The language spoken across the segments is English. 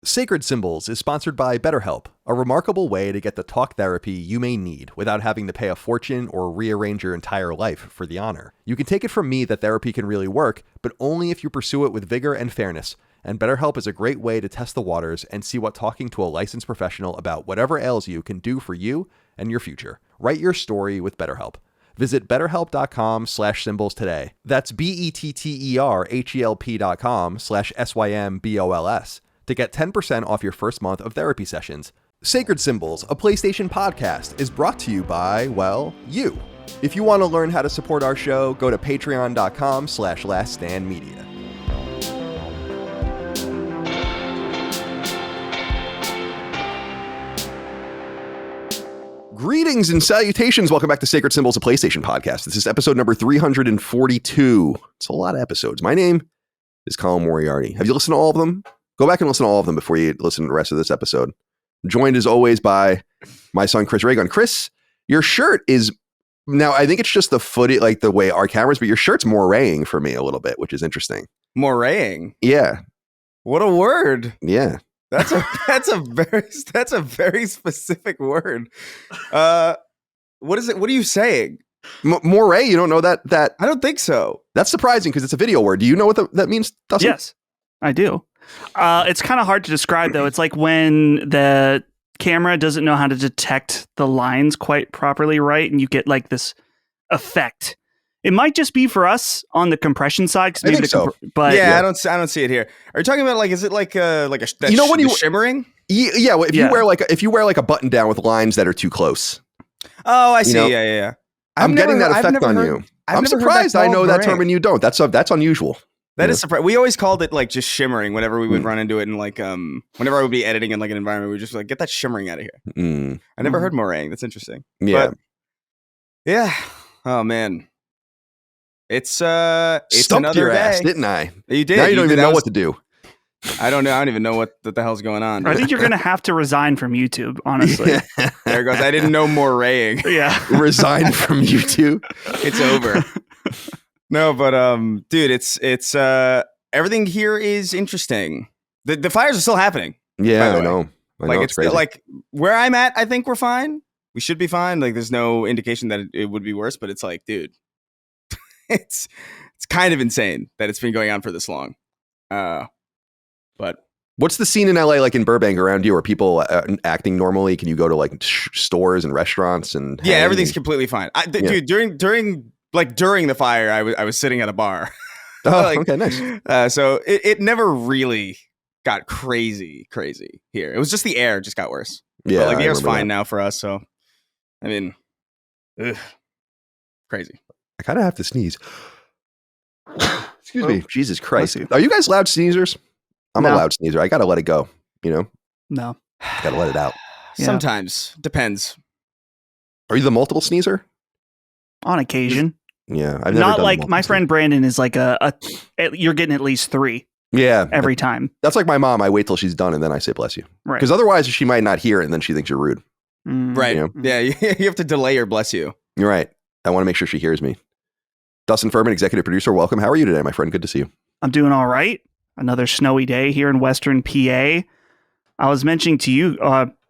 Sacred Symbols is sponsored by BetterHelp, a remarkable way to get the talk therapy you may need without having to pay a fortune or rearrange your entire life for the honor. You can take it from me that therapy can really work, but only if you pursue it with vigor and fairness. And BetterHelp is a great way to test the waters and see what talking to a licensed professional about whatever ails you can do for you and your future. Write your story with BetterHelp. Visit betterhelp.com/symbols today. That's BetterHelp.com/SYMBOLS to get 10% off your first month of therapy sessions. Sacred Symbols, a PlayStation podcast, is brought to you by, well, you. If you want to learn how to support our show, go to patreon.com/laststandmedia. Greetings and salutations. Welcome back to Sacred Symbols, a PlayStation podcast. This is episode number 342. It's a lot of episodes. My name is Colin Moriarty. Have you listened to all of them? Go back and listen to all of them before you listen to the rest of this episode. I'm joined as always by my son, Chris Raygun. Chris, your shirt is, now I think it's just the footage, like the way our cameras, but your shirt's moraying for me a little bit, which is interesting. Moraying? Yeah. What a word. Yeah. That's a very specific word. What is it? What are you saying? Moray, you don't know that? I don't think so. That's surprising because it's a video word. Do you know what that means, Dustin? Yes, I do. It's kind of hard to describe, though. It's like when the camera doesn't know how to detect the lines quite properly, right? And you get like this effect. It might just be for us on the compression side, I think so. But yeah, I don't see it here. Are you talking about like? Is it like a you know when you shimmering? Yeah, well, if you wear like a button down with lines that are too close. Oh, I see. Yeah. I'm getting that effect on you. I'm surprised I know that term and you don't. That's unusual. That is surprising. We always called it like just shimmering whenever we would run into it, and like whenever I would be editing in like an environment, we would just like get that shimmering out of here. I never heard moraying. That's interesting. Yeah. But, yeah. Oh man. It's Stumped another your day. ass, didn't I? You did. Now you don't even know what to do. I don't know. I don't even know what the hell's going on. I think you're going to have to resign from YouTube, honestly. Yeah. There it goes. I didn't know moraying. Yeah. Resign from YouTube. It's over. No, but dude, it's everything here is interesting. The fires are still happening. Yeah, I know. Like it's crazy. like where I'm at, I think we're fine. We should be fine. Like there's no indication that it would be worse, but it's like, dude, it's kind of insane that it's been going on for this long. But what's the scene in LA like in Burbank around you? Are people acting normally? Can you go to like stores and restaurants and yeah, everything's completely fine. Dude, during the fire, I was sitting at a bar. Oh, okay, nice. So it never really got crazy here. It was just the air just got worse. Yeah, but, like the air's fine now for us. So I mean, crazy. I kind of have to sneeze. Excuse me. Jesus Christ. Are you guys loud sneezers? I'm a loud sneezer. I got to let it go, you know? No. Got to let it out. Yeah. Sometimes. Depends. Are you the multiple sneezer? On occasion. Yeah. I've never Not done like my friend Brandon is like you're getting at least 3. Yeah. Every time. That's like my mom. I wait till she's done and then I say bless you. Right. Because otherwise she might not hear it and then she thinks you're rude. Right. You know? Yeah. You have to delay your bless you. You're right. I want to make sure she hears me. Dustin Furman, executive producer. Welcome. How are you today, my friend? Good to see you. I'm doing all right. Another snowy day here in Western PA. I was mentioning to you,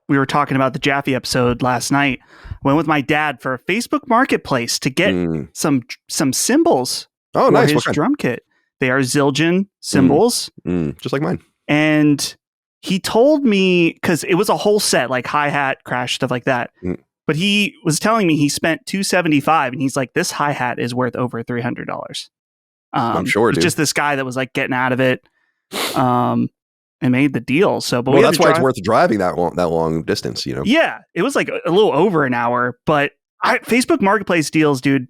we were talking about the Jaffe episode last night. Went with my dad for a Facebook Marketplace to get some cymbals for nice. his drum kit. They are Zildjian cymbals. Just like mine. And he told me, because it was a whole set, like hi-hat, crash, stuff like that. But he was telling me he spent $275, and he's like, this hi-hat is worth over $300. I'm sure, dude. Just this guy that was like getting out of it and made the deal. So, but that's why it's worth driving that long distance, you know? Yeah, it was like a little over an hour, but Facebook Marketplace deals, dude,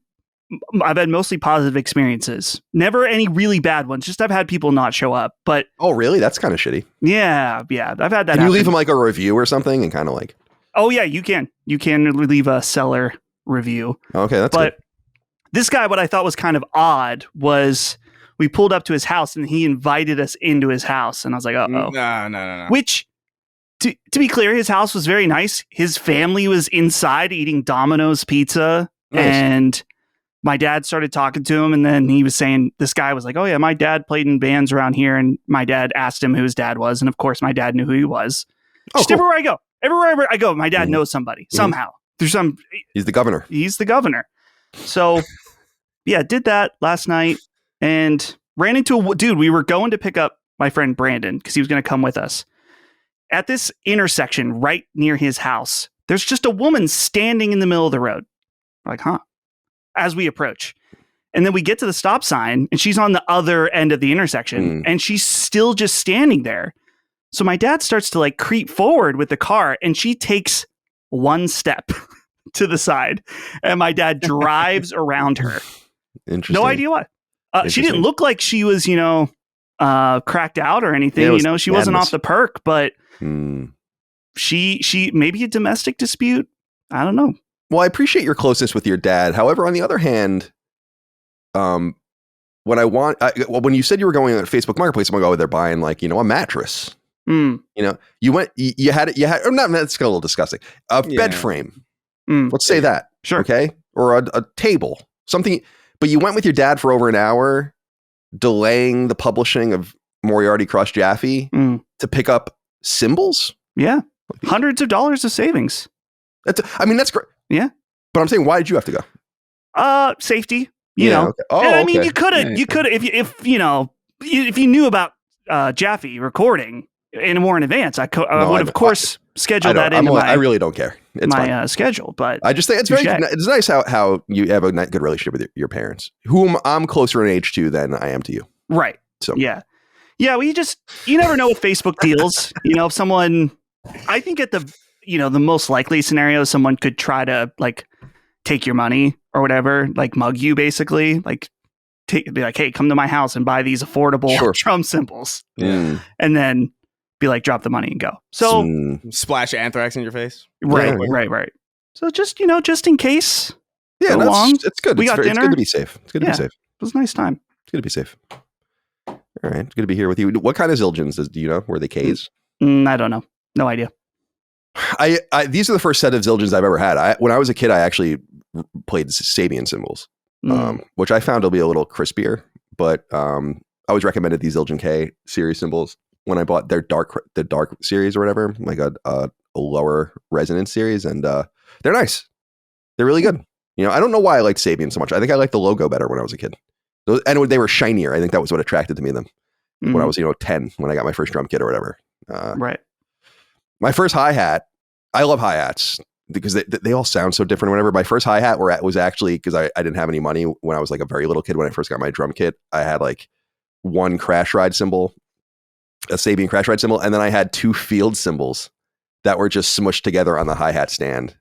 I've had mostly positive experiences. Never any really bad ones. Just I've had people not show up. But oh, really? That's kind of shitty. Yeah. I've had that. Can you leave them like a review or something and kind of like? Oh yeah, you can. You can leave a seller review. Okay, that's but good. This guy, what I thought was kind of odd was we pulled up to his house and he invited us into his house, and I was like, uh-oh. No. Which, to be clear, his house was very nice. His family was inside eating Domino's pizza, nice. And my dad started talking to him, and then he was saying, this guy was like, oh yeah, my dad played in bands around here, and my dad asked him who his dad was, and of course my dad knew who he was. Just cool. everywhere I go, my dad knows somebody somehow through some. He's the governor. He's the governor. So yeah, did that last night and ran into a dude. We were going to pick up my friend Brandon because he was going to come with us. At this intersection right near his house, there's just a woman standing in the middle of the road. We're like, huh? As we approach. And then we get to the stop sign and she's on the other end of the intersection and she's still just standing there. So my dad starts to like creep forward with the car and she takes one step to the side and my dad drives around her. Interesting. No idea why. She didn't look like she was, cracked out or anything. Yeah, she wasn't off the perk, but Mm. she maybe a domestic dispute. I don't know. Well, I appreciate your closeness with your dad. However, on the other hand, when you said you were going on Facebook Marketplace, I'm like, oh, they're buying like, a mattress. You had or not, that's a little disgusting. A bed frame. Let's say that. Sure. Okay. Or a table, something, but you went with your dad for over an hour, delaying the publishing of Moriarty Cross Jaffe to pick up symbols. Yeah. Hundreds of dollars of savings. That's great. Yeah. But I'm saying, why did you have to go? Safety, you know. Okay. Oh, I mean, okay. you could if you knew about Jaffe recording more in advance, I would of course schedule that into I really don't care. It's my schedule, but I just think it's nice how you have a good relationship with your parents, whom I'm closer in age to than I am to you. Right. So yeah. Well, you never know with Facebook deals. If someone, I think at the most likely scenario, someone could try to like take your money or whatever, like mug you basically, like be like, hey, come to my house and buy these affordable Trump symbols, and then be like, drop the money and go. So splash anthrax in your face. Right. So just in case. Yeah, it's good. We got dinner. It's good to be safe. It's good to be safe. It was a nice time. It's good to be safe. All right, it's good to be here with you. What kind of Zildjians do you know? Were they K's? I don't know. No idea. These are the first set of Zildjians I've ever had. When I was a kid, I actually played Sabian symbols, which I found will be a little crispier. But I was recommended these Zildjian K series symbols when I bought the dark series or whatever, like a lower resonance series, and they're nice. They're really good. I don't know why I liked Sabian so much. I think I liked the logo better when I was a kid. And they were shinier. I think that was what attracted to me them when I was 10, when I got my first drum kit or whatever. Right. My first hi-hat, I love hi-hats because they all sound so different or whatever. My first hi-hat was actually because I didn't have any money when I was like a very little kid. When I first got my drum kit, I had like one crash ride cymbal, a Sabian crash ride cymbal, and then I had two field cymbals that were just smushed together on the hi-hat stand.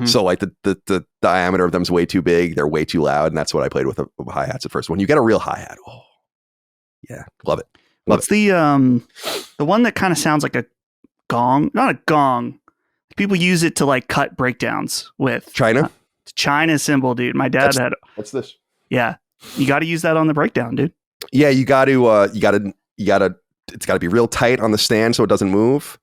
So like the diameter of them's way too big, they're way too loud, and that's what I played with the hi-hats at first. When you get a real hi-hat, love it. What's the one that kind of sounds like a gong? Not a gong. People use it to like cut breakdowns with. China? China cymbal, dude. My dad had. What's this? Yeah, you got to use that on the breakdown, dude. Yeah, you got to. It's got to be real tight on the stand so it doesn't move.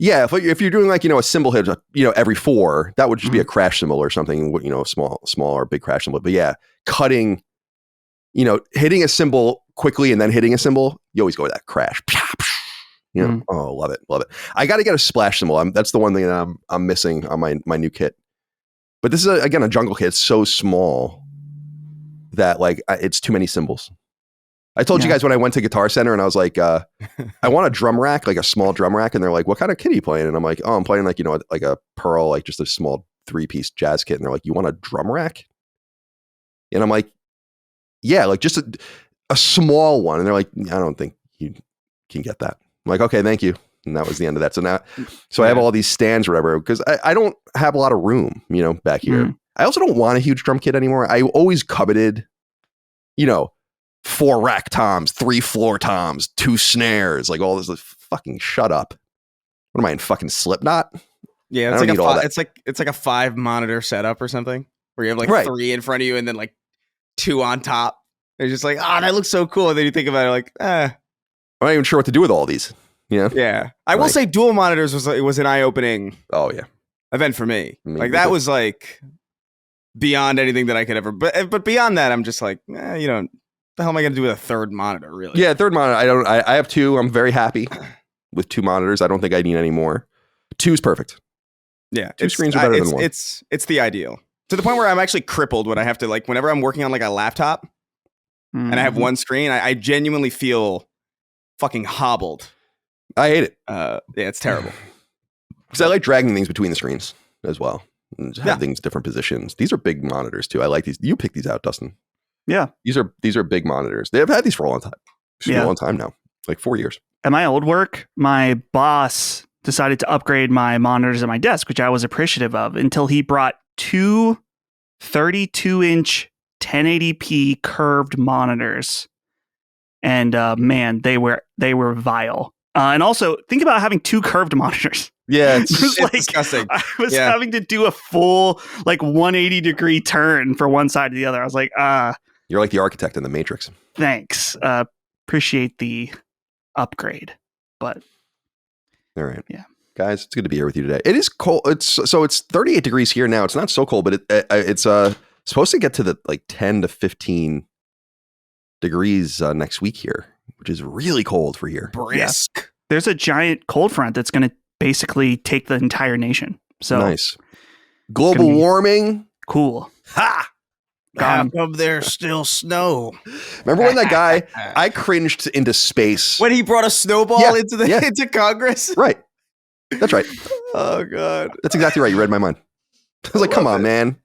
Yeah, if you're doing like a cymbal hit, every 4, that would just be a crash cymbal or something. Small or big crash cymbal. But yeah, cutting, hitting a cymbal quickly and then hitting a cymbal, you always go with that crash. Oh, love it. I got to get a splash cymbal. That's the one thing that I'm missing on my new kit. But this is again a jungle kit. It's so small that like it's too many cymbals. I told you guys when I went to Guitar Center and I was like, I want a drum rack, like a small drum rack. And they're like, what kind of kit are you playing? And I'm like, oh, I'm playing like, like a Pearl, like just a small 3-piece jazz kit. And they're like, you want a drum rack? And I'm like, yeah, like just a small one. And they're like, I don't think you can get that. I'm like, okay, thank you. And that was the end of that. So I have all these stands or whatever, because I don't have a lot of room, back here. I also don't want a huge drum kit anymore. I always coveted, 4 rack toms, 3 floor toms, 2 snares, like all this. Fucking shut up. What am I in fucking Slipknot? Yeah, it's like a 5 monitor setup or something where you have like 3 in front of you and then like 2 on top. It's just like, that looks so cool. And then you think about it like, I'm not even sure what to do with all these. Yeah. I will say dual monitors was an eye-opening. Oh yeah. Event for me. Like that was like beyond anything that I could ever. But beyond that, I'm just like, you know, the hell am I going to do with a third monitor? Really? Yeah, third monitor. I have 2. I'm very happy with 2 monitors. I don't think I need any more. 2's perfect. Yeah, 2 screens are better than 1. It's the ideal, to the point where I'm actually crippled when I have to, like, whenever I'm working on like a laptop and I have one screen, I genuinely feel fucking hobbled. I hate it. Yeah, it's terrible. Because I like dragging things between the screens as well. And have things different positions. These are big monitors too. I like these. You picked these out, Dustin. Yeah. These are big monitors. They have had these for a long time. A long time now. Like 4 years. At my old work, my boss decided to upgrade my monitors at my desk, which I was appreciative of, until he brought 2 32-inch 1080p curved monitors. And man, they were vile. And also, think about having 2 curved monitors. Yeah, it's like, disgusting. I was having to do a full 180-degree turn for one side to the other. I was like, You're like the architect in the Matrix. Thanks. Appreciate the upgrade. But all right. Yeah. Guys, it's good to be here with you today. It is cold. It's 38 degrees here now. It's not so cold, but it's supposed to get to the 10 to 15 degrees next week here, which is really cold for here. Brisk. Yeah. There's a giant cold front that's going to basically take the entire nation. So nice. Global warming. Cool. Ha! How come there's still snow? Remember when that guy, I cringed into space. When he brought a snowball into Congress? Right. That's right. Oh, God. That's exactly right. You read my mind. I was like, come on, man.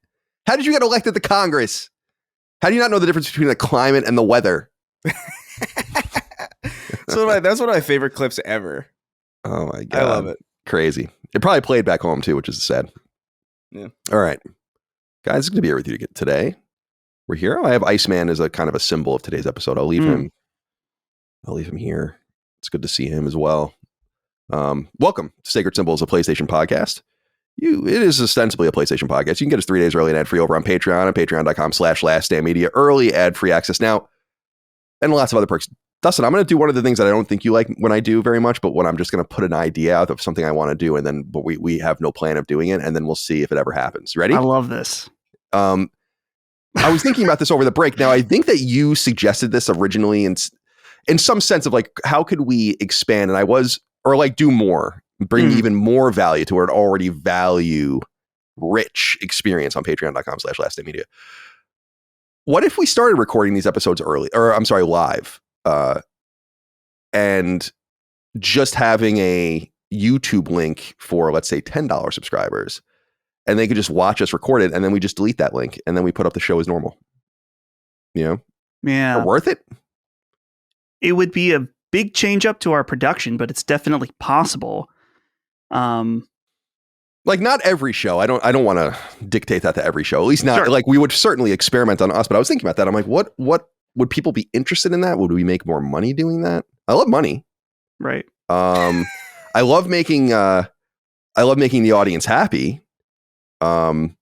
How did you get elected to Congress? How do you not know the difference between the climate and the weather? That's one of my favorite clips ever. Oh, my God. I love it. Crazy. It probably played back home, too, which is sad. Yeah. All right. Guys, it's going to be here with you today. We're here. I have Iceman as a kind of a symbol of today's episode. I'll leave him here. It's good to see him as well. Welcome to Sacred Symbols, a PlayStation podcast. It is ostensibly a PlayStation podcast. You can get us 3 days early and ad-free over on Patreon at patreon.com/laststandmedia. Early ad-free access now. And lots of other perks. Dustin, I'm going to do one of the things that I don't think you like when I do very much, but when I'm just going to put an idea out of something I want to do, and then but we have no plan of doing it, and then we'll see if it ever happens. Ready? I love this. I was thinking about this over the break. Now, I think that you suggested this originally in some sense of how could we expand? And do more, bring even more value to an already value rich experience on patreon.com/laststandmedia. What if we started recording these episodes live, and just having a YouTube link for, let's say, $10 subscribers, and they could just watch us record it, and then we just delete that link, and then we put up the show as normal. Yeah. Worth it? It would be a big change up to our production, but it's definitely possible. Not every show. I don't want to dictate that to every show. At least not we would certainly experiment on us. But I was thinking about that. I'm like, what would people be interested in that? Would we make more money doing that? I love money. Right. I love making the audience happy. I'm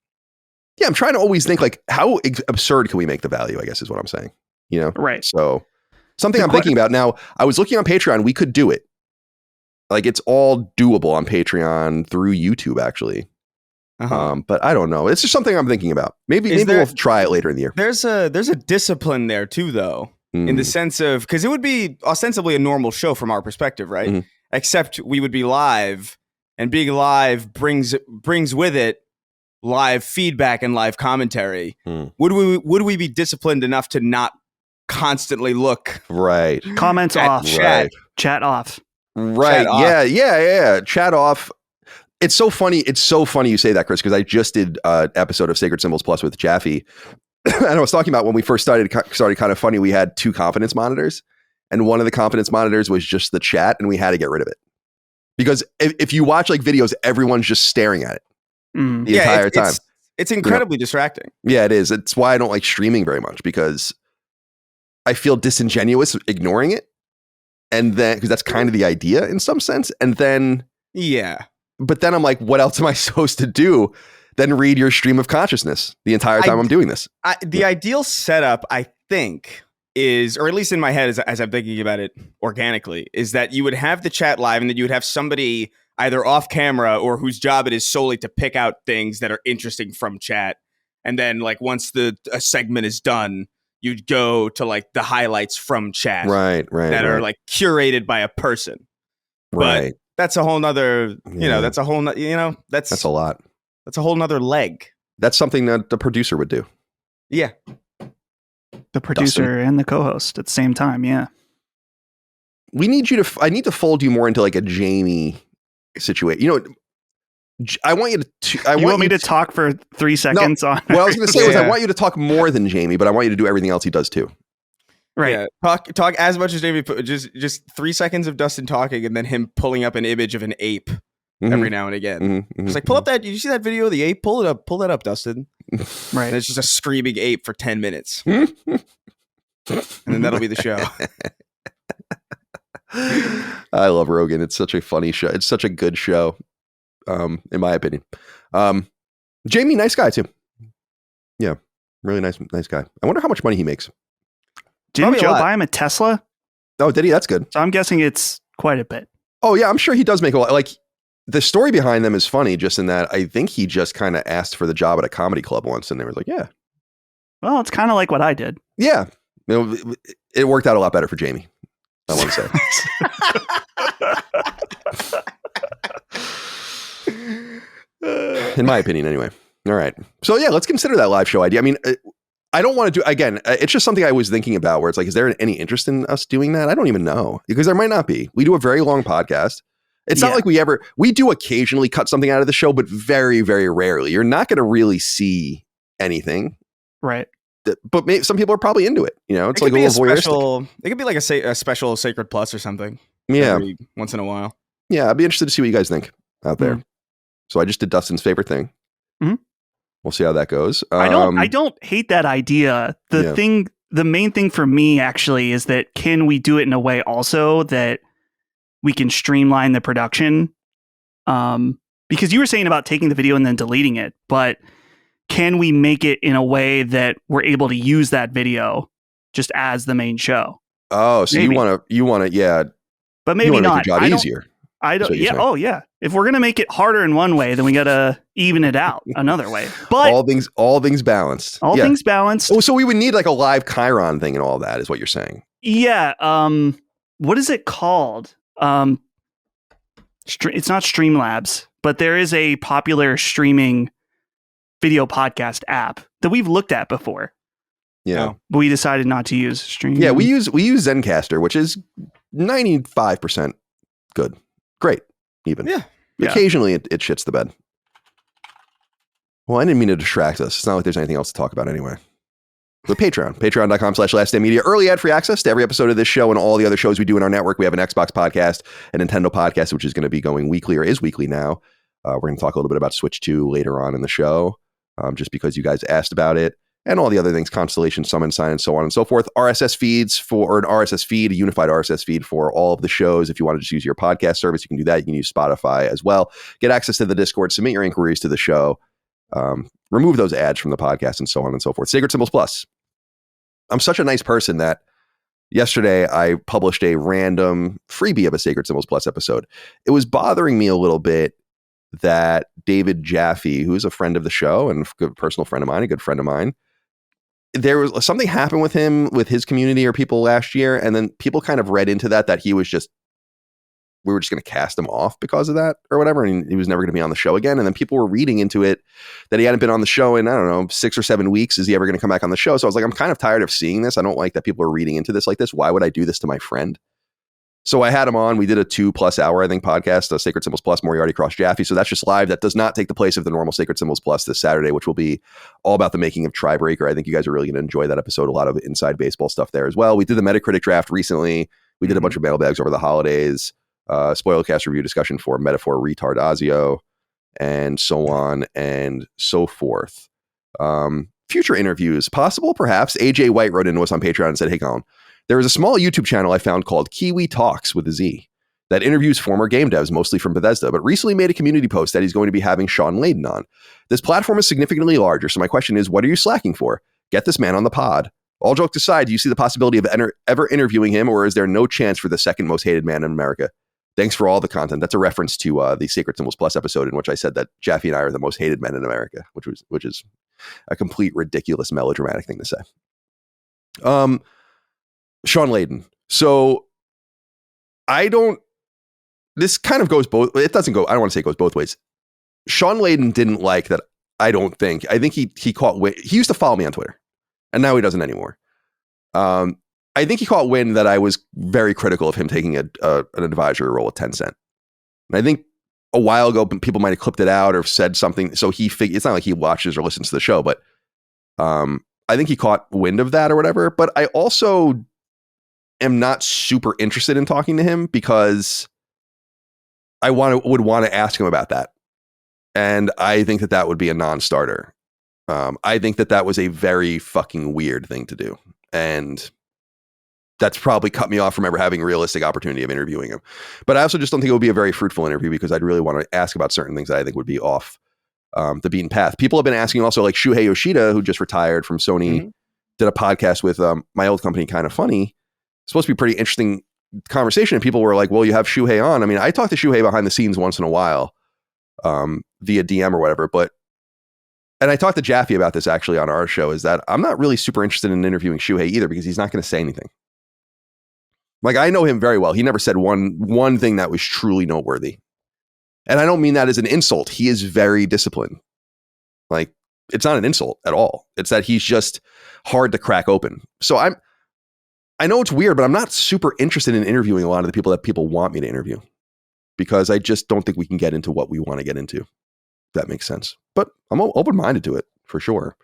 trying to always think how absurd can we make the value, I guess is what I'm saying. Right. So something I'm thinking about now, I was looking on Patreon, we could do it. It's all doable on Patreon through YouTube, actually. But I don't know. It's just something I'm thinking about. Maybe we'll try it later in the year. There's a discipline there too, though, in the sense of, because it would be ostensibly a normal show from our perspective, right? Mm-hmm. Except we would be live, and being live brings with it live feedback and live commentary. Would we be disciplined enough to not constantly look comments off, chat off, right? Chat off. Yeah. Chat off. It's so funny you say that, Chris, because I just did an episode of Sacred Symbols Plus with Jaffe, and I was talking about when we first started kind of funny. We had 2 confidence monitors, and one of the confidence monitors was just the chat, and we had to get rid of it because if you watch videos, everyone's just staring at it the entire time. It's incredibly distracting. Yeah, it is. It's why I don't like streaming very much, because I feel disingenuous ignoring it. And then, because that's kind of the idea in some sense. And then, but then I'm like, what else am I supposed to do than read your stream of consciousness the entire time I'm doing this? The ideal setup, I think, is, or at least in my head as I'm thinking about it organically, is that you would have the chat live, and that you would have somebody either off camera or whose job it is solely to pick out things that are interesting from chat and then like once a segment is done, you'd go to like the highlights from chat, right, that are like curated by a person. Right. But that's a whole nother, that's a whole, that's a lot. That's a whole nother leg. That's something that the producer would do. Yeah. The producer and the co-host at the same time. Yeah. We need you to, I need to fold you more into like a Jamie situation. You know, I want you to, you want me to talk for 3 seconds on. What I was going to say was I want you to talk more than Jamie, but I want you to do everything else he does too. Right. Yeah. Talk as much as Jamie, just 3 seconds of Dustin talking and then him pulling up an image of an ape every now and again. It's like, pull up that, did you see that video of the ape? Pull that up, Dustin. Right. And it's just a screaming ape for 10 minutes. And then that'll be the show. I love Rogan. It's such a funny show. It's such a good show. In my opinion. Jamie, nice guy too. Yeah. Really nice guy. I wonder how much money he makes. Didn't Joe buy him a Tesla? Oh, did he? That's good. So I'm guessing it's quite a bit. Oh yeah, I'm sure he does make a lot. Like the story behind them is funny just in that I think he just kind of asked for the job at a comedy club once and they were like, yeah. Well, it's kind of like what I did. Yeah. You know, it worked out a lot better for Jamie. I want to say. In my opinion, anyway. All right. So yeah, let's consider that live show idea. I mean, I don't want to do, again, it's just something I was thinking about where it's like, is there any interest in us doing that? I don't even know because there might not be. We do a very long podcast. It's not like we do occasionally cut something out of the show, but very, very rarely. You're not going to really see anything. Right. But some people are probably into it. You know, it's like a little voyeuristic. It could be like a special Sacred Plus or something. Yeah. Every once in a while. Yeah. I'd be interested to see what you guys think out there. So I just did Dustin's favorite thing. We'll see how that goes. I don't hate that idea. The main thing for me actually is that can we do it in a way also that we can streamline the production? Because you were saying about taking the video and then deleting it, but can we make it in a way that we're able to use that video just as the main show? Oh, so maybe. you want to, yeah. But maybe not. Make your job easier. I don't. Yeah. Oh, yeah. If we're gonna make it harder in one way, then we gotta even it out another way. But all things balanced. Things balanced. Oh, so we would need like a live Chiron thing and all that is what you're saying. Yeah. What is it called? It's not Streamlabs, but there is a popular streaming video podcast app that we've looked at before. Yeah. But we decided not to use streaming. Yeah, we use Zencaster, which is 95% good. Great. Even. Yeah. Occasionally it shits the bed. Well, I didn't mean to distract us. It's not like there's anything else to talk about anyway. But patreon.com/lastdaymedia. Early ad-free access to every episode of this show and all the other shows we do in our network. We have an Xbox podcast, a Nintendo podcast, which is going to be going weekly or is weekly now. We're going to talk a little bit about Switch 2 later on in the show, just because you guys asked about it. And all the other things, Constellation, Summon, Sign, and so on and so forth. RSS feeds or an RSS feed, a unified RSS feed for all of the shows. If you want to just use your podcast service, you can do that. You can use Spotify as well. Get access to the Discord, submit your inquiries to the show, remove those ads from the podcast, and so on and so forth. Sacred Symbols Plus. I'm such a nice person that yesterday I published a random freebie of a Sacred Symbols Plus episode. It was bothering me a little bit that David Jaffe, who's a friend of the show and a good personal friend of mine, a good friend of mine, there was something happened with him, with his community or people last year. And then people kind of read into that he was just, we were just going to cast him off because of that or whatever. And he was never going to be on the show again. And then people were reading into it that he hadn't been on the show in, I don't know, 6 or 7 weeks. Is he ever going to come back on the show? So I was like, I'm kind of tired of seeing this. I don't like that people are reading into this like this. Why would I do this to my friend? So I had him on. We did a 2+ hour, I think, podcast, Sacred Symbols Plus, Moriarty Cross Jaffe. So that's just live. That does not take the place of the normal Sacred Symbols Plus this Saturday, which will be all about the making of Tribreaker. I think you guys are really going to enjoy that episode. A lot of inside baseball stuff there as well. We did the Metacritic draft recently. We did a bunch of mailbags over the holidays, spoilercast review discussion for Metaphor Retardazio, and so on and so forth. Future interviews, possible perhaps. AJ White wrote into us on Patreon and said, hey, Colin, there is a small YouTube channel I found called Kiwi Talks with a Z that interviews former game devs, mostly from Bethesda, but recently made a community post that he's going to be having Sean Layden on. This platform is significantly larger, so my question is, what are you slacking for? Get this man on the pod. All jokes aside, do you see the possibility of ever interviewing him, or is there no chance for the second most hated man in America? Thanks for all the content. That's a reference to the Sacred Symbols Plus episode in which I said that Jaffe and I are the most hated men in America, which is a complete ridiculous melodramatic thing to say. Sean Layden. So this kind of goes both, it doesn't go, I don't want to say it goes both ways. Sean Layden didn't like that. I think he caught wind. He used to follow me on Twitter and now he doesn't anymore. I think he caught wind that I was very critical of him taking an advisory role at Tencent. And I think a while ago, people might have clipped it out or said something. So it's not like he watches or listens to the show, but I think he caught wind of that or whatever. But I also am not super interested in talking to him because I would want to ask him about that. And I think that would be a non-starter. I think that was a very fucking weird thing to do. And that's probably cut me off from ever having a realistic opportunity of interviewing him. But I also just don't think it would be a very fruitful interview because I'd really want to ask about certain things that I think would be off the beaten path. People have been asking also, like Shuhei Yoshida, who just retired from Sony, did a podcast with my old company, Kind of Funny. It's supposed to be a pretty interesting conversation. And people were like, well, you have Shuhei on. I mean, I talk to Shuhei behind the scenes once in a while via DM or whatever. And I talked to Jaffe about this actually on our show, is that I'm not really super interested in interviewing Shuhei either because he's not going to say anything. Like, I know him very well. He never said one thing that was truly noteworthy. And I don't mean that as an insult. He is very disciplined. Like, it's not an insult at all. It's that he's just hard to crack open. So I know it's weird, but I'm not super interested in interviewing a lot of the people that people want me to interview because I just don't think we can get into what we want to get into. If that makes sense. But I'm open-minded to it for sure.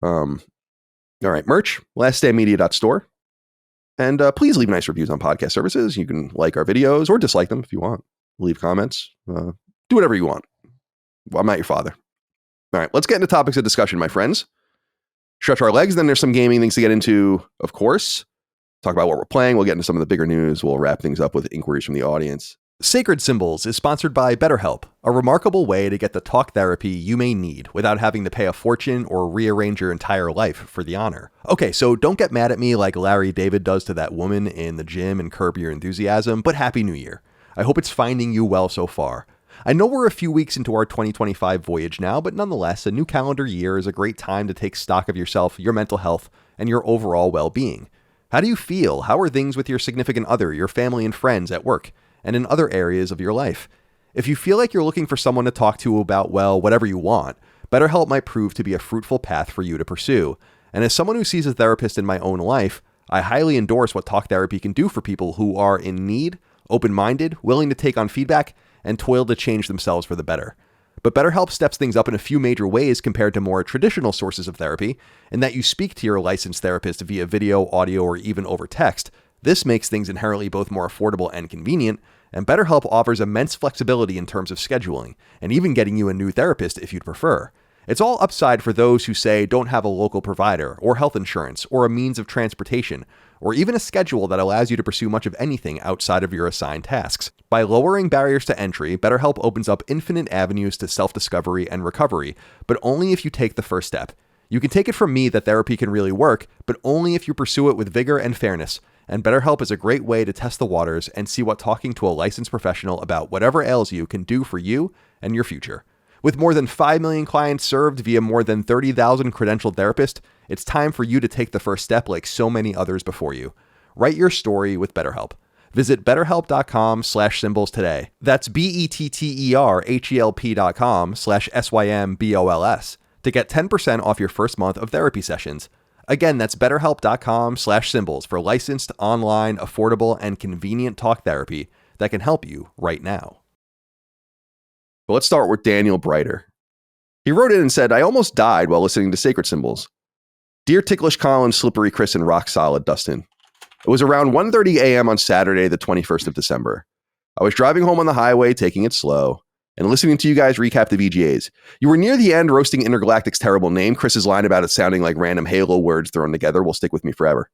All right, merch, laststandmedia.store. And please leave nice reviews on podcast services. You can like our videos or dislike them if you want. Leave comments. Do whatever you want. I'm not your father. All right, let's get into topics of discussion, my friends. Stretch our legs. Then there's some gaming things to get into, of course. Talk about what we're playing. We'll get into some of the bigger news. We'll wrap things up with inquiries from the audience. Sacred Symbols is sponsored by BetterHelp, a remarkable way to get the talk therapy you may need without having to pay a fortune or rearrange your entire life for the honor. Okay, so don't get mad at me like Larry David does to that woman in the gym and Curb Your Enthusiasm, but Happy New Year. I hope it's finding you well so far. I know we're a few weeks into our 2025 voyage now, but nonetheless, a new calendar year is a great time to take stock of yourself, your mental health, and your overall well-being. How do you feel? How are things with your significant other, your family and friends at work, and in other areas of your life? If you feel like you're looking for someone to talk to about, well, whatever you want, BetterHelp might prove to be a fruitful path for you to pursue. And as someone who sees a therapist in my own life, I highly endorse what talk therapy can do for people who are in need, open-minded, willing to take on feedback, and toil to change themselves for the better. But BetterHelp steps things up in a few major ways compared to more traditional sources of therapy, in that you speak to your licensed therapist via video, audio, or even over text. This makes things inherently both more affordable and convenient, and BetterHelp offers immense flexibility in terms of scheduling, and even getting you a new therapist if you'd prefer. It's all upside for those who say don't have a local provider, or health insurance, or a means of transportation, or even a schedule that allows you to pursue much of anything outside of your assigned tasks. By lowering barriers to entry, BetterHelp opens up infinite avenues to self-discovery and recovery, but only if you take the first step. You can take it from me that therapy can really work, but only if you pursue it with vigor and fairness. And BetterHelp is a great way to test the waters and see what talking to a licensed professional about whatever ails you can do for you and your future. With more than 5 million clients served via more than 30,000 credentialed therapists, it's time for you to take the first step like so many others before you. Write your story with BetterHelp. Visit betterhelp.com/symbols today. That's BETTERHELP.com/SYMBOLS to get 10% off your first month of therapy sessions. Again, that's betterhelp.com/symbols for licensed, online, affordable, and convenient talk therapy that can help you right now. But let's start with Daniel Brighter. He wrote in and said, I almost died while listening to Sacred Symbols. Dear Ticklish Colin, Slippery Chris, and Rock Solid Dustin. It was around 1:30 a.m. on Saturday, the 21st of December. I was driving home on the highway, taking it slow, and listening to you guys recap the VGAs. You were near the end roasting Intergalactic's terrible name. Chris's line about it sounding like random Halo words thrown together will stick with me forever.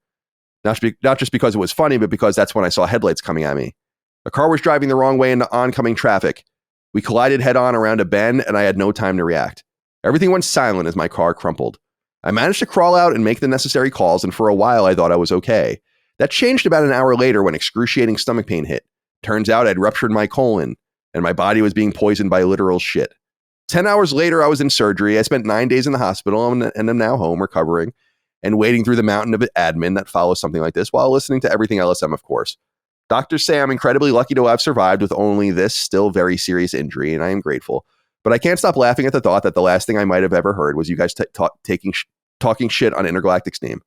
Not just because it was funny, but because that's when I saw headlights coming at me. A car was driving the wrong way into oncoming traffic. We collided head-on around a bend, and I had no time to react. Everything went silent as my car crumpled. I managed to crawl out and make the necessary calls, and for a while I thought I was okay. That changed about an hour later when excruciating stomach pain hit. Turns out I'd ruptured my colon, and my body was being poisoned by literal shit. 10 hours later, I was in surgery. I spent 9 days in the hospital and am now home recovering and wading through the mountain of admin that follows something like this while listening to everything LSM, of course. Doctors say I'm incredibly lucky to have survived with only this still very serious injury, and I am grateful. But I can't stop laughing at the thought that the last thing I might have ever heard was you guys talking shit on Intergalactic's name.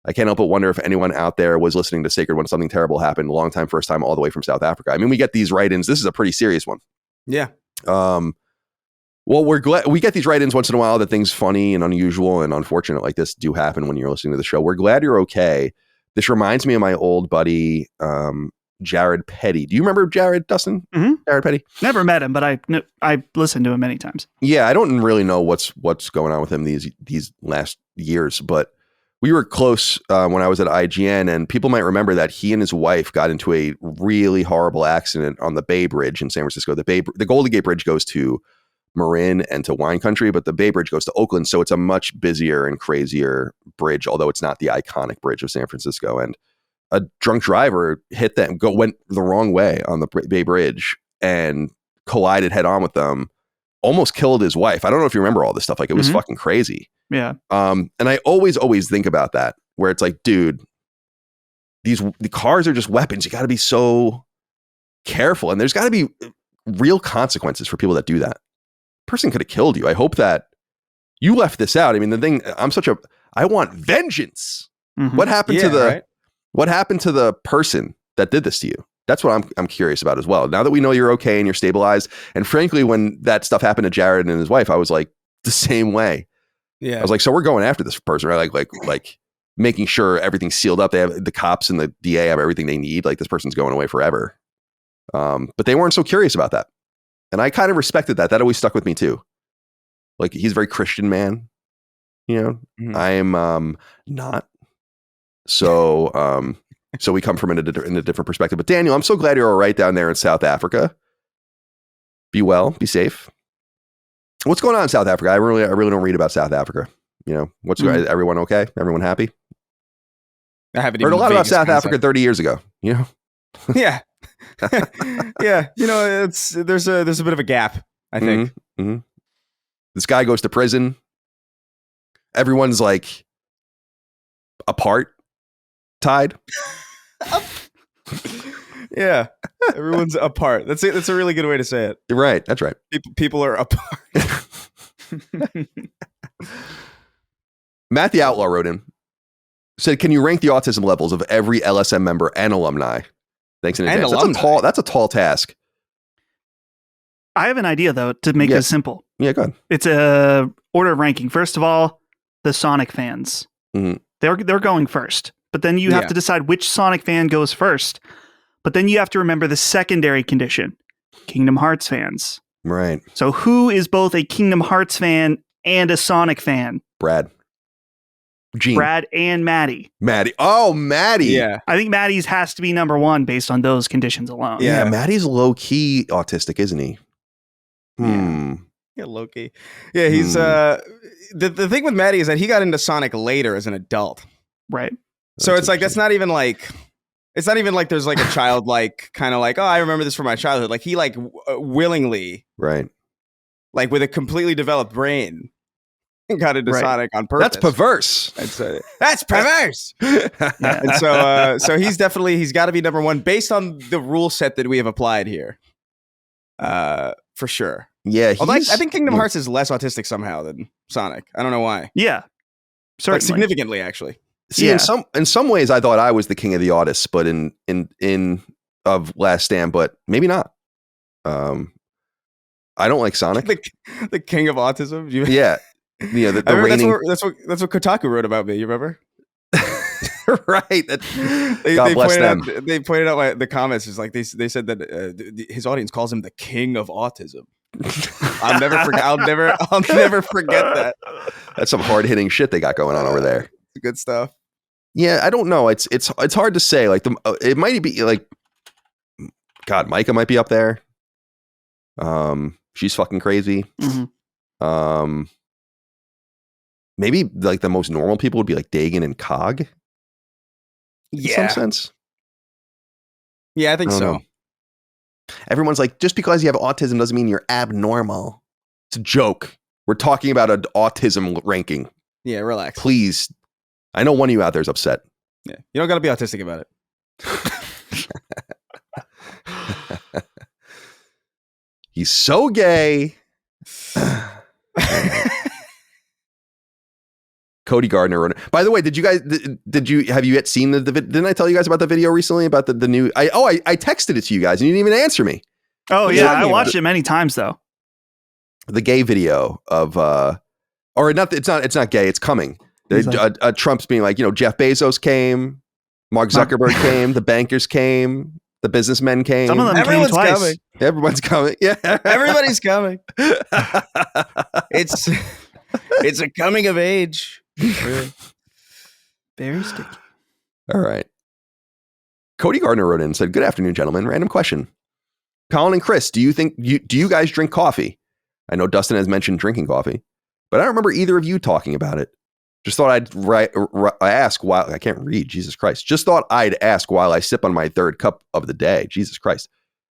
I can't help but wonder if anyone out there was listening to Sacred when something terrible happened, a long time, first time, all the way from South Africa. I mean, we get these write-ins. This is a pretty serious one. Yeah. Well, we're glad we get these write-ins once in a while that things funny and unusual and unfortunate like this do happen when you're listening to the show. We're glad you're okay. This reminds me of my old buddy, Jared Petty. Do you remember Jared, Dustin? Mm-hmm. Jared Petty? Never met him, but I listened to him many times. Yeah, I don't really know what's going on with him these last years, but we were close when I was at IGN, and people might remember that he and his wife got into a really horrible accident on the Bay Bridge in San Francisco. The Golden Gate Bridge goes to Marin and to Wine Country, but the Bay Bridge goes to Oakland, so it's a much busier and crazier bridge, although it's not the iconic bridge of San Francisco. And a drunk driver hit them, went the wrong way on the Bay Bridge and collided head on with them, almost killed his wife. I don't know if you remember all this stuff. Like, it was fucking crazy. Yeah. And I always think about that, where it's like, dude, the cars are just weapons. You got to be so careful, and there's got to be real consequences for people that do that. Person could have killed you. I hope that you left this out. I mean, I want vengeance. Mm-hmm. What happened what happened to the person that did this to you? That's what I'm curious about as well. Now that we know you're okay and you're stabilized, and frankly, when that stuff happened to Jared and his wife, I was like the same way. Yeah. I was like, so we're going after this person, right? Like making sure everything's sealed up. They have the cops and the DA have everything they need. Like, this person's going away forever. But they weren't so curious about that. And I kind of respected that. That always stuck with me too. Like, he's a very Christian man, you know. Mm-hmm. I am not. So so we come from in a different perspective. But Daniel, I'm so glad you're all right down there in South Africa. Be well, be safe. What's going on in South Africa? I really don't read about South Africa. You know, everyone okay? Everyone happy? I haven't heard a lot about South concept. Africa 30 years ago. You know. Yeah. Yeah, you know, there's a bit of a gap, I think. Mm-hmm. Mm-hmm. This guy goes to prison. Everyone's like apart, tied. Yeah, everyone's apart. That's it. That's a really good way to say it. You're right. That's right. People are apart. Matt the Outlaw wrote in, said, "Can you rank the autism levels of every LSM member and alumni?" Thanks in advance. That's a tall task. I have an idea, though, to make this simple. Yeah, go ahead. It's a order of ranking. First of all, the Sonic fans. Mm-hmm. They're going first. But then you have to decide which Sonic fan goes first. But then you have to remember the secondary condition. Kingdom Hearts fans. Right. So who is both a Kingdom Hearts fan and a Sonic fan? Brad. Gene. Brad and Maddie. Maddie. Oh, Maddie. Yeah. I think Maddie's has to be number one based on those conditions alone. Yeah, Maddie's low-key autistic, isn't he? Yeah, low-key. Yeah, he's the thing with Maddie is that he got into Sonic later as an adult. Right. So it's like, it's not even like there's like a child like kind of like, oh, I remember this from my childhood. Like, he like willingly, right, like with a completely developed brain, got into Sonic on purpose. That's perverse. That's perverse. And so he's got to be number one based on the rule set that we have applied here. For sure. Yeah, I think Kingdom Hearts is less autistic somehow than Sonic. I don't know why. Yeah, certainly. Like, significantly, actually. See, in some ways, I thought I was the king of the autists, but in of Last Stand, but maybe not. I don't like Sonic. The king of autism. Yeah, the reigning. That's what Kotaku wrote about me. You remember? Right. God bless them. They pointed out the comments. Is like they said that his audience calls him the king of autism. I'll never forget that. That's some hard hitting shit they got going on over there. Good stuff. Yeah, I don't know. It's hard to say. Like, it might be like, God, Micah might be up there. She's fucking crazy. Mm-hmm. Maybe like the most normal people would be like Dagon and Cog. In some sense. Yeah, I think so. Everyone's like, just because you have autism doesn't mean you're abnormal. It's a joke. We're talking about an autism ranking. Yeah, relax. Please. I know one of you out there is upset. Yeah, you don't got to be autistic about it. He's so gay. Cody Gardner wrote it. By the way, have you yet seen the video? Didn't I tell you guys about the video recently about the new? I texted it to you guys and you didn't even answer me. Oh yeah, I watched it many times though. The gay video of or not. It's not gay. It's coming. Trump's being like, Jeff Bezos came, Mark Zuckerberg came, the bankers came, the businessmen came. Some of them Everyone's came twice. coming. Everyone's coming. Yeah, everybody's coming. It's a coming of age. Very sticky. All right. Cody Gardner wrote in and said, "Good afternoon, gentlemen. Random question. Colin and Chris, do you guys drink coffee? I know Dustin has mentioned drinking coffee, but I don't remember either of you talking about it. Just thought I'd ask while I can't read. Jesus Christ. Just thought I'd ask while I sip on my third cup of the day. Jesus Christ.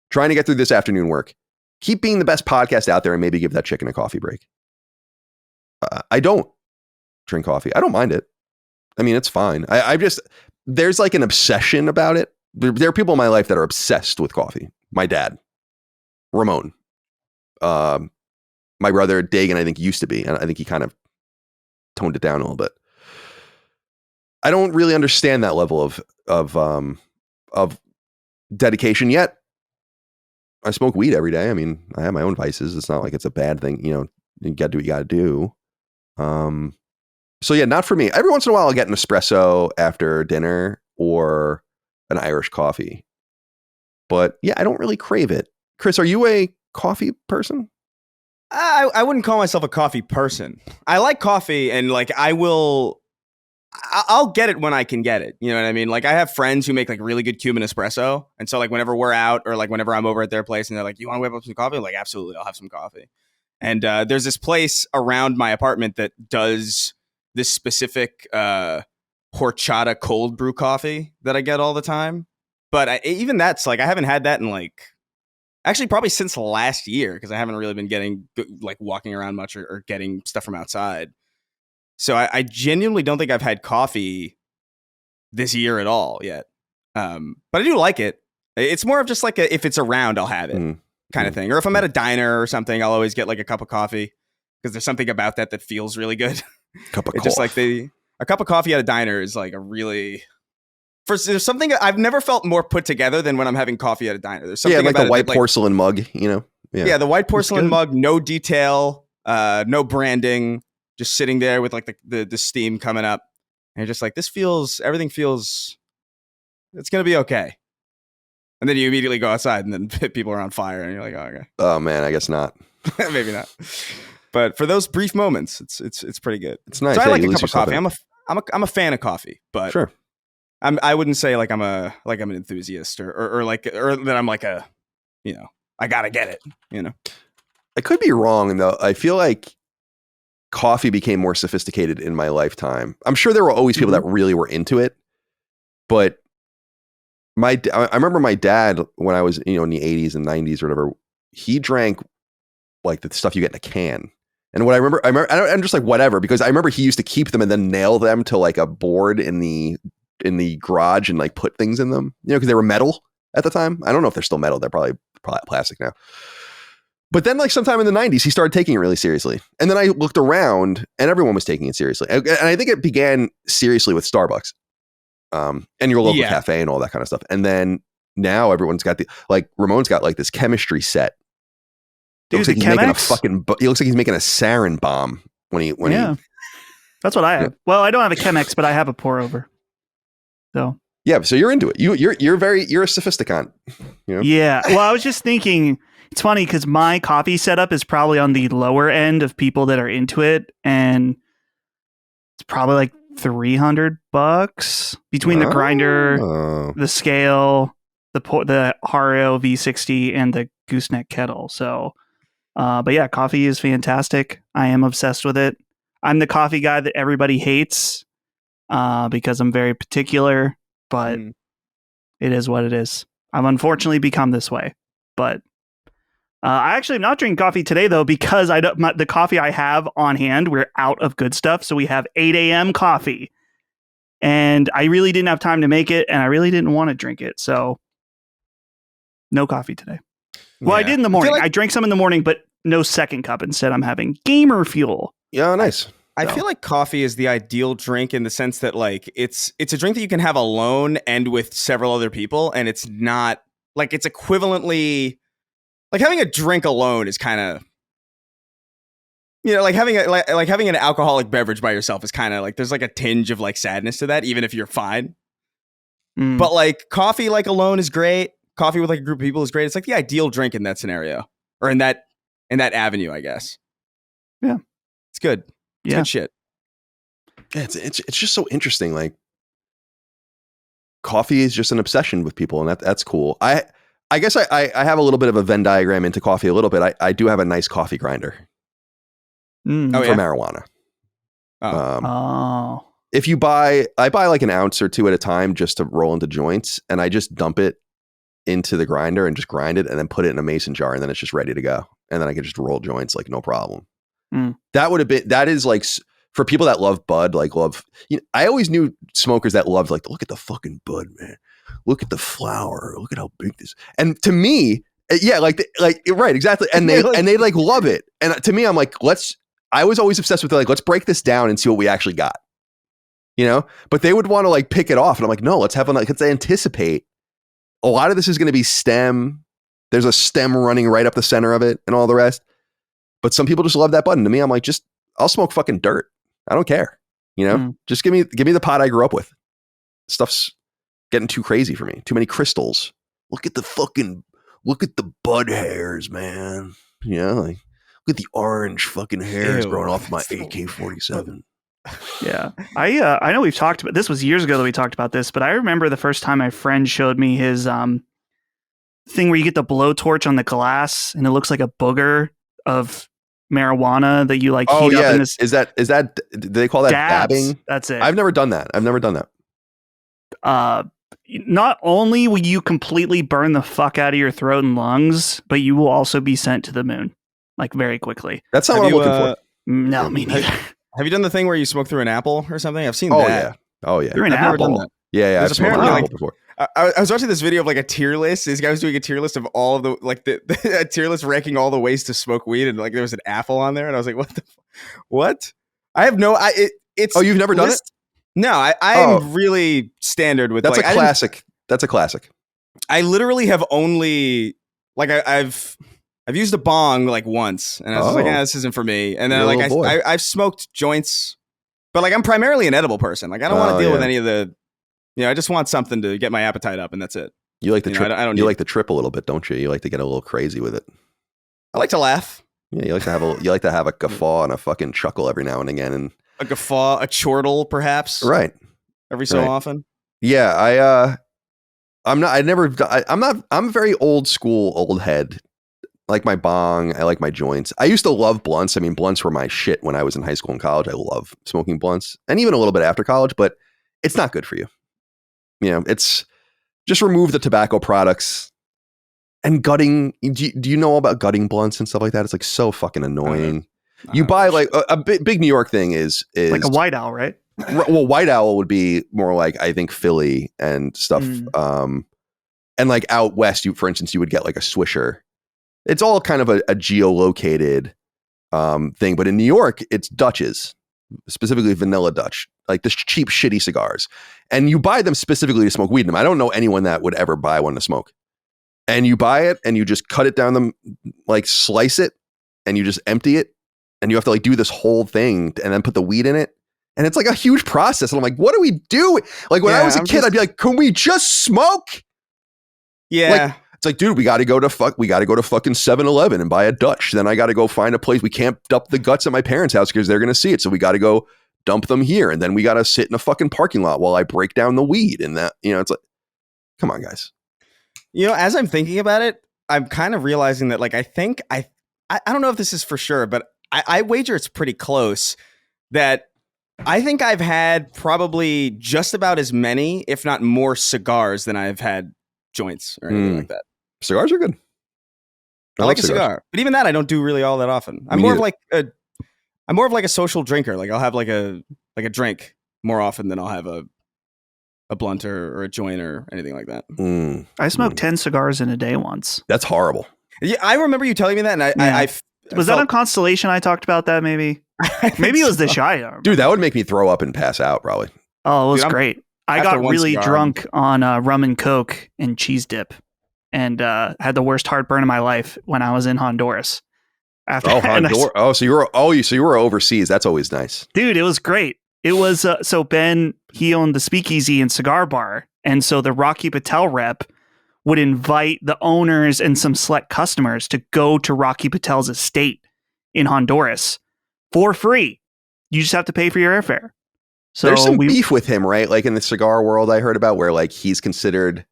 Trying to get through this afternoon work. Keep being the best podcast out there and maybe give that chicken a coffee break." I don't drink coffee. I don't mind it. I mean, it's fine. There's like an obsession about it. There are people in my life that are obsessed with coffee. My dad, Ramon, my brother Dagan, I think used to be, and I think he kind of toned it down a little bit. I don't really understand that level of dedication yet. I smoke weed every day. I mean, I have my own vices. It's not like it's a bad thing. You got to do what you got to do. So yeah, not for me. Every once in a while I'll get an espresso after dinner or an Irish coffee. But yeah, I don't really crave it. Chris, are you a coffee person? I wouldn't call myself a coffee person. I like coffee and like I'll get it when I can get it. You know what I mean? Like I have friends who make like really good Cuban espresso. And so like whenever we're out or like whenever I'm over at their place and they're like, "You want to whip up some coffee?" I'm like, absolutely, I'll have some coffee. And there's this place around my apartment that does this specific horchata cold brew coffee that I get all the time. But even that's like, I haven't had that in like, actually probably since last year because I haven't really been getting like walking around much or getting stuff from outside. So I genuinely don't think I've had coffee this year at all yet. But I do like it. It's more of just like if it's around, I'll have it kind of thing. Or if I'm at a diner or something, I'll always get like a cup of coffee because there's something about that feels really good. Cup of it's just like a cup of coffee at a diner is like a really there's something I've never felt more put together than when I'm having coffee at a diner. There's something like about the white porcelain mug, Yeah, the white porcelain mug, no detail, no branding, just sitting there with like the steam coming up. And you're just like, everything feels it's gonna be okay. And then you immediately go outside and then people are on fire and you're like, "Oh, okay." Oh man, I guess not. Maybe not. But for those brief moments, it's pretty good. It's nice. So I like a cup of coffee. I'm a fan of coffee, but sure. I wouldn't say like I'm an enthusiast or that I'm like a, I gotta get it. I could be wrong though. I feel like coffee became more sophisticated in my lifetime. I'm sure there were always people that really were into it, but I remember my dad when I was in the 80s and 90s or whatever. He drank like the stuff you get in a can. And what I'm just like, whatever, because I remember he used to keep them and then nail them to like a board in the garage and like put things in them, because they were metal at the time. I don't know if they're still metal. They're probably plastic now. But then like sometime in the 90s, he started taking it really seriously. And then I looked around and everyone was taking it seriously. And I think it began seriously with Starbucks and your local cafe and all that kind of stuff. And then now everyone's got Ramon's got like this chemistry set. Dude, looks like he's making he looks like he's making a sarin bomb when he that's what I have. Well, I don't have a Chemex, but I have a pour over. So so you're into it. You're a sophisticant. Yeah. Well, I was just thinking it's funny because my coffee setup is probably on the lower end of people that are into it, and it's probably like $300 between the grinder, the scale, the Hario V60, and the gooseneck kettle. So. But yeah, coffee is fantastic. I am obsessed with it. I'm the coffee guy that everybody hates because I'm very particular, but it is what it is. I've unfortunately become this way, but I actually am not drinking coffee today, though, because the coffee I have on hand, we're out of good stuff. So we have 8 a.m. coffee. And I really didn't have time to make it, and I really didn't want to drink it. So no coffee today. Well, I did in the morning. I drank some in the morning, but no second cup. Instead, I'm having gamer fuel. Yeah, nice. I feel like coffee is the ideal drink in the sense that like it's a drink that you can have alone and with several other people, and it's not like it's equivalently like having a drink alone is kind of, you know, like having having an alcoholic beverage by yourself is kind of like there's like a tinge of like sadness to that, even if you're fine. But like coffee like alone is great. Coffee with like a group of people is great. It's like the ideal drink in that scenario or in that avenue, I guess. Yeah, it's good. It's good shit. Yeah, it's just so interesting. Like coffee is just an obsession with people, and that's cool. I guess I have a little bit of a Venn diagram into coffee a little bit. I do have a nice coffee grinder for marijuana. If I buy like an ounce or two at a time just to roll into joints, and I just dump it into the grinder and just grind it and then put it in a mason jar, and then it's just ready to go. And then I can just roll joints like no problem. That is like for people that love bud, like love, you know, I always knew smokers that loved like, look at the fucking bud, man. Look at the flower. Look at how big this. And to me, yeah, like right, exactly. And they like love it. And to me, I'm like, I was always obsessed with like, let's break this down and see what we actually got, you know, but they would want to like pick it off. And I'm like, no, let's anticipate. A lot of this is going to be stem. There's a stem running right up the center of it and all the rest. But some people just love that button. To me, I'm like, I'll smoke fucking dirt. I don't care. You know, just give me the pot I grew up with. Stuff's getting too crazy for me. Too many crystals. Look at the bud hairs, man. You know, like look at the orange fucking hairs growing off my AK-47. Yeah. I know we've talked about this. Was years ago that we talked about this, but I remember the first time my friend showed me his thing where you get the blowtorch on the glass and it looks like a booger of marijuana that you like heat up in this. Is that do they call that dabbing? That's it. I've never done that. Not only will you completely burn the fuck out of your throat and lungs, but you will also be sent to the moon like very quickly. That's not what I'm looking for. No, me neither. Have you done the thing where you smoke through an apple or something? I've seen that. Oh yeah. Through an I've never done apple. that. Yeah, I've smoked through an apple before. I was watching this video of like a tier list. This guy was doing a tier list of all of the like a tier list ranking all the ways to smoke weed, and like there was an apple on there, and I was like, what? I have no. It's. Oh, you've never done it? No, I'm really standard with. That's like, a classic. That's a classic. I literally have only like I've used a bong like once, and I was like, this isn't for me. And then like I've smoked joints, but like I'm primarily an edible person. Like I don't want to deal with any of the. You know, I just want something to get my appetite up, and that's it. You like the trip? You like the trip a little bit, don't you? You like to get a little crazy with it. I like to laugh. Yeah, you like to have a guffaw and a fucking chuckle every now and again, and a guffaw, a chortle, perhaps. Right. Every so often. Yeah, I'm a very old school, old head. I like my bong. I like my joints. I used to love blunts. I mean, blunts were my shit when I was in high school and college. I love smoking blunts, and even a little bit after college, but it's not good for you. You know, it's just remove the tobacco products and gutting. Do you know all about gutting blunts and stuff like that? It's like so fucking annoying. You buy like a big New York thing is like a white owl, right? Well, white owl would be more like, I think, Philly and stuff. And like out west, for instance, you would get like a Swisher. It's all kind of a geolocated thing. But in New York, it's Dutches, specifically vanilla Dutch, like this cheap, shitty cigars. And you buy them specifically to smoke weed in them. I don't know anyone that would ever buy one to smoke. And you buy it and you just cut it down them, like slice it, and you just empty it. And you have to like do this whole thing and then put the weed in it. And it's like a huge process. And I'm like, what do we do? Like when I was a kid, I'd be like, can we just smoke? Yeah. Like, it's like, dude, we got to go to fucking 7-Eleven and buy a Dutch. Then I got to go find a place. We can't dump the guts at my parents' house because they're going to see it. So we got to go dump them here. And then we got to sit in a fucking parking lot while I break down the weed. And that, you know, it's like, come on, guys. You know, as I'm thinking about it, I'm kind of realizing that like, I think I don't know if this is for sure, but I wager it's pretty close that I think I've had probably just about as many, if not more cigars than I've had joints or anything like that. Cigars are good. I like a cigar, but even that I don't do really all that often. I'm more of like a social drinker. Like I'll have like a drink more often than I'll have a blunt or a joint or anything like that. I smoked 10 cigars in a day once. That's horrible. Yeah, I remember you telling me that, and I was that on Constellation? I talked about that. Maybe it was the shy. Dude, that would make me throw up and pass out probably. Oh, it was great. I got really drunk on rum and Coke and cheese dip, and had the worst heartburn of my life when I was in Honduras. So you were overseas. That's always nice, dude. It was great. It was so Ben, he owned the Speakeasy and Cigar Bar, and so the Rocky Patel rep would invite the owners and some select customers to go to Rocky Patel's estate in Honduras for free. You just have to pay for your airfare. So there's some beef with him, right? Like in the cigar world, I heard about where like he's considered.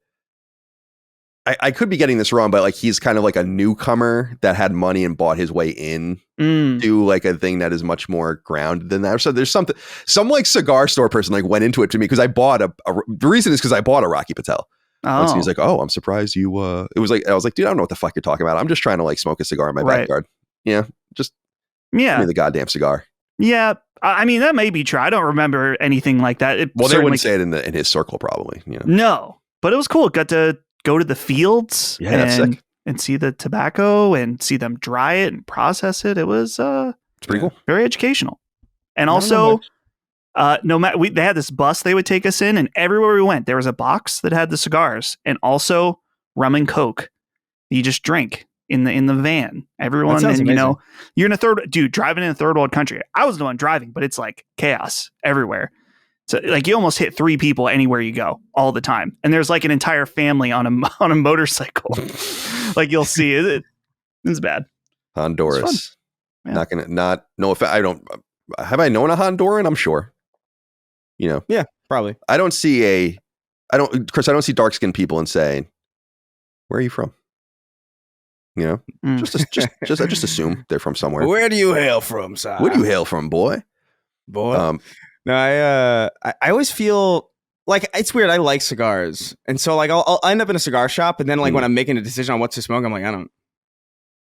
I could be getting this wrong, but like he's kind of like a newcomer that had money and bought his way in to like a thing that is much more grounded than that. So there's some like cigar store person like went into it to me because I bought the reason is because I bought a Rocky Patel. So he's like, oh, I'm surprised you. It was like I was like, dude, I don't know what the fuck you're talking about. I'm just trying to like smoke a cigar in my backyard. Yeah, just give me the goddamn cigar. Yeah, I mean that may be true. I don't remember anything like that. They wouldn't say it in his circle, probably. You know? No, but it was cool. Got to go to the fields and see the tobacco and see them dry it and process it. It was it's pretty cool, very educational, and also. They had this bus they would take us in, and everywhere we went, there was a box that had the cigars and also rum and Coke. You just drink in the van. Everyone, and you know, you're in driving in a third world country. I was the one driving, but it's like chaos everywhere. So like you almost hit 3 people anywhere you go all the time, and there's like an entire family on a motorcycle. Like you'll see it. It's bad. Honduras. Yeah. I don't. Have I known a Honduran? I'm sure. You know, yeah, probably. Chris, I don't see dark skinned people and say, where are you from? You know, I just assume they're from somewhere. Where do you hail from, sir? Where do you hail from, boy? No, I always feel like it's weird. I like cigars. And so like, I'll end up in a cigar shop. And then like when I'm making a decision on what to smoke, I'm like, I don't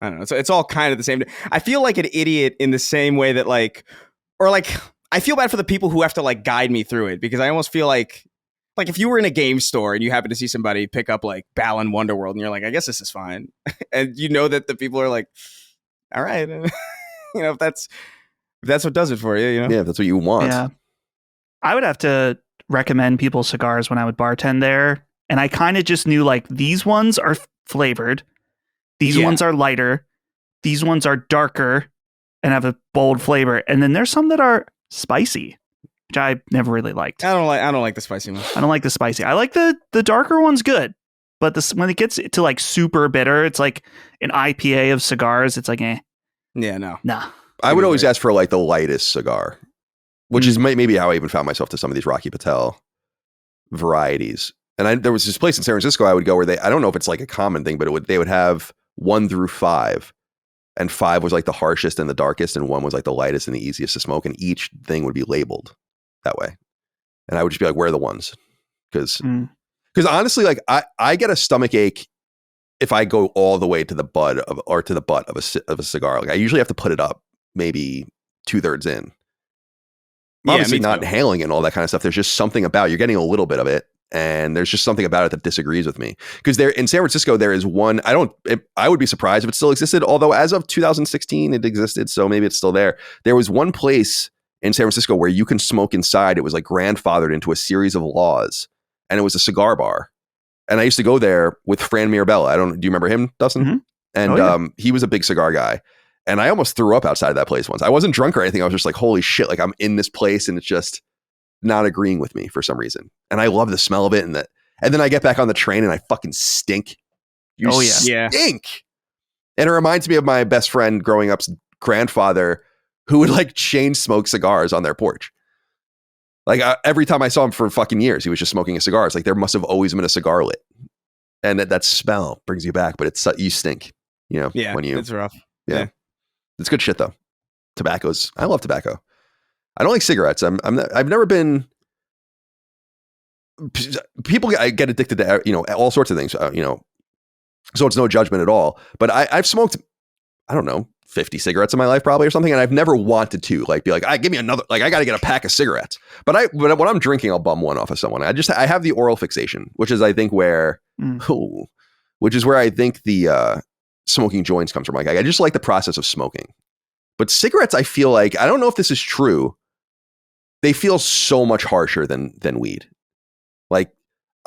know. So it's all kind of the same. I feel like an idiot in the same way that I feel bad for the people who have to like guide me through it because I almost feel like if you were in a game store and you happen to see somebody pick up like Balan Wonderworld and you're like, I guess this is fine. And you know that the people are like, all right. You know, if that's what does it for you, you know? Yeah, if that's what you want. Yeah. I would have to recommend people cigars when I would bartend there. And I kind of just knew like these ones are flavored. These ones are lighter. These ones are darker and have a bold flavor. And then there's some that are spicy, which I never really liked. I don't like the spicy ones. I don't like the spicy. I like the darker ones good. But when it gets to like super bitter, it's like an IPA of cigars. It's like, eh. Yeah, no. Nah. I would always ask for like the lightest cigar, which is maybe how I even found myself to some of these Rocky Patel varieties. And there was this place in San Francisco I would go where I don't know if it's like a common thing, but they would have 1 through 5. And 5 was like the harshest and the darkest, and 1 was like the lightest and the easiest to smoke. And each thing would be labeled that way. And I would just be like, where are the ones? Because honestly, like I get a stomach ache if I go all the way to the butt of a cigar. Like I usually have to put it up maybe 2/3 in. Obviously not inhaling it and all that kind of stuff. There's just something about you're getting a little bit of it. And there's just something about it that disagrees with me. Because there in San Francisco, there is one. I would be surprised if it still existed. Although as of 2016, it existed, so maybe it's still there. There was one place in San Francisco where you can smoke inside. It was like grandfathered into a series of laws, and it was a cigar bar. And I used to go there with Fran Mirabella. Do you remember him, Dustin? Mm-hmm. And he was a big cigar guy. And I almost threw up outside of that place once. I wasn't drunk or anything. I was just like, holy shit! Like I'm in this place, and it's just not agreeing with me for some reason. And I love the smell of it. And then I get back on the train and I fucking stink. You stink. And it reminds me of my best friend growing up's grandfather who would like chain smoke cigars on their porch. Like every time I saw him for fucking years, he was just smoking a cigar. It's like there must have always been a cigar lit. And that smell brings you back, but you stink, you know, it's rough. Yeah. It's good shit though. I love tobacco. I don't like cigarettes. I've never been. People get addicted to all sorts of things. So it's no judgment at all. But I've smoked, I don't know, 50 cigarettes in my life probably or something. And I've never wanted to like be like, give me another, like I got to get a pack of cigarettes. But when I'm drinking, I'll bum one off of someone. I have the oral fixation, which is I think where I think the smoking joints comes from. Like I just like the process of smoking. But cigarettes, I feel like, I don't know if this is true. They feel so much harsher than weed. Like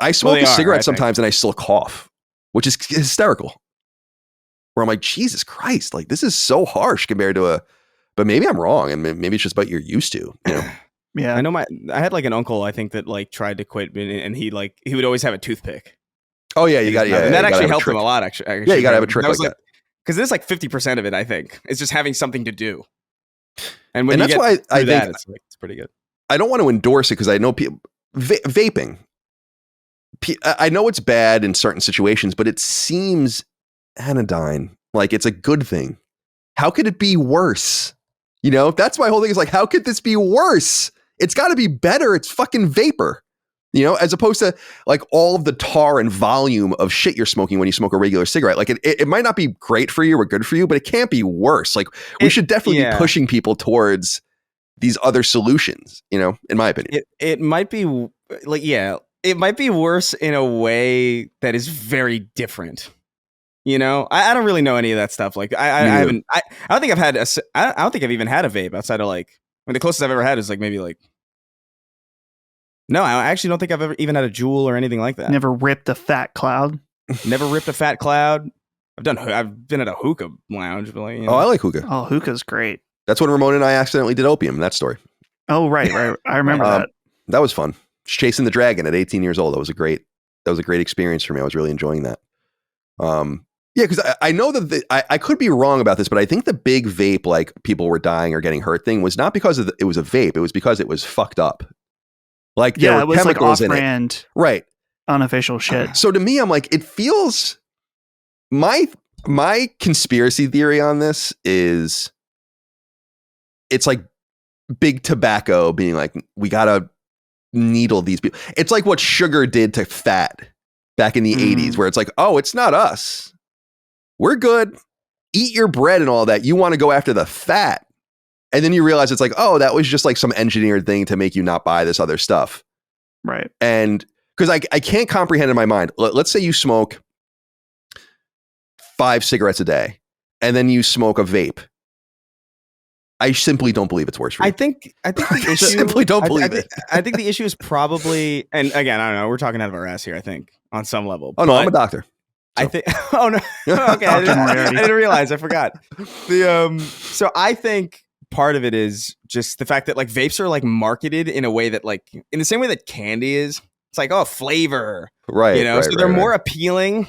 I smoke a cigarette sometimes and I still cough, which is hysterical. Where I'm like, Jesus Christ, like this is so harsh compared to but maybe I'm wrong. And maybe it's just what you're used to, you know? Yeah. I know I had like an uncle, I think that like tried to quit and he would always have a toothpick. Oh yeah, you got and that actually helped him a lot. Actually, yeah, you got to have a trick like that. Because there's like 50% of it, I think, it's just having something to do. And when that's why I think it's pretty good. I don't want to endorse it because I know people vaping. I know it's bad in certain situations, but it seems anodyne. Like it's a good thing. How could it be worse? You know, that's my whole thing is like, how could this be worse? It's got to be better. It's fucking vapor, you know, as opposed to like all of the tar and volume of shit you're smoking when you smoke a regular cigarette. Like it might not be great for you or good for you, but it can't be worse. Like we should definitely be pushing people towards these other solutions, you know, in my opinion. It might be like, it might be worse in a way that is very different. You know, I don't really know any of that stuff. Like I don't think I've even had a vape outside of like, the closest I've ever had is like maybe like, no, I actually don't think I've ever even had a Juul or anything like that. Never ripped a fat cloud. Never ripped a fat cloud. I've been at a hookah lounge. But like, you know. Oh, I like hookah. Oh, hookah's great. That's when Ramona and I accidentally did opium. That story. Oh, right. I remember that. That was fun. Just chasing the dragon at 18 years old. That was a great experience for me. I was really enjoying that. Yeah, because I know that I could be wrong about this, but I think the big vape, like people were dying or getting hurt thing, was not because it was a vape. It was because it was fucked up. Like there were chemicals like in it, right? Unofficial shit. So to me, I'm like, it feels. My conspiracy theory on this is, it's like big tobacco being like, we gotta needle these people. It's like what sugar did to fat back in the 80s, where it's like, oh, it's not us. We're good. Eat your bread and all that. You want to go after the fat. And then you realize it's like, oh, that was just like some engineered thing to make you not buy this other stuff. Right. And because I can't comprehend in my mind, let's say you smoke 5 cigarettes a day and then you smoke a vape. I simply don't believe it's worse for you. I think the issue, simply don't believe it. I think the issue is probably, and again, I don't know, we're talking out of our ass here, I think, on some level. Oh, no, I'm a doctor. So. I think. Oh no. Okay, I didn't realize. I forgot. So I think part of it is just the fact that like vapes are like marketed in a way that like in the same way that candy is. It's like, oh, flavor, right? You know, so they're more appealing.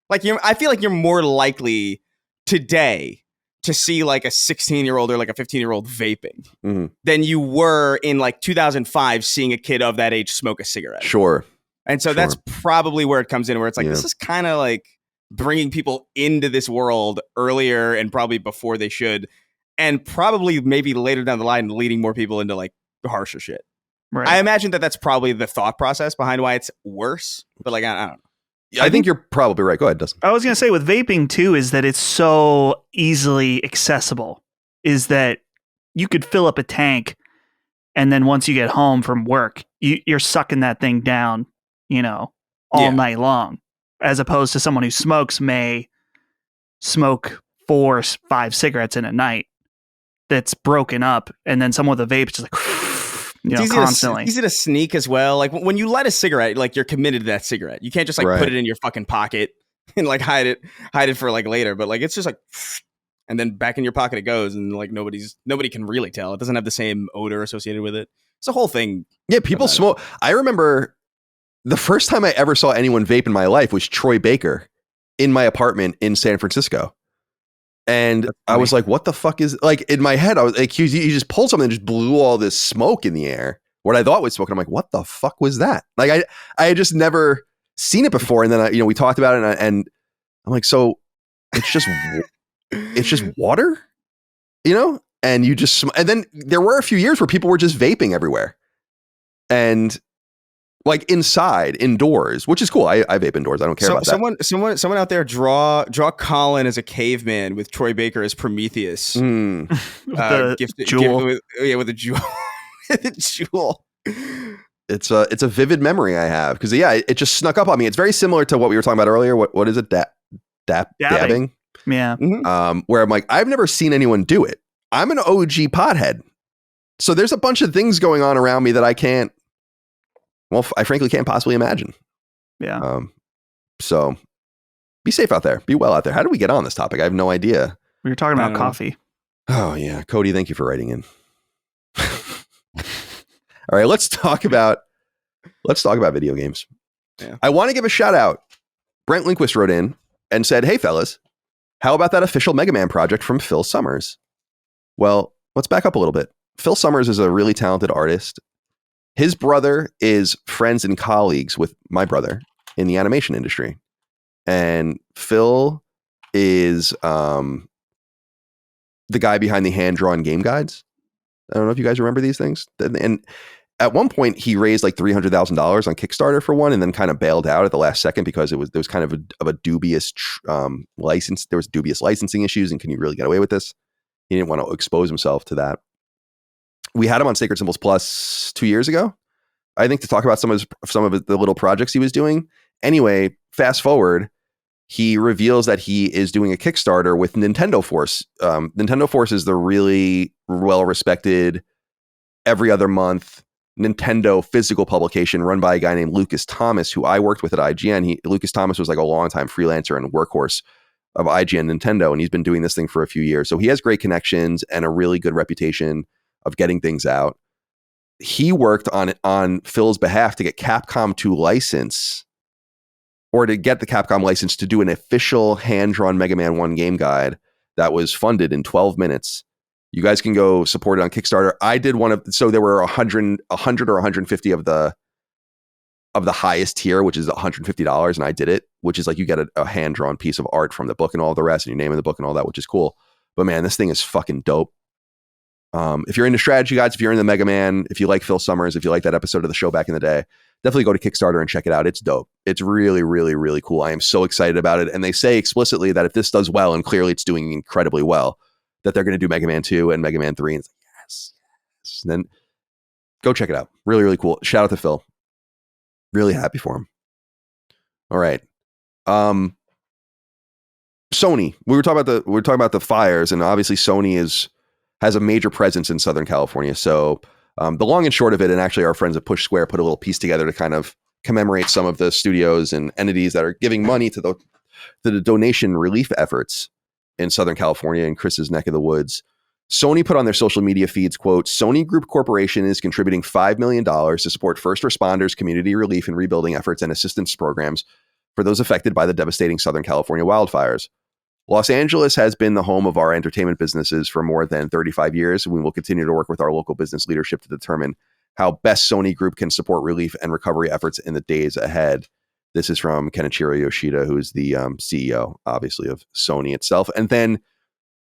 Like I feel like you're more likely today to see like a 16-year-old or like a 15-year-old vaping than you were in like 2005 seeing a kid of that age smoke a cigarette. Sure. And so that's probably where it comes in, where it's like, this is kind of like bringing people into this world earlier and probably before they should, and probably maybe later down the line leading more people into like harsher shit. Right. I imagine that's probably the thought process behind why it's worse. But like, I don't know. Yeah, I think you're probably right. Go ahead, Dustin. I was going to say with vaping too is that it's so easily accessible, is that you could fill up a tank and then once you get home from work, you're sucking that thing down, you know, all night long, as opposed to someone who smokes may smoke 4 or 5 cigarettes in a night that's broken up. And then someone with a vape is just like, you know, constantly. It's easy to sneak as well. Like when you light a cigarette, like you're committed to that cigarette. You can't just like put it in your fucking pocket and like hide it for like later. But like, it's just like, and then back in your pocket it goes. And like nobody can really tell. It doesn't have the same odor associated with it. It's a whole thing. Yeah. People smoke. I remember the first time I ever saw anyone vape in my life was Troy Baker in my apartment in San Francisco. And I was like, what the fuck is, like, in my head, I was like, he just pulled something and just blew all this smoke in the air. What I thought was smoke. And I'm like, what the fuck was that? Like, I had just never seen it before. And then, we talked about it and I'm like, so it's just water, and you just, and then there were a few years where people were just vaping everywhere. And like indoors, which is cool. I vape indoors. I don't care about that. Someone out there draw Colin as a caveman with Troy Baker as Prometheus. With the jewel. With a jewel. The jewel. It's a vivid memory I have because it just snuck up on me. It's very similar to what we were talking about earlier. What is it? Dabbing. Yeah. Mm-hmm. Where I'm like, I've never seen anyone do it. I'm an OG pothead. So there's a bunch of things going on around me that I frankly can't possibly imagine. Yeah. So be safe out there. Be well out there. How did we get on this topic? I have no idea. We were talking about coffee. Oh yeah. Cody, thank you for writing in. All right, let's talk about video games. Yeah. I want to give a shout out. Brent Lindquist wrote in and said, "Hey fellas, how about that official Mega Man project from Phil Summers?" Well, let's back up a little bit. Phil Summers is a really talented artist. His brother is friends and colleagues with my brother in the animation industry. And Phil is the guy behind the hand-drawn game guides. I don't know if you guys remember these things. And at one point, he raised like $300,000 on Kickstarter for one, and then kind of bailed out at the last second because there was kind of a dubious license. There was dubious licensing issues, and can you really get away with this? He didn't want to expose himself to that. We had him on Sacred Symbols Plus 2 years ago, I think, to talk about some of the little projects he was doing. Anyway, fast forward, he reveals that he is doing a Kickstarter with Nintendo Force. Nintendo Force is the really well-respected, every other month Nintendo physical publication run by a guy named Lucas Thomas, who I worked with at IGN. Lucas Thomas was like a longtime freelancer and workhorse of IGN Nintendo, and he's been doing this thing for a few years. So he has great connections and a really good reputation of getting things out. He worked on Phil's behalf to get Capcom to license, or to get the Capcom license to do an official hand-drawn Mega Man 1 game guide that was funded in 12 minutes. You guys can go support it on Kickstarter. I did so there were 100 or 150 of the highest tier, which is $150, and I did it, which is like you get a hand-drawn piece of art from the book and all the rest, and your name in the book and all that, which is cool. But man, this thing is fucking dope. If you're into strategy guides, if you're into Mega Man, if you like Phil Summers, if you like that episode of the show back in the day, definitely go to Kickstarter and check it out. It's dope. It's really, really, really cool. I am so excited about it. And they say explicitly that if this does well, and clearly it's doing incredibly well, that they're going to do Mega Man 2 and Mega Man 3. And it's like, yes. And then go check it out. Really, really cool. Shout out to Phil. Really happy for him. All right. Sony. We were talking about the fires, and obviously Sony has a major presence in Southern California. So the long and short of it, and actually our friends at Push Square put a little piece together to kind of commemorate some of the studios and entities that are giving money to the donation relief efforts in Southern California and Chris's neck of the woods. Sony put on their social media feeds, quote, "Sony Group Corporation is contributing $5 million to support first responders, community relief and rebuilding efforts, and assistance programs for those affected by the devastating Southern California wildfires. Los Angeles has been the home of our entertainment businesses for more than 35 years, and we will continue to work with our local business leadership to determine how best Sony Group can support relief and recovery efforts in the days ahead." This is from Kenichiro Yoshida, who is the CEO, obviously, of Sony itself. And then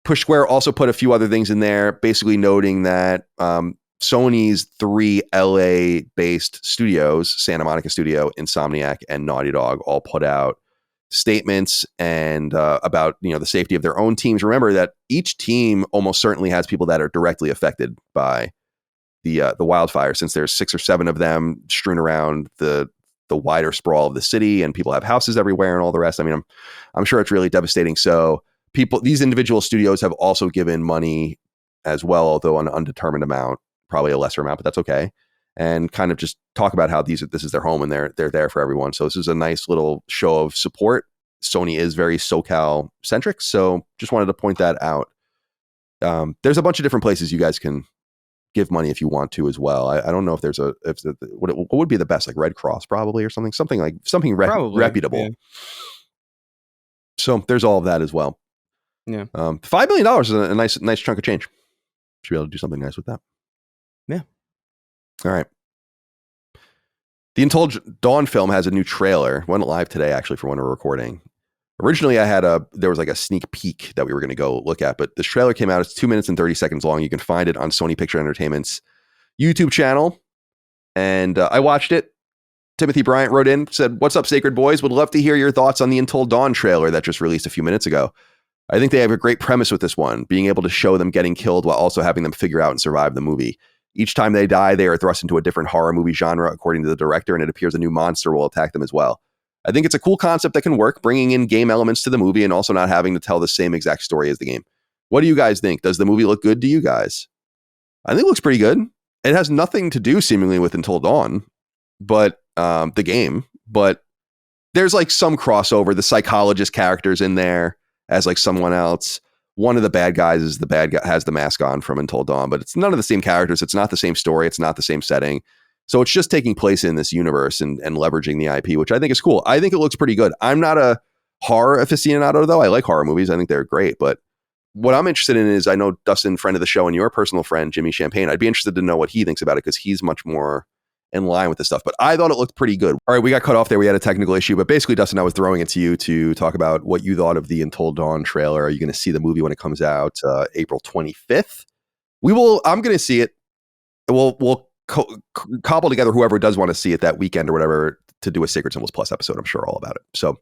Push Square also put a few other things in there, basically noting that Sony's 3 LA-based studios, Santa Monica Studio, Insomniac, and Naughty Dog, all put out statements and about the safety of their own teams. Remember that each team almost certainly has people that are directly affected by the wildfire, since there's 6 or 7 of them strewn around the wider sprawl of the city, and people have houses everywhere and all the rest. I mean, I'm sure it's really devastating. So these individual studios have also given money as well, although an undetermined amount, probably a lesser amount, but that's okay. And kind of just talk about how this is their home and they're there for everyone. So this is a nice little show of support. Sony is very SoCal centric, so just wanted to point that out. There's a bunch of different places you guys can give money if you want to as well. I don't know if there's what would be the best, like Red Cross probably, or something reputable. Yeah. So there's all of that as well. Yeah. $5 million is a nice chunk of change. Should be able to do something nice with that. Yeah. All right. The Untold Dawn film has a new trailer. Went live today, actually, for when we're recording. Originally, there was like a sneak peek that we were going to go look at, but this trailer came out. It's 2 minutes and 30 seconds long. You can find it on Sony Picture Entertainment's YouTube channel. And I watched it. Timothy Bryant wrote in, said, "What's up, Sacred Boys? Would love to hear your thoughts on the Until Dawn trailer that just released a few minutes ago. I think they have a great premise with this one, being able to show them getting killed while also having them figure out and survive the movie. Each time they die, they are thrust into a different horror movie genre, according to the director, and it appears a new monster will attack them as well. I think it's a cool concept that can work, bringing in game elements to the movie and also not having to tell the same exact story as the game. What do you guys think? Does the movie look good to you guys?" I think it looks pretty good. It has nothing to do seemingly with Until Dawn, but the game, but there's like some crossover. The psychologist character's in there as like someone else. One of the bad guys is the bad guy, has the mask on from Until Dawn, but it's none of the same characters. It's not the same story. It's not the same setting. So it's just taking place in this universe and leveraging the IP, which I think is cool. I think it looks pretty good. I'm not a horror aficionado, though. I like horror movies. I think they're great. But what I'm interested in is, I know Dustin, friend of the show, and your personal friend, Jimmy Champagne, I'd be interested to know what he thinks about it because he's much more in line with this stuff. But I thought it looked pretty good. All right, we got cut off there. We had a technical issue. But basically, Dustin, I was throwing it to you to talk about what you thought of the Until Dawn trailer. Are you going to see the movie when it comes out April 25th? I'm going to see it. We'll cobble together whoever does want to see it that weekend or whatever to do a Sacred Symbols Plus episode. I'm sure all about it. So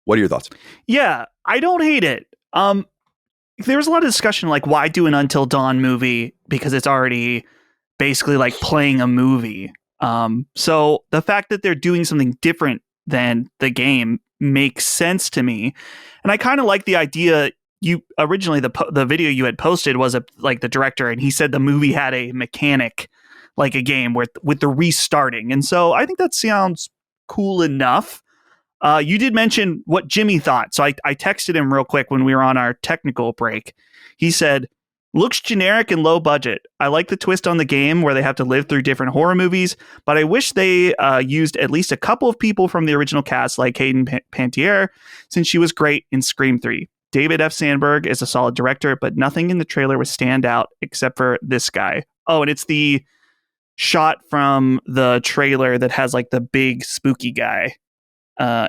what are your thoughts? Yeah, I don't hate it. There was a lot of discussion like, why do an Until Dawn movie? Because it's already basically like playing a movie. So the fact that they're doing something different than the game makes sense to me. And I kind of like the idea. You originally, the video you had posted was like the director, and he said the movie had a mechanic like a game with the restarting. And so I think that sounds cool enough. You did mention what Jimmy thought. So I texted him real quick when we were on our technical break. He said, "Looks generic and low budget. I like the twist on the game where they have to live through different horror movies, but I wish they used at least a couple of people from the original cast like Hayden Panettiere, since she was great in Scream 3. David F. Sandberg is a solid director, but nothing in the trailer would stand out except for this guy." Oh, and it's the shot from the trailer that has like the big spooky guy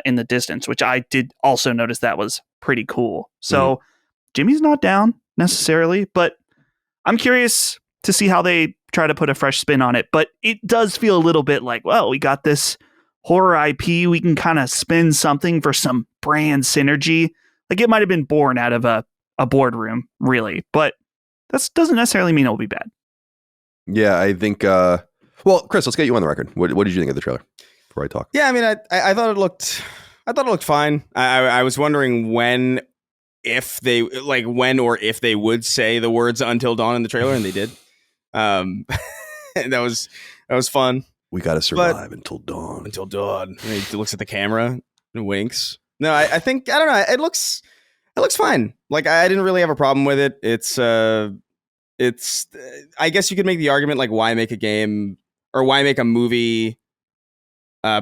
in the distance, which I did also notice that was pretty cool. So Jimmy's not down necessarily, but I'm curious to see how they try to put a fresh spin on it. But it does feel a little bit like, well, we got this horror IP. We can kind of spin something for some brand synergy. Like it might have been born out of a boardroom, really, but that doesn't necessarily mean it'll be bad. Yeah, I think, well, Chris, let's get you on the record. What did you think of the trailer before I talk? Yeah, I mean, I thought it looked fine. I was wondering when or if they would say the words "Until Dawn" in the trailer, and they did. That was fun. We got to survive until dawn. Until dawn. And he looks at the camera and winks. No, I think, I don't know. It looks fine. Like I didn't really have a problem with it. It's I guess you could make the argument like, why make a game or why make a movie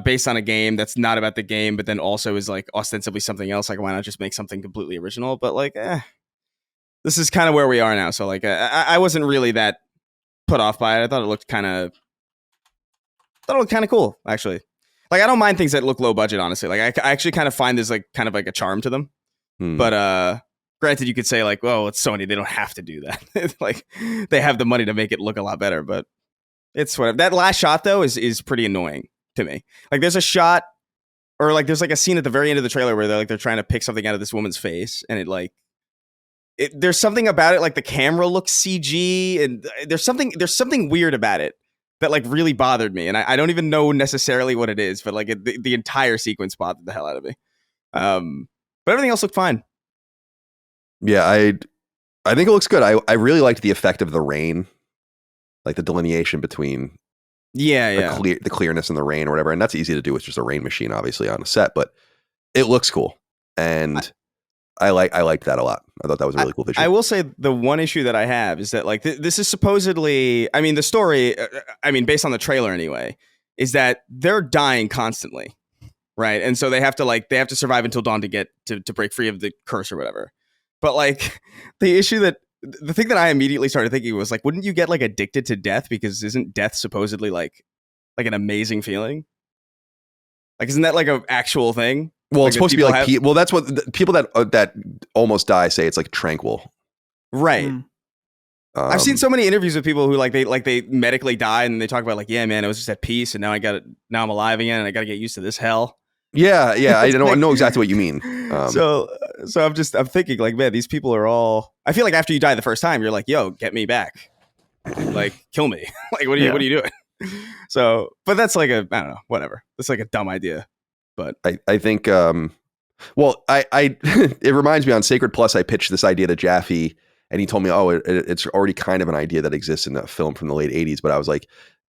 based on a game that's not about the game, but then also is like ostensibly something else. Like, why not just make something completely original? But like, this is kind of where we are now. So like, I wasn't really that put off by it. I thought it looked kind of cool, actually. Like, I don't mind things that look low budget, honestly. Like, I actually kind of find there's like kind of like a charm to them. But granted, you could say like, well, it's Sony, they don't have to do that. Like, they have the money to make it look a lot better. But it's whatever. That last shot though is pretty annoying to me. Like, there's a shot, or like there's like a scene at the very end of the trailer where they're trying to pick something out of this woman's face, and there's something about it, like the camera looks CG, and there's something weird about it that like really bothered me, and I don't even know necessarily what it is, but like the entire sequence bothered the hell out of me. But everything else looked fine. Yeah, I think it looks good. I really liked the effect of the rain, like the delineation between the clearness in the rain or whatever, and that's easy to do with just a rain machine, obviously, on a set, but it looks cool, and I liked that a lot. I thought that was a really cool visual. I will say the one issue that I have is that like this is supposedly, I mean, the story, I mean, based on the trailer anyway, is that they're dying constantly, right? And so they have to survive until dawn to get to break free of the curse or whatever. But like the thing that I immediately started thinking was like, wouldn't you get like addicted to death? Because isn't death supposedly like an amazing feeling? Like, isn't that like an actual thing? Well, like, it's supposed to be like, well, that's what people that almost die say. It's like tranquil, right? I've seen so many interviews with people who they medically died and they talk about like, yeah, man, I was just at peace and now I'm alive again and I got to get used to this hell. Yeah, I know exactly what you mean. So I'm thinking like, man, these people are all. I feel like after you die the first time, you're like, yo, get me back, like kill me, like what are you doing? So, but that's like I don't know, whatever. That's like a dumb idea, but I think well, I it reminds me on Sacred Plus, I pitched this idea to Jaffe, and he told me, oh, it's already kind of an idea that exists in a film from the late 80s, but I was like,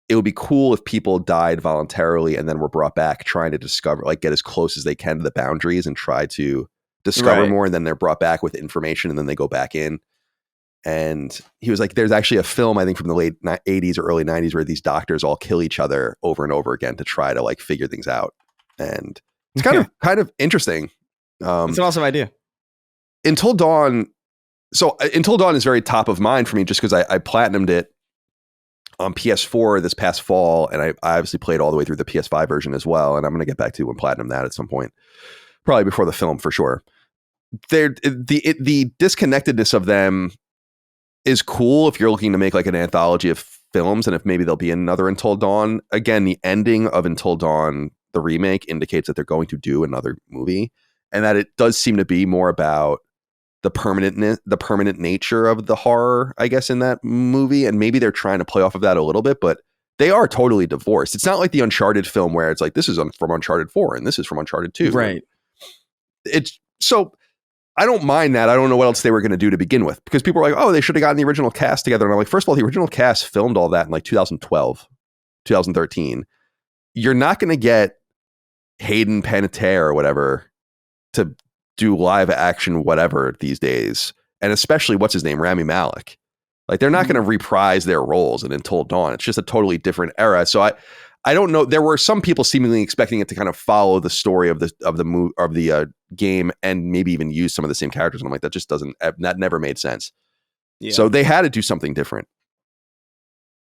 it would be cool if people died voluntarily and then were brought back trying to discover, like get as close as they can to the boundaries and try to discover more. And then they're brought back with information and then they go back in. And he was like, there's actually a film, I think from the late 80s or early 90s where these doctors all kill each other over and over again to try to like figure things out. And it's kind of interesting. It's an awesome idea. Until Dawn. So Until Dawn is very top of mind for me just because I platinumed it on PS4 this past fall, and I obviously played all the way through the PS5 version as well, and I'm going to get back to and platinum that at some point, probably before the film for sure. The disconnectedness of them is cool if you're looking to make like an anthology of films, and if maybe there'll be another Until Dawn. Again, the ending of Until Dawn, the remake, indicates that they're going to do another movie, and that it does seem to be more about the permanent nature of the horror, I guess, in that movie. And maybe they're trying to play off of that a little bit, but they are totally divorced. It's not like the Uncharted film where it's like, this is from Uncharted 4 and this is from Uncharted 2. Right. It's so I don't mind that. I don't know what else they were going to do to begin with, because people are like, oh, they should have gotten the original cast together. And I'm like, first of all, the original cast filmed all that in like 2012, 2013. You're not going to get Hayden Panettiere or whatever to do live action whatever these days, and especially what's his name, Rami Malek. Like they're not going to reprise their roles in Until Dawn. It's just a totally different era. So I don't know. There were some people seemingly expecting it to kind of follow the story of the game and maybe even use some of the same characters. And I'm like, that never made sense. Yeah. So they had to do something different,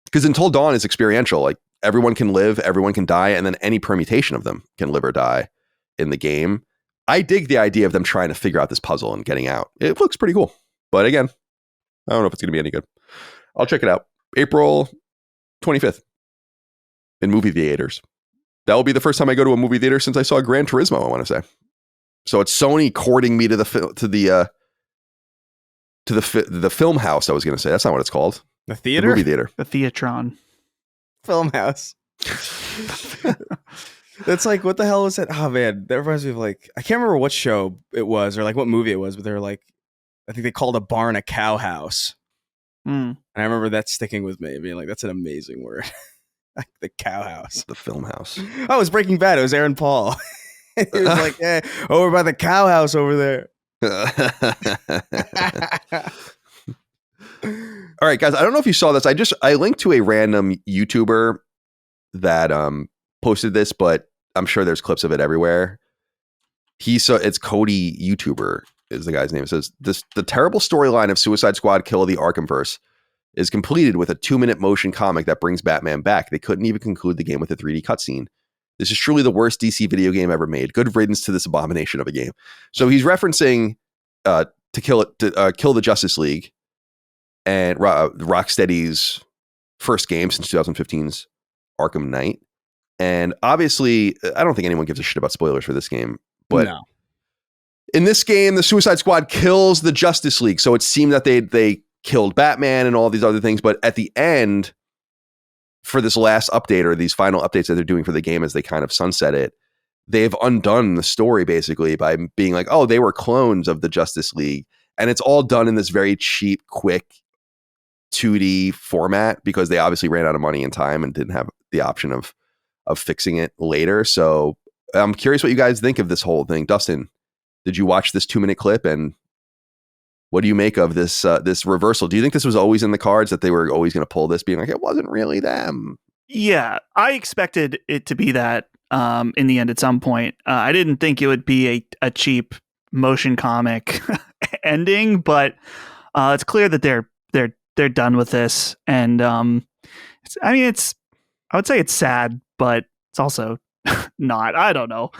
because Until Dawn is experiential. Like everyone can live, everyone can die, and then any permutation of them can live or die in the game. I dig the idea of them trying to figure out this puzzle and getting out. It looks pretty cool. But again, I don't know if it's going to be any good. I'll check it out. April 25th in movie theaters. That will be the first time I go to a movie theater since I saw Gran Turismo, I want to say. So it's Sony courting me to the film house, I was going to say. That's not what it's called. The theater? The movie theater. The Theatron. Film house. That's like, what the hell was that? Oh man, that reminds me of like, I can't remember what show it was or like what movie it was, but they were like, I think they called a barn a cow house. And I remember that sticking with me, being like, that's an amazing word. Like the cow house. The film house. Oh, it was Breaking Bad. It was Aaron Paul. It was like, hey, over by the cow house over there. All right, guys, I don't know if you saw this. I linked to a random YouTuber that posted this, but I'm sure there's clips of it everywhere. It's Cody YouTuber is the guy's name. It says the terrible storyline of Suicide Squad Kill of the Arkhamverse is completed with a 2-minute motion comic that brings Batman back. They couldn't even conclude the game with a 3D cutscene. This is truly the worst DC video game ever made. Good riddance to this abomination of a game. So he's referencing Kill the Justice League and Rocksteady's first game since 2015's Arkham Knight. And obviously, I don't think anyone gives a shit about spoilers for this game. But no. In this game, the Suicide Squad kills the Justice League. So it seemed that they killed Batman and all these other things. But at the end, for this last update or these final updates that they're doing for the game as they kind of sunset it, they've undone the story basically by being like, oh, they were clones of the Justice League. And it's all done in this very cheap, quick 2D format because they obviously ran out of money and time and didn't have the option of fixing it later. So I'm curious what you guys think of this whole thing. Dustin, did you watch this 2-minute clip, and what do you make of this reversal? Do you think this was always in the cards, that they were always going to pull this, being like, it wasn't really them? Yeah, I expected it to be that in the end at some point. I didn't think it would be a cheap motion comic ending, but it's clear that they're done with this. And I would say it's sad, but it's also not. I don't know.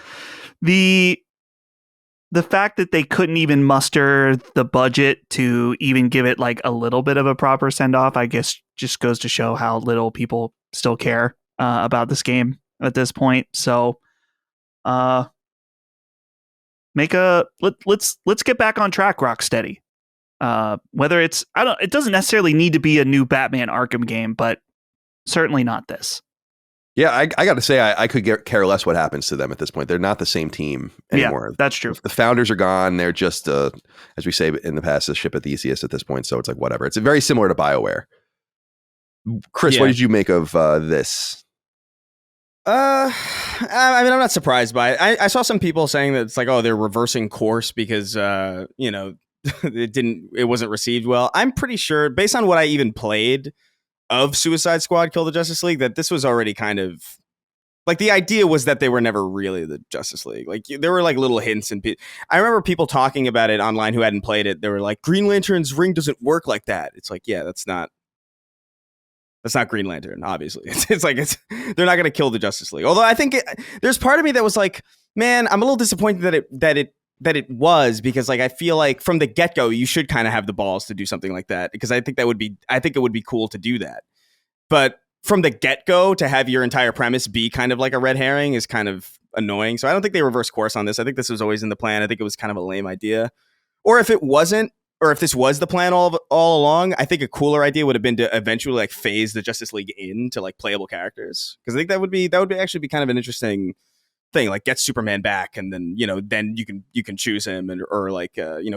the fact that they couldn't even muster the budget to even give it like a little bit of a proper send off, I guess just goes to show how little people still care about this game at this point. So, let's get back on track, Rocksteady. Whether it's, it doesn't necessarily need to be a new Batman Arkham game, but certainly not this. Yeah, I got to say, I could care less what happens to them at this point. They're not the same team anymore. Yeah, that's true. The founders are gone. They're just, as we say in the past, a ship at Theseus at this point. So it's like, whatever. It's very similar to BioWare. Chris, what did you make of this? I mean, I'm not surprised by it. I saw some people saying that it's like, oh, they're reversing course because, it wasn't received well. I'm pretty sure, based on what I even played of Suicide Squad Kill the Justice League, that this was already kind of like, the idea was that they were never really the Justice League. Like, there were like little hints, and I remember people talking about it online who hadn't played it. They were like, Green Lantern's ring doesn't work like that. It's like, yeah, that's not Green Lantern, obviously. It's like, they're not going to kill the Justice League. Although I think there's part of me that was like, man, I'm a little disappointed that it was, because like, I feel like from the get-go you should kind of have the balls to do something like that, because I think it would be cool to do that. But from the get-go to have your entire premise be kind of like a red herring is kind of annoying. So I don't think they reversed course on this. I think this was always in the plan. I think it was kind of a lame idea. Or if it wasn't, or if this was the plan all along, I think a cooler idea would have been to eventually like phase the Justice League into like playable characters. Because I think that would actually be kind of an interesting thing. Like, get Superman back, and then then you can choose him, or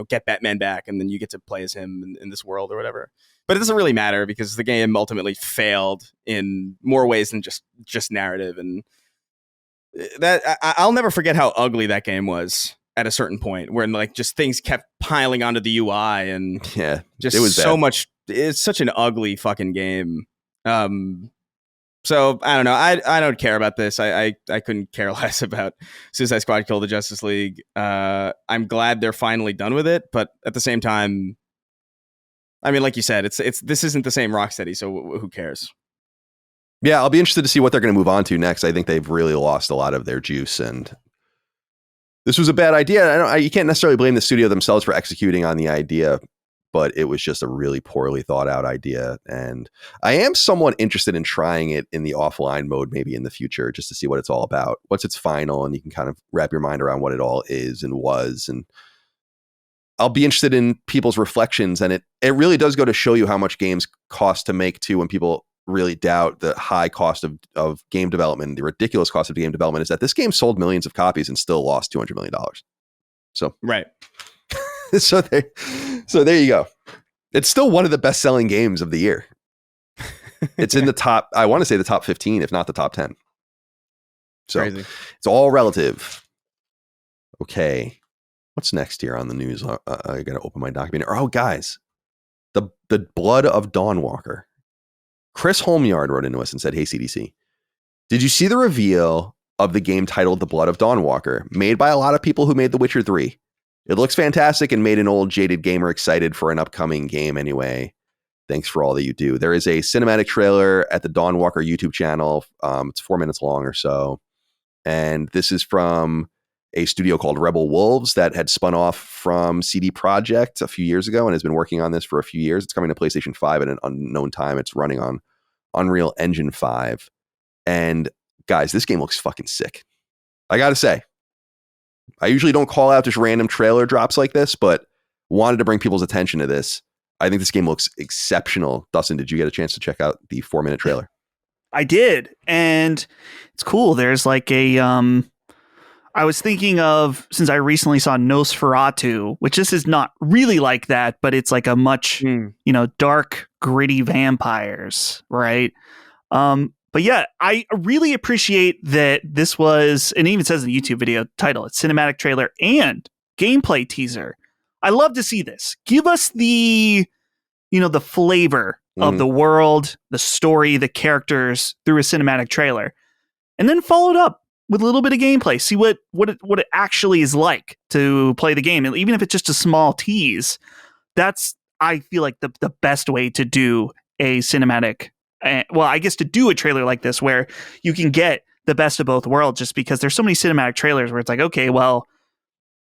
get Batman back, and then you get to play as him in this world or whatever. But it doesn't really matter, because the game ultimately failed in more ways than just narrative. And that I'll never forget how ugly that game was at a certain point, where like just things kept piling onto the UI, and just it was so bad. Much. It's such an ugly fucking game. So I don't know. I don't care about this. I couldn't care less about Suicide Squad Kill the Justice League. I'm glad they're finally done with it, but at the same time, I mean, like you said, this isn't the same Rocksteady, so who cares? Yeah, I'll be interested to see what they're going to move on to next. I think they've really lost a lot of their juice, and this was a bad idea. You can't necessarily blame the studio themselves for executing on the idea, but it was just a really poorly thought out idea. And I am somewhat interested in trying it in the offline mode, maybe in the future, just to see what it's all about. Once it's final and you can kind of wrap your mind around what it all is and was. And I'll be interested in people's reflections. And it really does go to show you how much games cost to make too, when people really doubt the high cost of game development, the ridiculous cost of game development, is that this game sold millions of copies and still lost $200 million. So, right. So there you go. It's still one of the best selling games of the year. It's in the top, I want to say the top 15, if not the top 10. So crazy. It's all relative. Okay. What's next here on the news? I got to open my document. Oh, guys, the Blood of Dawnwalker. Chris Holmyard wrote into us and said, "Hey, CDC, did you see the reveal of the game titled The Blood of Dawnwalker, made by a lot of people who made The Witcher 3? It looks fantastic and made an old jaded gamer excited for an upcoming game anyway. Thanks for all that you do." There is a cinematic trailer at the Dawnwalker YouTube channel. It's 4 minutes long or so. And this is from a studio called Rebel Wolves that had spun off from CD Projekt a few years ago and has been working on this for a few years. It's coming to PlayStation 5 at an unknown time. It's running on Unreal Engine 5. And guys, this game looks fucking sick. I got to say, I usually don't call out just random trailer drops like this, but wanted to bring people's attention to this. I think this game looks exceptional. Dustin, did you get a chance to check out the 4-minute trailer? I did. And it's cool. There's like I was thinking of, since I recently saw Nosferatu, which this is not really like that, but it's like a much, dark, gritty vampires, right? But yeah, I really appreciate that this was, and it even says in the YouTube video title, it's cinematic trailer and gameplay teaser. I love to see this. Give us the flavor of the world, the story, the characters through a cinematic trailer, and then follow it up with a little bit of gameplay. See what it actually is like to play the game. And even if it's just a small tease, that's, I feel like the best way to do a cinematic, I guess to do a trailer like this, where you can get the best of both worlds, just because there's so many cinematic trailers where it's like, okay, well,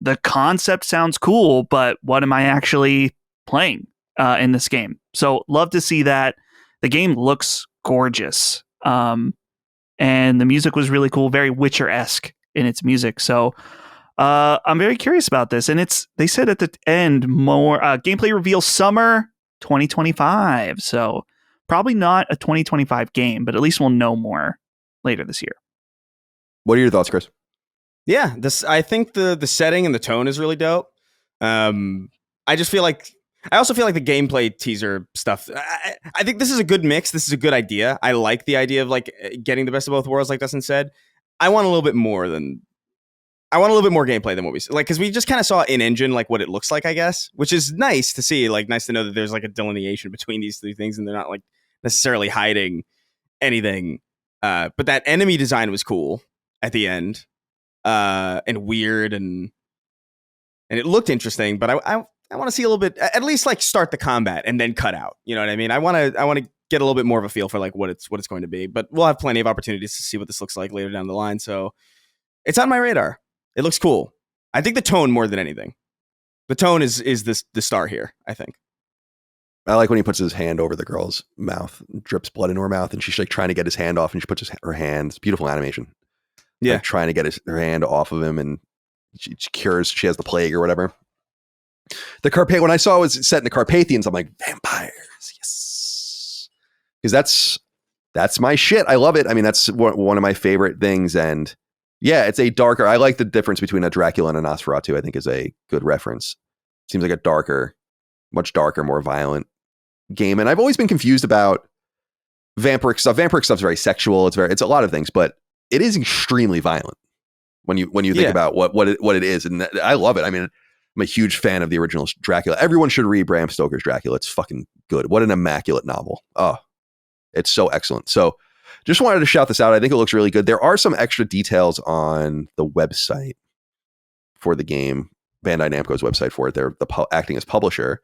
the concept sounds cool, but what am I actually playing in this game? So love to see that. The game looks gorgeous. And the music was really cool, very Witcher-esque in its music. So I'm very curious about this. And they said at the end, more gameplay reveal summer 2025. So probably not a 2025 game, but at least we'll know more later this year. What are your thoughts, Chris? Yeah, I think the setting and the tone is really dope. I also feel like the gameplay teaser stuff. I think this is a good mix. This is a good idea. I like the idea of like getting the best of both worlds, like Dustin said. I want a little bit more gameplay than what we like, because we just kind of saw in engine like what it looks like, I guess, which is nice to see. Like, nice to know that there's like a delineation between these three things, and they're not like necessarily hiding anything. But that enemy design was cool at the end, and weird, and it looked interesting. But I want to see a little bit, at least like start the combat and then cut out. You know what I mean? I want to get a little bit more of a feel for like what it's going to be. But we'll have plenty of opportunities to see what this looks like later down the line. So it's on my radar. It looks cool. I think the tone more than anything. The tone is the star here, I think. I like when he puts his hand over the girl's mouth, drips blood into her mouth, and she's like trying to get his hand off, and she puts her hand. It's beautiful animation. Yeah, like, trying to get her hand off of him, and she has the plague or whatever. When I saw it was set in the Carpathians, I'm like, vampires, yes, because that's my shit. I love it. I mean, that's one of my favorite things, and yeah, it's a darker. I like the difference between a Dracula and a Nosferatu. I think is a good reference. Seems like a much darker, more violent game, and I've always been confused about vampiric stuff. Vampiric stuff's very sexual. It's a lot of things, but it is extremely violent when you think about what it is, and I love it. I mean, I'm a huge fan of the original Dracula. Everyone should read Bram Stoker's Dracula. It's fucking good. What an immaculate novel. Oh, it's so excellent. So just wanted to shout this out. I think it looks really good. There are some extra details on the website for the game, Bandai Namco's website for it. They're acting as publisher.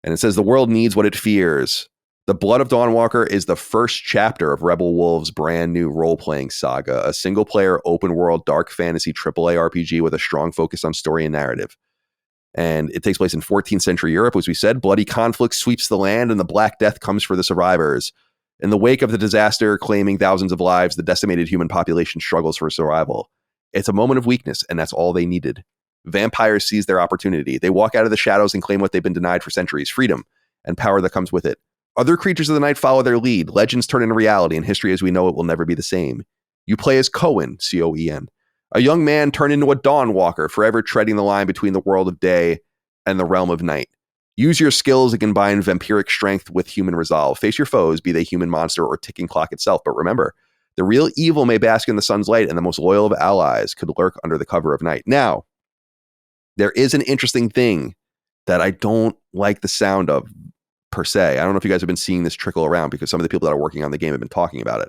And it says the world needs what it fears. The Blood of Dawnwalker is the first chapter of Rebel Wolf's brand new role-playing saga, a single-player, open-world, dark fantasy AAA RPG with a strong focus on story and narrative. And it takes place in 14th century Europe, as we said. Bloody conflict sweeps the land, and the Black Death comes for the survivors. In the wake of the disaster claiming thousands of lives, the decimated human population struggles for survival. It's a moment of weakness, and that's all they needed. Vampires seize their opportunity. They walk out of the shadows and claim what they've been denied for centuries, freedom and power that comes with it. Other creatures of the night follow their lead. Legends turn into reality, and history as we know it will never be the same. You play as Cohen, C-O-E-N, a young man turned into a Dawnwalker, forever treading the line between the world of day and the realm of night. Use your skills and combine vampiric strength with human resolve. Face your foes, be they human monster or ticking clock itself. But remember, the real evil may bask in the sun's light, and the most loyal of allies could lurk under the cover of night. Now, there is an interesting thing that I don't like the sound of, per se. I don't know if you guys have been seeing this trickle around, because some of the people that are working on the game have been talking about it.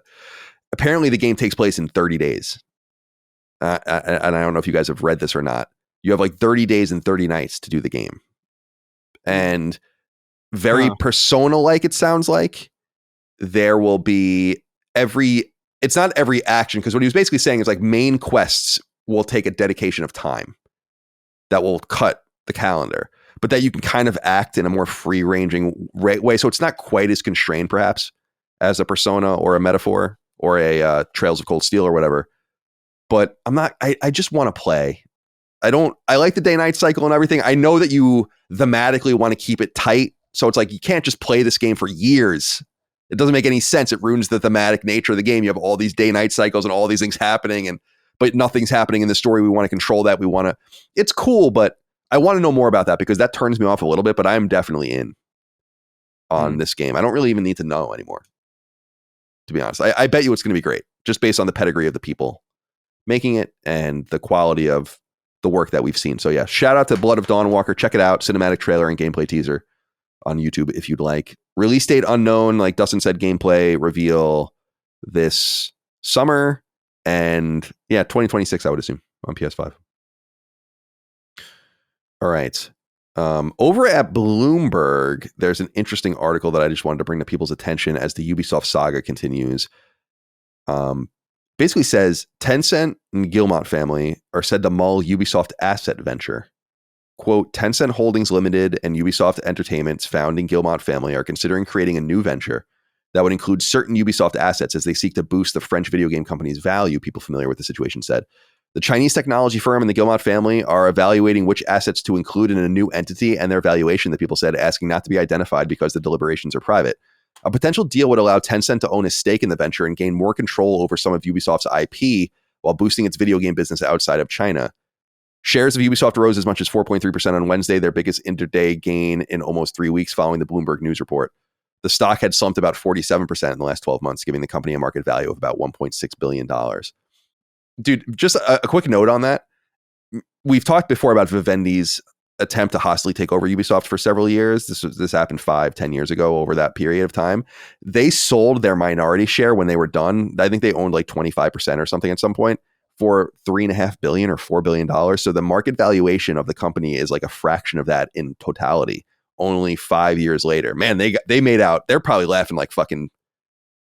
Apparently, the game takes place in 30 days. And I don't know if you guys have read this or not. You have like 30 days and 30 nights to do the game. And very Persona-like, it sounds like. There will be it's not every action, because what he was basically saying is like main quests will take a dedication of time that will cut the calendar, but that you can kind of act in a more free-ranging way. So it's not quite as constrained, perhaps, as a Persona or a Metaphor or a Trails of Cold Steel or whatever. But I just want to play. I like the day-night cycle and everything. I know that you thematically want to keep it tight. So it's like, you can't just play this game for years. It doesn't make any sense. It ruins the thematic nature of the game. You have all these day-night cycles and all these things happening, but nothing's happening in the story. We want to control that. It's cool, but I want to know more about that, because that turns me off a little bit, but I'm definitely in on this game. I don't really even need to know anymore, to be honest. I bet you it's going to be great, just based on the pedigree of the people making it and the quality of the work that we've seen. So yeah, shout out to Blood of Dawnwalker. Check it out. Cinematic trailer and gameplay teaser on YouTube if you'd like. Release date unknown. Like Dustin said, gameplay reveal this summer. And yeah, 2026, I would assume, on PS5. All right. Over at Bloomberg, there's an interesting article that I just wanted to bring to people's attention as the Ubisoft saga continues. basically says Tencent and Guillemot family are said to mull Ubisoft asset venture. Quote, Tencent Holdings Limited and Ubisoft Entertainment's founding Guillemot family are considering creating a new venture that would include certain Ubisoft assets as they seek to boost the French video game company's value, people familiar with the situation said. The Chinese technology firm and the Guillemot family are evaluating which assets to include in a new entity, and their valuation, the people said, asking not to be identified because the deliberations are private. A potential deal would allow Tencent to own a stake in the venture and gain more control over some of Ubisoft's IP while boosting its video game business outside of China. Shares of Ubisoft rose as much as 4.3% on Wednesday, their biggest intraday gain in almost 3 weeks following the Bloomberg News report. The stock had slumped about 47% in the last 12 months, giving the company a market value of about $1.6 billion. Dude, just a quick note on that. We've talked before about Vivendi's attempt to hostily take over Ubisoft for several years. This happened 5-10 years ago. Over that period of time, they sold their minority share when they were done. I think they owned like 25% or something at some point for $3.5 billion or $4 billion. So the market valuation of the company is like a fraction of that in totality. Only 5 years later, man, they made out. They're probably laughing like fucking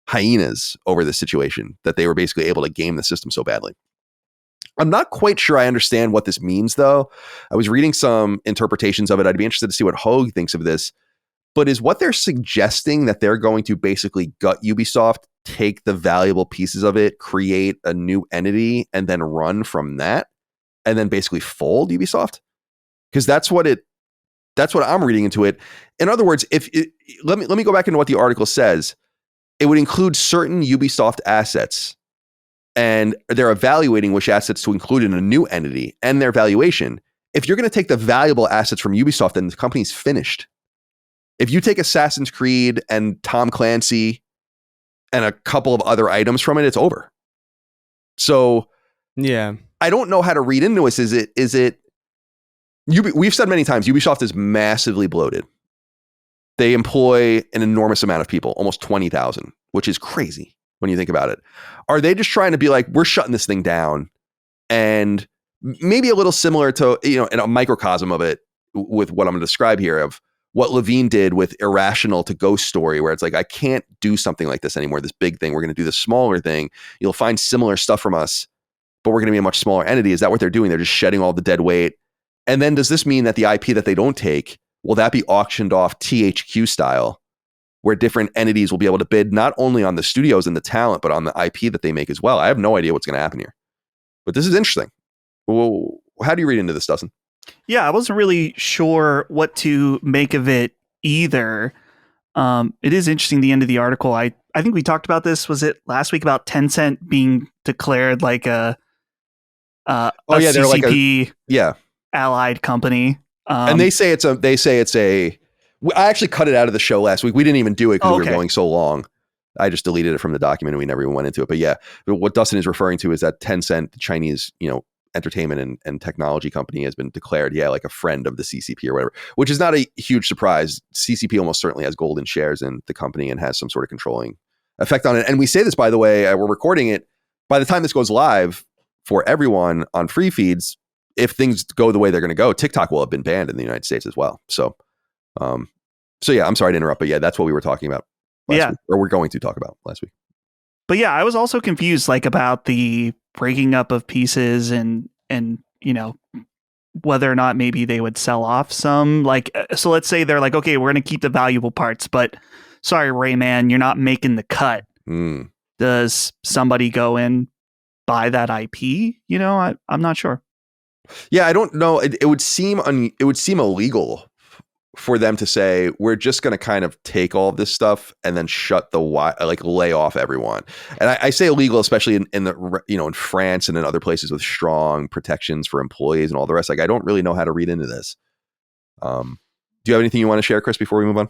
hyenas over this situation that they were basically able to game the system so badly. I'm not quite sure I understand what this means, though. I was reading some interpretations of it. I'd be interested to see what Hogue thinks of this. But is what they're suggesting that they're going to basically gut Ubisoft, take the valuable pieces of it, create a new entity, and then run from that, and then basically fold Ubisoft? Because that's what I'm reading into it. In other words, let me go back into what the article says. It would include certain Ubisoft assets, and they're evaluating which assets to include in a new entity and their valuation. If you're going to take the valuable assets from Ubisoft, then the company's finished. If you take Assassin's Creed and Tom Clancy and a couple of other items from it, it's over. So yeah, I don't know how to read into this. We've said many times, Ubisoft is massively bloated. They employ an enormous amount of people, almost 20,000, which is crazy when you think about it. Are they just trying to be like, we're shutting this thing down? And maybe a little similar to, in a microcosm of it with what I'm going to describe here of what Levine did with Irrational to Ghost Story, where it's like, I can't do something like this anymore, this big thing. We're going to do this smaller thing. You'll find similar stuff from us, but we're going to be a much smaller entity. Is that what they're doing? They're just shedding all the dead weight. And then does this mean that the IP that they don't take, will that be auctioned off THQ style, where different entities will be able to bid not only on the studios and the talent, but on the IP that they make as well? I have no idea what's going to happen here. But this is interesting. Well, how do you read into this, Dustin? Yeah, I wasn't really sure what to make of it either. It is interesting, the end of the article. I think we talked about this, was it last week, about Tencent being declared like a CCP they're like allied company. And they say it's a. I actually cut it out of the show last week. We didn't even do it because we were going so long. I just deleted it from the document and we never even went into it. But yeah, what Dustin is referring to is that Tencent, the Chinese, entertainment and technology company, has been declared, like a friend of the CCP or whatever, which is not a huge surprise. CCP almost certainly has golden shares in the company and has some sort of controlling effect on it. And we say this, by the way, we're recording it. By the time this goes live for everyone on free feeds, if things go the way they're going to go, TikTok will have been banned in the United States as well. So yeah, I'm sorry to interrupt, but yeah, that's what we were talking about last week, or we're going to talk about last week. But yeah, I was also confused, like, about the breaking up of pieces and whether or not maybe they would sell off some. Like, so let's say they're like, okay, we're going to keep the valuable parts, but sorry, Rayman, you're not making the cut. Does somebody go and buy that IP? I'm not sure. Yeah, I don't know. It would seem illegal for them to say, we're just going to kind of take all of this stuff and then lay off everyone. And I say illegal, especially in the in France and in other places with strong protections for employees and all the rest. Like, I don't really know how to read into this. Do you have anything you want to share, Chris, before we move on?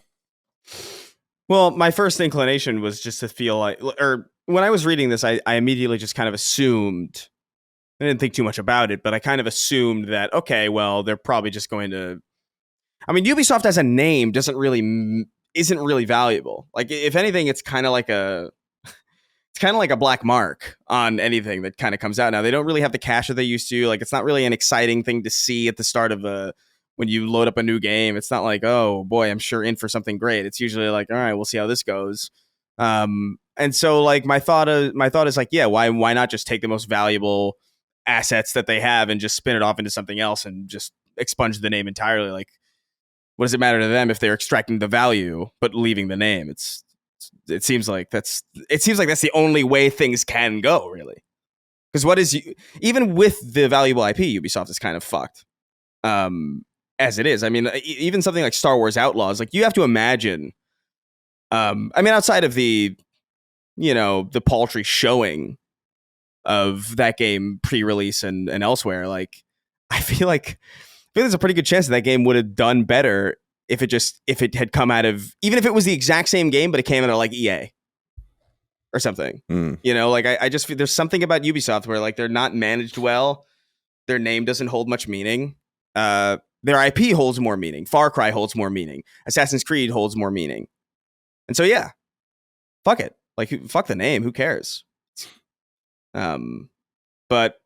Well, my first inclination was just to feel like, or when I was reading this, I immediately just kind of assumed, I didn't think too much about it, but I kind of assumed that, okay, well, they're probably just going to, Ubisoft as a name isn't really valuable. Like, if anything, it's kind of like a black mark on anything that kind of comes out now. They don't really have the cash that they used to. Like, it's not really an exciting thing to see at the start of when you load up a new game. It's not like, oh boy, I'm sure in for something great. It's usually like, all right, we'll see how this goes. And so like my thought is like, yeah, why not just take the most valuable assets that they have and just spin it off into something else and just expunge the name entirely? Like, what does it matter to them if they're extracting the value but leaving the name? It seems like that's the only way things can go, really. Because even with the valuable IP, Ubisoft is kind of fucked. As it is. I mean, even something like Star Wars Outlaws, like you have to imagine. I mean, outside of the paltry showing of that game pre-release and elsewhere, like I feel like there's a pretty good chance that game would have done better if it had come out of, even if it was the exact same game, but it came out of like EA or something. Like I just feel there's something about Ubisoft where like they're not managed well. Their name doesn't hold much meaning. Their IP holds more meaning. Far Cry holds more meaning. Assassin's Creed holds more meaning. And so yeah, fuck it. Like fuck the name. Who cares? But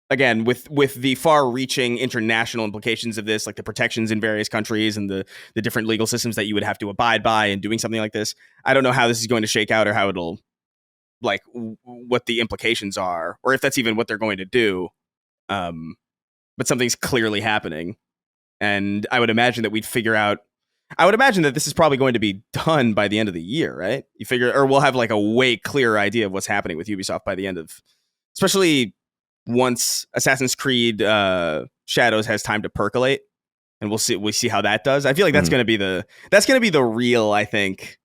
again, with the far-reaching international implications of this, like the protections in various countries and the different legal systems that you would have to abide by in doing something like this, I don't know how this is going to shake out or how it'll, like, what the implications are, or if that's even what they're going to do. But something's clearly happening, and I would imagine that this is probably going to be done by the end of the year, right? You figure, or we'll have like a way clearer idea of what's happening with Ubisoft by the end of, especially once Assassin's Creed Shadows has time to percolate, and we'll see how that does. I feel like that's going to be the real, I think.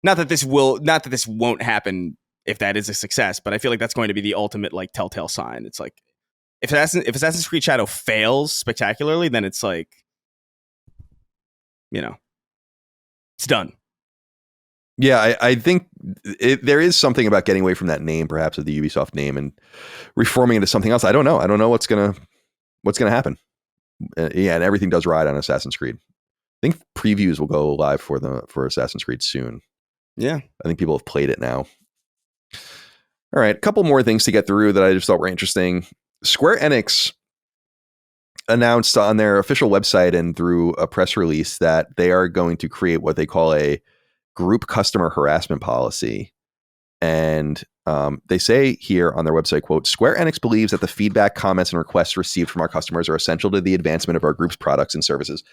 Not that this won't happen if that is a success, but I feel like that's going to be the ultimate like telltale sign. It's like if Assassin's Creed Shadow fails spectacularly, then it's like, it's done. Yeah, I think there is something about getting away from that name, perhaps of the Ubisoft name, and reforming into something else. I don't know. I don't know what's gonna happen. Yeah, and everything does ride on Assassin's Creed. I think previews will go live for Assassin's Creed soon. Yeah, I think people have played it now. All right, a couple more things to get through that I just thought were interesting. Square Enix announced on their official website and through a press release that they are going to create what they call a Group Customer Harassment policy. And they say here on their website, quote, Square Enix believes that the feedback, comments, and requests received from our customers are essential to the advancement of our group's products and services.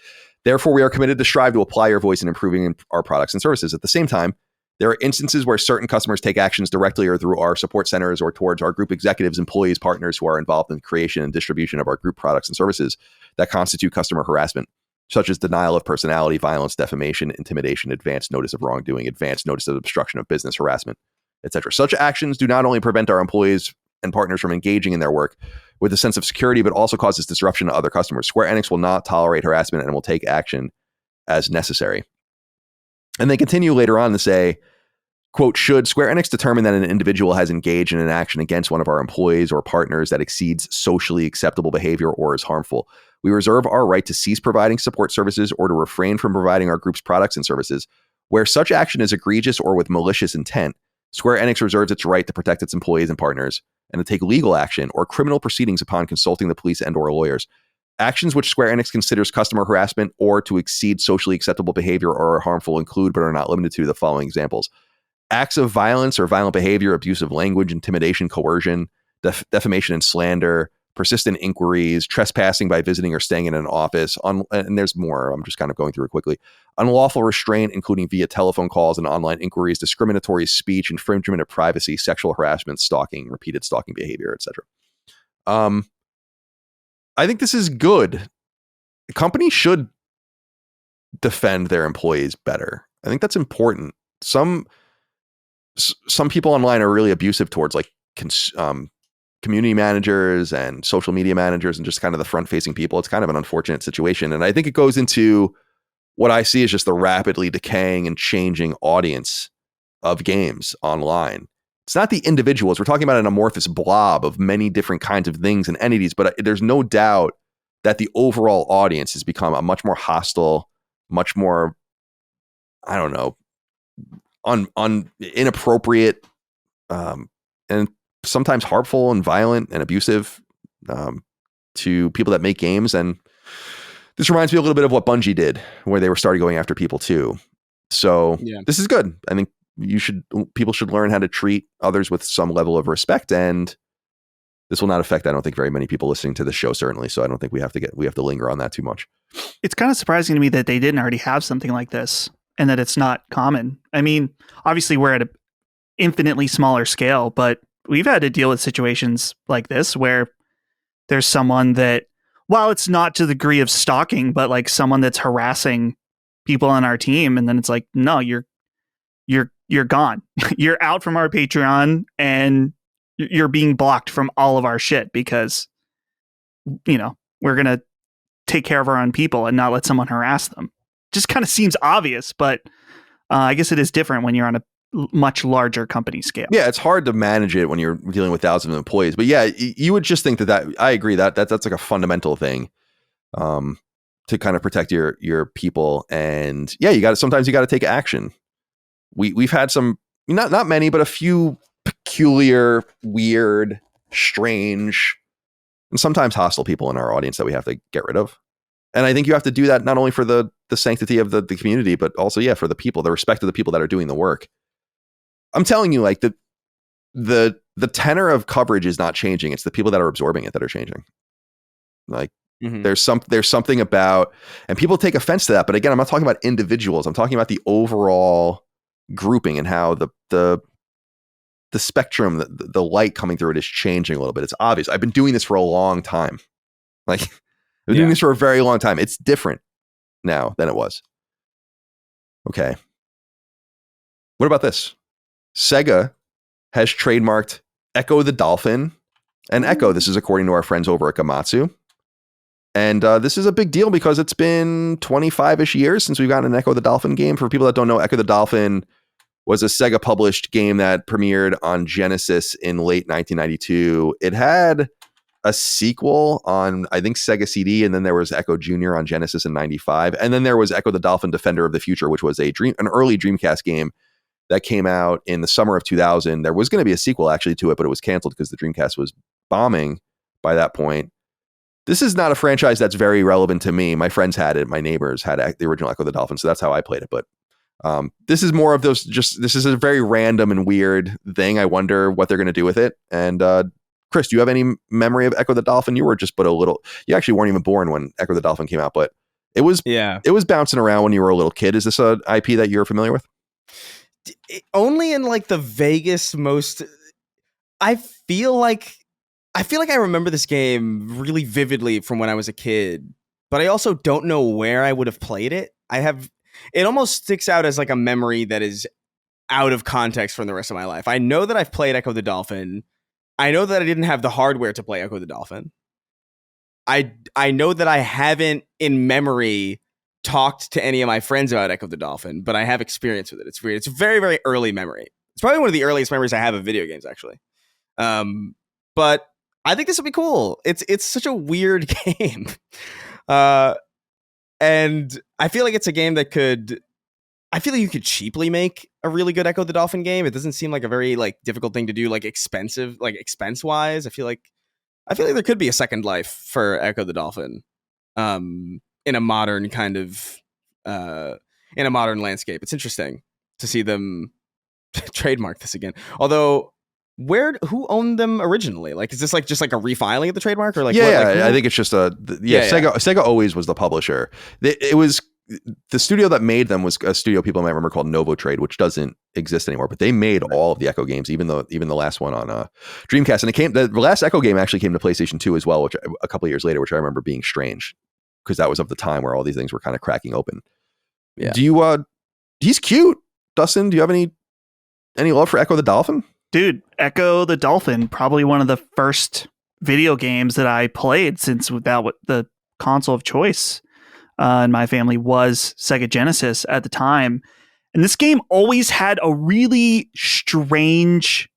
Therefore, we are committed to strive to apply your voice in improving our products and services. At the same time, there are instances where certain customers take actions directly or through our support centers or towards our group executives, employees, partners who are involved in the creation and distribution of our group products and services that constitute customer harassment, such as denial of personality, violence, defamation, intimidation, advance notice of wrongdoing, advance notice of obstruction of business, harassment, etc. Such actions do not only prevent our employees and partners from engaging in their work with a sense of security, but also causes disruption to other customers. Square Enix will not tolerate harassment and will take action as necessary. And they continue later on to say, quote, should Square Enix determine that an individual has engaged in an action against one of our employees or partners that exceeds socially acceptable behavior or is harmful, we reserve our right to cease providing support services or to refrain from providing our group's products and services. Where such action is egregious or with malicious intent, Square Enix reserves its right to protect its employees and partners and to take legal action or criminal proceedings upon consulting the police and or lawyers. Actions which Square Enix considers customer harassment or to exceed socially acceptable behavior or are harmful include, but are not limited to, the following examples: acts of violence or violent behavior, abusive language, intimidation, coercion, defamation and slander, persistent inquiries, trespassing by visiting or staying in an office, and there's more. I'm just kind of going through it quickly. Unlawful restraint, including via telephone calls and online inquiries, discriminatory speech, infringement of privacy, sexual harassment, stalking, repeated stalking behavior, etc. I think this is good. Companies should defend their employees better. I think that's important. Some people online are really abusive towards like community managers and social media managers and just kind of the front-facing people. It's kind of an unfortunate situation. And I think it goes into what I see as just the rapidly decaying and changing audience of games online. It's not the individuals. We're talking about an amorphous blob of many different kinds of things and entities, but there's no doubt that the overall audience has become a much more hostile, much more, I don't know, inappropriate, and sometimes harmful and violent and abusive to people that make games. And this reminds me a little bit of what Bungie did, where they were starting going after people too. So This is good. I think people should learn how to treat others with some level of respect, and this will not affect, I don't think, very many people listening to the show, certainly. So I don't think we have to linger on that too much. It's kind of surprising to me that they didn't already have something like this and that it's not common. I mean, obviously we're at an infinitely smaller scale, but we've had to deal with situations like this where there's someone that, while it's not to the degree of stalking, but like someone that's harassing people on our team, and then it's like, no, you're gone. You're out from our Patreon and you're being blocked from all of our shit because, you know, we're going to take care of our own people and not let someone harass them. Just kind of seems obvious, but I guess it is different when you're on a much larger company scale. Yeah, it's hard to manage it when you're dealing with thousands of employees. But yeah, you would just think that I agree that's like a fundamental thing to kind of protect your people. And yeah, sometimes you got to take action. We've had some, not many, but a few peculiar, weird, strange, and sometimes hostile people in our audience that we have to get rid of. And I think you have to do that not only for the sanctity of the community, but also, for the people, the respect of the people that are doing the work. I'm telling you, like the tenor of coverage is not changing. It's the people that are absorbing it that are changing. Like there's something about, and people take offense to that. But again, I'm not talking about individuals. I'm talking about the overall grouping and how the spectrum, the light coming through it is changing a little bit. It's obvious. I've been doing this for a long time. Like I've been doing this for a very long time. It's different now than it was. Okay. What about this? Sega has trademarked Ecco the Dolphin. And Ecco, this is according to our friends over at Gamatsu. And this is a big deal because it's been 25-ish years since we've gotten an Ecco the Dolphin game. For people that don't know, Ecco the Dolphin was a Sega published game that premiered on Genesis in late 1992. It had a sequel on, I think, Sega CD, and then there was Ecco Jr. on Genesis in 95. And then there was Ecco the Dolphin Defender of the Future, which was an early Dreamcast game that came out in the summer of 2000. There was going to be a sequel actually to it, but it was canceled because the Dreamcast was bombing by that point. This is not a franchise that's very relevant to me. My friends had it. My neighbors had the original Ecco the Dolphin, so that's how I played it. But this is more of those, this is a very random and weird thing. I wonder what they're going to do with it. And Chris, do you have any memory of Ecco the Dolphin? You were just you actually weren't even born when Ecco the Dolphin came out, but it was bouncing around when you were a little kid. Is this an IP that you're familiar with? Only in like the vaguest, most. I feel like I remember this game really vividly from when I was a kid, but I also don't know where I would have played it. It almost sticks out as like a memory that is out of context from the rest of my life. I know that I've played Ecco the Dolphin. I know that I didn't have the hardware to play Ecco the Dolphin. I know that I haven't in memory talked to any of my friends about Ecco the Dolphin, but I have experience with it. It's weird. It's a very, very early memory. It's probably one of the earliest memories I have of video games, actually. But I think this will be cool. It's such a weird game. And I feel like it's a game that I feel like you could cheaply make a really good Ecco the Dolphin game. It doesn't seem like a very like difficult thing to do, like expense wise. I feel like there could be a second life for Ecco the Dolphin. In a modern kind of in a modern landscape. It's interesting to see them trademark this again. Although who owned them originally? Like, is this like just like a refiling of the trademark, or like? I think it's just Sega always was the publisher. It was the studio that made them was a studio people might remember called Novo Trade, which doesn't exist anymore. But they made all of the Ecco games, even the last one on Dreamcast, and the last Ecco game actually came to PlayStation 2 as well, which a couple of years later, which I remember being strange because that was of the time where all these things were kind of cracking open. Yeah. Do you? He's cute, Dustin. Do you have any love for Ecco the Dolphin? Dude, Ecco the Dolphin, probably one of the first video games that I played since the console of choice in my family was Sega Genesis at the time. And this game always had a really strange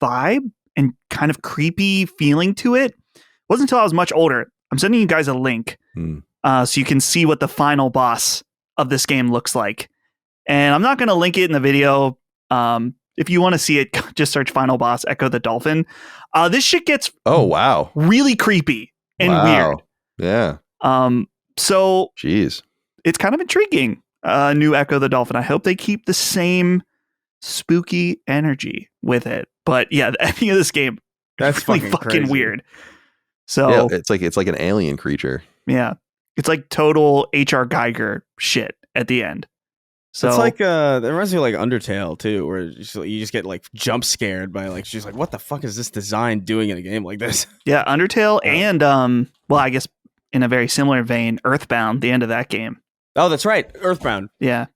vibe and kind of creepy feeling to it. It wasn't until I was much older. I'm sending you guys a link so you can see what the final boss of this game looks like. And I'm not going to link it in the video. If you want to see it, just search Final Boss Ecco the Dolphin. This shit gets really creepy and weird. Yeah. So jeez, it's kind of intriguing. New Ecco the Dolphin. I hope they keep the same spooky energy with it. But yeah, the ending of this game That's really fucking crazy. weird. So yeah, it's like an alien creature. yeah, it's like total HR Geiger shit at the end. So it's like it reminds me of like Undertale too, where you just get like jump scared by like she's like, what the fuck is this design doing in a game like this? yeah, Undertale and well, I guess in a very similar vein, Earthbound, the end of that game. Oh, that's right, Earthbound. Yeah,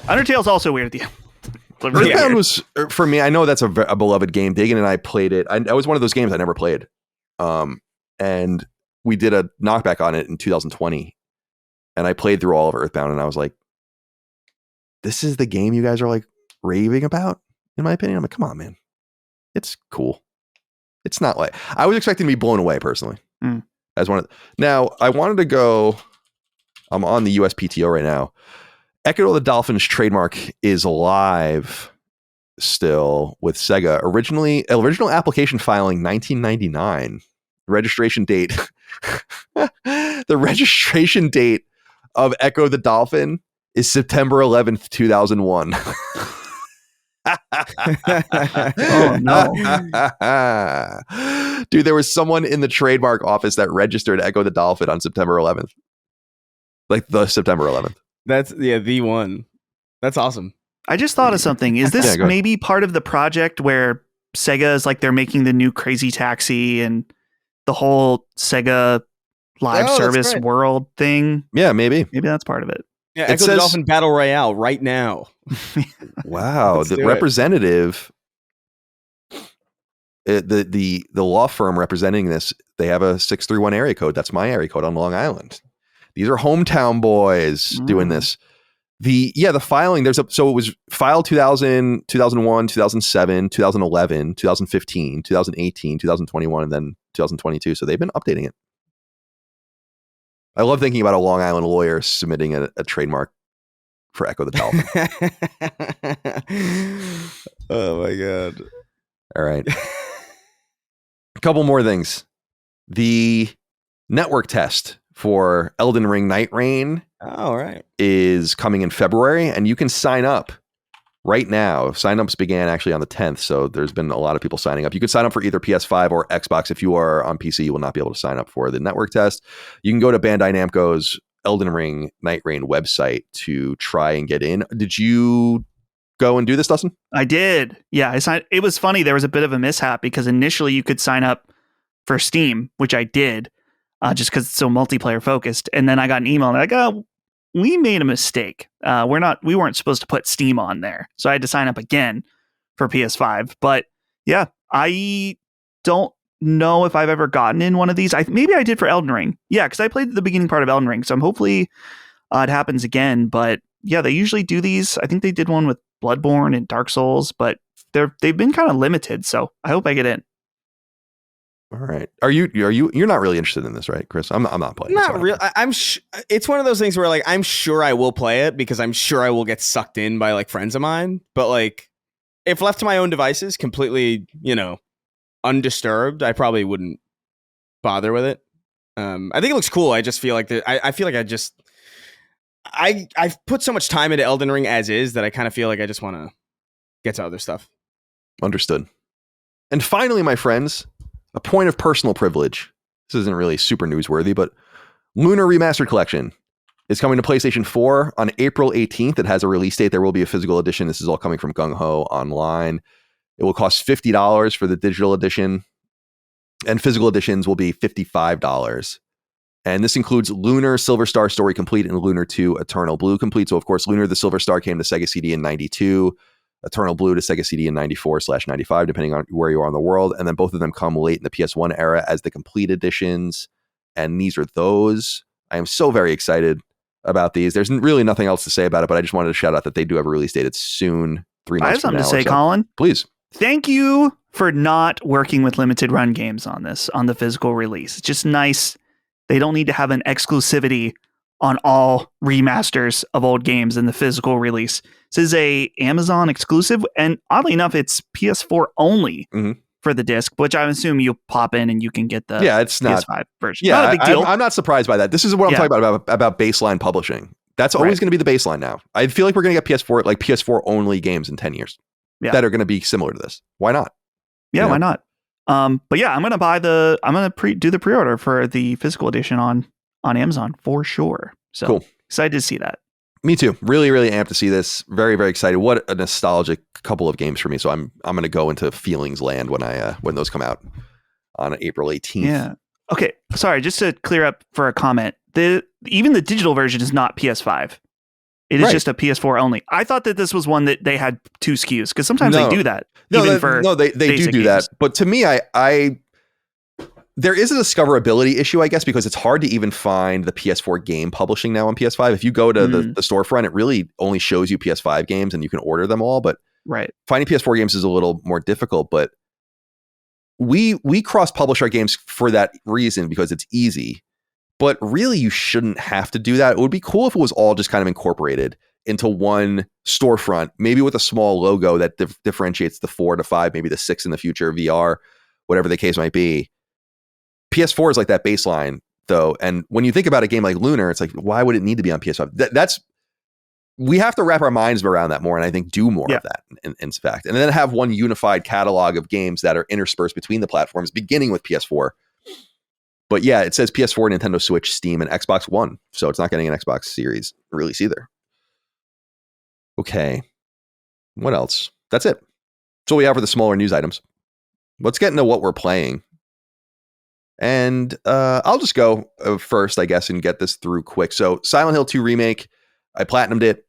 Undertale's also weird at the end. Really Earthbound was, for me, I know that's a beloved game. Dagan and I played it. I was one of those games I never played. And we did a knockback on it in 2020. And I played through all of Earthbound and I was like, this is the game you guys are like raving about, in my opinion. I'm like, come on, man. It's cool. It's not like, I was expecting to be blown away personally. As one of now, I wanted to go, I'm on the USPTO right now. Ecco the Dolphin's trademark is alive still with Sega. Original application filing 1999. Registration date. The registration date of Ecco the Dolphin is September 11th, 2001. Oh no. Dude, there was someone in the trademark office that registered Ecco the Dolphin on September 11th. Like the September 11th. That's the one. That's awesome. I just thought of something. Is this Yeah, go ahead. maybe part of the project where Sega is like they're making the new Crazy Taxi and the whole Sega live Oh, that's service right. world thing? Yeah, maybe. Maybe that's part of it. Yeah, It Echo the says- Dolphin Battle Royale right now. Wow, Let's the do it. representative, the law firm representing this, they have a 631 area code. That's my area code on Long Island. These are hometown boys doing this. The filing, so it was filed 2000, 2001, 2007, 2011, 2015, 2018, 2021, and then 2022. So they've been updating it. I love thinking about a Long Island lawyer submitting a trademark for Ecco the Dolphin. Oh my god. All right. A couple more things. The network test for Elden Ring Nightreign All right. is coming in February, and you can sign up right now. Sign-ups began actually on the 10th, so there's been a lot of people signing up. You can sign up for either PS5 or Xbox. If you are on PC, you will not be able to sign up for the network test. You can go to Bandai Namco's Elden Ring Nightreign website to try and get in. Did you go and do this, Dustin? I did. Yeah, I signed. It was funny. There was a bit of a mishap because initially you could sign up for Steam, which I did, just because it's so multiplayer focused. And then I got an email and like, oh, we made a mistake. We weren't supposed to put Steam on there, so I had to sign up again for PS5. But yeah, I don't know if I've ever gotten in one of these. Maybe I did for Elden Ring. Yeah, because I played the beginning part of Elden Ring, so I'm hopefully it happens again. But yeah, they usually do these. I think they did one with Bloodborne and Dark Souls, but they've been kind of limited. So I hope I get in. All right. You're not really interested in this, right, Chris? I'm not playing. Not real. I'm. It's one of those things where like I'm sure I will play it because I'm sure I will get sucked in by like friends of mine. But like, if left to my own devices, completely, undisturbed, I probably wouldn't bother with it. I think it looks cool. I just feel like I've put so much time into Elden Ring as is that I kind of feel like I just want to get to other stuff. Understood. And finally, my friends, a point of personal privilege. This isn't really super newsworthy, but Lunar Remastered Collection is coming to PlayStation 4 on April 18th. It has a release date. There will be a physical edition. This is all coming from Gung Ho Online. It will cost $50 for the digital edition, and physical editions will be $55. And this includes Lunar Silver Star Story Complete and Lunar 2 Eternal Blue Complete. So, of course, Lunar the Silver Star came to Sega CD in 92, Eternal Blue to Sega CD in 94/95, depending on where you are in the world. And then both of them come late in the PS1 era as the complete editions. And these are those. I am so very excited about these. There's really nothing else to say about it, but I just wanted to shout out that they do have a release date. It's soon, 3 months I have from something now to say, or so. Colin. Please. Thank you for not working with limited run games on the physical release. It's just nice. They don't need to have an exclusivity on all remasters of old games in the physical release. This is a Amazon exclusive, and oddly enough, it's PS4 only for the disc, which I assume you pop in and you can get the it's not PS5 version. Yeah, Not a big deal. I'm not surprised by that. This is what I'm talking about baseline publishing. That's always going to be the baseline now. I feel like we're going to get PS4 only games in 10 years. that are going to be similar to this. Why not? Yeah, why not? But yeah, I'm going to do the pre-order for the physical edition on Amazon for sure. So cool. Excited to see that. Me too. Really, really amped to see this. Very, very excited. What a nostalgic couple of games for me. So I'm going to go into feelings land when those come out on April 18th. Yeah. Okay. Sorry, just to clear up for a comment. Even the digital version is not PS5. It is just a PS4 only. I thought that this was one that they had 2 SKUs because sometimes they do that. They do that. But to me, there is a discoverability issue, I guess, because it's hard to even find the PS4 game publishing now on PS5. If you go to the storefront, it really only shows you PS5 games and you can order them all. But finding PS4 games is a little more difficult. But we cross-publish our games for that reason because it's easy. But really, you shouldn't have to do that. It would be cool if it was all just kind of incorporated into one storefront, maybe with a small logo that differentiates the 4 to 5, maybe the 6 in the future, VR, whatever the case might be. PS4 is like that baseline, though. And when you think about a game like Lunar, it's like, why would it need to be on PS5? We have to wrap our minds around that more, and I think do more of that, in fact. And then have one unified catalog of games that are interspersed between the platforms, beginning with PS4. But yeah, it says PS4, Nintendo Switch, Steam, and Xbox One. So it's not getting an Xbox Series release either. Okay. What else? That's it. So we have for the smaller news items. Let's get into what we're playing. And I'll just go first, I guess, and get this through quick. So Silent Hill 2 Remake, I platinumed it.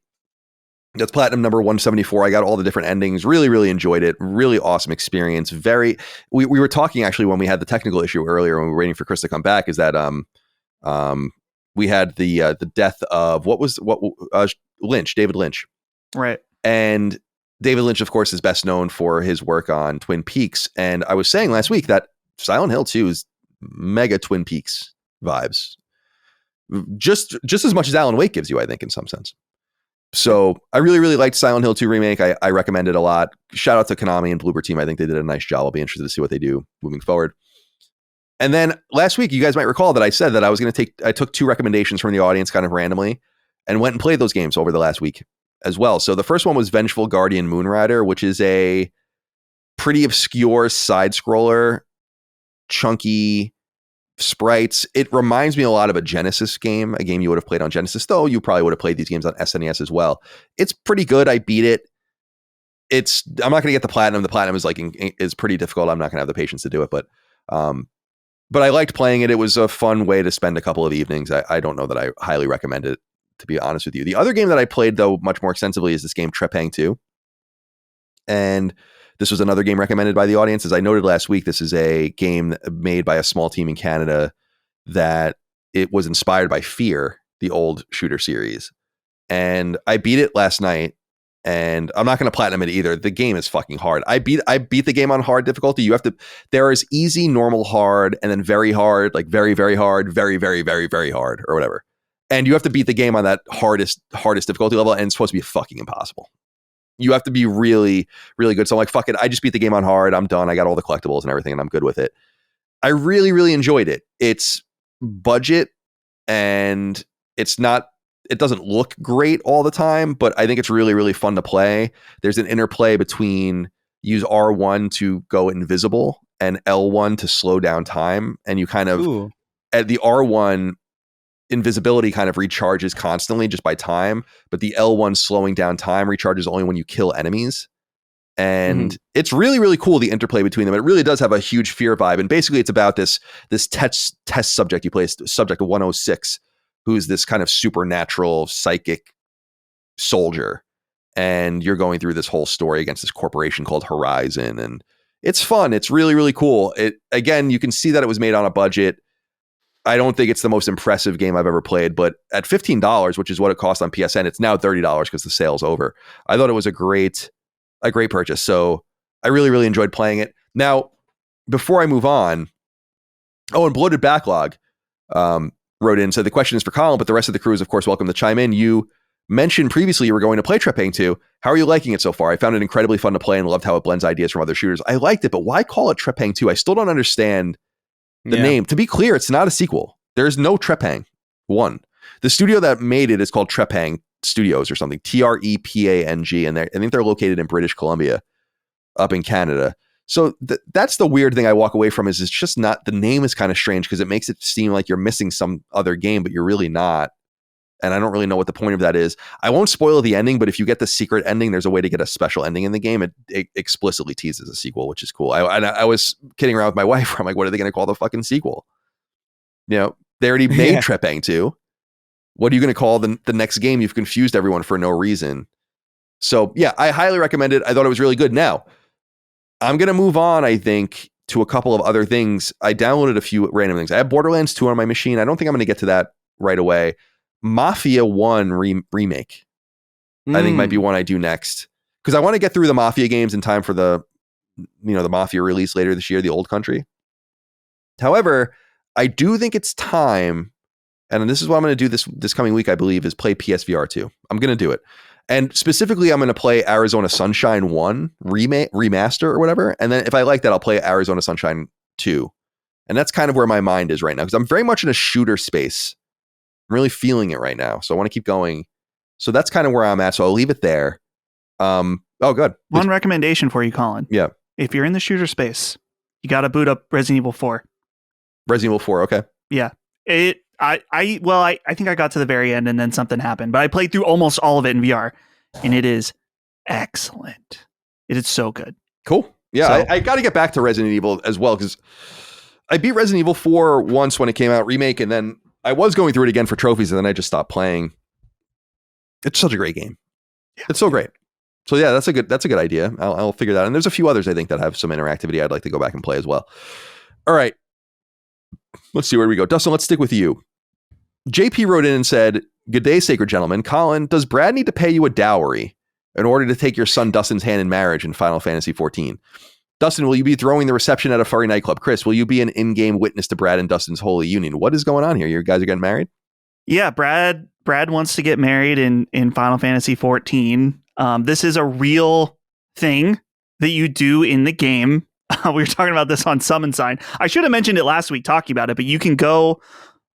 That's platinum number 174. I got all the different endings. Really, really enjoyed it. Really awesome experience. We were talking actually when we had the technical issue earlier when we were waiting for Chris to come back. Is that we had the death of David Lynch, right? And David Lynch, of course, is best known for his work on Twin Peaks. And I was saying last week that Silent Hill 2 is mega Twin Peaks vibes, just as much as Alan Wake gives you, I think, in some sense. So I really, really liked Silent Hill 2 Remake. I recommend it a lot. Shout out to Konami and Bloober Team. I think they did a nice job. I'll be interested to see what they do moving forward. And then last week, you guys might recall that I said that I took 2 recommendations from the audience kind of randomly and went and played those games over the last week as well. So the first one was Vengeful Guardian Moonrider, which is a pretty obscure side scroller, chunky sprites. It reminds me a lot of a Genesis game, a game you would have played on Genesis, though you probably would have played these games on SNES as well. It's pretty good. I beat it. I'm not going to get the platinum. The platinum is pretty difficult. I'm not going to have the patience to do it, but I liked playing it. It was a fun way to spend a couple of evenings. I don't know that I highly recommend it, to be honest with you. The other game that I played, though, much more extensively is this game Trepang 2. And this was another game recommended by the audience. As I noted last week, this is a game made by a small team in Canada that it was inspired by Fear, the old shooter series. And I beat it last night, and I'm not going to platinum it either. The game is fucking hard. I beat the game on hard difficulty. There is easy, normal, hard, and then very hard, like very, very hard, very, very, very, very hard, or whatever. And you have to beat the game on that hardest difficulty level, and it's supposed to be fucking impossible. You have to be really, really good. So I'm like, fuck it. I just beat the game on hard. I'm done. I got all the collectibles and everything, and I'm good with it. I really, really enjoyed it. It's budget, and it doesn't look great all the time, but I think it's really, really fun to play. There's an interplay between use R1 to go invisible and L1 to slow down time. And you kind of, at the R1, invisibility kind of recharges constantly just by time, but the L1 slowing down time recharges only when you kill enemies. And it's really, really cool, the interplay between them. It really does have a huge Fear vibe. And basically it's about this test subject. You play subject 106, who's this kind of supernatural psychic soldier. And you're going through this whole story against this corporation called Horizon. And it's fun. It's really, really cool. Again, you can see that it was made on a budget. I don't think it's the most impressive game I've ever played, but at $15, which is what it cost on PSN, it's now $30 because the sale's over. I thought it was a great purchase. So I really, really enjoyed playing it. Now, before I move on, and Bloated Backlog wrote in, so the question is for Colin, but the rest of the crew is, of course, welcome to chime in. You mentioned previously you were going to play Trepang 2. How are you liking it so far? I found it incredibly fun to play and loved how it blends ideas from other shooters. I liked it, but why call it Trepang 2? I still don't understand the name. To be clear, it's not a sequel. There's no Trepang 1. The studio that made it is called Trepang Studios or something, Trepang, and I think they're located in British Columbia. up in Canada. So that's the weird thing I walk away from is it's just not, the name is kind of strange because it makes it seem like you're missing some other game, but you're really not. And I don't really know what the point of that is. I won't spoil the ending, but if you get the secret ending, there's a way to get a special ending in the game. It explicitly teases a sequel, which is cool. I was kidding around with my wife. I'm like, what are they going to call the fucking sequel? You know, they already made Trepang 2. What are you going to call the next game? You've confused everyone for no reason. So yeah, I highly recommend it. I thought it was really good. Now, I'm going to move on, I think, to a couple of other things. I downloaded a few random things. I have Borderlands 2 on my machine. I don't think I'm going to get to that right away. Mafia 1 remake, I think might be one I do next. Because I want to get through the Mafia games in time for the Mafia release later this year, the Old Country. However, I do think it's time, and this is what I'm going to do this coming week, I believe, is play PSVR 2. I'm going to do it. And specifically, I'm going to play Arizona Sunshine 1 remaster or whatever. And then if I like that, I'll play Arizona Sunshine 2. And that's kind of where my mind is right now, because I'm very much in a shooter space. I'm really feeling it right now. So I want to keep going. So that's kind of where I'm at. So I'll leave it there. Good. One recommendation for you, Colin. Yeah. If you're in the shooter space, you got to boot up Resident Evil 4. Resident Evil 4. Okay. Yeah. I think I got to the very end and then something happened, but I played through almost all of it in VR and it is excellent. It is so good. Cool. Yeah. So, I got to get back to Resident Evil as well, because I beat Resident Evil 4 once when it came out remake, and then I was going through it again for trophies, and then I just stopped playing. It's such a great game. Yeah. It's so great. So yeah, that's a good idea. I'll figure that out. And there's a few others I think that have some interactivity I'd like to go back and play as well. All right. Let's see where we go. Dustin, let's stick with you. JP wrote in and said, "Good day, sacred gentlemen. Colin, does Brad need to pay you a dowry in order to take your son Dustin's hand in marriage in Final Fantasy XIV? Dustin, will you be throwing the reception at a furry nightclub? Chris, will you be an in-game witness to Brad and Dustin's holy union? What is going on here? You guys are getting married?" Yeah, Brad wants to get married in Final Fantasy XIV. This is a real thing that you do in the game. We were talking about this on Summon Sign. I should have mentioned it last week talking about it, but you can go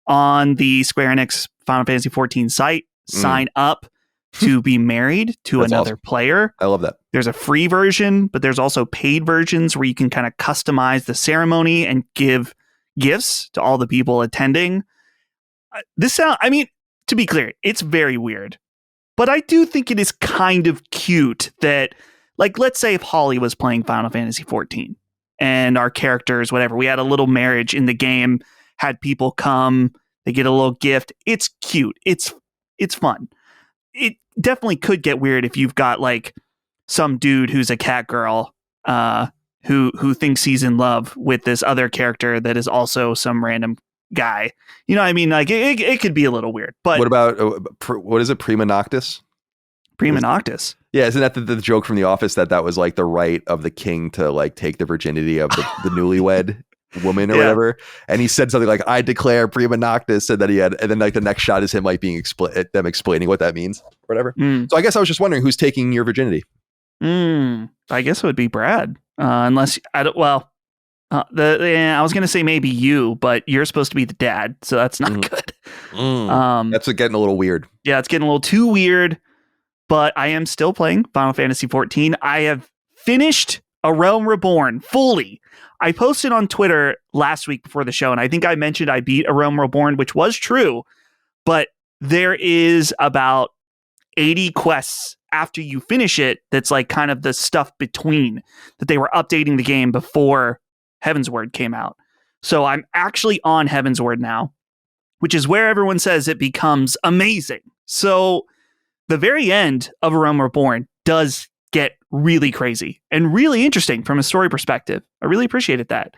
on the Square Enix Final Fantasy XIV site, sign up to be married to That's another awesome. Player. I love that. There's a free version, but there's also paid versions where you can kind of customize the ceremony and give gifts to all the people attending. To be clear, it's very weird, but I do think it is kind of cute that, like, let's say if Holly was playing Final Fantasy XIV and our characters, whatever, we had a little marriage in the game, had people come, they get a little gift. It's cute. It's fun. It definitely could get weird if you've got like some dude who's a cat girl, who thinks he's in love with this other character that is also some random guy. You know what I mean? Like it could be a little weird. But what about what is it? Prima Noctis? Prima Noctis. Yeah, isn't that the joke from The Office that was like the right of the king to like take the virginity of the newlywed woman or whatever? And he said something like, "I declare Prima Noctis," and then like the next shot is him like being them explaining what that means or whatever. So I guess I was just wondering who's taking your virginity. I guess it would be Brad, unless I don't. Well, I was gonna say maybe you, but you're supposed to be the dad, so that's not good. That's getting a little weird. Yeah, it's getting a little too weird. But I am still playing Final Fantasy XIV. I have finished A Realm Reborn fully. I posted on Twitter last week before the show, and I think I mentioned I beat A Realm Reborn, which was true. But there is about 80 quests after you finish it that's like kind of the stuff between that they were updating the game before Heavensward came out. So I'm actually on Heavensward now, which is where everyone says it becomes amazing. So the very end of A Realm Reborn does get really crazy and really interesting from a story perspective. I really appreciated that.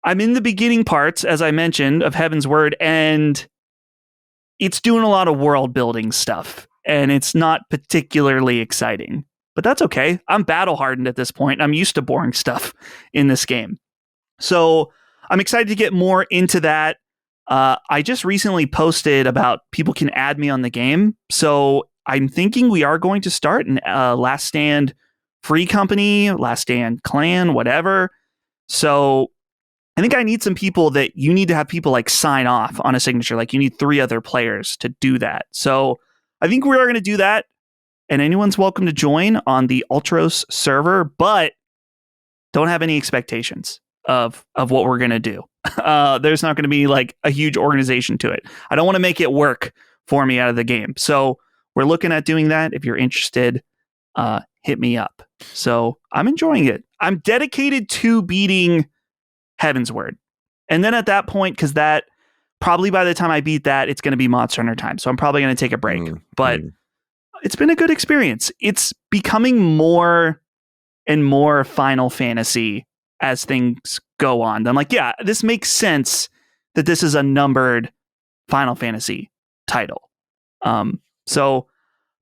I'm in the beginning parts, as I mentioned, of Heavensward, and it's doing a lot of world building stuff, and it's not particularly exciting. But that's okay. I'm battle hardened at this point. I'm used to boring stuff in this game. So I'm excited to get more into that. I just recently posted about people can add me on the game. So I'm thinking we are going to start an Last Stand free company, Last Stand clan, whatever. So I think I need some people that you need to have people like sign off on a signature. Like you need 3 other players to do that. So I think we are going to do that. And anyone's welcome to join on the Ultros server. But don't have any expectations of what we're going to do. There's not going to be like a huge organization to it. I don't want to make it work for me out of the game. So we're looking at doing that. If you're interested, hit me up. So I'm enjoying it. I'm dedicated to beating Heavensward. And then at that point, because that probably by the time I beat that, it's going to be Monster Hunter time. So I'm probably going to take a break. But it's been a good experience. It's becoming more and more Final Fantasy as things go on. I'm like, yeah, this makes sense that this is a numbered Final Fantasy title. But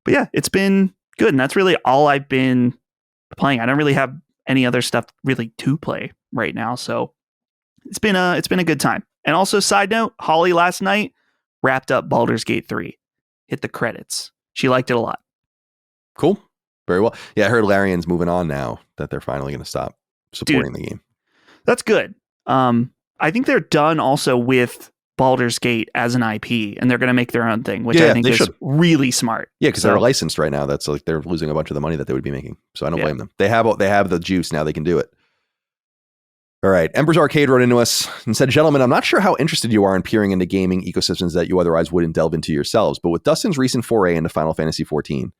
yeah, it's been good. And that's really all I've been playing. I don't really have any other stuff really to play right now. So it's been a good time. And also, side note, Holly last night wrapped up Baldur's Gate 3. Hit the credits. She liked it a lot. Cool. Very well. Yeah, I heard Larian's moving on now, that they're finally going to stop supporting the game. That's good. I think they're done also with Baldur's Gate as an IP, and they're going to make their own thing, which I think is really smart. Yeah, because they're licensed right now. That's like they're losing a bunch of the money that they would be making. So I don't blame them. They have the juice now. They can do it. All right. Ember's Arcade wrote into us and said, gentlemen, I'm not sure how interested you are in peering into gaming ecosystems that you otherwise wouldn't delve into yourselves, but with Dustin's recent foray into Final Fantasy XIV,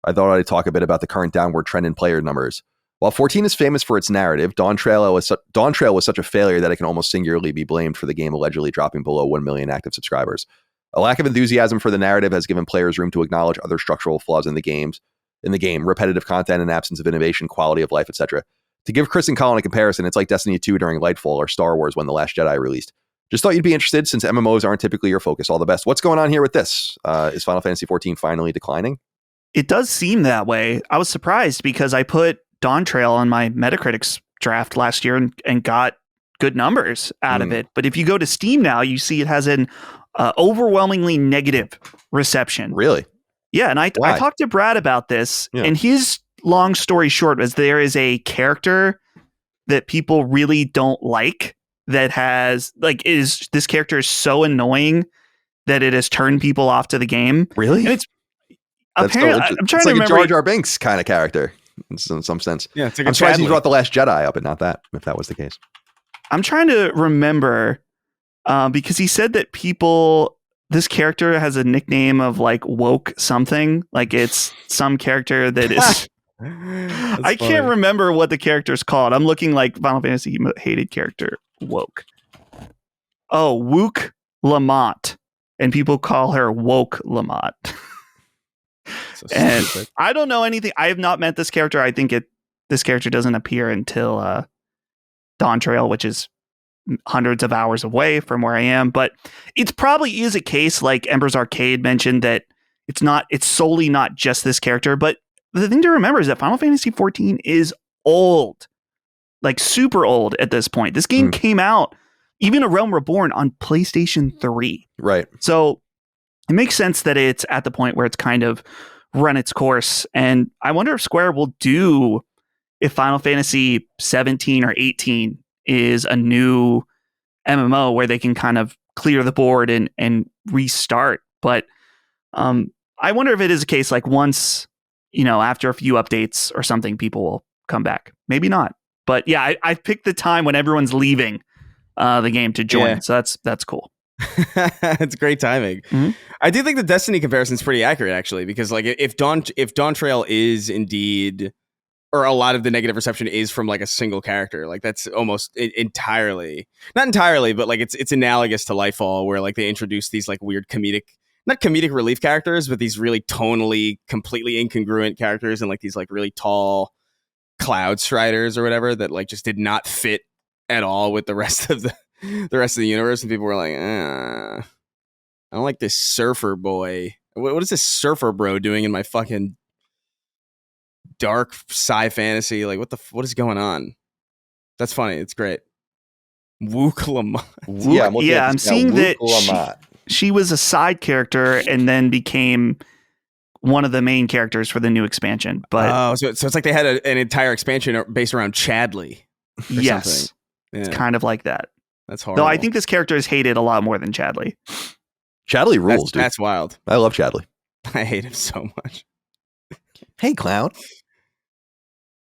I thought I'd talk a bit about the current downward trend in player numbers. While 14 is famous for its narrative, Dawn Trail was such a failure that it can almost singularly be blamed for the game allegedly dropping below 1 million active subscribers. A lack of enthusiasm for the narrative has given players room to acknowledge other structural flaws in the game, repetitive content and absence of innovation, quality of life, etc. To give Chris and Colin a comparison, it's like Destiny 2 during Lightfall or Star Wars when The Last Jedi released. Just thought you'd be interested since MMOs aren't typically your focus. All the best. What's going on here with this? Is Final Fantasy XIV finally declining? It does seem that way. I was surprised because I put Dawn Trail on my Metacritic's draft last year and got good numbers out of it. But if you go to Steam now, you see it has an overwhelmingly negative reception. Really? Yeah. And I talked to Brad about this, and his long story short is there is a character that people really don't like that this character is so annoying that it has turned people off to the game. Really? And it's apparently, I'm trying to remember. It's like a Jar Jar Binks kind of character in some sense. Yeah, it's like I'm surprised he brought The Last Jedi up and not that, if that was the case. I'm trying to remember because he said that this character has a nickname of like woke something. Like it's some character that is. I can't remember what the character's called. I'm looking like Final Fantasy hated character woke. Oh, Wook Lamont. And people call her Woke Lamont. So and I don't know anything. I have not met this character. I think this character doesn't appear until Dawn Trail, which is hundreds of hours away from where I am. But it probably is a case like Ember's Arcade mentioned that it's solely not just this character. But the thing to remember is that Final Fantasy XIV is old, like super old at this point. This game came out, even A Realm Reborn, on PlayStation 3. Right. So it makes sense that it's at the point where it's kind of run its course. And I wonder if Square will do if Final Fantasy 17 or 18 is a new MMO where they can kind of clear the board and restart. But I wonder if it is a case like once, after a few updates or something, people will come back. Maybe not. But yeah, I picked the time when everyone's leaving the game to join. Yeah. So that's cool. It's great timing. Mm-hmm. I do think the Destiny comparison is pretty accurate, actually, because like if Dawn Trail is indeed, or a lot of the negative reception is from like a single character, like that's almost not entirely, but like it's analogous to Lightfall, where like they introduce these like weird not comedic relief characters, but these really tonally completely incongruent characters and like these like really tall Cloud Striders or whatever that like just did not fit at all with the rest of the universe, and people were like, I don't like this surfer boy. What is this surfer bro doing in my fucking dark sci fantasy? Like, what is going on? That's funny. It's great. Wook Lamont. I'm seeing that she was a side character and then became one of the main characters for the new expansion. But so it's like they had an entire expansion based around Chadley. Yes, yeah. It's kind of like that. That's horrible. Though I think this character is hated a lot more than Chadley. Chadley rules, dude. That's wild. I love Chadley. I hate him so much. Hey, Cloud.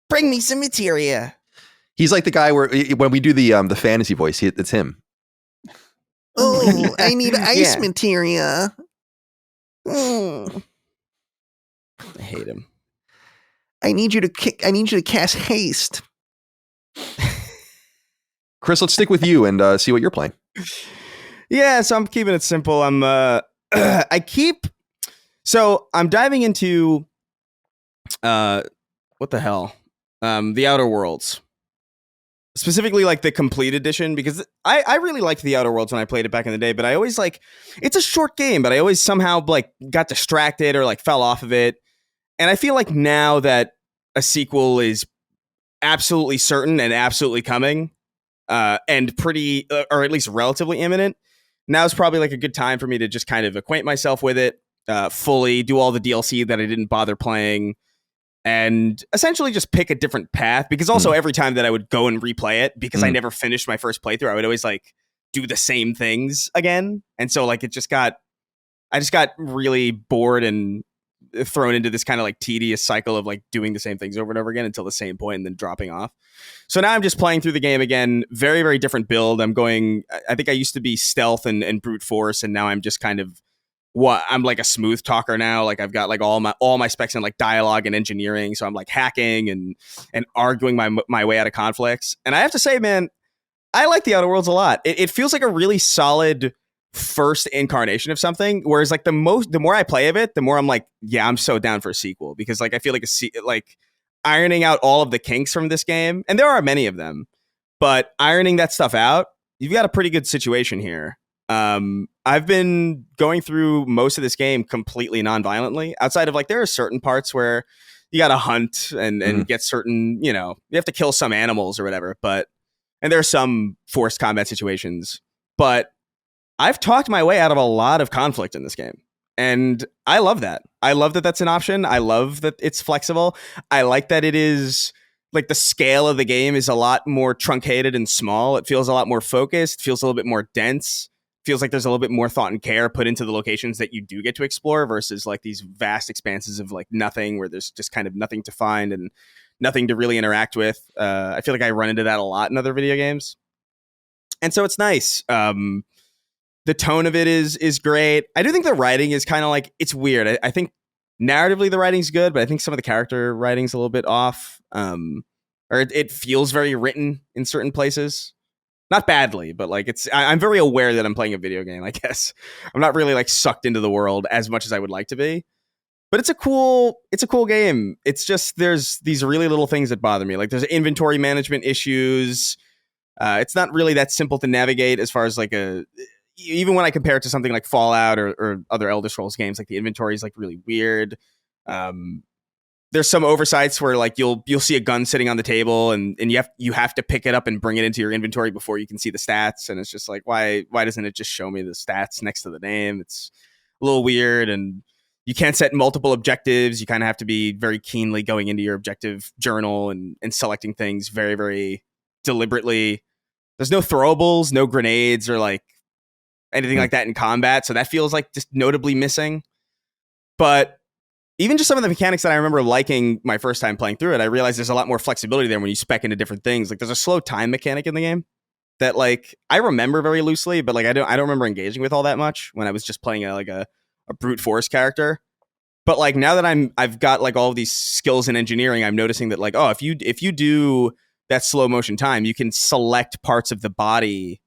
Bring me some materia. He's like the guy where when we do the fantasy voice, it's him. Oh, I need ice materia. I hate him. I need you to cast haste. Chris, let's stick with you and see what you're playing. Yeah, so I'm keeping it simple. I'm diving into what the hell? The Outer Worlds. Specifically like the complete edition, because I really liked the Outer Worlds when I played it back in the day, but I always it's a short game, but I always somehow like got distracted or like fell off of it. And I feel like now that a sequel is absolutely certain and absolutely coming, and pretty, or at least relatively imminent, now is probably like a good time for me to just kind of acquaint myself with it, fully do all the DLC that I didn't bother playing, and essentially just pick a different path. Because also every time that I would go and replay it, because I never finished my first playthrough, I would always like do the same things again. And so like I just got really bored and thrown into this kind of like tedious cycle of like doing the same things over and over again until the same point and then dropping off. So now I'm just playing through the game again. Very, very different build. I think I used to be stealth and brute force, and now I'm just kind of I'm like a smooth talker now. Like I've got like all my specs in like dialogue and engineering. So I'm like hacking and arguing my way out of conflicts. And I have to say, man, I like the Outer Worlds a lot. It feels like a really solid first incarnation of something, whereas like the more I play of it, the more I'm like, yeah, I'm so down for a sequel, because like I feel like ironing out all of the kinks from this game, and there are many of them, but ironing that stuff out, you've got a pretty good situation here. I've been going through most of this game completely non-violently, outside of like there are certain parts where you got to hunt and get certain, you have to kill some animals or whatever, and there are some forced combat situations, but I've talked my way out of a lot of conflict in this game, and I love that. I love that that's an option. I love that it's flexible. I like that it is like the scale of the game is a lot more truncated and small. It feels a lot more focused, feels a little bit more dense, feels like there's a little bit more thought and care put into the locations that you do get to explore versus like these vast expanses of like nothing where there's just kind of nothing to find and nothing to really interact with. I feel like I run into that a lot in other video games. And so it's nice. The tone of it is great. I do think the writing is kind of like, it's weird. I think narratively the writing's good, but I think some of the character writing's a little bit off. Or it feels very written in certain places. Not badly, but like I'm very aware that I'm playing a video game, I guess. I'm not really like sucked into the world as much as I would like to be. But it's a cool game. It's just there's these really little things that bother me. Like there's inventory management issues. It's not really that simple to navigate as far as like even when I compare it to something like Fallout or other Elder Scrolls games, like the inventory is like really weird. There's some oversights where like you'll see a gun sitting on the table and you have to pick it up and bring it into your inventory before you can see the stats. And it's just like, why doesn't it just show me the stats next to the name? It's a little weird, and you can't set multiple objectives. You kind of have to be very keenly going into your objective journal and selecting things very, very deliberately. There's no throwables, no grenades or like anything like that in combat. So that feels like just notably missing. But even just some of the mechanics that I remember liking my first time playing through it, I realized there's a lot more flexibility there when you spec into different things. Like there's a slow time mechanic in the game that like I remember very loosely, but like I don't remember engaging with all that much when I was just playing a brute force character. But like now that I've got like all of these skills in engineering, I'm noticing that like, oh, if you do that slow motion time, you can select parts of the body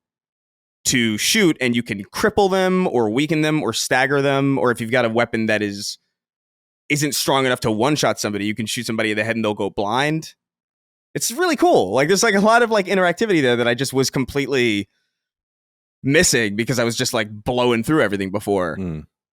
to shoot, and you can cripple them or weaken them or stagger them, or if you've got a weapon that isn't strong enough to one-shot somebody, you can shoot somebody in the head and they'll go blind. It's really cool. Like there's like a lot of like interactivity there that I just was completely missing because I was just like blowing through everything before.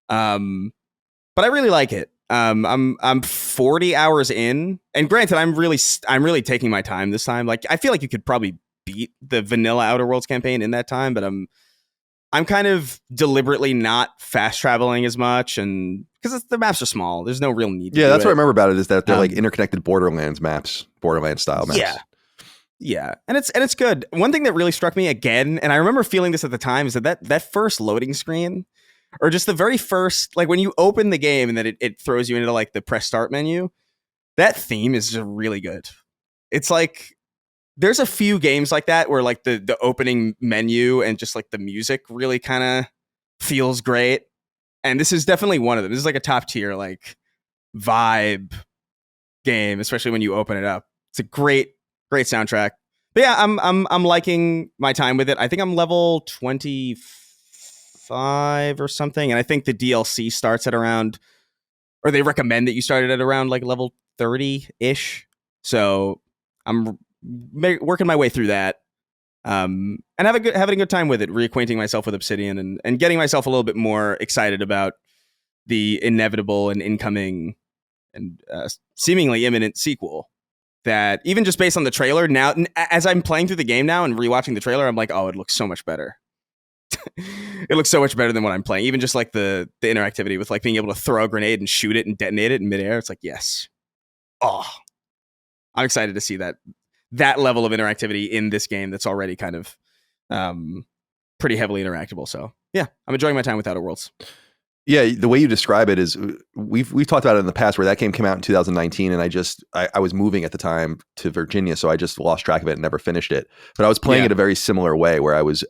But I really like it. I'm 40 hours in, and granted, I'm really taking my time this time. Like I feel like you could probably beat the vanilla Outer Worlds campaign in that time, but I'm kind of deliberately not fast traveling as much, and because the maps are small, there's no real need to do that's it. what I remember about it, is that they're like interconnected Borderlands maps, Borderlands style maps. Yeah, and it's good. One thing that really struck me again, and I remember feeling this at the time, is that first loading screen, or just the very first, like when you open the game and then it throws you into like the press start menu, that theme is just really good. It's like there's a few games like that where like the opening menu and just like the music really kind of feels great. And this is definitely one of them. This is like a top tier like vibe game, especially when you open it up. It's a great soundtrack. But yeah, I'm liking my time with it. I think I'm level 25 or something, and I think the DLC starts at around, or they recommend that you start it at around like level 30-ish. So I'm working my way through that, and having a good time with it, reacquainting myself with Obsidian, and getting myself a little bit more excited about the inevitable and incoming and seemingly imminent sequel. That even just based on the trailer now, as I'm playing through the game now and rewatching the trailer, I'm like, oh, it looks so much better. It looks so much better than what I'm playing. Even just like the interactivity with like being able to throw a grenade and shoot it and detonate it in midair. It's like, yes. Oh, I'm excited to see that level of interactivity in this game that's already kind of pretty heavily interactable. So yeah, I'm enjoying my time with Outer Worlds. Yeah, the way you describe it is we've talked about it in the past where that game came out in 2019 and I was moving at the time to Virginia, so I just lost track of it and never finished it. But I was playing it a very similar way where I was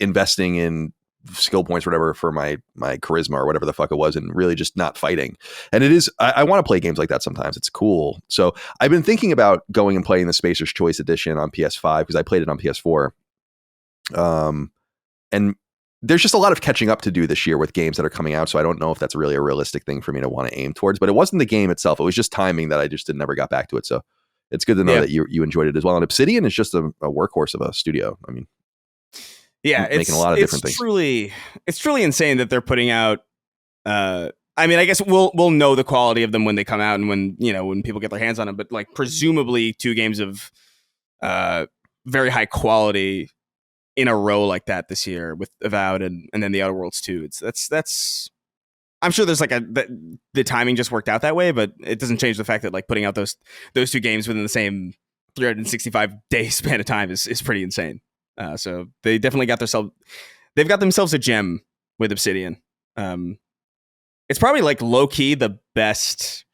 investing in skill points or whatever for my charisma or whatever the fuck it was, and really just not fighting. And it is I want to play games like that sometimes. It's cool. So I've been thinking about going and playing the Spacer's Choice Edition on PS5 because I played it on PS4. And there's just a lot of catching up to do this year with games that are coming out. So I don't know if that's really a realistic thing for me to want to aim towards, but it wasn't the game itself. It was just timing that I just never got back to it. So it's good to know that you enjoyed it as well. And Obsidian is just a workhorse of a studio. I mean, making a lot of different things. It's truly insane that they're putting out, I mean, I guess we'll know the quality of them when they come out and when people get their hands on them, but like presumably 2 games of very high quality in a row like that this year with Avowed and then the Outer Worlds 2. That's I'm sure there's like the timing just worked out that way, but it doesn't change the fact that like putting out those 2 games within the same 365 day span of time is pretty insane. So they definitely got themselves a gem with Obsidian. It's probably like low key the best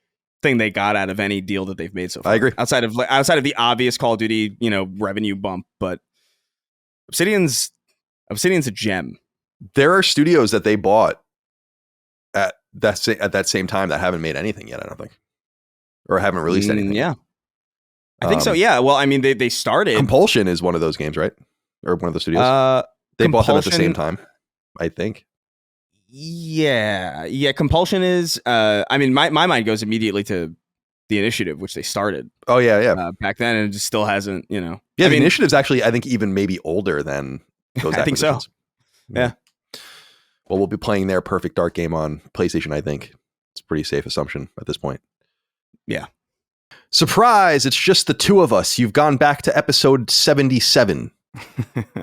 thing they got out of any deal that they've made so far. I agree. Outside of the obvious Call of Duty, revenue bump, but Obsidian's a gem. There are studios that they bought at that same time that haven't made anything yet, I don't think, or haven't released anything. Yeah, I think so. Yeah. Well, I mean, they started. Compulsion is one of those games, right? Or one of the studios. They bought them at the same time, I think. Yeah. Compulsion is. I mean, my mind goes immediately to the Initiative, which they started. Oh yeah. Back then, and it just still hasn't. Yeah, the Initiative's actually, I think, even maybe older than those. I think so. Yeah. Well, we'll be playing their Perfect Dark game on PlayStation. I think it's a pretty safe assumption at this point. Yeah. Surprise! It's just the 2 of us. You've gone back to episode 77.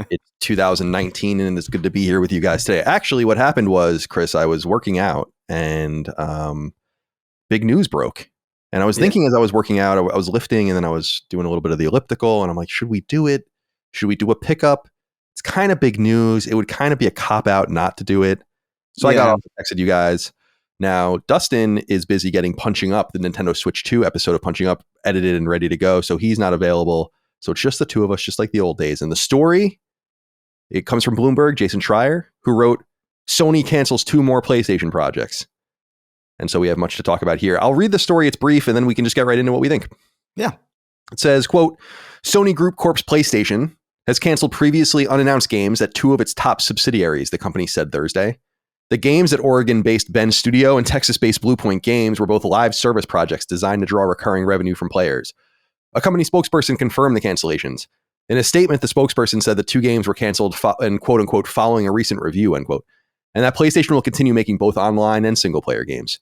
It's 2019, and it's good to be here with you guys today. Actually, what happened was, Chris, I was working out, and big news broke. And I was thinking as I was working out, I was lifting, and then I was doing a little bit of the elliptical, and I'm like, should we do it? Should we do a pickup? It's kind of big news. It would kind of be a cop-out not to do it. So I got off and texted you guys. Now, Dustin is busy getting Punching Up, the Nintendo Switch 2 episode of Punching Up, edited and ready to go. So he's not available. So it's just the 2 of us, just like the old days. And the story, it comes from Bloomberg, Jason Schreier, who wrote, Sony cancels 2 more PlayStation projects. And so we have much to talk about here. I'll read the story. It's brief, and then we can just get right into what we think. Yeah. It says, quote, Sony Group Corp's PlayStation has canceled previously unannounced games at 2 of its top subsidiaries, the company said Thursday. The games at Oregon-based Bend Studio and Texas-based Bluepoint Games were both live service projects designed to draw recurring revenue from players. A company spokesperson confirmed the cancellations. In a statement, the spokesperson said the 2 games were canceled and quote-unquote following a recent review, unquote, and that PlayStation will continue making both online and single-player games.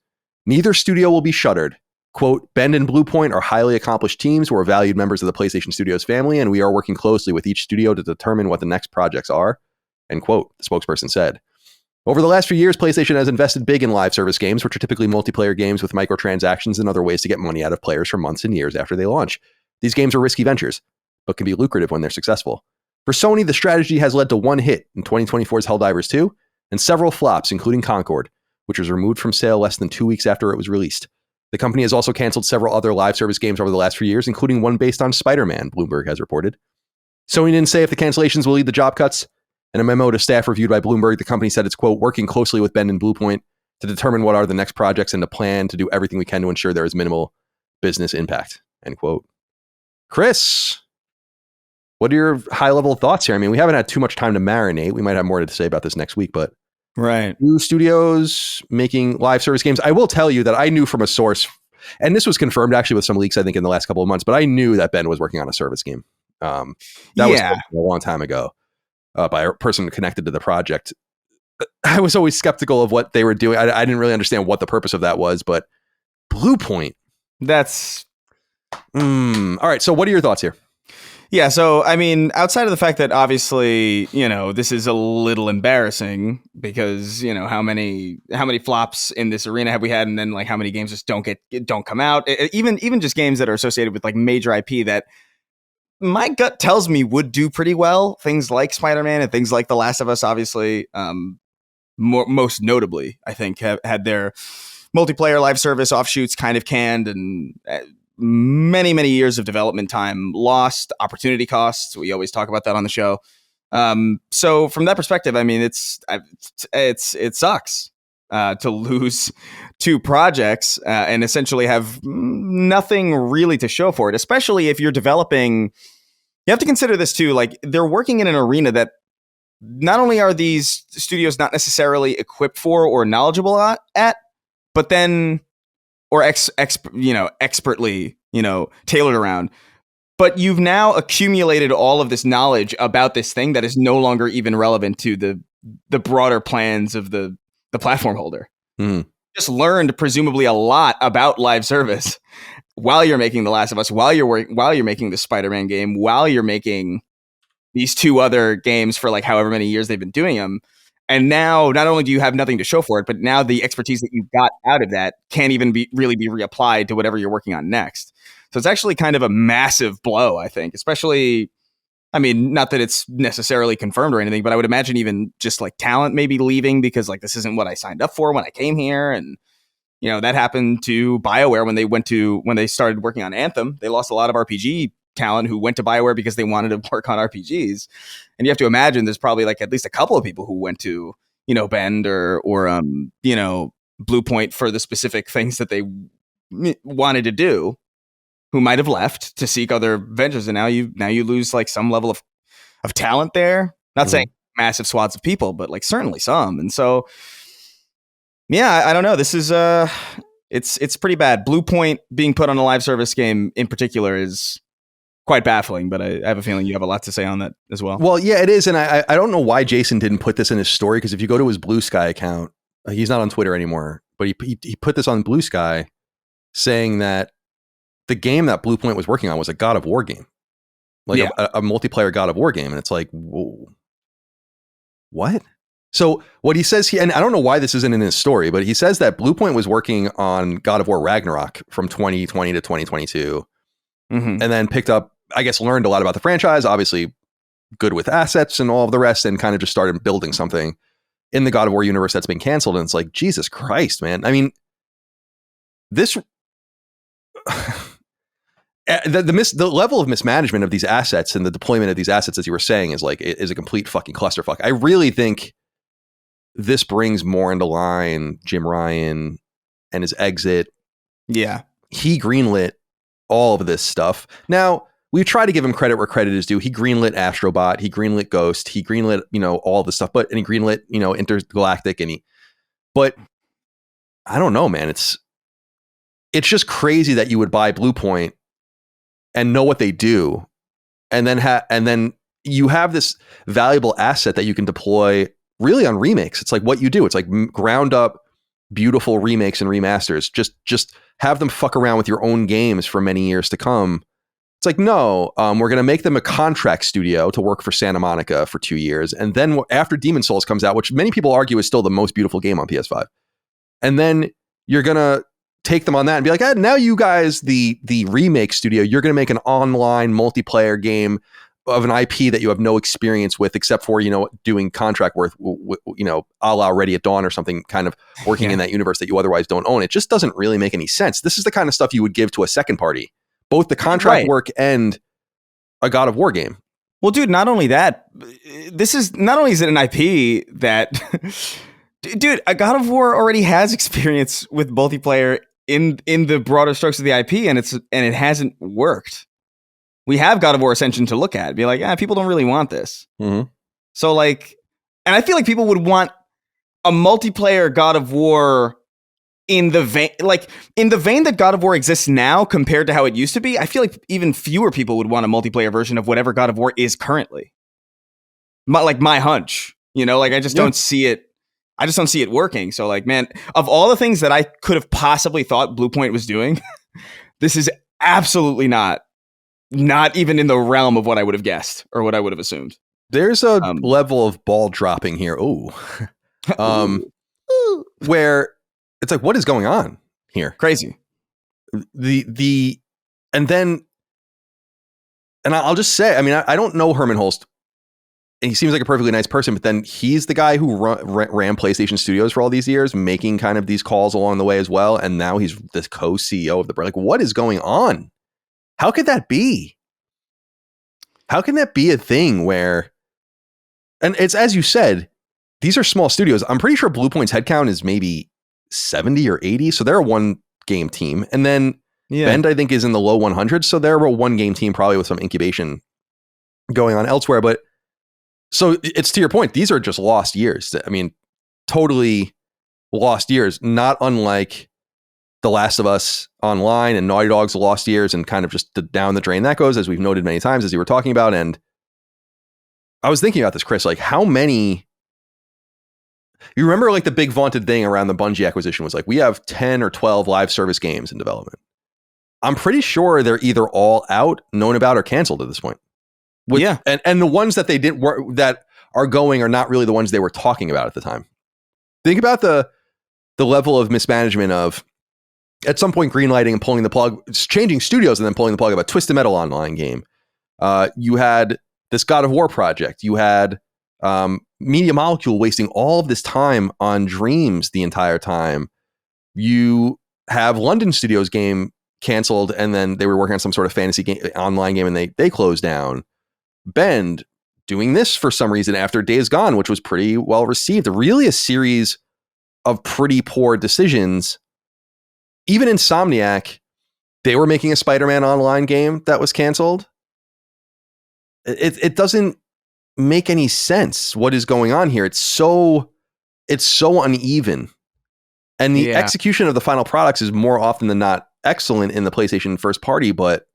Neither studio will be shuttered. Quote, Bend and Bluepoint are highly accomplished teams who are valued members of the PlayStation Studios family, and we are working closely with each studio to determine what the next projects are, end quote, the spokesperson said. Over the last few years, PlayStation has invested big in live service games, which are typically multiplayer games with microtransactions and other ways to get money out of players for months and years after they launch. These games are risky ventures, but can be lucrative when they're successful. For Sony, the strategy has led to 1 hit in 2024's Helldivers 2 and several flops, including Concord, which was removed from sale less than 2 weeks after it was released. The company has also canceled several other live service games over the last few years, including one based on Spider-Man, Bloomberg has reported. Sony didn't say if the cancellations will lead to job cuts. In a memo to staff reviewed by Bloomberg, the company said it's, quote, working closely with Ben and Bluepoint to determine what are the next projects and to plan to do everything we can to ensure there is minimal business impact, end quote. Chris, what are your high-level thoughts here? I mean, we haven't had too much time to marinate. We might have more to say about this next week, but right. new studios making live service games. I will tell you that I knew from a source, and this was confirmed actually with some leaks, I think, in the last couple of months, but I knew that Ben was working on a service game. That was a long time ago by a person connected to the project. I was always skeptical of what they were doing. I didn't really understand what the purpose of that was, but Bluepoint. That's... All right, so what are your thoughts here? Yeah, so, I mean, outside of the fact that obviously, this is a little embarrassing because, how many flops in this arena have we had, and then like how many games just don't come out, even just games that are associated with like major IP that my gut tells me would do pretty well. Things like Spider-Man and things like The Last of Us, obviously, most notably, I think, have had their multiplayer live service offshoots kind of canned, and many, many years of development time lost, opportunity costs. We always talk about that on the show. So from that perspective, I mean, it sucks to lose two projects and essentially have nothing really to show for it, especially if you're developing. You have to consider this too. Like, they're working in an arena that not only are these studios not necessarily equipped for or knowledgeable at, but then or expertly, tailored around. But you've now accumulated all of this knowledge about this thing that is no longer even relevant to the broader plans of the platform holder. Just learned presumably a lot about live service while you're making The Last of Us, while you're making the Spider-Man game, while you're making these two other games for like however many years they've been doing them. And now, not only do you have nothing to show for it, but now the expertise that you got out of that can't even really be reapplied to whatever you're working on next. So it's actually kind of a massive blow, I think, especially, I mean, not that it's necessarily confirmed or anything, but I would imagine even just like talent maybe leaving because like this isn't what I signed up for when I came here. And, that happened to BioWare when they started working on Anthem. They lost a lot of RPG talent who went to BioWare because they wanted to work on RPGs. And you have to imagine there's probably like at least a couple of people who went to, Bend or Bluepoint for the specific things that they wanted to do, who might have left to seek other ventures. And now you lose like some level of talent there. Not saying massive swaths of people, but like certainly some. And so, yeah, I don't know. This is it's pretty bad. Bluepoint being put on a live service game in particular is quite baffling, but I have a feeling you have a lot to say on that as well. Well, yeah, it is. And I don't know why Jason didn't put this in his story, because if you go to his Blue Sky account, he's not on Twitter anymore, but he put this on Blue Sky saying that the game that Bluepoint was working on was a God of War game, like a multiplayer God of War game. And it's like, whoa, what? So what he says and I don't know why this isn't in his story, but he says that Bluepoint was working on God of War Ragnarok from 2020 to 2022, and then picked up, I guess, learned a lot about the franchise, obviously good with assets and all of the rest, and kind of just started building something in the God of War universe that's been canceled. And it's like, Jesus Christ, man. I mean, this the level of mismanagement of these assets and the deployment of these assets, as you were saying, is a complete fucking clusterfuck. I really think this brings more into line Jim Ryan and his exit. Yeah. He greenlit all of this stuff. Now, we try to give him credit where credit is due. He greenlit Astrobot, he greenlit Ghost, he greenlit, all this stuff, and he greenlit, Intergalactic, but I don't know, man. It's just crazy that you would buy Bluepoint and know what they do, and then you have this valuable asset that you can deploy really on remakes. It's like what you do. It's like ground up, beautiful remakes and remasters. Just have them fuck around with your own games for many years to come. It's like, no, we're going to make them a contract studio to work for Santa Monica for 2 years. And then after Demon's Souls comes out, which many people argue is still the most beautiful game on PS5. And then you're going to take them on that and be like, now you guys, the remake studio, you're going to make an online multiplayer game of an IP that you have no experience with, except for, doing contract work, a la Ready at Dawn or something, kind of working in that universe that you otherwise don't own. It just doesn't really make any sense. This is the kind of stuff you would give to a second party, both the contract work and a God of War game. Well, dude, not only that, not only is it an IP that, dude, a God of War already has experience with multiplayer in the broader strokes of the IP, and it hasn't worked. We have God of War Ascension to look at. Be like, people don't really want this. Mm-hmm. So and I feel like people would want a multiplayer God of War in the vein that God of War exists now compared to how it used to be. I feel like even fewer people would want a multiplayer version of whatever God of War is currently. My hunch, I just don't see it. I just don't see it working. So man, of all the things that I could have possibly thought Bluepoint was doing, this is absolutely not even in the realm of what I would have guessed or what I would have assumed. There's a level of ball dropping here. Ooh. Where it's like, what is going on here? Crazy. I'll just say, I don't know Herman Holst. And he seems like a perfectly nice person, but then he's the guy who ran PlayStation Studios for all these years, making kind of these calls along the way as well. And now he's the co-CEO of the brand. Like, what is going on? How could that be? How can that be a thing where, and it's, as you said, these are small studios. I'm pretty sure Bluepoint's headcount is maybe 70 or 80. So they're a one game team. And then Bend, I think, is in the low 100s. So they're a one game team, probably with some incubation going on elsewhere. But so it's to your point, these are just lost years. Totally lost years, not unlike The Last of Us Online and Naughty Dog's lost years, and kind of just down the drain that goes, as we've noted many times, as you were talking about. And I was thinking about this, Chris, how many, you remember the big vaunted thing around the Bungie acquisition was we have 10 or 12 live service games in development. I'm pretty sure they're either all out, known about, or canceled at this point. And the ones that they didn't work, that are going, are not really the ones they were talking about at the time. Think about the level of mismanagement of, at some point, greenlighting and pulling the plug, changing studios and then pulling the plug of a Twisted Metal online game. You had this God of War project. You had Media Molecule wasting all of this time on Dreams the entire time. You have London Studios game canceled, and then they were working on some sort of fantasy game, online game, and they closed down. Bend doing this for some reason after Days Gone, which was pretty well received. Really a series of pretty poor decisions. Even Insomniac, they were making a Spider-Man online game that was canceled. It doesn't make any sense what is going on here. It's so uneven. And the execution of the final products is more often than not excellent in the PlayStation first party, but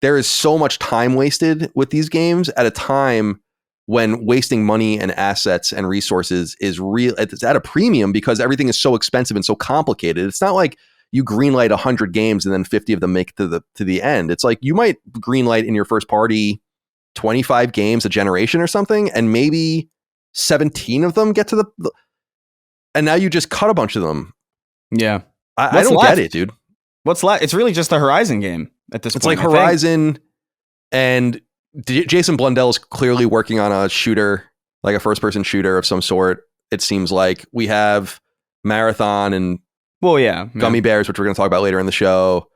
there is so much time wasted with these games at a time when wasting money and assets and resources is real. It's at a premium because everything is so expensive and so complicated. It's not like you greenlight 100 games and then 50 of them make to the end. It's you might greenlight in your first party 25 games a generation or something, and maybe 17 of them get to the and now you just cut a bunch of them. Yeah. I don't get it, dude. What's left? It's really just a Horizon game at this point. It's Horizon, and Jason Blundell is clearly working on a shooter, a first-person shooter of some sort. It seems like we have Marathon and Gummy Bears, which we're going to talk about later in the show.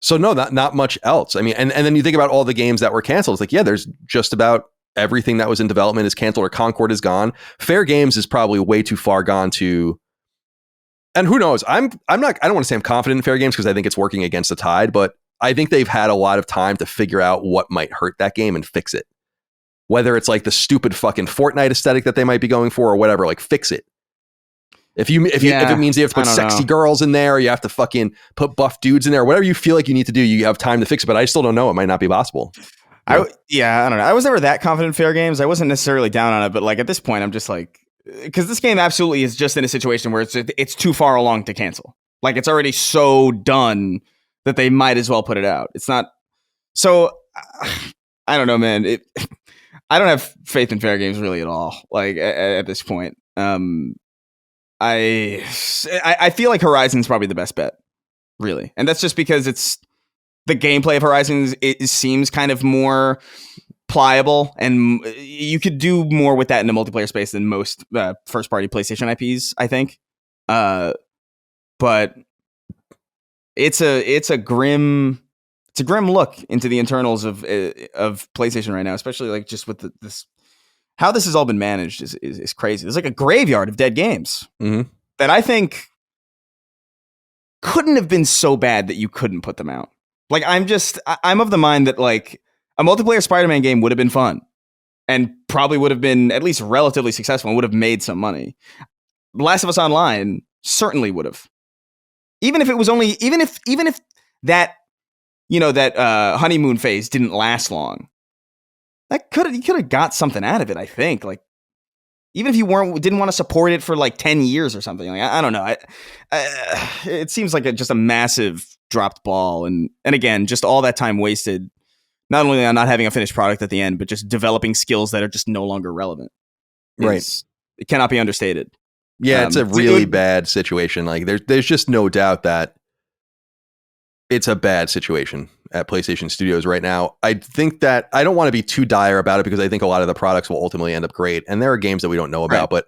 So no, not much else. And then you think about all the games that were canceled. It's there's just about everything that was in development is canceled, or Concord is gone. Fair Games is probably way too far gone to. And who knows? I don't want to say I'm confident in Fair Games because I think it's working against the tide, but I think they've had a lot of time to figure out what might hurt that game and fix it. Whether it's the stupid fucking Fortnite aesthetic that they might be going for or whatever, fix it. If it means you have to put sexy girls in there, or you have to fucking put buff dudes in there, whatever you feel like you need to do, you have time to fix it. But I still don't know. It might not be possible. I don't know. I was never that confident in Fair Games. I wasn't necessarily down on it, but at this point, I'm just because this game absolutely is just in a situation where it's too far along to cancel. It's already so done that they might as well put it out. It's not. So I don't know, man. I don't have faith in Fair Games really at all. At this point, I feel like Horizon's probably the best bet, really, and that's just because it's the gameplay of Horizon. It seems kind of more pliable, and you could do more with that in the multiplayer space than most first party PlayStation IPs, I think. But it's a grim look into the internals of PlayStation right now, especially like just with this how this has all been managed is crazy. There's like a graveyard of dead games that I think couldn't have been so bad that you couldn't put them out. Like I'm of the mind that like a multiplayer Spider-Man game would have been fun and probably would have been at least relatively successful and would have made some money. Last of Us Online certainly would have. Even if that, that honeymoon phase didn't last long, you could have got something out of it. I think, like, even if you didn't want to support it for like 10 years or something. Like, I don't know. It seems like just a massive dropped ball, and again, just all that time wasted, not only on not having a finished product at the end, but just developing skills that are just no longer relevant. It cannot be understated. Yeah, it's a really bad situation. Like there's just no doubt that it's a bad situation at PlayStation Studios right now. I think that I don't want to be too dire about it because I think a lot of the products will ultimately end up great. And there are games that we don't know about. Right. But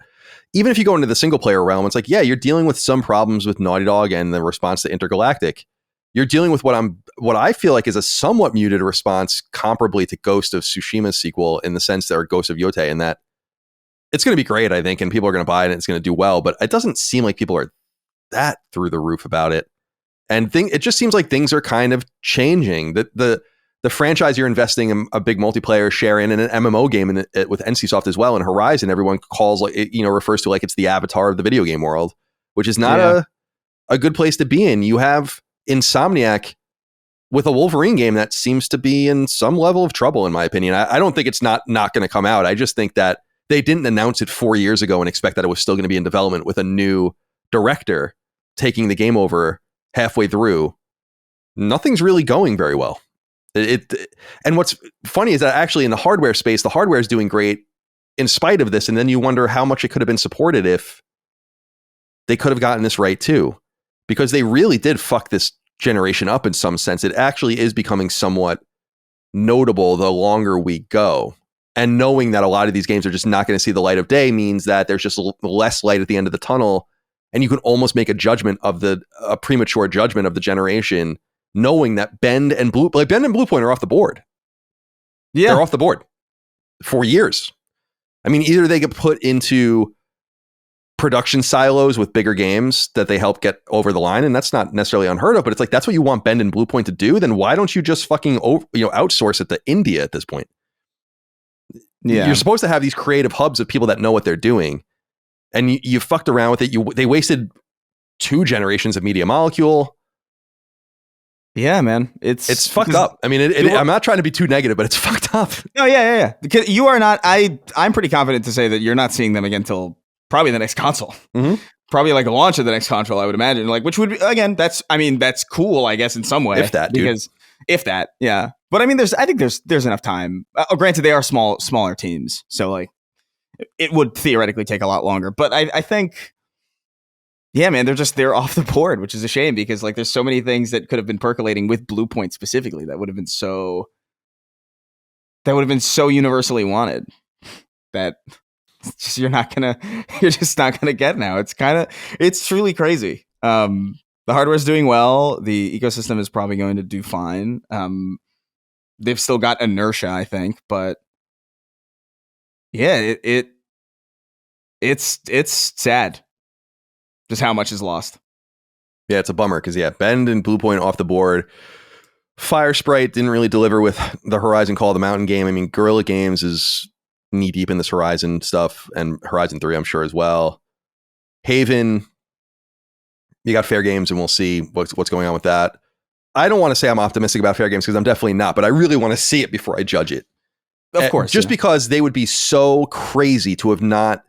even if you go into the single player realm, it's like, yeah, you're dealing with some problems with Naughty Dog and the response to Intergalactic. You're dealing with what I feel like is a somewhat muted response comparably to Ghost of Tsushima's sequel in the sense that, or Ghost of Yotei, in that it's going to be great, I think, and people are going to buy it and it's going to do well, but it doesn't seem like people are that through the roof about it. And it just seems like things are kind of changing. The franchise you're investing in a big multiplayer share in an MMO game with NCSoft as well, and Horizon, everyone calls like it, refers to like it's the avatar of the video game world, which is not a good place to be in. You have Insomniac with a Wolverine game that seems to be in some level of trouble, in my opinion. I don't think it's not going to come out. I just think that they didn't announce it 4 years ago and expect that it was still going to be in development with a new director taking the game over halfway through. Nothing's really going very well. And what's funny is that actually in the hardware space, the hardware is doing great in spite of this. And then you wonder how much it could have been supported if they could have gotten this right too, because they really did fuck this generation up in some sense. It actually is becoming somewhat notable the longer we go. And knowing that a lot of these games are just not going to see the light of day means that there's just less light at the end of the tunnel. And you can almost make a premature judgment of the generation, knowing that Bend and Bluepoint are off the board. Yeah. They're off the board for years. I mean, either they get put into production silos with bigger games that they help get over the line, and that's not necessarily unheard of, but it's like, that's what you want Bend and Bluepoint to do, then why don't you just fucking outsource it to India at this point? Yeah. You're supposed to have these creative hubs of people that know what they're doing. And you fucked around with it. They wasted 2 generations of Media Molecule. Yeah, man. It's fucked up. I mean, I'm not trying to be too negative, but it's fucked up. No, yeah. Because you are not, I'm pretty confident to say that you're not seeing them again till probably the next console. Mm-hmm. Probably like a launch of the next console, I would imagine. Like, which would be, again, that's cool, I guess, in some way. If that, dude. If that, yeah. But I mean, I think there's enough time. Granted, they are smaller teams, so like it would theoretically take a lot longer. But I think, yeah, man, they're off the board, which is a shame because like there's so many things that could have been percolating with Bluepoint specifically that would have been so universally wanted that you're just not gonna get now. It's truly crazy. The hardware is doing well. The ecosystem is probably going to do fine. They've still got inertia, I think, but yeah, it's sad just how much is lost. Yeah, it's a bummer because Bend and Bluepoint off the board. Fire Sprite didn't really deliver with the Horizon Call of the Mountain game. I mean, Guerrilla Games is knee deep in this Horizon stuff, and Horizon 3, I'm sure, as well. Haven, you got Fair Games, and we'll see what's going on with that. I don't want to say I'm optimistic about Fair Games because I'm definitely not, but I really want to see it before I judge it. Of course. Just because they would be so crazy to have not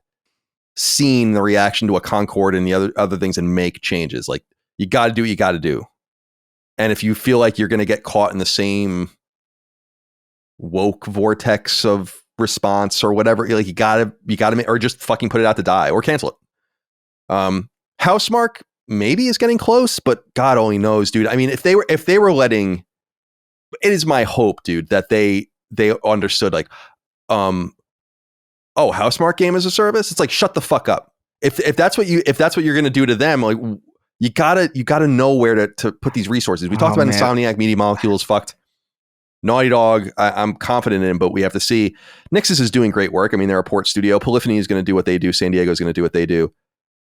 seen the reaction to a Concord and the other things and make changes. Like, you got to do what you got to do. And if you feel like you're going to get caught in the same woke vortex of response or whatever, like you got to make, or just fucking put it out to die or cancel it. Housemarque maybe is getting close, but God only knows, dude. I mean, if they were letting, it is my hope, dude, that they they understood like, oh, Housemarque game as a service. It's like, shut the fuck up. If that's what you're going to do to them, like you gotta know where to put these resources. We talked about Insomniac, Media Molecules fucked. Naughty Dog, I'm confident in, but we have to see. Nixus is doing great work. I mean, they're a port studio. Polyphony is going to do what they do. San Diego is going to do what they do.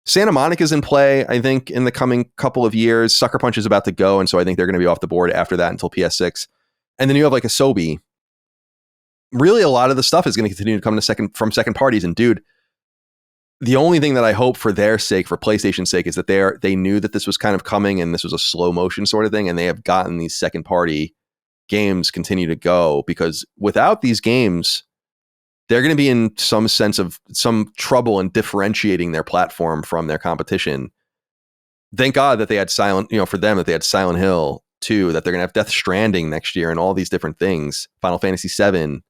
Santa Monica is in play, I think, in the coming couple of years. Sucker Punch is about to go, and so I think they're going to be off the board after that until PS6. And then you have like Asobi. Really, a lot of the stuff is going to continue to come from second parties. And dude, the only thing that I hope for their sake, for PlayStation's sake, is that they knew that this was kind of coming and this was a slow motion sort of thing, and they have gotten these second party games continue to go, because without these games, they're going to be in some sense of some trouble in differentiating their platform from their competition. Thank God that they had Silent Hill 2, that they're going to have Death Stranding next year and all these different things, Final Fantasy 7,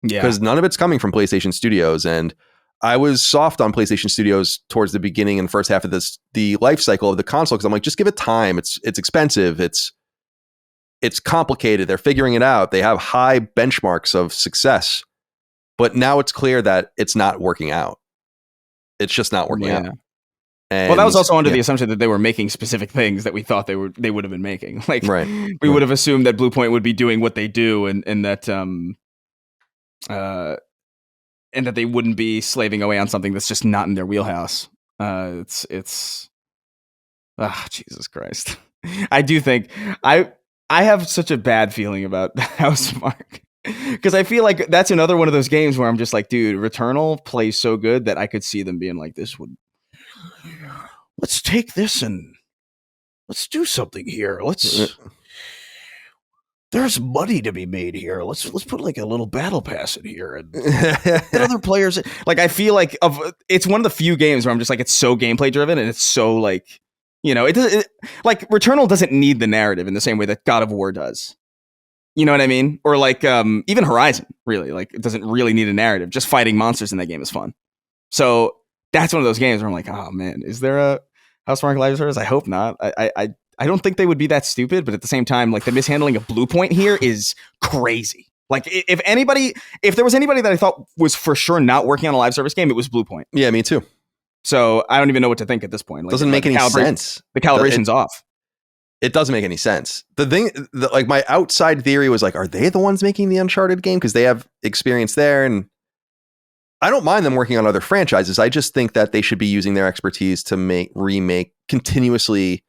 because none of it's coming from PlayStation Studios. And I was soft on PlayStation Studios towards the beginning and first half of the life cycle of the console, because I'm like, just give it time. It's expensive. It's complicated. They're figuring it out. They have high benchmarks of success, but now it's clear that it's not working out. It's just not working out. And, that was also under the assumption that they were making specific things that we thought they would have been making. Like, we would have assumed that Bluepoint would be doing what they do, and that they wouldn't be slaving away on something that's just not in their wheelhouse. Jesus Christ. I do think I have such a bad feeling about Housemarque, because I feel like that's another one of those games where I'm just like, dude, Returnal plays so good that I could see them being like, let's take this and let's do something here. There's money to be made here. Let's put like a little battle pass in here and get other players. Like, I feel like it's one of the few games where I'm just like, it's so gameplay driven and it's so like, like Returnal doesn't need the narrative in the same way that God of War does. You know what I mean? Or like even Horizon, really, like it doesn't really need a narrative. Just fighting monsters in that game is fun. So that's one of those games where I'm like, oh man, is there a Housemarque live service? I hope not. I don't think they would be that stupid, but at the same time, like the mishandling of Bluepoint here is crazy. Like if there was anybody that I thought was for sure not working on a live service game, it was Bluepont. Yeah, me too. So I don't even know what to think at this point. Like, doesn't make any sense. The calibration's off. It doesn't make any sense. The thing, like my outside theory was like, are they the ones making the Uncharted game? Because they have experience there, and I don't mind them working on other franchises. I just think that they should be using their expertise to remake continuously.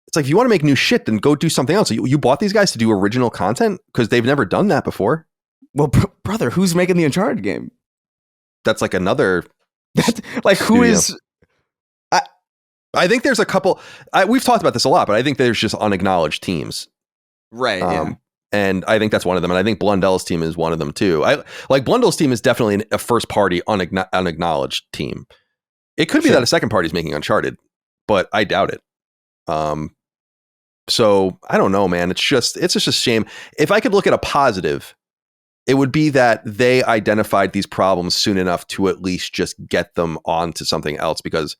It's like, if you want to make new shit, then go do something else. You bought these guys to do original content because they've never done that before. Well, brother, who's making the Uncharted game? That's like another. Like, who is? I think there's a couple. We've talked about this a lot, but I think there's just unacknowledged teams, right? And I think that's one of them. And I think Blundell's team is one of them too. Blundell's team is definitely a first party unacknowledged team. It could be that a second party is making Uncharted, but I doubt it. So I don't know, man. It's just a shame. If I could look at a positive, it would be that they identified these problems soon enough to at least just get them onto something else, because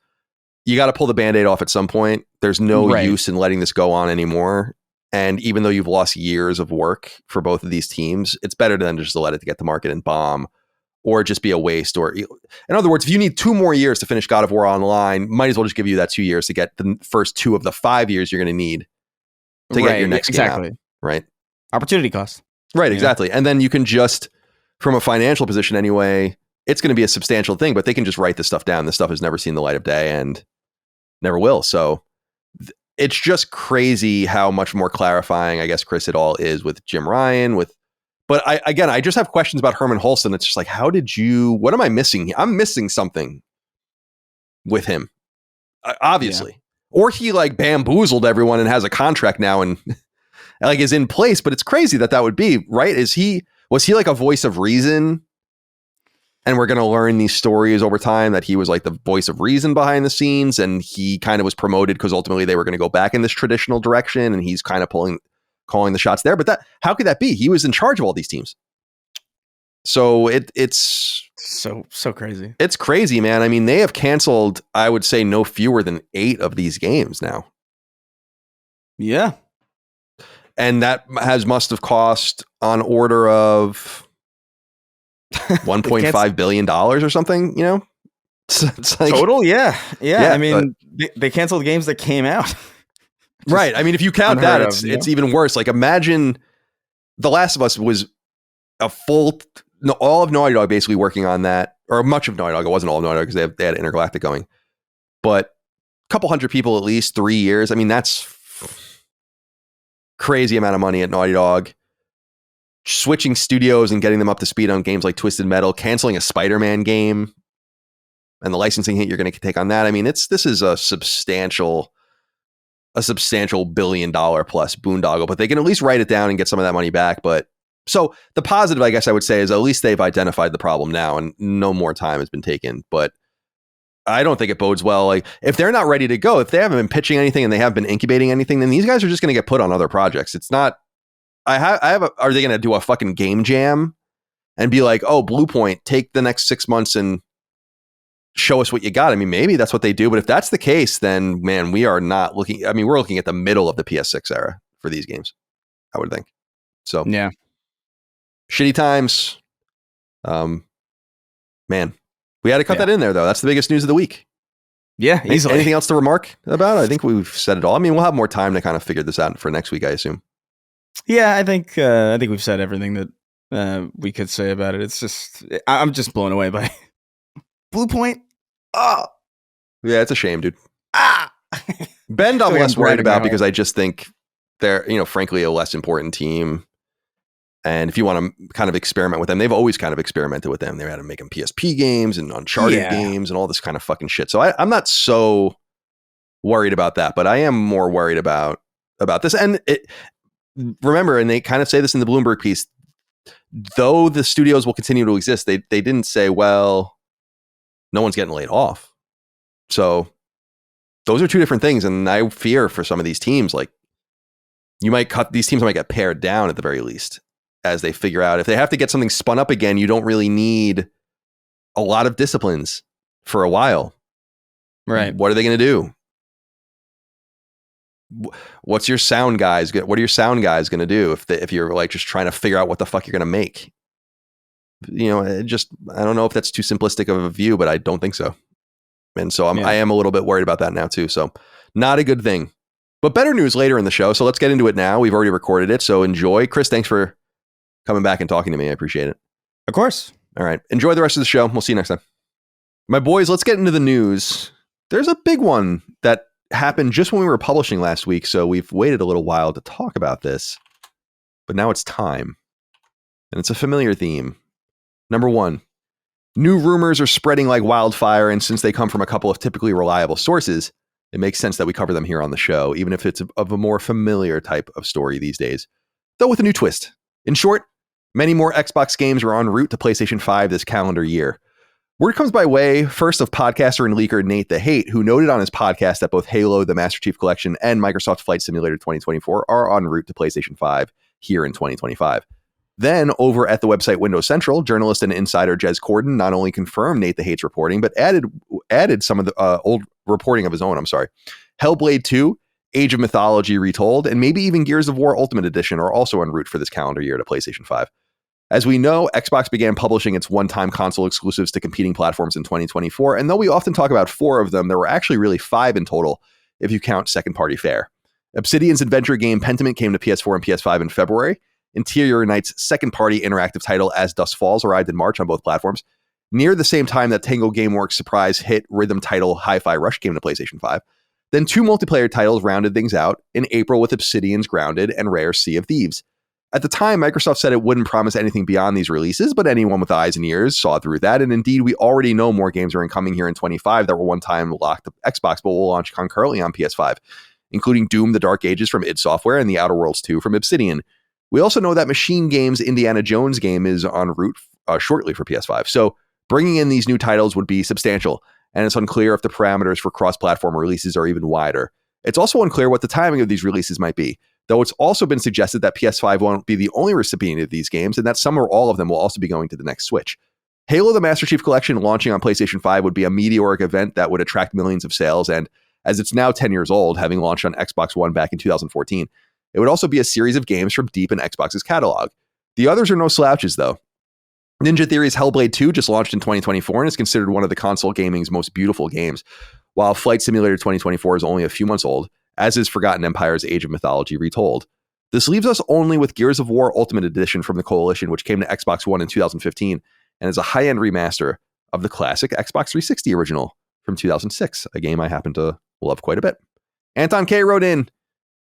you got to pull the Band-Aid off at some point. There's no use in letting this go on anymore. And even though you've lost years of work for both of these teams, it's better than just to let it get to market and bomb, or just be a waste. Or in other words, if you need 2 more years to finish God of War Online, might as well just give you that 2 years to get the first 2 of the 5 years you're going to need to get your next game out, right? Opportunity cost. Right, exactly. And then you can just, from a financial position anyway, it's going to be a substantial thing, but they can just write this stuff down. This stuff has never seen the light of day and never will. So it's just crazy how much more clarifying, I guess, Chris, it all is with Jim Ryan. But I just have questions about Herman Holston. It's just like, what am I missing? I'm missing something with him, obviously. Yeah. Or he like bamboozled everyone and has a contract now and like is in place, but it's crazy that would be, right? Was he like a voice of reason? And we're going to learn these stories over time that he was like the voice of reason behind the scenes, and he kind of was promoted because ultimately they were going to go back in this traditional direction, and he's kind of calling the shots there. But how could that be? He was in charge of all these teams. So it's so crazy. It's crazy, man. I mean, they have canceled, I would say, no fewer than 8 of these games now. Yeah. And that must have cost on order of $1.5 billion or something, you know? It's like, total? Yeah. I mean, but, they canceled games that came out. Right. I mean, if you count that, it's even worse. Like, imagine The Last of Us was all of Naughty Dog basically working on that, or much of Naughty Dog. It wasn't all of Naughty Dog because they had Intergalactic going, but a couple hundred people at least, 3 years. I mean, that's crazy amount of money at Naughty Dog. Switching studios and getting them up to speed on games like Twisted Metal, canceling a Spider-Man game, and the licensing hit you're going to take on that. I mean, this is a substantial $1 billion plus boondoggle, but they can at least write it down and get some of that money back. But so the positive, I guess I would say, is at least they've identified the problem now and no more time has been taken. But I don't think it bodes well. Like, if they're not ready to go, if they haven't been pitching anything and they haven't been incubating anything, then these guys are just going to get put on other projects. It's not, are they going to do a fucking game jam and be like, oh, Blue Point, take the next 6 months and show us what you got? I mean, maybe that's what they do, but if that's the case, then man, we are not looking. I mean, we're looking at the middle of the PS6 era for these games, I would think. So yeah, shitty times. Man, we had to cut that in there though. That's the biggest news of the week. Yeah, easily. Anything else to remark about? I think we've said it all. I mean, we'll have more time to kind of figure this out for next week, I assume. Yeah, I think we've said everything that we could say about it. It's just, I'm just blown away by Blue Point. Oh, yeah, it's a shame, dude. Bend, I'm less worried about because I just think they're, frankly, a less important team. And if you want to kind of experiment with them, they've always kind of experimented with them. They had to make them PSP games and Uncharted games and all this kind of fucking shit. So I'm not so worried about that, but I am more worried about this. And remember, and they kind of say this in the Bloomberg piece, though the studios will continue to exist, they didn't say, well, no one's getting laid off. So those are two different things. And I fear for some of these teams, like these teams might get pared down at the very least as they figure out if they have to get something spun up again. You don't really need a lot of disciplines for a while. Right. What are they going to do? What's your sound guys? What are your sound guys going to do if you're like just trying to figure out what the fuck you're going to make? I don't know if that's too simplistic of a view, but I don't think so. And so I am a little bit worried about that now too. So not a good thing, but better news later in the show. So let's get into it now. We've already recorded it. So enjoy. Chris, thanks for coming back and talking to me. I appreciate it. Of course. All right. Enjoy the rest of the show. We'll see you next time. My boys, let's get into the news. There's a big one that happened just when we were publishing last week. So we've waited a little while to talk about this, but now it's time. And it's a familiar theme. Number one, new rumors are spreading like wildfire. And since they come from a couple of typically reliable sources, it makes sense that we cover them here on the show, even if it's of a more familiar type of story these days, though with a new twist. In short, many more Xbox games are en route to PlayStation 5 this calendar year. Word comes by way, first, of podcaster and leaker Nate the Hate, who noted on his podcast that both Halo, the Master Chief Collection, and Microsoft Flight Simulator 2024 are en route to PlayStation 5 here in 2025. Then, over at the website Windows Central, journalist and insider Jez Corden not only confirmed Nate the Hate's reporting, but added some of the old reporting of his own. Hellblade 2, Age of Mythology Retold, and maybe even Gears of War Ultimate Edition are also en route for this calendar year to PlayStation 5. As we know, Xbox began publishing its one-time console exclusives to competing platforms in 2024, and though we often talk about 4 of them, there were actually really 5 in total, if you count second-party fare. Obsidian's adventure game Pentiment came to PS4 and PS5 in February. Interior Night's second-party interactive title As Dusk Falls arrived in March on both platforms, near the same time that Tango Gameworks' surprise hit rhythm title Hi-Fi Rush came to PlayStation 5. Then 2 multiplayer titles rounded things out in April with Obsidian's Grounded and Rare's Sea of Thieves. At the time, Microsoft said it wouldn't promise anything beyond these releases, but anyone with eyes and ears saw through that, and indeed, we already know more games are incoming here in 25 that were one time locked to Xbox, but will launch concurrently on PS5, including Doom: The Dark Ages from id Software and The Outer Worlds 2 from Obsidian. We also know that Machine Games' Indiana Jones game is en route shortly for PS5, so bringing in these new titles would be substantial, and it's unclear if the parameters for cross-platform releases are even wider. It's also unclear what the timing of these releases might be, though it's also been suggested that PS5 won't be the only recipient of these games and that some or all of them will also be going to the next Switch. Halo, the Master Chief Collection launching on PlayStation 5 would be a meteoric event that would attract millions of sales, and as it's now 10 years old, having launched on Xbox One back in 2014, It would also be a series of games from deep in Xbox's catalog. The others are no slouches, though. Ninja Theory's Hellblade 2 just launched in 2024 and is considered one of the console gaming's most beautiful games, while Flight Simulator 2024 is only a few months old, as is Forgotten Empire's Age of Mythology Retold. This leaves us only with Gears of War Ultimate Edition from the Coalition, which came to Xbox One in 2015 and is a high-end remaster of the classic Xbox 360 original from 2006, a game I happen to love quite a bit. Anton K. wrote in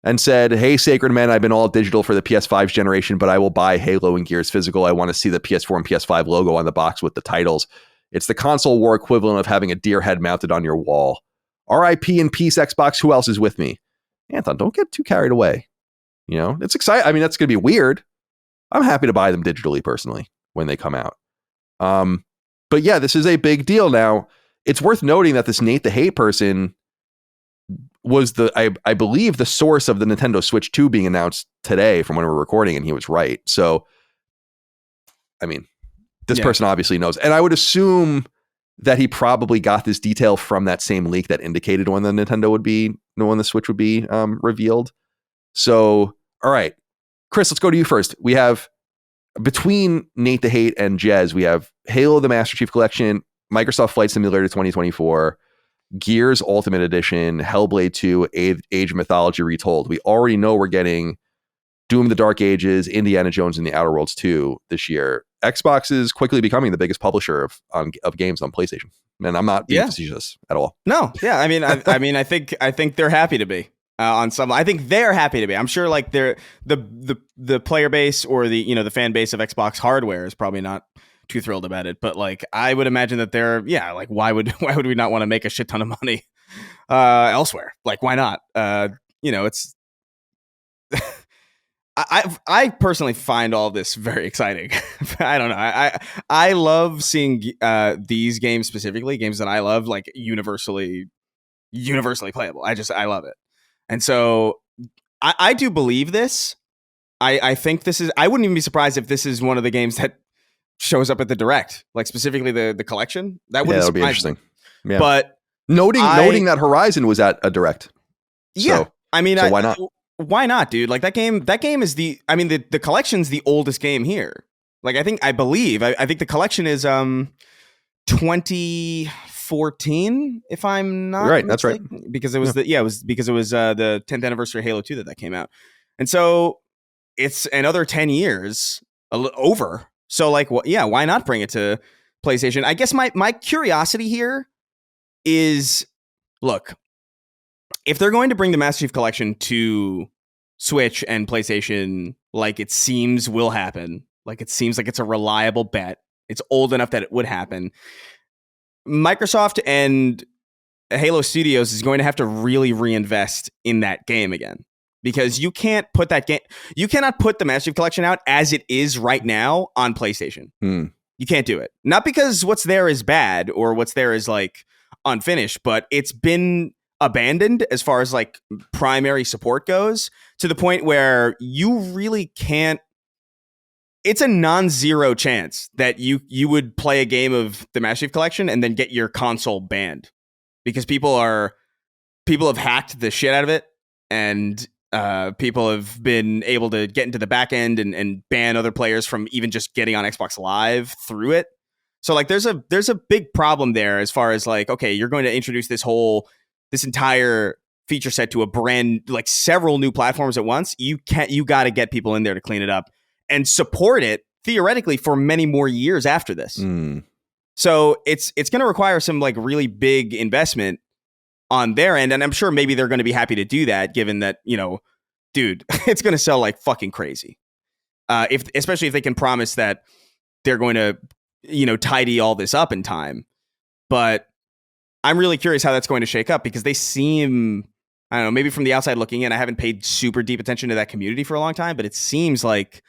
and said, "Hey, Sacred Men, I've been all digital for the PS5's generation, but I will buy Halo and Gears physical. I want to see the PS4 and PS5 logo on the box with the titles. It's the console war equivalent of having a deer head mounted on your wall. RIP in peace, Xbox. Who else is with me?" Anton, don't get too carried away. You know, it's exciting. I mean, that's going to be weird. I'm happy to buy them digitally, personally, when they come out. But yeah, this is a big deal now. It's worth noting that this Nate the Hate person was I believe the source of the Nintendo Switch 2 being announced today from when we're recording, and he was right. So, I mean, this person obviously knows. And I would assume that he probably got this detail from that same leak that indicated when the Switch would be revealed. So, all right, Chris, let's go to you first. We have, between Nate the Hate and Jez, we have Halo the Master Chief Collection, Microsoft Flight Simulator 2024, Gears Ultimate Edition, Hellblade 2, Age of Mythology Retold. We already know we're getting Doom the Dark Ages, Indiana Jones, and the Outer Worlds 2 this year. Xbox is quickly becoming the biggest publisher of games on PlayStation. And I'm not being facetious at all. No, yeah, I mean, I think they're happy to be. On some, I think they're happy to be. I'm sure, like, they're the player base or the fan base of Xbox hardware is probably not too thrilled about it. But like, I would imagine that they're like, why would we not want to make a shit ton of money elsewhere? Like, why not? It's. I personally find all this very exciting. I don't know. I love seeing these games, specifically games that I love, like universally playable. I love it. And so I do believe this. I think this is, I wouldn't even be surprised if this is one of the games that shows up at the Direct, like specifically the collection. That would be interesting. Yeah. But noting that Horizon was at a Direct. Yeah. So, I mean, why not? Why not, dude? Like that game is the collection's the oldest game here. Like I think the collection is 2014, if I'm not right. That's right. Because it was the 10th anniversary of Halo 2 that came out, and so it's another 10 years over. So like, why not bring it to PlayStation? I guess my curiosity here is, look, if they're going to bring the Master Chief Collection to Switch and PlayStation, like it seems will happen, like it seems like it's a reliable bet, it's old enough that it would happen, Microsoft and Halo Studios is going to have to really reinvest in that game again, because you cannot put the Master Chief Collection out as it is right now on PlayStation. You can't do it. Not because what's there is bad or what's there is like unfinished, but it's been abandoned as far as like primary support goes, to the point where you really can't. It's a non-zero chance that you would play a game of the Master Chief Collection and then get your console banned, because people have hacked the shit out of it, and people have been able to get into the back end and ban other players from even just getting on Xbox Live through it. So like there's a big problem there as far as like, okay, you're going to introduce this entire feature set to a brand, like several new platforms at once. You got to get people in there to clean it up and support it theoretically for many more years after this. So it's going to require some like really big investment on their end. And I'm sure maybe they're going to be happy to do that, given that, dude, it's going to sell like fucking crazy. Especially if they can promise that they're going to, tidy all this up in time. But I'm really curious how that's going to shake up, because they seem, I don't know, maybe from the outside looking in, I haven't paid super deep attention to that community for a long time, but it seems like,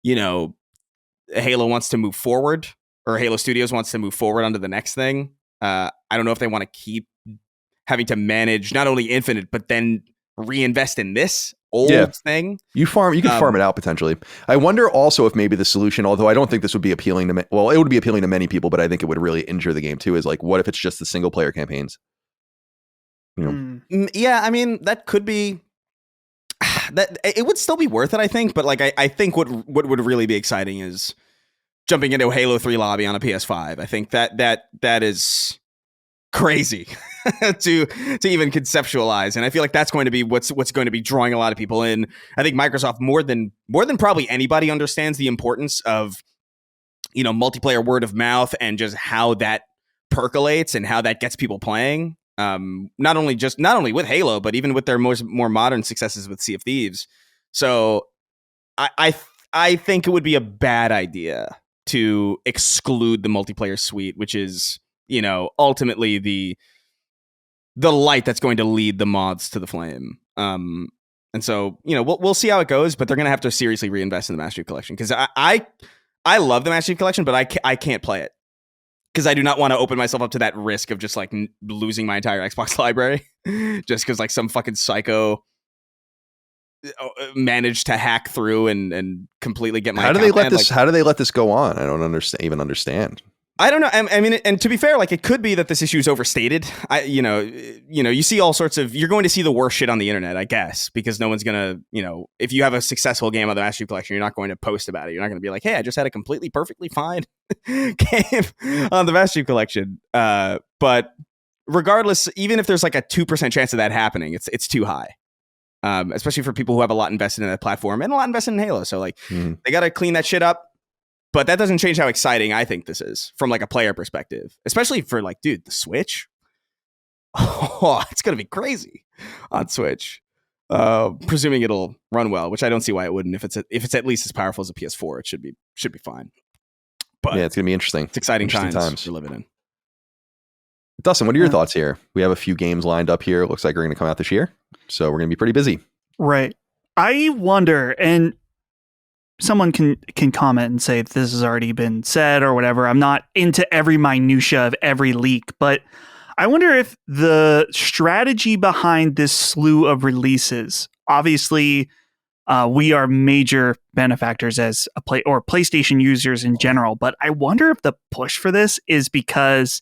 Halo wants to move forward, or Halo Studios wants to move forward onto the next thing. I don't know if they want to keep having to manage not only Infinite, but then reinvest in this old thing. You can farm it out potentially. I wonder also if maybe the solution, although I don't think this would be appealing to it would be appealing to many people, but I think it would really injure the game too, is like, what if it's just the single player campaigns? Yeah, I mean, that could be. that it would still be worth it, I think. But like, I think what would really be exciting is jumping into a Halo 3 lobby on a PS5. I think that is crazy to even conceptualize, and I feel like that's going to be what's going to be drawing a lot of people in. I think Microsoft more than probably anybody understands the importance of, you know, multiplayer word of mouth and just how that percolates and how that gets people playing. Not only with Halo, but even with their more modern successes with Sea of Thieves. So I think it would be a bad idea to exclude the multiplayer suite, which is, you know, ultimately the light that's going to lead the mods to the flame. And so, you know, we'll see how it goes, but they're going to have to seriously reinvest in the Master Chief Collection, because I love the Master Chief Collection, but I can't play it because I do not want to open myself up to that risk of just like losing my entire Xbox library just because like some fucking psycho managed to hack through and completely get my How do account they let banned. this? Like, how do they let this go on? I don't understand. I don't know. I mean, and to be fair, like, it could be that this issue is overstated. You see all sorts of, you're going to see the worst shit on the internet, I guess, because no one's going to, you know, if you have a successful game on the Master Chief Collection, you're not going to post about it. You're not going to be like, hey, I just had a completely perfectly fine game on the Master Chief Collection. But regardless, even if there's like a 2% chance of that happening, it's too high. Especially for people who have a lot invested in that platform and a lot invested in Halo. So like, they got to clean that shit up. But that doesn't change how exciting I think this is from like a player perspective, especially for like, dude, the Switch. Oh, it's going to be crazy on Switch. Presuming it'll run well, which I don't see why it wouldn't. If it's at least as powerful as a PS4, it should be fine. But yeah, it's going to be interesting. It's exciting times we're living in. Dustin, what are your thoughts here? We have a few games lined up here. It looks like they're going to come out this year, so we're going to be pretty busy. Right. I wonder, and someone can comment and say if this has already been said or whatever. I'm not into every minutia of every leak, but I wonder if the strategy behind this slew of releases, obviously, we are major benefactors as a PlayStation users in general, but I wonder if the push for this is because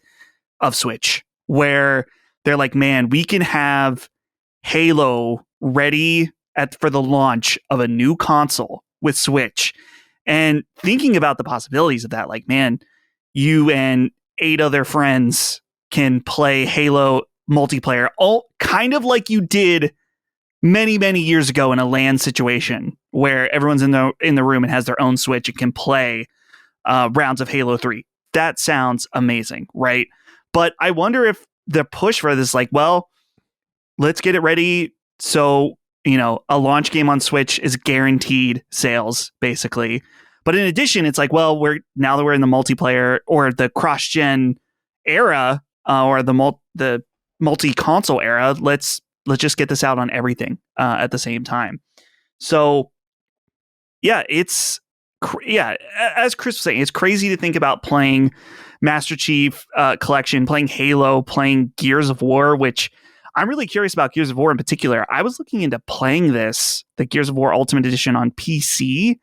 of Switch, where they're like, man, we can have Halo ready for the launch of a new console with Switch, and thinking about the possibilities of that, like, man, you and 8 other friends can play Halo multiplayer, all kind of like you did many, many years ago in a LAN situation where everyone's in the room and has their own Switch and can play rounds of Halo 3. That sounds amazing, right? But I wonder if the push for this, like, well, let's get it ready so, you know, a launch game on Switch is guaranteed sales, basically. But in addition, it's like, well, now that we're in the multiplayer or the cross-gen era, or the multi-console era, let's just get this out on everything at the same time. So, yeah, as Chris was saying, it's crazy to think about playing Master Chief Collection, playing Halo, playing Gears of War, which I'm really curious about Gears of War in particular. I was looking into playing the Gears of War Ultimate Edition on PC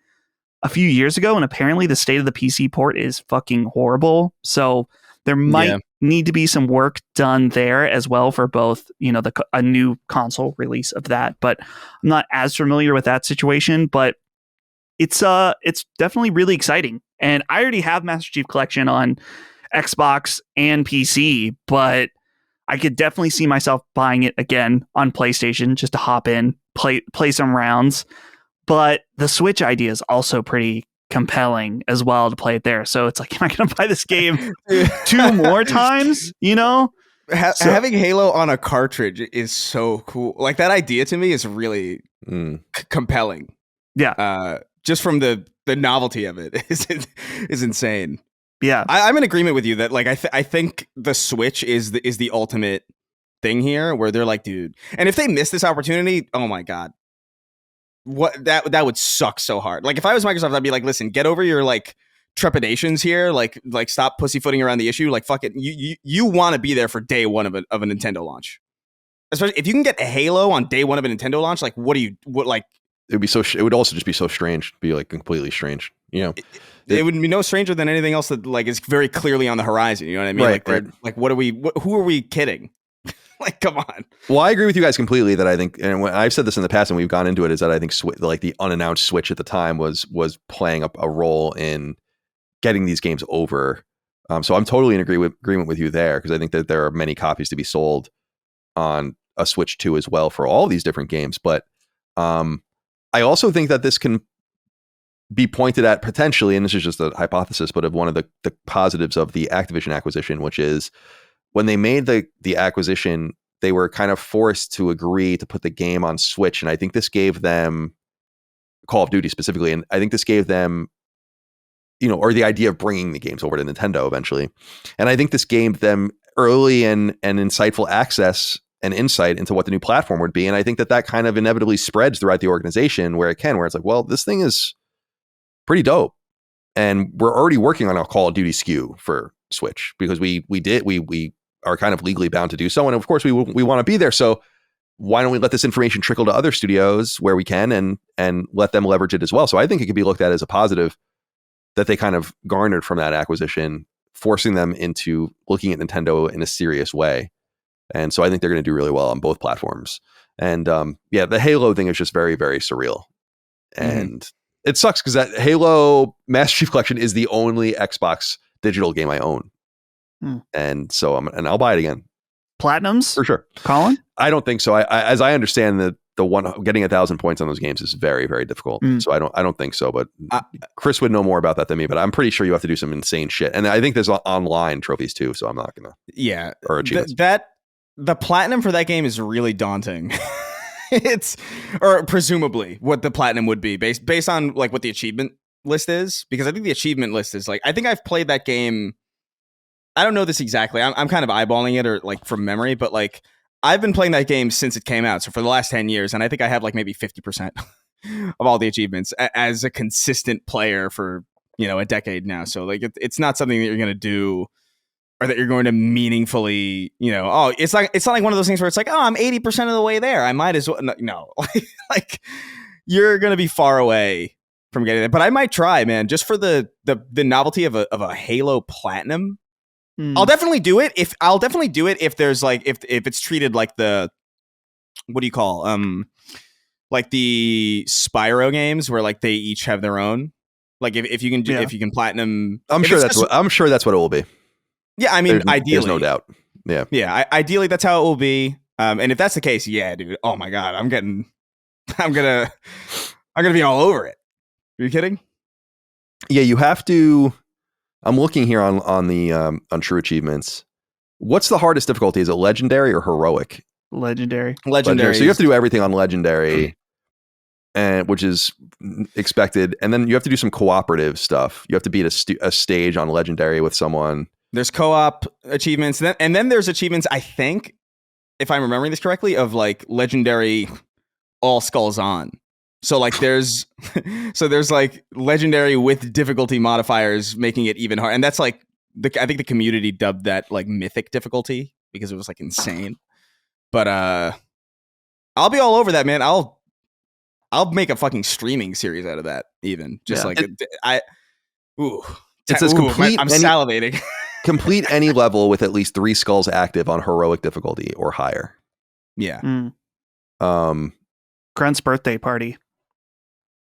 a few years ago, and apparently the state of the PC port is fucking horrible. So there might need to be some work done there as well for both, you know, a new console release of that. But I'm not as familiar with that situation, but it's definitely really exciting. And I already have Master Chief Collection on Xbox and PC, but I could definitely see myself buying it again on PlayStation just to hop in, play some rounds. But the Switch idea is also pretty compelling as well to play it there. So it's like, am I going to buy this game 2 more times? You know, having Halo on a cartridge is so cool. Like, that idea to me is really compelling. Yeah. Just from the novelty of it is insane. Yeah, I'm in agreement with you that, like, I think the Switch is the ultimate thing here, where they're like, dude, and if they miss this opportunity, oh my god, what that would suck so hard. Like, if I was Microsoft, I'd be like, listen, get over your like trepidations here, like stop pussyfooting around the issue. Like, fuck it, you want to be there for day one of a Nintendo launch, especially if you can get a Halo on day one of a Nintendo launch. Like, what like? It would be it would also just be so strange, be like completely strange, you know. It would be no stranger than anything else that like is very clearly on the horizon. You know what I mean? Right, like, what are we? Who are we kidding? Like, come on. Well, I agree with you guys completely that I think, and when I've said this in the past and we've gone into it, is that I think like the unannounced Switch at the time was playing a role in getting these games over. So I'm totally in agreement with you there, because I think that there are many copies to be sold on a Switch 2 as well for all these different games. But I also think that this can be pointed at potentially, and this is just a hypothesis, but of one of the positives of the Activision acquisition, which is when they made the acquisition, they were kind of forced to agree to put the game on Switch. And I think this gave them, Call of Duty specifically, and I think this gave them, or the idea of bringing the games over to Nintendo eventually. And I think this gave them early and insightful access and insight into what the new platform would be. And I think that kind of inevitably spreads throughout the organization where it's like, well, this thing is pretty dope. And we're already working on a Call of Duty SKU for Switch, because we are kind of legally bound to do so. And of course we want to be there. So why don't we let this information trickle to other studios where we can and let them leverage it as well? So I think it could be looked at as a positive that they kind of garnered from that acquisition, forcing them into looking at Nintendo in a serious way. And so I think they're going to do really well on both platforms. And the Halo thing is just very, very surreal. And it sucks because that Halo Master Chief Collection is the only Xbox digital game I own. And so I'll buy it again. Platinums? For sure. Colin? I don't think so. I as I understand that the one getting 1,000 points on those games is very, very difficult. So I don't think so, but Chris would know more about that than me, but I'm pretty sure you have to do some insane shit. And I think there's online trophies too, so I'm not going to. Yeah. Or achievements. The platinum for that game is really daunting. Or presumably what the platinum would be based on like what the achievement list is, because I think the achievement list is like, I think I've played that game. I don't know this exactly. I'm kind of eyeballing it or like from memory, but like I've been playing that game since it came out. So for the last 10 years, and I think I have like maybe 50% of all the achievements as a consistent player for, a decade now. So like it's not something that you're going to do or that you're going to meaningfully, it's not like one of those things where it's like, oh, I'm 80% of the way there. I might as well. No, like you're going to be far away from getting there, but I might try, man, just for the novelty of a Halo Platinum. I'll definitely do it if there's like if it's treated like the what do you call like the Spyro games where like they each have their own, like if you can do if you can platinum. I'm sure that's what it will be. Yeah, I mean, ideally, there's no doubt. Yeah, ideally that's how it will be. And if that's the case, yeah, dude, oh my god, I'm gonna be all over it. Are you kidding? Yeah, you have to. I'm looking here on the on True Achievements. What's the hardest difficulty? Is it legendary or heroic? Legendary. So you have to do everything on legendary, and which is expected. And then you have to do some cooperative stuff. You have to beat a stage on legendary with someone. There's co-op achievements, and then there's achievements. I think, if I'm remembering this correctly, of like legendary all skulls on. So like there's like legendary with difficulty modifiers, making it even hard. And that's like I think the community dubbed that like mythic difficulty because it was like insane. But I'll be all over that, man. I'll make a fucking streaming series out of that. Even just like it says complete. I'm salivating. Complete any level with at least 3 skulls active on heroic difficulty or higher. Yeah. Grunt's birthday party.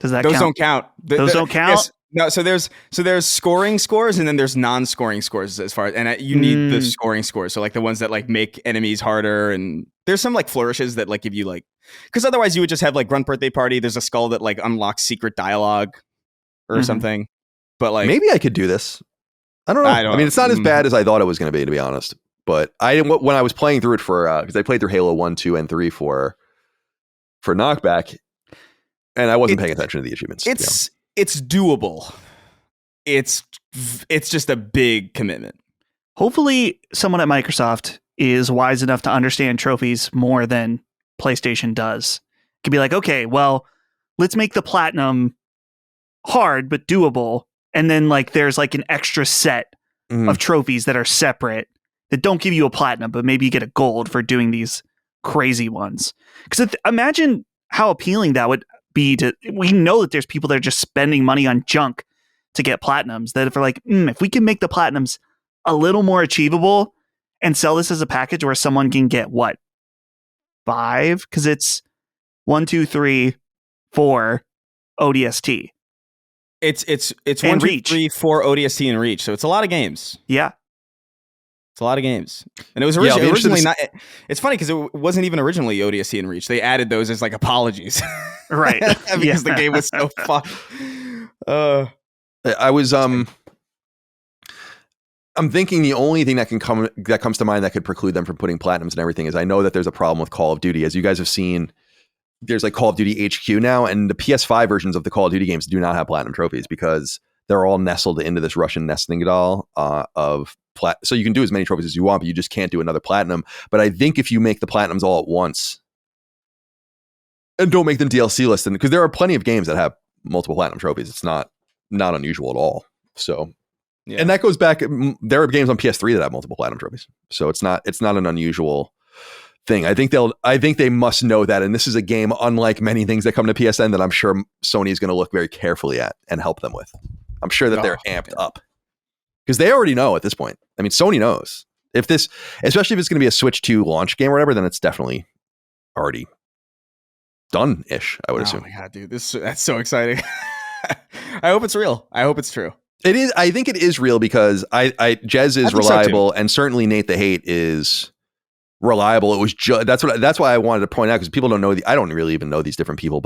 Does that Those count? don't count. Those don't count? Yes. No, so there's scoring scores and then there's non-scoring scores as far as, and you need the scoring scores. So like the ones that like make enemies harder, and there's some like flourishes that like give you like, because otherwise you would just have like Grunt birthday party. There's a skull that like unlocks secret dialogue or something. But like maybe I could do this. I don't know. I mean, it's not as bad as I thought it was going to be honest. But when I was playing through it for because I played through Halo 1, 2, and 3 for Knockback. And I wasn't paying attention to the achievements. It's doable. It's just a big commitment. Hopefully someone at Microsoft is wise enough to understand trophies more than PlayStation does. Could be like, okay, well, let's make the platinum hard but doable. And then like there's like an extra set of trophies that are separate that don't give you a platinum, but maybe you get a gold for doing these crazy ones. Because imagine how appealing that would be to. We know that there's people that are just spending money on junk to get platinums, that if we're like, if we can make the platinums a little more achievable and sell this as a package where someone can get what? 5? Because it's 1, 2, 3, 4 ODST. It's And 1, 2, Reach. 3, 4 ODST and Reach. So it's a lot of games. Yeah. It's a lot of games. And it was Yeah, I'll be originally interested not. It's funny because it wasn't even originally ODST and Reach. They added those as like apologies. Right. Because the game was so fucked. I was I'm thinking the only thing that comes to mind that could preclude them from putting platinums and everything is I know that there's a problem with Call of Duty. As you guys have seen, there's like Call of Duty HQ now, and the PS5 versions of the Call of Duty games do not have platinum trophies because they're all nestled into this Russian nesting doll of so you can do as many trophies as you want, but you just can't do another platinum. But I think if you make the platinums all at once and don't make them DLC listed, because there are plenty of games that have multiple platinum trophies, it's not unusual at all. So, yeah. And that goes back. There are games on PS3 that have multiple platinum trophies, so it's not an unusual thing. I think they must know that, and this is a game unlike many things that come to PSN that I'm sure Sony is going to look very carefully at and help them with. I'm sure that they're amped up because they already know at this point. I mean, Sony knows especially if it's going to be a Switch 2 launch game or whatever, then it's definitely already done-ish, I would assume. Oh my god, dude, that's so exciting. I hope it's real. I hope it's true. It is. I think it is real because Jez is reliable, and certainly Nate the Hate is reliable. It was that's why I wanted to point out, because people don't know I don't really even know these different people,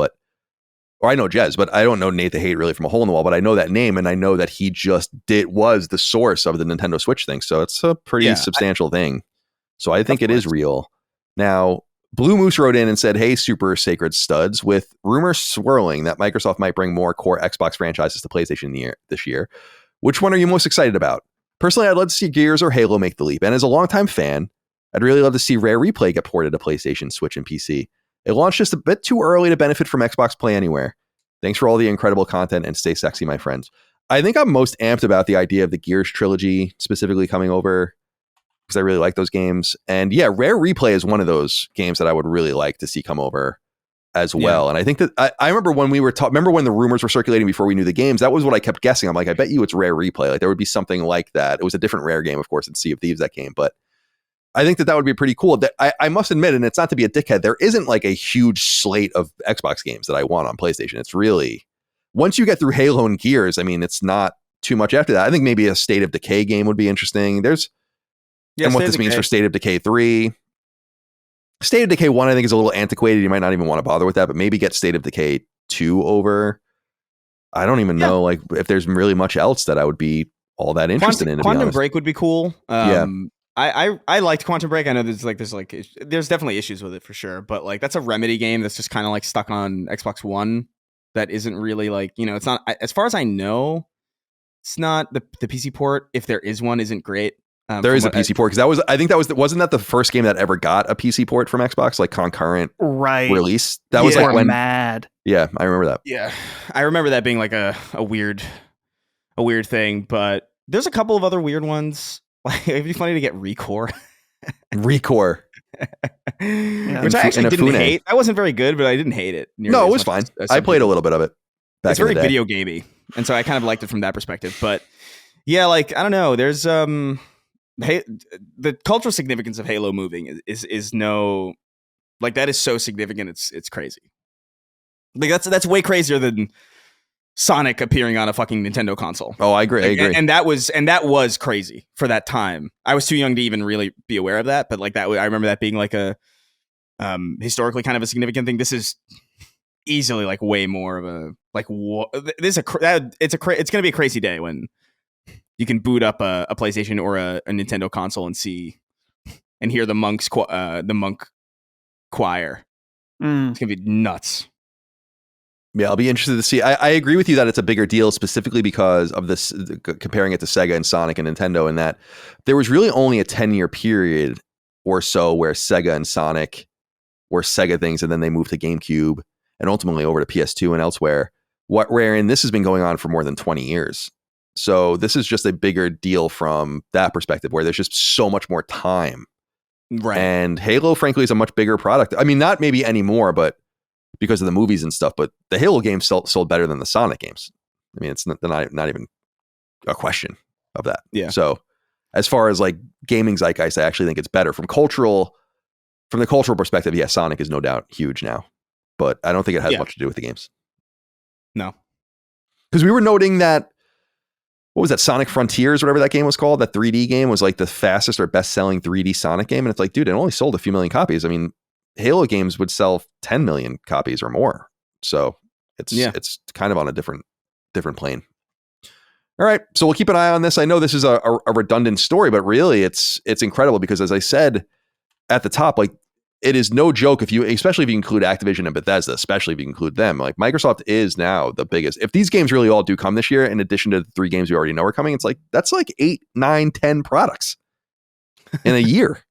or I know Jez, but I don't know Nate the Hate really from a hole in the wall, but I know that name, and I know that he just was the source of the Nintendo Switch thing. So it's a pretty substantial thing. So I think it is real. Now, Blue Moose wrote in and said, "Hey, super sacred studs, with rumors swirling that Microsoft might bring more core Xbox franchises to PlayStation this year, which one are you most excited about? Personally, I'd love to see Gears or Halo make the leap. And as a longtime fan, I'd really love to see Rare Replay get ported to PlayStation, Switch, and PC. It launched just a bit too early to benefit from Xbox Play Anywhere. Thanks for all the incredible content and stay sexy, my friends." I think I'm most amped about the idea of the Gears trilogy specifically coming over, because I really like those games. And yeah, Rare Replay is one of those games that I would really like to see come over as well. And I think that I remember when remember when the rumors were circulating before we knew the games, that was what I kept guessing. I'm like, I bet you it's Rare Replay. Like there would be something like that. It was a different Rare game, of course, in Sea of Thieves, that game. But I think that would be pretty cool. That I must admit, and it's not to be a dickhead, there isn't like a huge slate of Xbox games that I want on PlayStation. It's really, once you get through Halo and Gears, I mean, it's not too much after that. I think maybe a State of Decay game would be interesting. And what this means for State of Decay 3. State of Decay 1, I think, is a little antiquated. You might not even want to bother with that, but maybe get State of Decay 2 over. I don't even know like if there's really much else that I would be all that interested in. Quantum Break would be cool. I liked Quantum Break. I know there's definitely issues with it for sure, but like that's a Remedy game that's just kind of like stuck on Xbox One. That isn't really like, it's not, as far as I know, it's not the PC port. If there is one, isn't great. There is a PC port, because wasn't that the first game that ever got a PC port from Xbox, like concurrent release? That was like when mad. Yeah, I remember that. Yeah, I remember that being like a weird thing. But there's a couple of other weird ones. Like it'd be funny to get Recore. Recore. Which I actually didn't hate. I wasn't very good, but I didn't hate it. No, it was fine. I played a little bit of it back it's in the very day. video gamey, and so I kind of liked it from that perspective. But yeah, like I don't know. There's the cultural significance of Halo moving is no, like that is so significant. It's crazy. Like that's way crazier than Sonic appearing on a fucking Nintendo console. Oh, I agree. I agree. And that was crazy for that time. I was too young to even really be aware of that, but like that, I remember that being like a historically kind of a significant thing. This is easily like way more of a like it's going to be a crazy day when you can boot up a PlayStation or a Nintendo console and see and hear the monk choir. It's gonna be nuts. Yeah, I'll be interested to see. I agree with you that it's a bigger deal, specifically because of this, comparing it to Sega and Sonic and Nintendo, and that there was really only a 10-year period or so where Sega and Sonic were Sega things, and then they moved to GameCube and ultimately over to PS2 and elsewhere. Wherein this has been going on for more than 20 years. So this is just a bigger deal from that perspective, where there's just so much more time. Right. And Halo, frankly, is a much bigger product. I mean, not maybe anymore, but because of the movies and stuff, but the Halo games sold better than the Sonic games. I mean, it's not even a question of that. Yeah. So as far as like gaming zeitgeist, I actually think it's better from the cultural perspective. Yeah, Sonic is no doubt huge now, but I don't think it has much to do with the games. No, because we were noting that, what was that, Sonic Frontiers, whatever that game was called, that 3D game was like the fastest or best selling 3D Sonic game. And it's like, dude, it only sold a few million copies. I mean, Halo games would sell 10 million copies or more. So it's kind of on a different plane. All right. So we'll keep an eye on this. I know this is a redundant story, but really it's incredible because, as I said at the top, like, it is no joke especially if you include Activision and Bethesda, especially if you include them. Like, Microsoft is now the biggest. If these games really all do come this year, in addition to the 3 games we already know are coming, it's like, that's like 8, 9, 10 products in a year.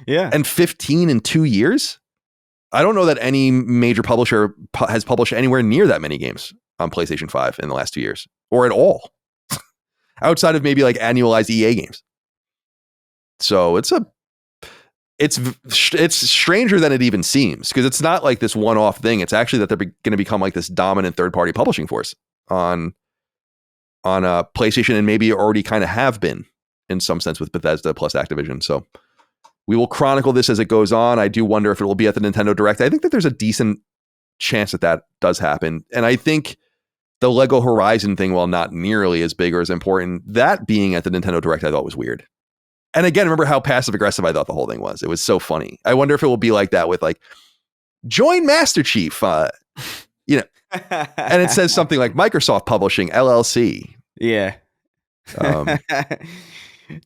Yeah. And 15 in 2 years. I don't know that any major publisher has published anywhere near that many games on PlayStation 5 in the last 2 years, or at all, outside of maybe like annualized EA games. So it's stranger than it even seems, because it's not like this one-off thing. It's actually that they're going to become like this dominant third-party publishing force on PlayStation, and maybe already kind of have been in some sense with Bethesda plus Activision. So we will chronicle this as it goes on. I do wonder if it will be at the Nintendo Direct. I think that there's a decent chance that does happen. And I think the Lego Horizon thing, while not nearly as big or as important, that being at the Nintendo Direct, I thought was weird. And again, remember how passive aggressive I thought the whole thing was. It was so funny. I wonder if it will be like that with like, join Master Chief, and it says something like Microsoft Publishing LLC. Yeah.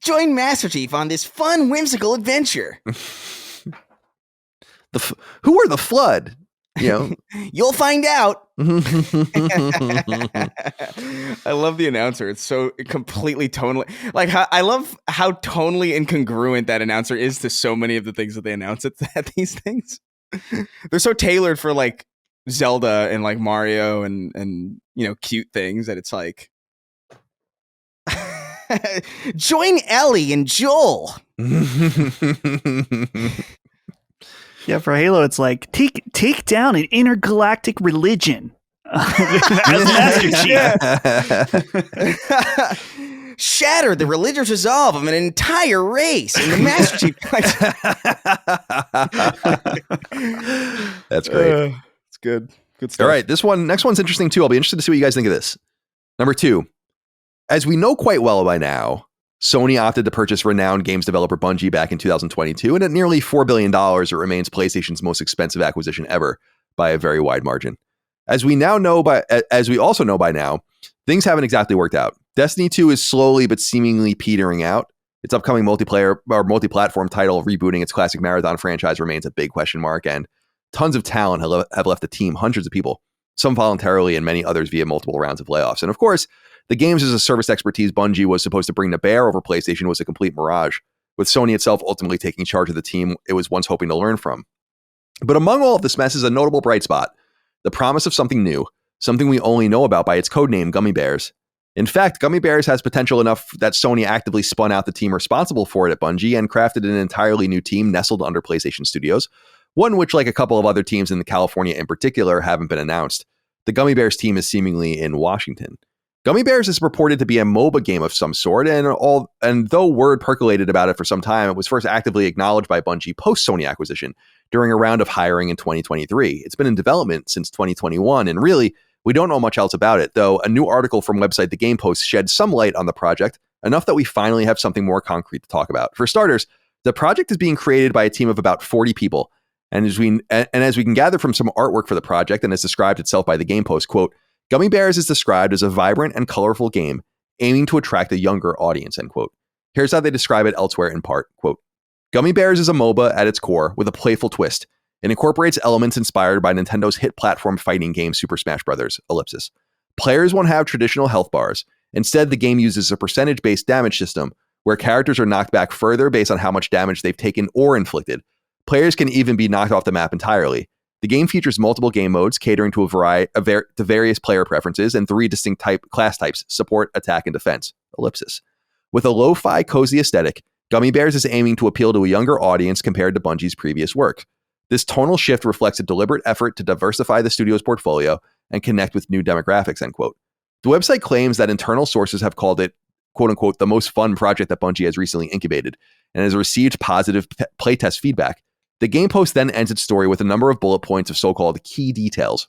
Join Master Chief on this fun, whimsical adventure. Who are the Flood? You'll find out. I love the announcer. It's so completely tonally, like, I love how tonally incongruent that announcer is to so many of the things that they announce at these things. They're so tailored for like Zelda and like Mario and cute things that it's like, join Ellie and Joel. Yeah, for Halo, it's like take down an intergalactic religion as Master Chief. Shatter the religious resolve of an entire race in the Master Chief. That's great. It's good. Good stuff. All right, next one's interesting too. I'll be interested to see what you guys think of this. Number 2, as we know quite well by now, Sony opted to purchase renowned games developer Bungie back in 2022, and at nearly $4 billion, it remains PlayStation's most expensive acquisition ever by a very wide margin. As we also know by now, things haven't exactly worked out. Destiny 2 is slowly but seemingly petering out. Its upcoming multiplayer or multi-platform title rebooting its classic Marathon franchise remains a big question mark, and tons of talent have left the team, hundreds of people, some voluntarily and many others via multiple rounds of layoffs. And of course, the games as a service expertise Bungie was supposed to bring to bear over PlayStation was a complete mirage, with Sony itself ultimately taking charge of the team it was once hoping to learn from. But among all of this mess is a notable bright spot: the promise of something new, something we only know about by its codename Gummy Bears. In fact, Gummy Bears has potential enough that Sony actively spun out the team responsible for it at Bungie and crafted an entirely new team nestled under PlayStation Studios, one which, like a couple of other teams in California in particular, haven't been announced. The Gummy Bears team is seemingly in Washington. Gummy Bears is reported to be a MOBA game of some sort, and though word percolated about it for some time, it was first actively acknowledged by Bungie post-Sony acquisition during a round of hiring in 2023. It's been in development since 2021, and really, we don't know much else about it, though a new article from website The Game Post sheds some light on the project, enough that we finally have something more concrete to talk about. For starters, the project is being created by a team of about 40 people, and as we can gather from some artwork for the project, and as described itself by The Game Post, quote, Gummy Bears is described as a vibrant and colorful game aiming to attract a younger audience, end quote. Here's how they describe it elsewhere in part, quote, Gummy Bears is a MOBA at its core with a playful twist. It incorporates elements inspired by Nintendo's hit platform fighting game Super Smash Bros. Ellipsis. Players won't have traditional health bars. Instead, the game uses a percentage-based damage system where characters are knocked back further based on how much damage they've taken or inflicted. Players can even be knocked off the map entirely. The game features multiple game modes catering to to various player preferences and 3 distinct class types: support, attack, and defense. Ellipsis. With a lo-fi, cozy aesthetic, Gummy Bears is aiming to appeal to a younger audience compared to Bungie's previous work. This tonal shift reflects a deliberate effort to diversify the studio's portfolio and connect with new demographics, end quote. The website claims that internal sources have called it quote unquote, the most fun project that Bungie has recently incubated and has received positive playtest feedback. The game post then ends its story with a number of bullet points of so-called key details.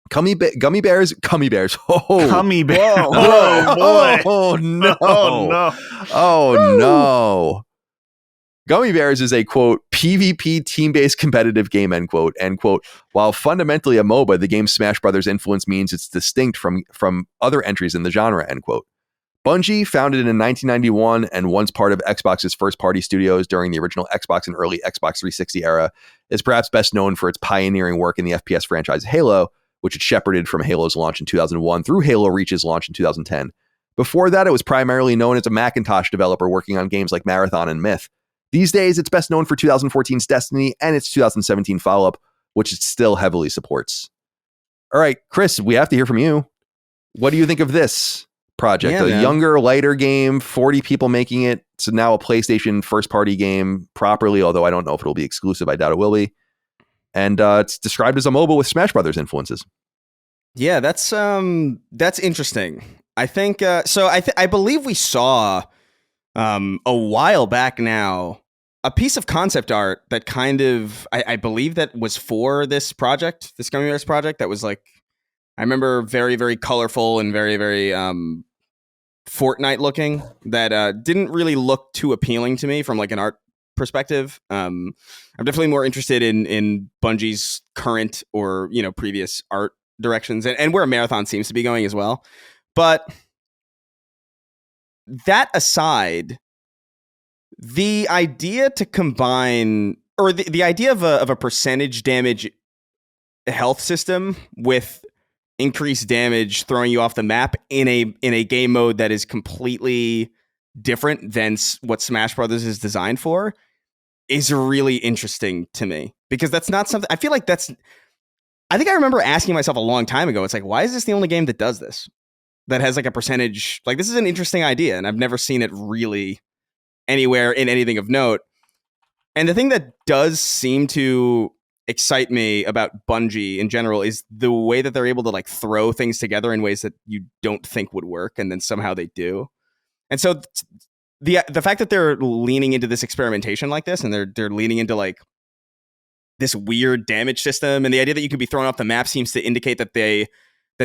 Gummy bears. Oh, Gummy bear. Whoa. Oh boy. Oh no. Oh no. Oh no. Gummy Bears is a, quote, PvP team-based competitive game, end quote. While fundamentally a MOBA, the game Smash Brothers influence means it's distinct from other entries in the genre, end quote. Bungie, founded in 1991 and once part of Xbox's first-party studios during the original Xbox and early Xbox 360 era, is perhaps best known for its pioneering work in the FPS franchise Halo, which it shepherded from Halo's launch in 2001 through Halo Reach's launch in 2010. Before that, it was primarily known as a Macintosh developer working on games like Marathon and Myth. These days, it's best known for 2014's Destiny and its 2017 follow-up, which it still heavily supports. All right, Chris, we have to hear from you. What do you think of this project? Younger, lighter game, 40 people making it. So now a PlayStation first-party game properly, although I don't know if it'll be exclusive. I doubt it will be. And it's described as a MOBA with Smash Brothers influences. Yeah, that's interesting. I think I believe we saw a while back now a piece of concept art that kind of I believe that was for this project, this Gummy Bears project, that was like, I remember very, very colorful and very, very Fortnite looking, that didn't really look too appealing to me from like an art perspective. I'm definitely more interested in Bungie's current or previous art directions and where Marathon seems to be going as well. But that aside, the idea to combine, or the idea of a percentage damage health system with increased damage throwing you off the map in a game mode that is completely different than what Smash Brothers is designed for is really interesting to me, because that's not something I feel like I think I remember asking myself a long time ago. It's like, why is this the only game that does this? That has like a percentage, like this is an interesting idea, and I've never seen it really anywhere in anything of note. And the thing that does seem to excite me about Bungie in general is the way that they're able to like throw things together in ways that you don't think would work, and then somehow they do. And so the fact that they're leaning into this experimentation like this, and they're leaning into like this weird damage system, and the idea that you can be thrown off the map seems to indicate that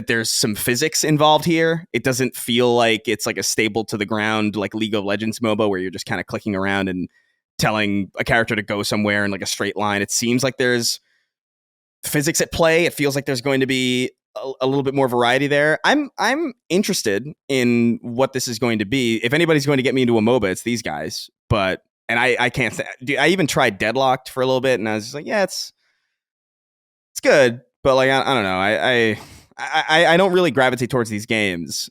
there's some physics involved here. It doesn't feel like it's like a stable to the ground, like League of Legends MOBA, where you're just kind of clicking around and telling a character to go somewhere in like a straight line. It seems like there's physics at play. It feels like there's going to be a little bit more variety there. I'm interested in what this is going to be. If anybody's going to get me into a MOBA, it's these guys. And I can't say, I even tried Deadlocked for a little bit, and I was just like, yeah, it's good, but like I don't know. I don't really gravitate towards these games.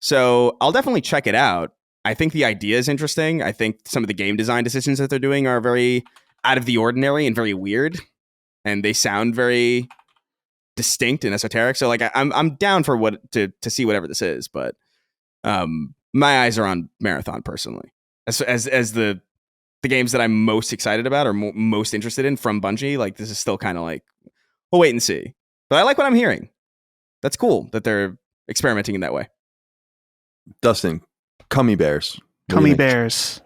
So I'll definitely check it out. I think the idea is interesting. I think some of the game design decisions that they're doing are very out of the ordinary and very weird, and they sound very distinct and esoteric. So like I'm down for to see whatever this is, but my eyes are on Marathon personally. As the games that I'm most excited about or most interested in from Bungie, like this is still kind of like, we'll wait and see. But I like what I'm hearing. That's cool that they're experimenting in that way. Dustin, Gummy Bears. Gummy Bears.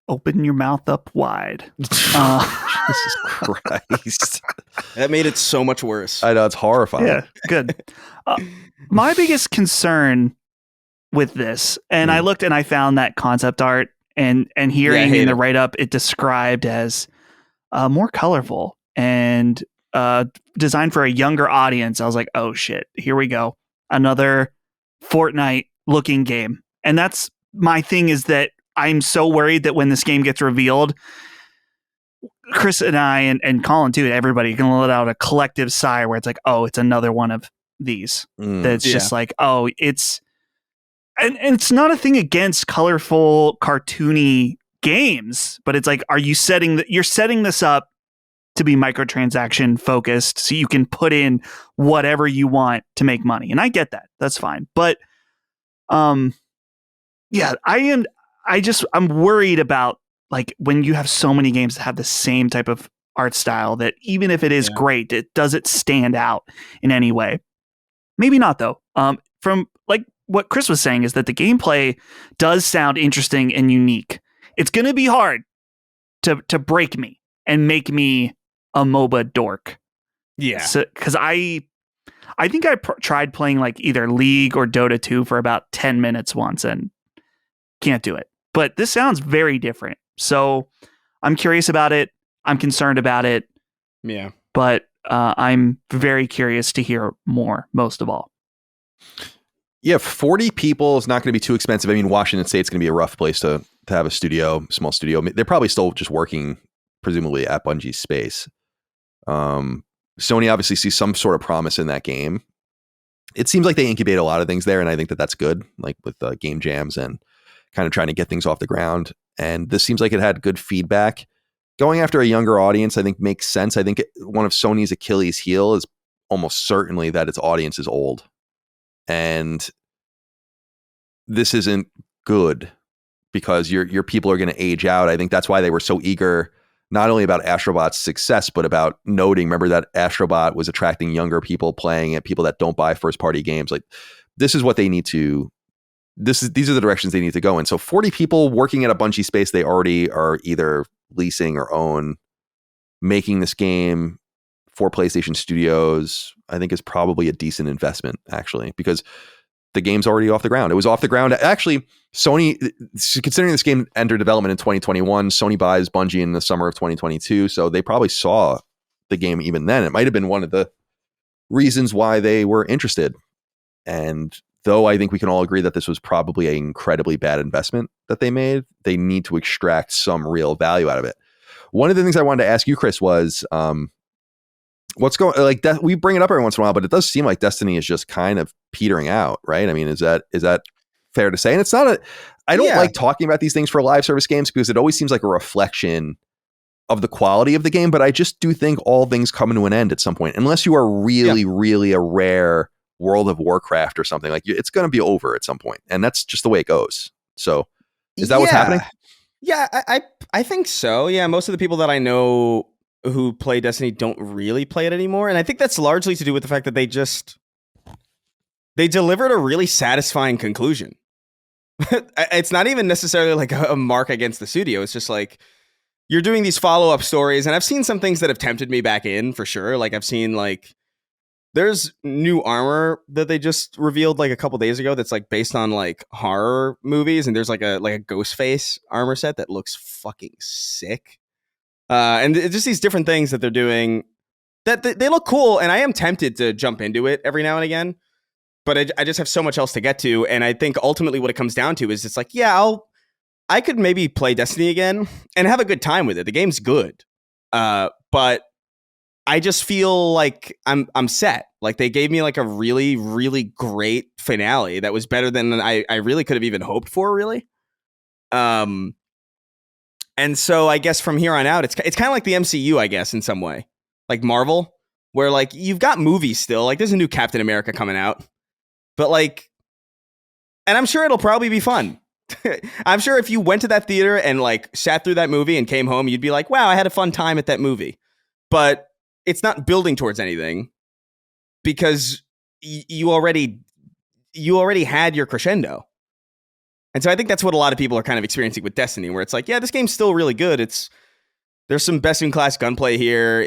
Open your mouth up wide. Jesus Christ. That made it so much worse. I know, it's horrifying. Yeah, good. My biggest concern with this, and I looked and I found that concept art, and hearing in the write-up it described as more colorful and designed for a younger audience. I was like, oh shit, here we go. Another Fortnite looking game. And that's my thing, is that I'm so worried that when this game gets revealed, Chris and I and Colin too, and everybody can let out a collective sigh where it's like, oh, it's another one of these. That's just like, oh, it's, and it's not a thing against colorful, cartoony games, but it's like, you're setting this up to be microtransaction focused, so you can put in whatever you want to make money. And I get that. That's fine. But yeah, I'm worried about like when you have so many games that have the same type of art style, that even if it is great, does it stand out in any way? Maybe not though. From like what Chris was saying is that the gameplay does sound interesting and unique. It's going to be hard to break me and make me a MOBA dork. Yeah. Because I think I tried playing like either League or Dota 2 for about 10 minutes once and can't do it. But this sounds very different. So I'm curious about it. I'm concerned about it. Yeah. But I'm very curious to hear more, most of all. Yeah, 40 people is not going to be too expensive. I mean, Washington State's going to be a rough place to have a studio, small studio. They're probably still just working, presumably, at Bungie's space. Sony obviously sees some sort of promise in that game. It seems like they incubate a lot of things there, and I think that that's good, like with game jams and kind of trying to get things off the ground. And this seems like it had good feedback. Going after a younger audience, I think, makes sense. I think one of Sony's Achilles heel is almost certainly that its audience is old. And this isn't good because your people are going to age out. I think that's why they were so eager, not only about Astrobot's success, but about noting, remember that Astrobot was attracting younger people playing it, people that don't buy first party games. Like, this is what they need to, these are the directions they need to go in. So 40 people working at a Bungie space they already are either leasing or own, making this game for PlayStation Studios, I think is probably a decent investment, actually, because the game's already off the ground. It was off the ground. Actually, Sony, considering this game entered development in 2021, Sony buys Bungie in the summer of 2022. So they probably saw the game even then. It might have been one of the reasons why they were interested. And though I think we can all agree that this was probably an incredibly bad investment that they made, they need to extract some real value out of it. One of the things I wanted to ask you, Chris, was what's going, like, we bring it up every once in a while, but it does seem like Destiny is just kind of petering out, right? I mean, is that fair to say? And it's not I don't like talking about these things for live service games because it always seems like a reflection of the quality of the game, but I just do think all things come to an end at some point, unless you are really a rare World of Warcraft or something. Like, it's going to be over at some point, and that's just the way it goes. So is that what's happening? Yeah, I think so. Yeah, most of the people that I know who play Destiny don't really play it anymore, and I think that's largely to do with the fact that they delivered a really satisfying conclusion. It's not even necessarily like a mark against the studio. It's just like, you're doing these follow-up stories, and I've seen some things that have tempted me back in, for sure. Like, I've seen, like, there's new armor that they just revealed like a couple days ago that's like based on like horror movies, and there's like a Ghostface armor set that looks fucking sick. And just these different things that they're doing that they look cool, and I am tempted to jump into it every now and again, but I just have so much else to get to, and I think ultimately what it comes down to is it's like, yeah, I could maybe play Destiny again and have a good time with it. The game's good, but I just feel like I'm set. Like, they gave me like a really, really great finale that was better than I really could have even hoped for, really. And so I guess from here on out, it's kind of like the MCU, I guess, in some way. Like Marvel, where like you've got movies still. Like, there's a new Captain America coming out. But like, and I'm sure it'll probably be fun. I'm sure if you went to that theater and like sat through that movie and came home, you'd be like, wow, I had a fun time at that movie. But it's not building towards anything because you already had your crescendo. And so I think that's what a lot of people are kind of experiencing with Destiny, where it's like, yeah, this game's still really good. There's some best in class gunplay here.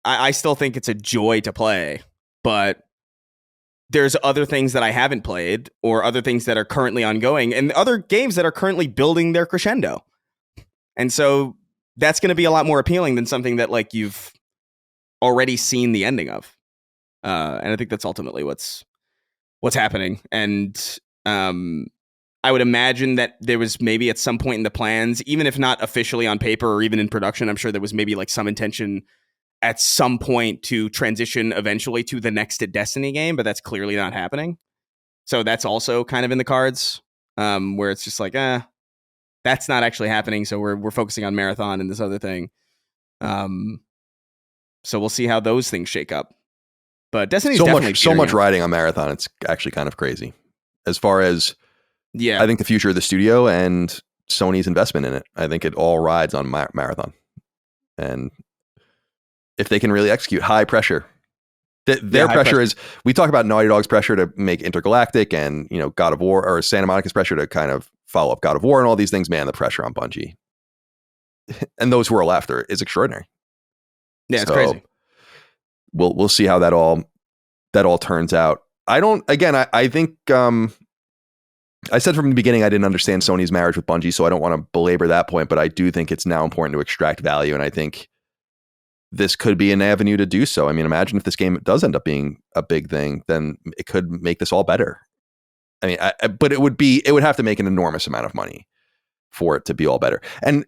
I still think it's a joy to play, but there's other things that I haven't played, or other things that are currently ongoing, and other games that are currently building their crescendo. And so that's going to be a lot more appealing than something that like you've already seen the ending of. And I think that's ultimately what's happening. And I would imagine that there was maybe at some point in the plans, even if not officially on paper or even in production, I'm sure there was maybe like some intention at some point to transition eventually to the next Destiny game, but that's clearly not happening. So that's also kind of in the cards, where it's just like, that's not actually happening. So we're focusing on Marathon and this other thing. So we'll see how those things shake up. But Destiny's so much riding on Marathon. It's actually kind of crazy as far as, yeah, I think the future of the studio and Sony's investment in it. I think it all rides on Marathon. And if they can really execute high pressure, Their pressure is, we talk about Naughty Dog's pressure to make Intergalactic and, God of War, or Santa Monica's pressure to kind of follow up God of War and all these things. Man, the pressure on Bungie and those who are left is extraordinary. Yeah, it's crazy. We'll see how that all turns out. I think I said from the beginning I didn't understand Sony's marriage with Bungie, so I don't want to belabor that point, but I do think it's now important to extract value, and I think this could be an avenue to do so. I mean, imagine if this game does end up being a big thing, then it could make this all better. I mean, but it would have to make an enormous amount of money for it to be all better. And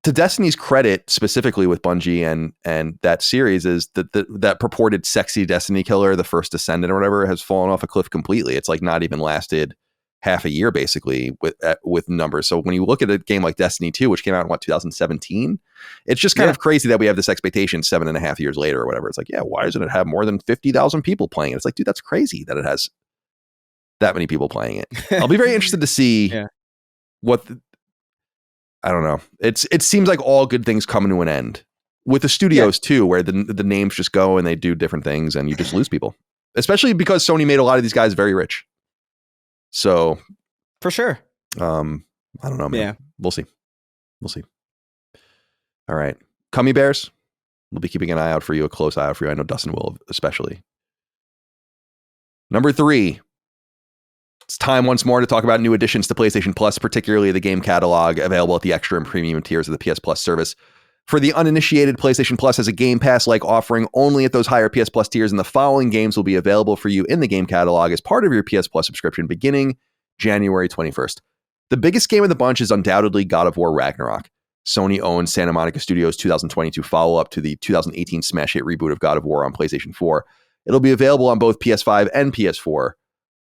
to Destiny's credit, specifically with Bungie and that series, is that purported sexy Destiny killer, the first Descendant or whatever, has fallen off a cliff completely. It's like not even lasted half a year basically with numbers. So when you look at a game like Destiny 2, which came out in 2017, it's just kind of crazy that we have this expectation 7.5 years later or whatever. It's like, yeah, why doesn't it have more than 50,000 people playing it? It's like, dude, that's crazy that it has that many people playing it. I'll be very interested to see I don't know. It seems like all good things come to an end with the studios too, where the names just go and they do different things and you just lose people, especially because Sony made a lot of these guys very rich. So for sure. I don't know, man. Yeah. We'll see. All right. Gummy Bears. We'll be keeping an eye out for you, a close eye out for you. I know Dustin will, especially. Number 3. It's time once more to talk about new additions to PlayStation Plus, particularly the game catalog available at the extra and premium tiers of the PS Plus service. For the uninitiated, PlayStation Plus has a Game Pass-like offering only at those higher PS Plus tiers, and the following games will be available for you in the game catalog as part of your PS Plus subscription beginning January 21st. The biggest game of the bunch is undoubtedly God of War Ragnarok. Sony-owned Santa Monica Studios' 2022 follow-up to the 2018 smash hit reboot of God of War on PlayStation 4. It'll be available on both PS5 and PS4.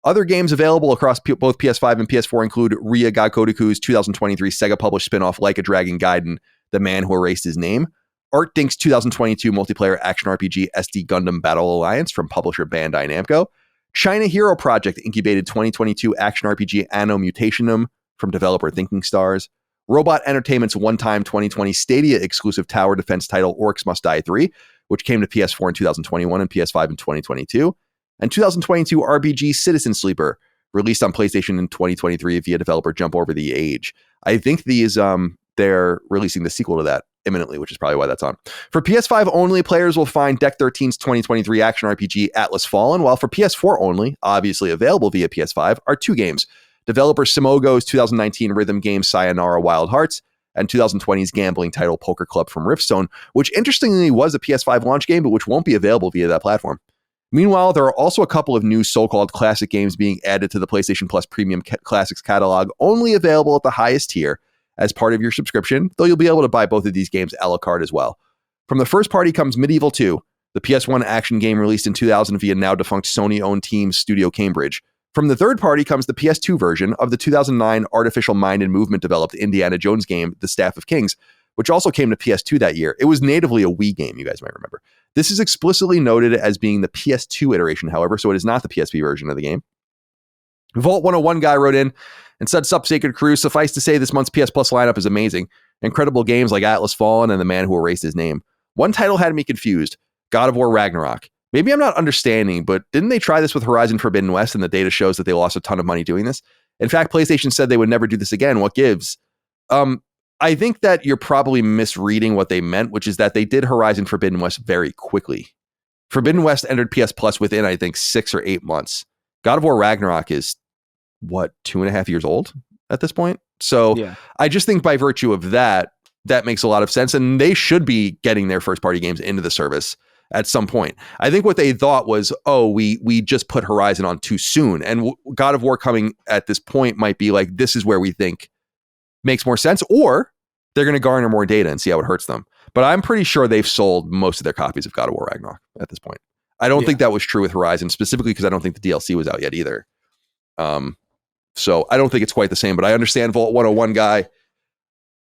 Other games available across both PS5 and PS4 include Ria Gakotoku's 2023 Sega-published spin-off Like a Dragon Gaiden, The Man Who Erased His Name, Art Dink's 2022 multiplayer action RPG SD Gundam Battle Alliance from publisher Bandai Namco, China Hero Project incubated 2022 action RPG Anno Mutationum from developer Thinking Stars, Robot Entertainment's one-time 2020 Stadia exclusive tower defense title Orcs Must Die 3, which came to PS4 in 2021 and PS5 in 2022, and 2022 RPG Citizen Sleeper, released on PlayStation in 2023 via developer Jump Over the Age. I think these they're releasing the sequel to that imminently, which is probably why that's on. For PS5 only, players will find Deck 13's 2023 action RPG Atlas Fallen, while for PS4 only, obviously available via PS5, are 2 games. Developer Simogo's 2019 rhythm game Sayonara Wild Hearts, and 2020's gambling title Poker Club from Riftstone, which interestingly was a PS5 launch game, but which won't be available via that platform. Meanwhile, there are also a couple of new so-called classic games being added to the PlayStation Plus Premium Classics catalog, only available at the highest tier as part of your subscription, though you'll be able to buy both of these games a la carte as well. From the first party comes Medieval 2, the PS1 action game released in 2000 via now-defunct Sony-owned team Studio Cambridge. From the third party comes the PS2 version of the 2009 Artificial Mind and Movement developed Indiana Jones game, The Staff of Kings, which also came to PS2 that year. It was natively a Wii game, you guys might remember. This is explicitly noted as being the PS2 iteration, however, so it is not the PSP version of the game. Vault 101 guy wrote in and said, "Sup, Sacred Crew, suffice to say this month's PS Plus lineup is amazing. Incredible games like Atlas Fallen and The Man Who Erased His Name. One title had me confused, God of War Ragnarok. Maybe I'm not understanding, but didn't they try this with Horizon Forbidden West and the data shows that they lost a ton of money doing this? In fact, PlayStation said they would never do this again. What gives?" I think that you're probably misreading what they meant, which is that they did Horizon Forbidden West very quickly. Forbidden West entered PS Plus within, I think, 6 or 8 months. God of War Ragnarok is, 2.5 years old at this point? So I just think by virtue of that, that makes a lot of sense. And they should be getting their first party games into the service at some point. I think what they thought was, we just put Horizon on too soon. And God of War coming at this point might be like, this is where we think makes more sense, or they're going to garner more data and see how it hurts them. But I'm pretty sure they've sold most of their copies of God of War Ragnarok at this point. I don't think that was true with Horizon, specifically because I don't think the DLC was out yet either. So I don't think it's quite the same, but I understand, Vault 101 guy,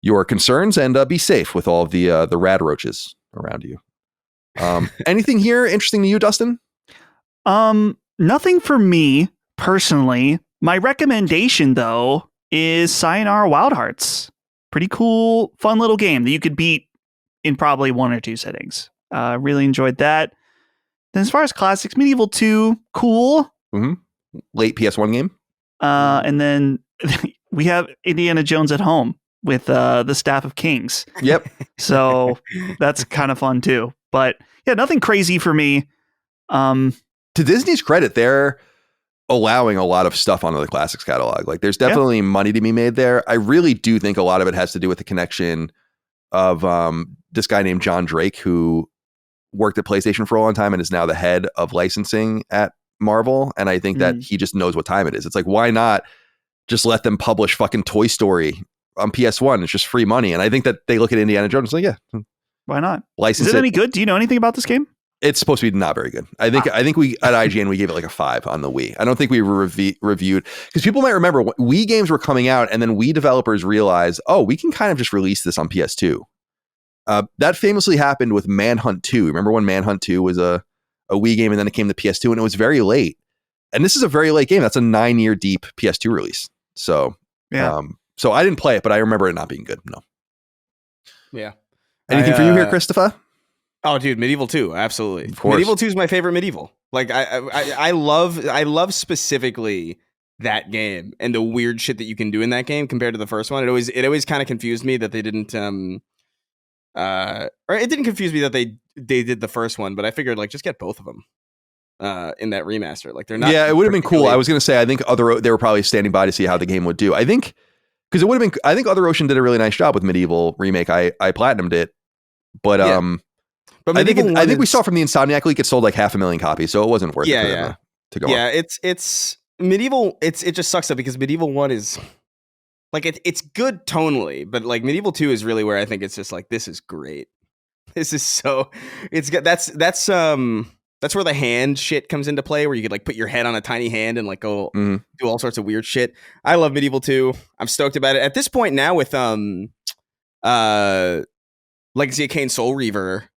your concerns, and be safe with all of the rad roaches around you. Anything here interesting to you, Dustin? Nothing for me personally. My recommendation, though, is Sayonara Wild Hearts. Pretty cool, fun little game that you could beat in probably 1 or 2 sittings. Really enjoyed that. Then as far as classics, Medieval 2, cool. Late PS1 game. And then we have Indiana Jones at Home with the Staff of Kings. Yep. So that's kind of fun too. But yeah, nothing crazy for me. To Disney's credit, they're allowing a lot of stuff onto the classics catalog. Like there's definitely money to be made there. I really do think a lot of it has to do with the connection of this guy named John Drake, who worked at PlayStation for a long time and is now the head of licensing at Marvel. And I think that he just knows what time it is. It's like, why not just let them publish fucking Toy Story on PS1? It's just free money. And I think that they look at Indiana Jones and like, yeah, why not? License Is it any good? Do you know anything about this game? It's supposed to be not very good. I think we at IGN we gave it like a 5 on the Wii. I don't think we reviewed because people might remember Wii games were coming out and then Wii developers realized, oh, we can kind of just release this on PS2. That famously happened with Manhunt 2. Remember when Manhunt 2 was a Wii game and then it came to PS2 and it was very late. And this is a very late game. That's a 9-year deep PS2 release. So so I didn't play it, but I remember it not being good. No. Yeah. Anything for you here, Christopher? Oh, dude, Medieval 2, absolutely. Medieval 2 is my favorite Medieval. Like I love specifically that game and the weird shit that you can do in that game compared to the first one. It always kind of confused me that they didn't or it didn't confuse me that they did the first one, but I figured like just get both of them in that remaster. Like they're not. Yeah, it would have been cool. I was gonna say I think they were probably standing by to see how the game would do. I think because it would have been. I think Other Ocean did a really nice job with Medieval remake. I platinumed it, but But I think we saw from the Insomniac leak it sold like 500,000 copies, so it wasn't worth it for them to go on. Yeah, it's Medieval. It just sucks though because Medieval 1 is like it's good tonally, but like Medieval 2 is really where I think it's just like this is great. This is so it's got that's where the hand shit comes into play, where you could like put your head on a tiny hand and like go do all sorts of weird shit. I love Medieval 2. I'm stoked about it. At this point now with Legacy of Kain Soul Reaver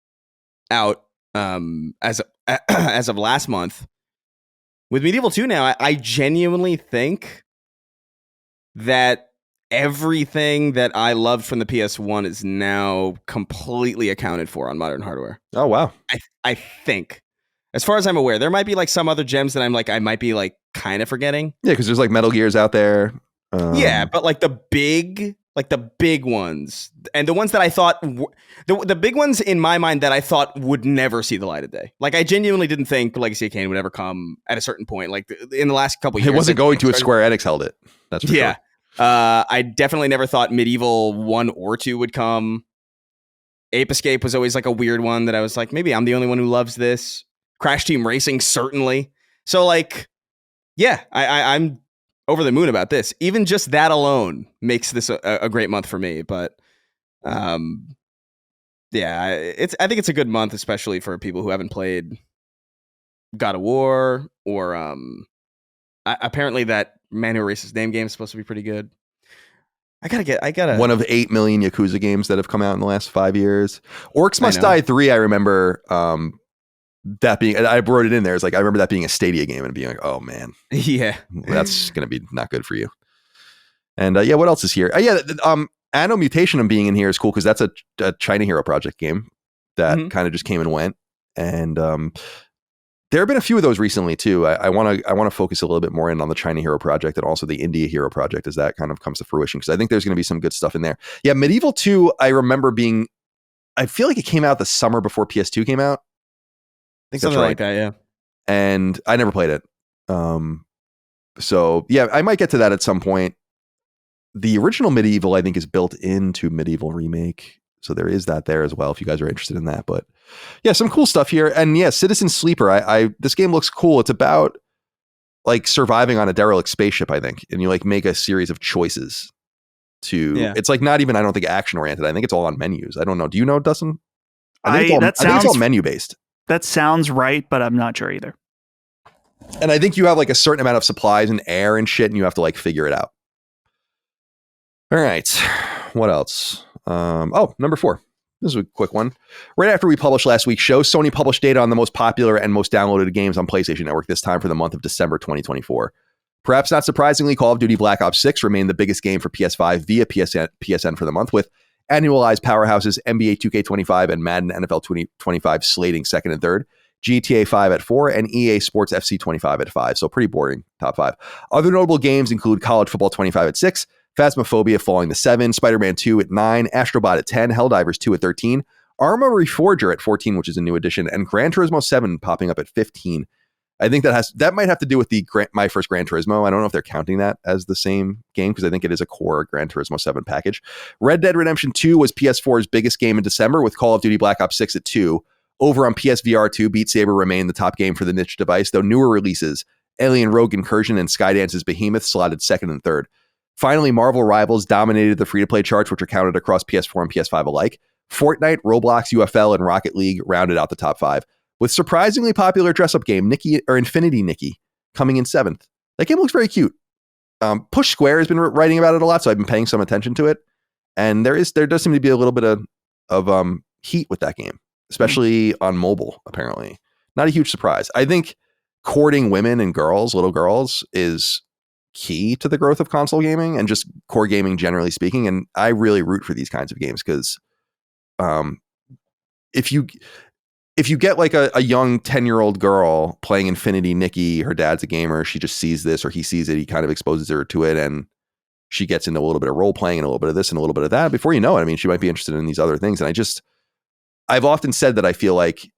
out as of last month. With Medieval 2 now, I genuinely think that everything that I loved from the PS1 is now completely accounted for on modern hardware. Oh, wow. I think. As far as I'm aware, there might be like some other gems that I might be like kind of forgetting. Yeah, because there's like Metal Gears out there. Yeah, but like the big ones and the ones that I thought the big ones in my mind that I thought would never see the light of day. Like I genuinely didn't think Legacy of Kain would ever come at a certain point. Like in the last couple years, it wasn't going to. Square Enix held it. That's for sure. I definitely never thought Medieval 1 or 2 would come. Ape Escape was always like a weird one that I was like, maybe I'm the only one who loves this. Crash Team Racing, certainly. So like, yeah, I'm over the moon about this. Even just that alone makes this a great month for me. But yeah, I think it's a good month, especially for people who haven't played God of War or apparently that Man Who Erased His Name game is supposed to be pretty good. I gotta one of 8 million Yakuza games that have come out in the last 5 years. Orcs Must Die 3, I remember that being, I wrote it in there. It's like I remember that being a Stadia game and being like, oh man, yeah, that's gonna be not good for you. And yeah, what else is here? Anno Mutation being in here is cool because that's a China Hero Project game that kind of just came and went. And there have been a few of those recently too. I want to focus a little bit more in on the China Hero Project and also the India Hero Project as that kind of comes to fruition, because I think there's going to be some good stuff in there. Yeah, Medieval 2, I remember I feel like it came out the summer before PS2 came out. I think something like that, yeah. And I never played it. So yeah, I might get to that at some point. The original Medieval, I think, is built into Medieval Remake. So there is that there as well, if you guys are interested in that. But yeah, some cool stuff here. And yeah, Citizen Sleeper, this game looks cool. It's about like surviving on a derelict spaceship, I think. And you like make a series of choices it's like not even, I don't think, action oriented. I think it's all on menus. I don't know. Do you know, Dustin? I think it's all menu based. That sounds right, but I'm not sure either. And I think you have like a certain amount of supplies and air and shit, and you have to like figure it out. All right. What else? Number 4. This is a quick one. Right after we published last week's show, Sony published data on the most popular and most downloaded games on PlayStation Network this time for the month of December 2024. Perhaps not surprisingly, Call of Duty Black Ops 6 remained the biggest game for PS5 via PSN for the month, with annualized powerhouses NBA 2K25 and Madden NFL 2025 slating second and third. GTA 5 at 4, and EA Sports FC 25 at 5. So pretty boring top 5. Other notable games include College Football 25 at 6, Phasmophobia falling to 7, Spider-Man 2 at 9, Astrobot at 10, Helldivers 2 at 13, Arma Reforger at 14, which is a new addition, and Gran Turismo 7 popping up at 15. I think that might have to do with the My First Gran Turismo. I don't know if they're counting that as the same game because I think it is a core Gran Turismo 7 package. Red Dead Redemption 2 was PS4's biggest game in December with Call of Duty Black Ops 6 at 2. Over on PSVR 2, Beat Saber remained the top game for the niche device, though newer releases, Alien Rogue Incursion and Skydance's Behemoth, slotted second and third. Finally, Marvel Rivals dominated the free-to-play charts, which are counted across PS4 and PS5 alike. Fortnite, Roblox, UFL, and Rocket League rounded out the top 5. With surprisingly popular dress-up game Infinity Nikki coming in 7th. That game looks very cute. Push Square has been writing about it a lot, so I've been paying some attention to it. And there does seem to be a little bit of heat with that game, especially on mobile, apparently. Not a huge surprise. I think courting women and little girls, is key to the growth of console gaming and just core gaming generally speaking. And I really root for these kinds of games because if you get like a young 10-year-old girl playing Infinity Nikki, her dad's a gamer, she just sees this or he sees it, he kind of exposes her to it, and she gets into a little bit of role playing and a little bit of this and a little bit of that. Before you know it, I mean, she might be interested in these other things. And I've often said that I feel like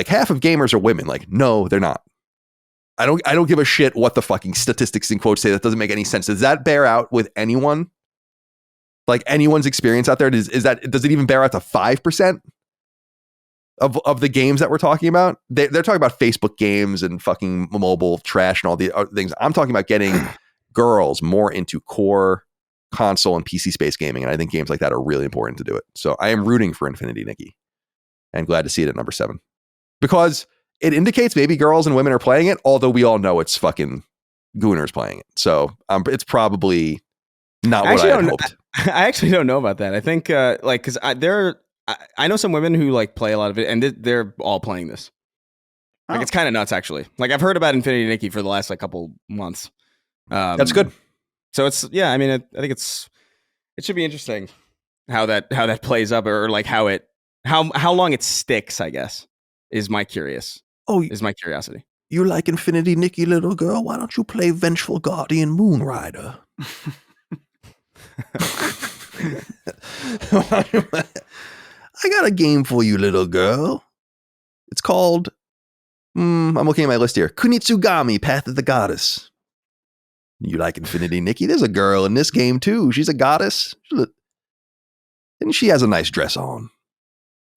half of gamers are women. Like, no, they're not. I don't give a shit what the fucking statistics in quotes say. That doesn't make any sense. Does that bear out with anyone? Like anyone's experience out there? Does it even bear out to 5%? Of the games that we're talking about? They're talking about Facebook games and fucking mobile trash and all the other things. I'm talking about getting girls more into core console and PC space gaming, and I think games like that are really important to do it. So I am rooting for Infinity Nikki and glad to see it at number 7 because it indicates maybe girls and women are playing it, although we all know it's fucking gooners playing it. So it's probably not what I had hoped. I actually don't know about that. I think because I know some women who like play a lot of it, and they're all playing this. Like it's kind of nuts, actually. Like I've heard about Infinity Nikki for the last like couple months. That's good. So it's I mean, I think it should be interesting how that plays up, or like how long it sticks, I guess, is my curiosity. You like Infinity Nikki, little girl? Why don't you play Vengeful Guardian Moonrider? I got a game for you, little girl. It's called, I'm looking at my list here, Kunitsugami, Path of the Goddess. You like Infinity Nikki? There's a girl in this game, too. She's a goddess. And she has a nice dress on.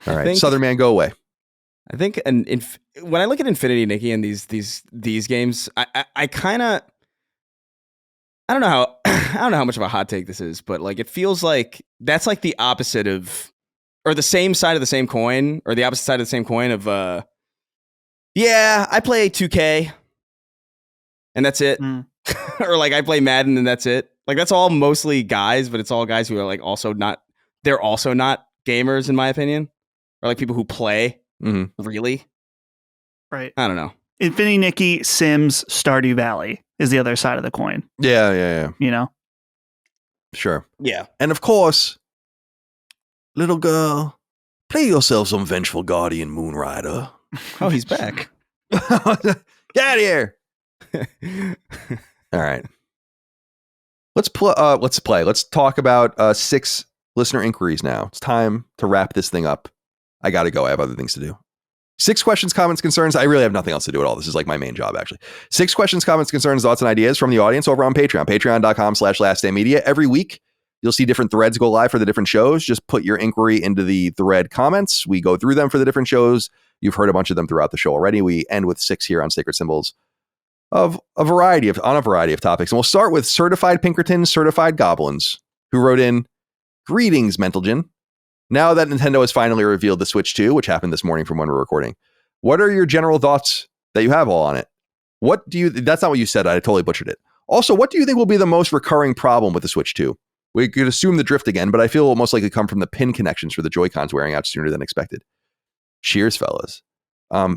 All right, Southern Man, go away. I think when I look at Infinity Nikki and these games, I kind of, I don't know how much of a hot take this is, but like it feels like that's like the opposite of, or the same side of the same coin, or the opposite side of the same coin of, I play 2K and that's it. Or like I play Madden and that's it. Like that's all mostly guys, but it's all guys who are like they're also not gamers in my opinion, or like people who play really. Right. I don't know. Infinity Nikki, Sims, Stardew Valley is the other side of the coin. Yeah. You know? Sure. Yeah. And of course, little girl, play yourself some Vengeful Guardian Moonrider. Oh, he's back. Get out of here. All right. Let's play. Let's talk about 6 listener inquiries now. It's time to wrap this thing up. I got to go. I have other things to do. 6 questions, comments, concerns. I really have nothing else to do at all. This is like my main job, actually. 6 questions, comments, concerns, thoughts, and ideas from the audience over on Patreon. Patreon.com/lastdaymedia. Every week, you'll see different threads go live for the different shows. Just put your inquiry into the thread comments. We go through them for the different shows. You've heard a bunch of them throughout the show already. We end with 6 here on Sacred Symbols of a variety of topics. And we'll start with Certified Pinkerton, Certified Goblins, who wrote in, "Greetings, Mentalgen. Now that Nintendo has finally revealed the Switch 2, which happened this morning from when we're recording, what are your general thoughts that you have all on it? That's not what you said. I totally butchered it. Also, what do you think will be the most recurring problem with the Switch 2? We could assume the drift again, but I feel it will most likely come from the pin connections for the Joy-Cons wearing out sooner than expected. Cheers, fellas." I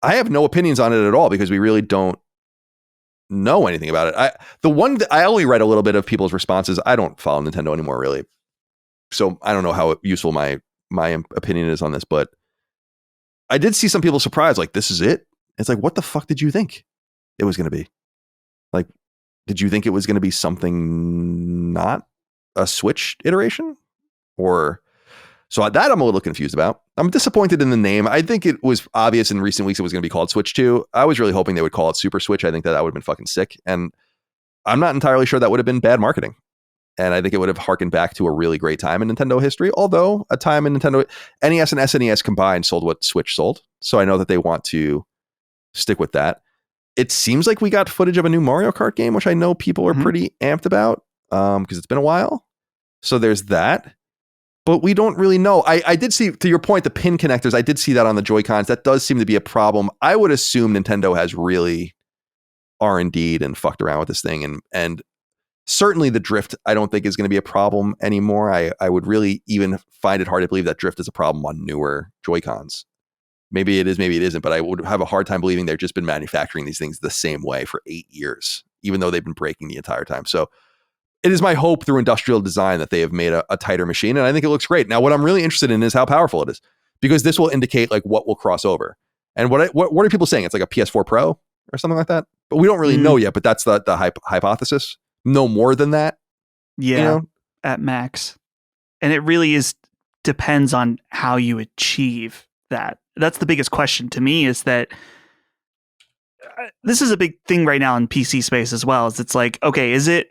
have no opinions on it at all because we really don't know anything about it. I only read a little bit of people's responses. I don't follow Nintendo anymore, really. So I don't know how useful my opinion is on this, but I did see some people surprised, like, this is it? It's like, what the fuck did you think it was going to be? Like, did you think it was going to be something not a Switch iteration? Or so that I'm a little confused about. I'm disappointed in the name. I think it was obvious in recent weeks it was going to be called Switch 2. I was really hoping they would call it Super Switch. I think that would have been fucking sick. And I'm not entirely sure that would have been bad marketing. And I think it would have harkened back to a really great time in Nintendo history. Although a time in Nintendo NES and SNES combined sold what Switch sold. So I know that they want to stick with that. It seems like we got footage of a new Mario Kart game, which I know people are pretty amped about because it's been a while. So there's that. But we don't really know. I did see, to your point, the pin connectors. I did see that on the Joy-Cons. That does seem to be a problem. I would assume Nintendo has really R&D'd and fucked around with this thing. And certainly the drift, I don't think is going to be a problem anymore. I would really even find it hard to believe that drift is a problem on newer Joy-Cons. Maybe it is, maybe it isn't, but I would have a hard time believing they've just been manufacturing these things the same way for 8 years, even though they've been breaking the entire time. So it is my hope through industrial design that they have made a tighter machine, and I think it looks great. Now, what I'm really interested in is how powerful it is, because this will indicate like what will cross over. And what are people saying? It's like a PS4 Pro or something like that, but we don't really know yet. But that's the hypothesis. No more than that. Yeah, you know? At max, and it really depends on how you achieve that. That's the biggest question to me. Is that this is a big thing right now in PC space as well. Is it's like, okay, is it?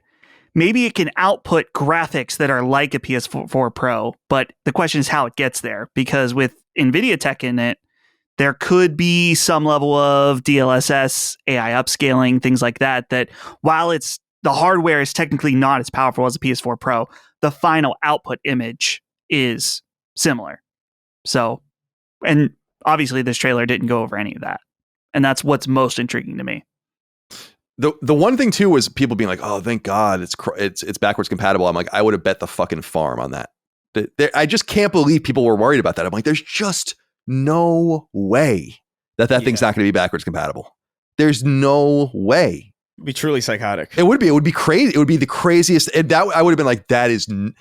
Maybe it can output graphics that are like a PS4 Pro, but the question is how it gets there. Because with NVIDIA tech in it, there could be some level of DLSS, AI upscaling, things like that, that while the hardware is technically not as powerful as a PS4 Pro, the final output image is similar. So, and obviously this trailer didn't go over any of that. And that's what's most intriguing to me. The one thing too was people being like, "Oh, thank God, it's backwards compatible." I'm like, I would have bet the fucking farm on that. I just can't believe people were worried about that. I'm like, there's just no way that thing's not going to be backwards compatible. There's no way. It'd be truly psychotic. It would be. It would be crazy. It would be the craziest. And that I would have been like, that is, in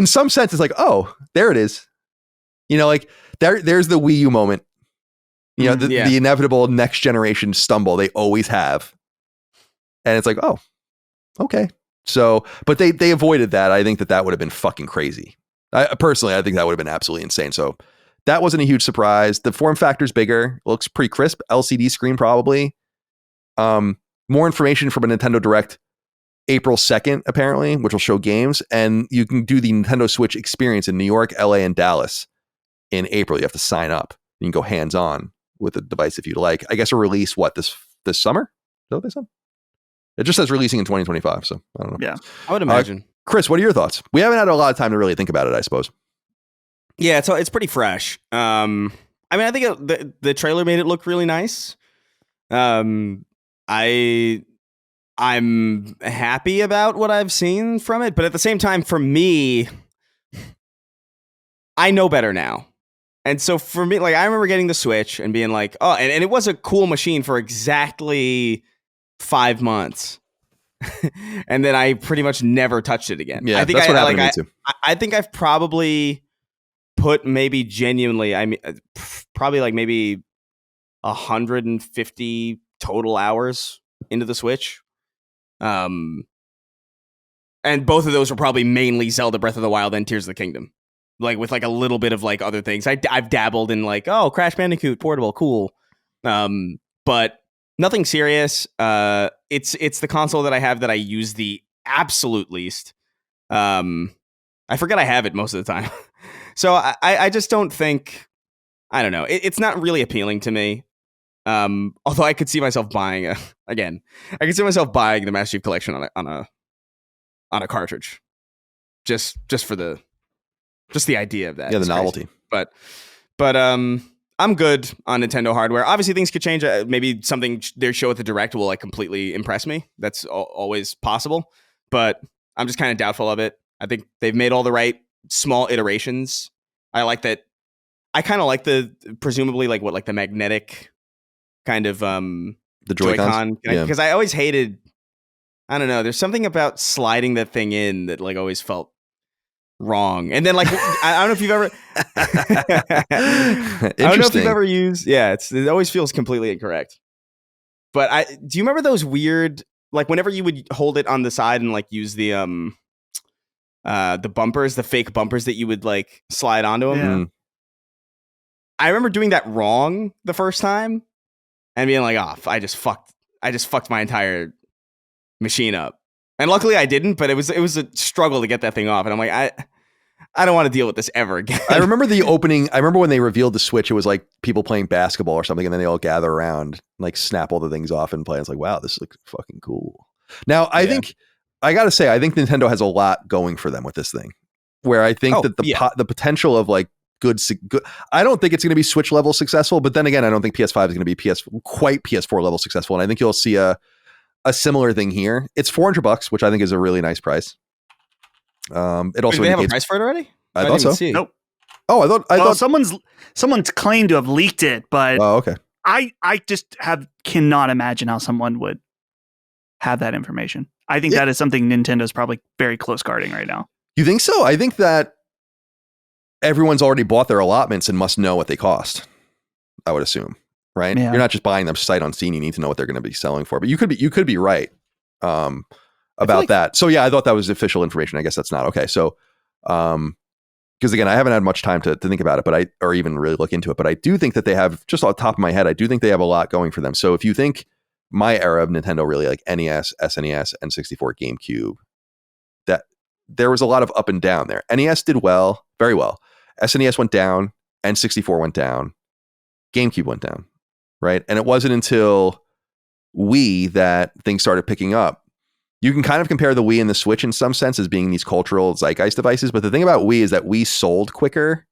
some sense, it's like, oh, there it is. You know, like there's the Wii U moment. You know, the inevitable next generation stumble they always have. And it's like, oh, okay. So, but they avoided that. I think that would have been fucking crazy. Personally, I think that would have been absolutely insane. So that wasn't a huge surprise. The form factor's bigger. Looks pretty crisp. LCD screen probably. More information from a Nintendo Direct April 2nd, apparently, which will show games. And you can do the Nintendo Switch experience in New York, LA, and Dallas in April. You have to sign up. You can go hands-on with the device if you'd like. I guess a release, this summer? Is that what they said? It just says releasing in 2025, so I don't know. Yeah, I would imagine. Chris, what are your thoughts? We haven't had a lot of time to really think about it, I suppose. Yeah, it's pretty fresh. I mean, I think the trailer made it look really nice. I'm happy about what I've seen from it, but at the same time, for me, I know better now. And so for me, like, I remember getting the Switch and being like, oh, and it was a cool machine for exactly 5 months. And then I pretty much never touched it again. Yeah, that's what happened to me too. I think I've probably put maybe genuinely, I mean, probably like maybe 150 total hours into the Switch. And both of those were probably mainly Zelda Breath of the Wild and Tears of the Kingdom. Like with like a little bit of like other things. I've dabbled in like, oh, Crash Bandicoot portable, cool. But nothing serious. It's the console that I have that I use the absolute least. I forget I have it most of the time. So I just don't think, I don't know. It's not really appealing to me. Although I could see myself buying I could see myself buying the Master Chief Collection on a cartridge. Just for the idea of that. Yeah, the novelty. Crazy. But I'm good on Nintendo hardware. Obviously, things could change. Maybe something they show at the Direct will like completely impress me. That's always possible. But I'm just kind of doubtful of it. I think they've made all the right small iterations. I like that. I kind of like the presumably like the magnetic kind of the Joy-Con, because I always hated. I don't know. There's something about sliding that thing in that like always felt wrong. And then like I don't know if you've ever I don't know if you've ever used it always feels completely incorrect. But do you remember those weird, like whenever you would hold it on the side and like use the bumpers, the fake bumpers that you would like slide onto them? Yeah. I remember doing that wrong the first time and being like, I just fucked my entire machine up. And luckily I didn't, but it was a struggle to get that thing off. And I'm like, I don't want to deal with this ever again. I remember the opening. I remember when they revealed the Switch, it was like people playing basketball or something, and then they all gather around, like snap all the things off and play. It's like, wow, this looks fucking cool. Now, I think I got to say, I think Nintendo has a lot going for them with this thing, where I think that the potential of like good. I don't think it's going to be Switch level successful, but then again, I don't think PS5 is going to be quite PS4 level successful, and I think you'll see a similar thing here. It's $400, which I think is a really nice price. It also do they have a price for it already? I thought so. Nope. Oh, I thought someone's claimed to have leaked it, but okay. I just cannot imagine how someone would have that information. I think that is something Nintendo's probably very close guarding right now. You think so? I think that everyone's already bought their allotments and must know what they cost. I would assume, right? Yeah. You're not just buying them sight unseen. You need to know what they're going to be selling for. But you could be right about that. So yeah, I thought that was official information. I guess that's not okay. So because again, I haven't had much time to think about it, or even really look into it. But I do think that they have, just off the top of my head, I do think they have a lot going for them. So if you think my era of Nintendo, really like NES, SNES, N64, GameCube, that there was a lot of up and down there. NES did well, very well. SNES went down, N64 went down, GameCube went down, right? And it wasn't until Wii that things started picking up. You can kind of compare the Wii and the Switch in some sense as being these cultural zeitgeist devices. But the thing about Wii is that Wii sold quicker,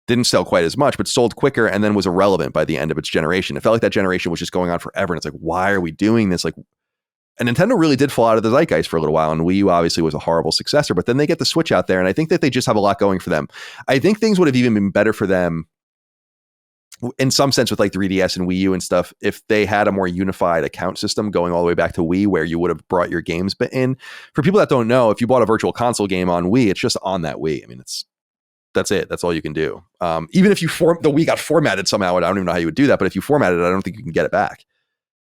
didn't sell quite as much, but sold quicker and then was irrelevant by the end of its generation. It felt like that generation was just going on forever. And it's like, why are we doing this? Like, and Nintendo really did fall out of the zeitgeist for a little while. And Wii U obviously was a horrible successor, but then they get the Switch out there. And I think that they just have a lot going for them. I think things would have even been better for them in some sense with like 3DS and Wii U and stuff, if they had a more unified account system going all the way back to Wii, where you would have brought your games in. For people that don't know, if you bought a virtual console game on Wii, it's just on that Wii. I mean, that's it. That's all you can do. Even if the Wii got formatted somehow, I don't even know how you would do that, but if you formatted it, I don't think you can get it back.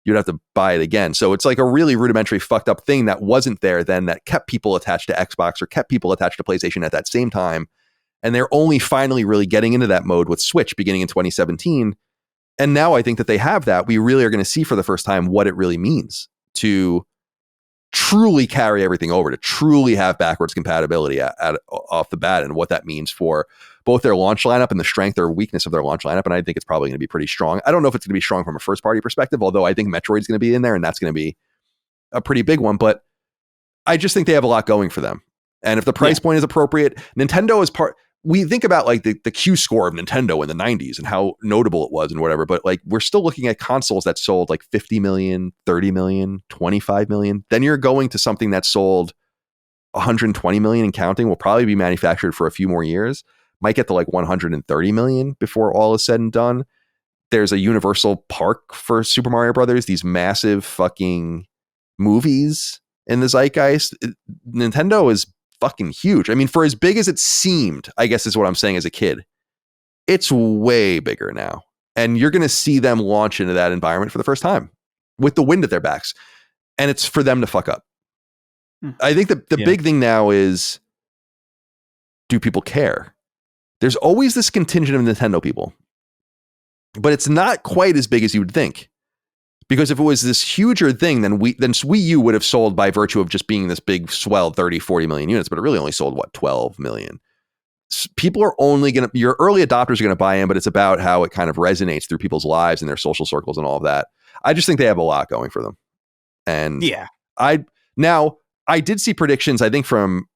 You'd have to buy it again. So it's like a really rudimentary fucked up thing that wasn't there then, that kept people attached to Xbox or kept people attached to PlayStation at that same time. And they're only finally really getting into that mode with Switch beginning in 2017. And now I think that they have that. We really are going to see for the first time what it really means to truly carry everything over, to truly have backwards compatibility off the bat, and what that means for both their launch lineup and the strength or weakness of their launch lineup. And I think it's probably going to be pretty strong. I don't know if it's going to be strong from a first party perspective, although I think Metroid's going to be in there and that's going to be a pretty big one. But I just think they have a lot going for them. And if the price point is appropriate, Nintendo is we think about like the Q score of Nintendo in the 90s and how notable it was and whatever, but like we're still looking at consoles that sold like 50 million, 30 million, 25 million. Then you're going to something that sold 120 million and counting, will probably be manufactured for a few more years, might get to like 130 million before all is said and done. There's a Universal Park for Super Mario Brothers, these massive fucking movies in the zeitgeist. Nintendo is fucking huge. I mean, for as big as it seemed, I guess is what I'm saying as a kid, it's way bigger now. And you're going to see them launch into that environment for the first time with the wind at their backs. And it's for them to fuck up. I think the big thing now is, do people care? There's always this contingent of Nintendo people, but it's not quite as big as you would think. Because if it was this huger thing, then Wii U would have sold by virtue of just being this big swell 30, 40 million units, but it really only sold, 12 million. People are only going to, your early adopters are going to buy in, but it's about how it kind of resonates through people's lives and their social circles and all of that. I just think they have a lot going for them. And I did see predictions, I think from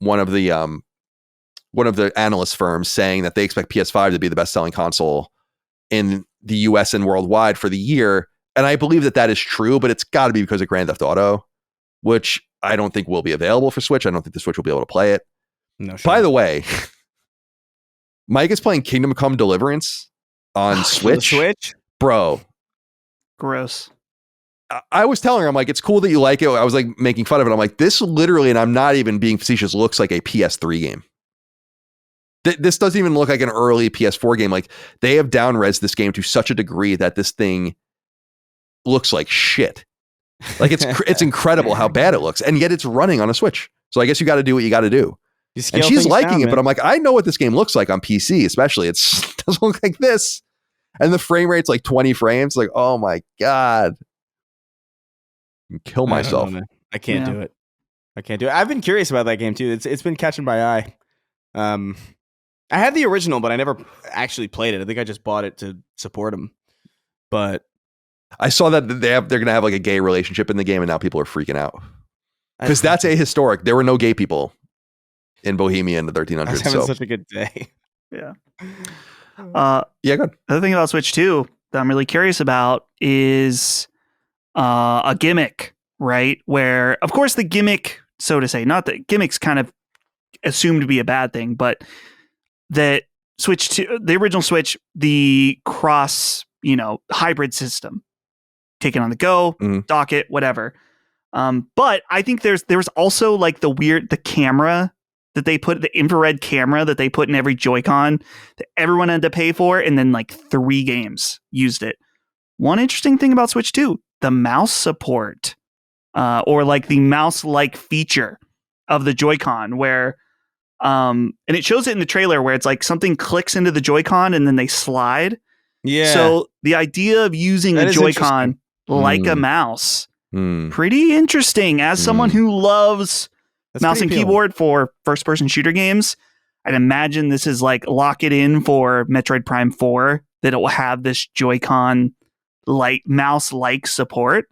one of the analyst firms saying that they expect PS5 to be the best selling console in the US and worldwide for the year. And I believe that is true, but it's got to be because of Grand Theft Auto, which I don't think will be available for Switch. I don't think the Switch will be able to play it. No, sure. By the way, Mike is playing Kingdom Come Deliverance on Switch. Switch? Bro. Gross. I was telling her, I'm like, it's cool that you like it. I was like making fun of it. I'm like, this literally, and I'm not even being facetious, looks like a PS3 game. This doesn't even look like an early PS4 game. Like, they have down-res this game to such a degree that this thing looks like shit. Like, it's incredible how bad it looks, and yet it's running on a Switch. So I guess you got to do what you got to do. And she's liking it, but I'm like, I know what this game looks like on PC, especially. It doesn't look like this. And the frame rate's like 20 frames. Like, oh my God. Kill myself. I can't do it. I've been curious about that game too. It's been catching my eye. I had the original, but I never actually played it. I think I just bought it to support them. But I saw that they're going to have like a gay relationship in the game, and now people are freaking out. Because that's ahistoric. There were no gay people in Bohemia in the 1300s. I was having such a good day. Yeah. Go ahead. The other thing about Switch 2 that I'm really curious about is a gimmick, right? Where, of course, the gimmick, so to say, not that gimmicks kind of assumed to be a bad thing, but that Switch 2, the original Switch, the cross, hybrid system, take it on the go, dock it, whatever. But I think there's also like the camera that they put, the infrared camera that they put in every Joy-Con that everyone had to pay for, and then like 3 games used it. One interesting thing about Switch 2, the mouse support, or like the mouse-like feature of the Joy-Con, where and it shows it in the trailer where it's like something clicks into the Joy-Con and then they slide. Yeah. So the idea of using a Joy-Con like a mouse, pretty interesting. As someone who loves mouse and keyboard for first-person shooter games, I'd imagine this is like lock it in for Metroid Prime 4, that it will have this Joy-Con like mouse-like support.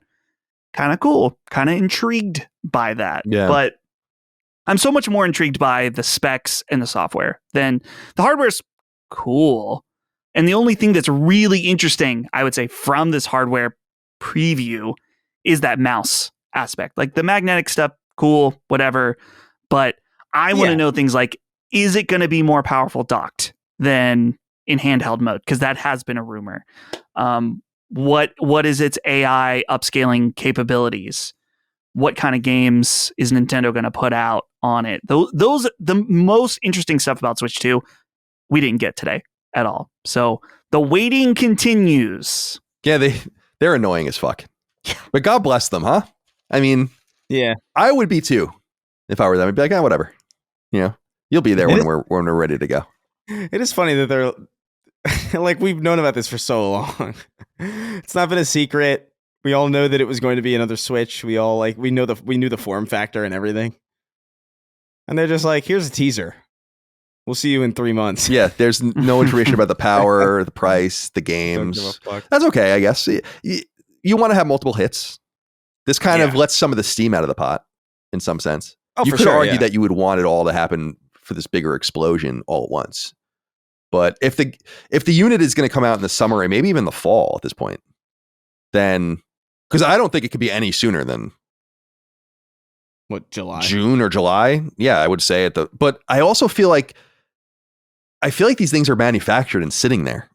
Kind of cool. Kind of intrigued by that. Yeah. But I'm so much more intrigued by the specs and the software than the hardware's cool. And the only thing that's really interesting, I would say, from this hardware preview is that mouse aspect. Like the magnetic stuff, cool, whatever. But I want to know things like, is it going to be more powerful docked than in handheld mode? Because that has been a rumor. What is its AI upscaling capabilities? What kind of games is Nintendo going to put out on it? Those the most interesting stuff about Switch 2 we didn't get today at all. So the waiting continues. Yeah, they're annoying as fuck. But God bless them, huh? I mean, yeah, I would be too if I were them. I'd be like, whatever. You'll be there when we're ready to go. It is funny that they're like, we've known about this for so long. It's not been a secret. We all know that it was going to be another Switch. We all we knew the form factor and everything. And they're just like, here's a teaser. We'll see you in 3 months. Yeah, there's no information about the power, the price, the games. That's okay, I guess. You want to have multiple hits. This kind of lets some of the steam out of the pot in some sense. Oh, you for could sure, argue that you would want it all to happen for this bigger explosion all at once. But if the unit is going to come out in the summer and maybe even the fall at this point, then, because I don't think it could be any sooner than July, June or July. Yeah, I would say but I also feel like these things are manufactured and sitting there,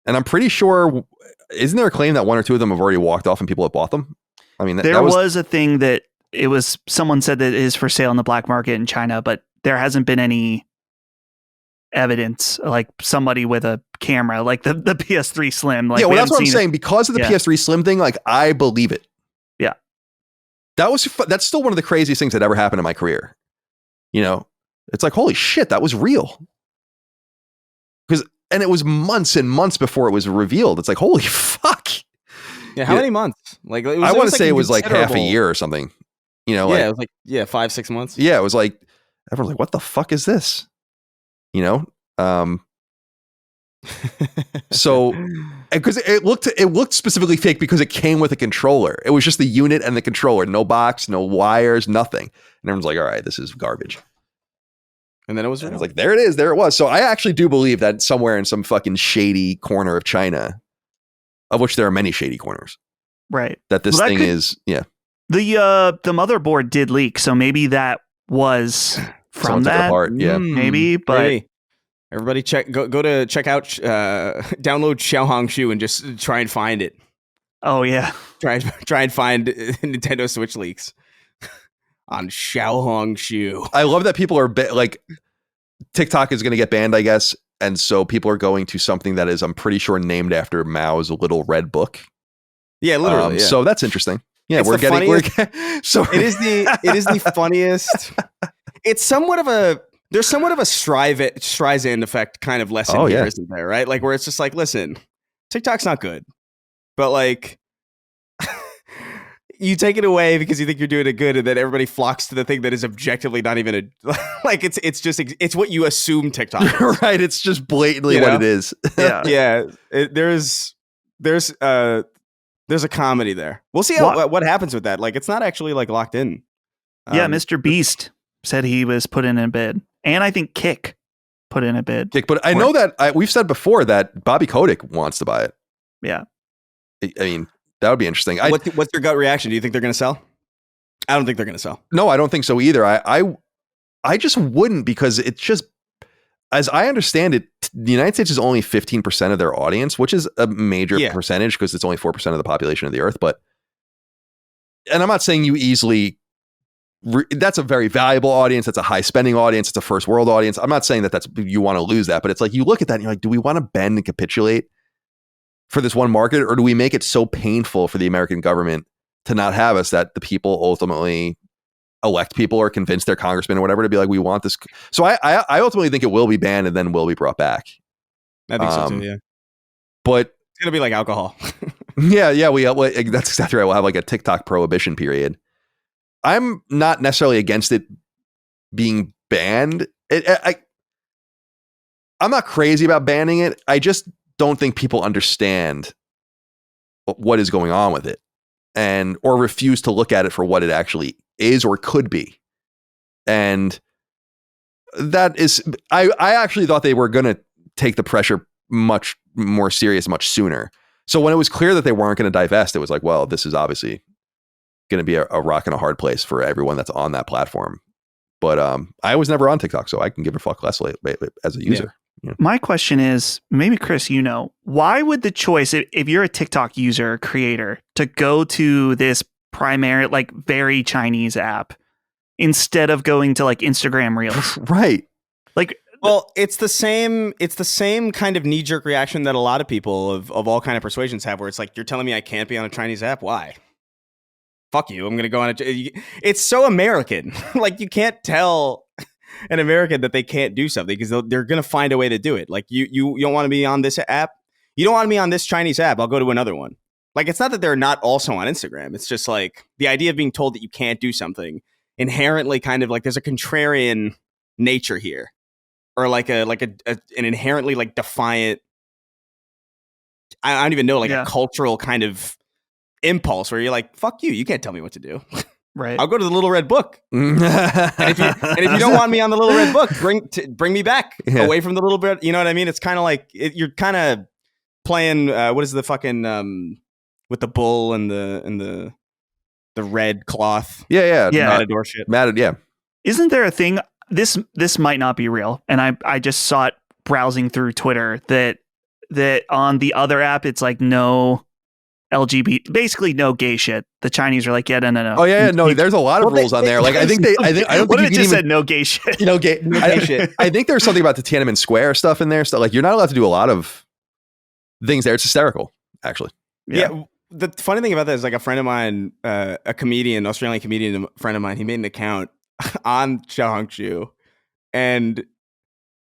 and I'm pretty sure, isn't there a claim that 1 or 2 of them have already walked off and people have bought them? I mean, there was a thing that someone said that it is for sale in the black market in China, but there hasn't been any evidence, like somebody with a camera, like the PS3 Slim. Like, yeah, well, that's what I'm saying. Because of the PS3 Slim thing, like, I believe it. Yeah, that's still one of the craziest things that ever happened in my career. It's like, holy shit, that was real. And it was months and months before it was revealed. It's like, holy fuck. Yeah, how many months? Like, I want to say it was like half a year or something. It was like 5-6 months. Yeah, it was like, everyone's like, what the fuck is this? So, because it looked specifically fake because it came with a controller. It was just the unit and the controller, no box, no wires, nothing. And everyone's like, all right, this is garbage. And then it was like, there it is, there it was. So I actually do believe that somewhere in some fucking shady corner of China, of which there are many shady corners, right, that this thing is, yeah. The motherboard did leak, so maybe that was from that. Yeah, maybe. But hey, everybody, go to check out, download Xiaohongshu and just try and find it. Oh yeah. Try and find Nintendo Switch leaks on Xiaohongshu. I love that people are like TikTok is going to get banned, I guess, and so people are going to something that is, I'm pretty sure, named after Mao's Little Red Book. Yeah, literally. Yeah. So that's interesting. Yeah, It's we're the getting. So it is the funniest. It's somewhat of a Streisand effect kind of lesson here, isn't there? Right, like where it's just like, listen, TikTok's not good, but like. You take it away because you think you're doing it good, and then everybody flocks to the thing that is objectively not even like it's what you assume TikTok is. Right. It's just blatantly what it is. Yeah. There's a comedy there. We'll see what happens with that. Like, it's not actually like locked in. Yeah, Mr. Beast said he was put in a bid, and I think Kick put in a bid. But I know that we've said before that Bobby Kotick wants to buy it. Yeah. I mean, that would be interesting. What's your gut reaction? Do you think they're going to sell? I don't think they're going to sell. No, I don't think so either. I just wouldn't, because it's just, as I understand it, the United States is only 15% of their audience, which is a major percentage because it's only 4% of the population of the earth. And I'm not saying you easily, that's a very valuable audience. That's a high spending audience. It's a first world audience. I'm not saying that you want to lose that, but it's like, you look at that and you're like, do we want to bend and capitulate for this one market, or do we make it so painful for the American government to not have us that the people ultimately elect people or convince their congressman or whatever to be like, we want this? So I ultimately think it will be banned and then will be brought back. I think so too, yeah. But it's gonna be like alcohol. yeah, that's exactly right. We'll have like a TikTok prohibition period. I'm not necessarily against it being banned. I'm not crazy about banning it. I just don't think people understand what is going on with it, or refuse to look at it for what it actually is or could be. And that is, I actually thought they were going to take the pressure much more serious, much sooner. So when it was clear that they weren't going to divest, it was like, well, this is obviously going to be a rock and a hard place for everyone that's on that platform. But I was never on TikTok, so I can give a fuck less as a user. Yeah. My question is, maybe Chris, why would the choice, if you're a TikTok user creator, to go to this primary, like very Chinese app instead of going to like Instagram Reels? Right. Like, well, it's the same kind of knee jerk reaction that a lot of people of all kind of persuasions have, where it's like, you're telling me I can't be on a Chinese app? Why? Fuck you. I'm going to go on it's so American. Like, you can't tell an American that they can't do something because they're going to find a way to do it. Like, you don't want to be on this app. You don't want to be on this Chinese app. I'll go to another one. Like, it's not that they're not also on Instagram. It's just like the idea of being told that you can't do something inherently kind of like there's a contrarian nature here, or like an inherently like defiant, I don't even know, like a cultural kind of impulse where you're like, fuck you. You can't tell me what to do. Right. I'll go to the Little Red Book. and if you don't want me on the Little Red Book, bring me back away from the Little Red. You know what I mean? It's kind of like you're kind of playing. What is the fucking with the bull and the red cloth? Yeah. Matador shit. Yeah. Isn't there a thing? This might not be real, and I just saw it browsing through Twitter that on the other app it's like no LGBT, basically no gay shit. The Chinese are like, no. Oh yeah, no. There's a lot of rules on there. Like I don't what think if it just said no gay shit? Gay shit. I think there's something about the Tiananmen Square stuff in there. So like you're not allowed to do a lot of things there. It's hysterical, actually. Yeah. The funny thing about that is, like, a friend of mine, a comedian, Australian comedian friend of mine, he made an account on Xiaohongshu, and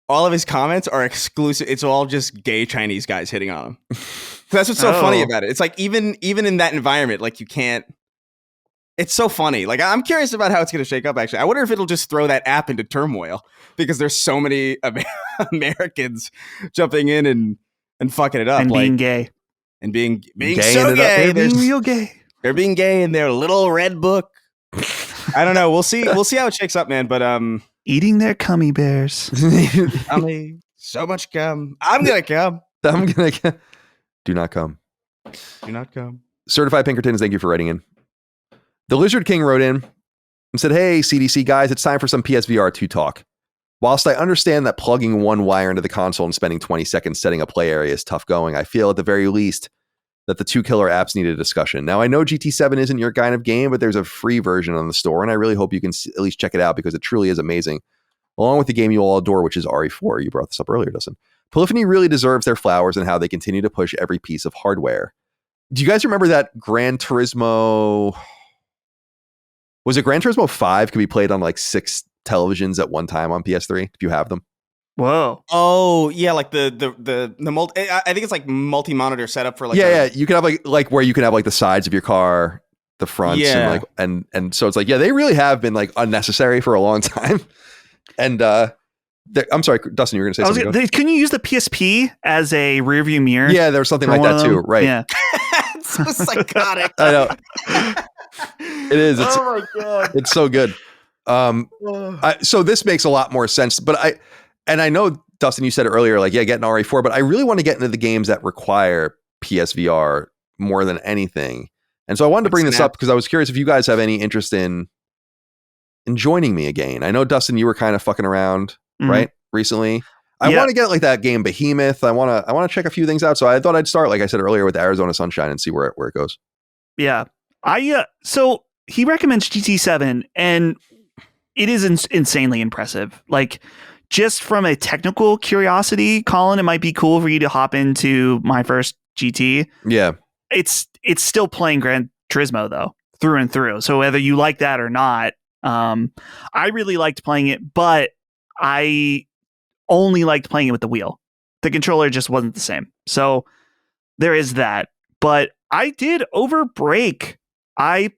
all of his comments are exclusive. It's all just gay Chinese guys hitting on him. That's what's so funny about it. It's like even in that environment, like, you can't. It's so funny. Like, I'm curious about how it's going to shake up. Actually, I wonder if it'll just throw that app into turmoil because there's so many Americans jumping in and fucking it up and being gay. And being so gay. They're being real gay. They're being gay in their Little Red Book. I don't know. We'll see how it shakes up, man. But eating their gummy bears. Gummy, so much cum. I'm gonna come. Do not come. Do not come. Certified Pinkertons, thank you for writing in. The Lizard King wrote in and said, "Hey, CDC guys, it's time for some PSVR 2 talk. Whilst I understand that plugging one wire into the console and spending 20 seconds setting a play area is tough going, I feel at the very least that the 2 killer apps need a discussion. Now, I know GT7 isn't your kind of game, but there's a free version on the store, and I really hope you can at least check it out because it truly is amazing. Along with the game you all adore, which is RE4. You brought this up earlier, Dustin. Polyphony really deserves their flowers and how they continue to push every piece of hardware. Do you guys remember that Gran Turismo... Was it Gran Turismo 5 could be played on like 6 televisions at one time on PS3 if you have them? Whoa. Oh yeah, like the multi. I think it's like multi-monitor setup for like. Yeah. You can have like where you can have like the sides of your car, the fronts, and so it's like they really have been like unnecessary for a long time. And I'm sorry, Dustin, you were going to say something. Can you use the PSP as a rearview mirror? Yeah, there was something like that too, right? Yeah. It's so psychotic. I know. It is. It's, oh my god, it's so good. So this makes a lot more sense, but I know, Dustin, you said it earlier, like, get an RE4, but I really want to get into the games that require PSVR more than anything. And so I wanted to bring this up because I was curious if you guys have any interest in joining me again. I know, Dustin, you were kind of fucking around, right, recently. I want to get like that game Behemoth. I want to check a few things out. So I thought I'd start, like I said earlier, with Arizona Sunshine and see where it goes. Yeah. So he recommends GT7, and it is insanely impressive. Like, just from a technical curiosity, Colin, it might be cool for you to hop into my first GT. Yeah. It's still playing Gran Turismo though, through and through. So whether you like that or not, I really liked playing it, but I only liked playing it with the wheel. The controller just wasn't the same. So there is that. But I did over break. I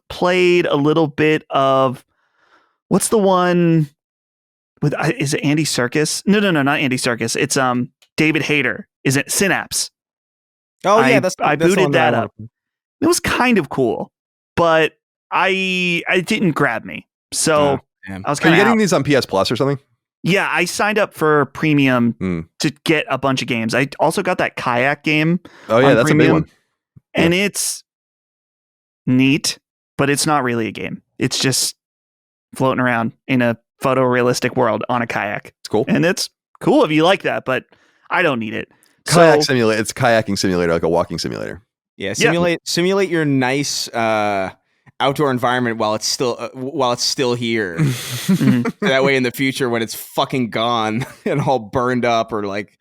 played a little bit of what's the one with, is it Andy Serkis? No, not Andy Serkis. It's David Hayter. Is it Synapse? Oh yeah, I booted that up. It was kind of cool, but it didn't grab me. So I was kind of getting these on PS Plus or something. Yeah, I signed up for premium to get a bunch of games. I also got that kayak game. Oh yeah, that's premium, a big one. And it's neat, but it's not really a game. It's just floating around in a photorealistic world on a kayak. It's cool. And it's cool if you like that, but I don't need it. Kayak simulator. It's kayaking simulator, like a walking simulator. Yeah, simulate your nice outdoor environment while it's still here. That way in the future when it's fucking gone and all burned up or like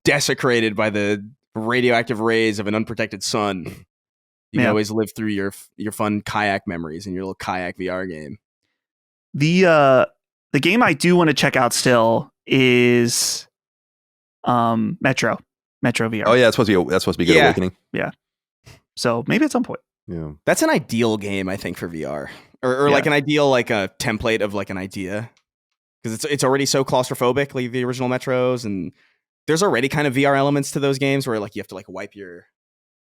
desecrated by the radioactive rays of an unprotected sun, you can always live through your fun kayak memories in your little kayak VR game. The game I do want to check out still is Metro VR. Oh yeah, that's supposed to be Good Awakening. Yeah. So maybe at some point. Yeah. That's an ideal game, I think, for VR. Or like an ideal, like a template of like an idea. Because it's already so claustrophobic, like the original Metros, and there's already kind of VR elements to those games where like you have to like wipe your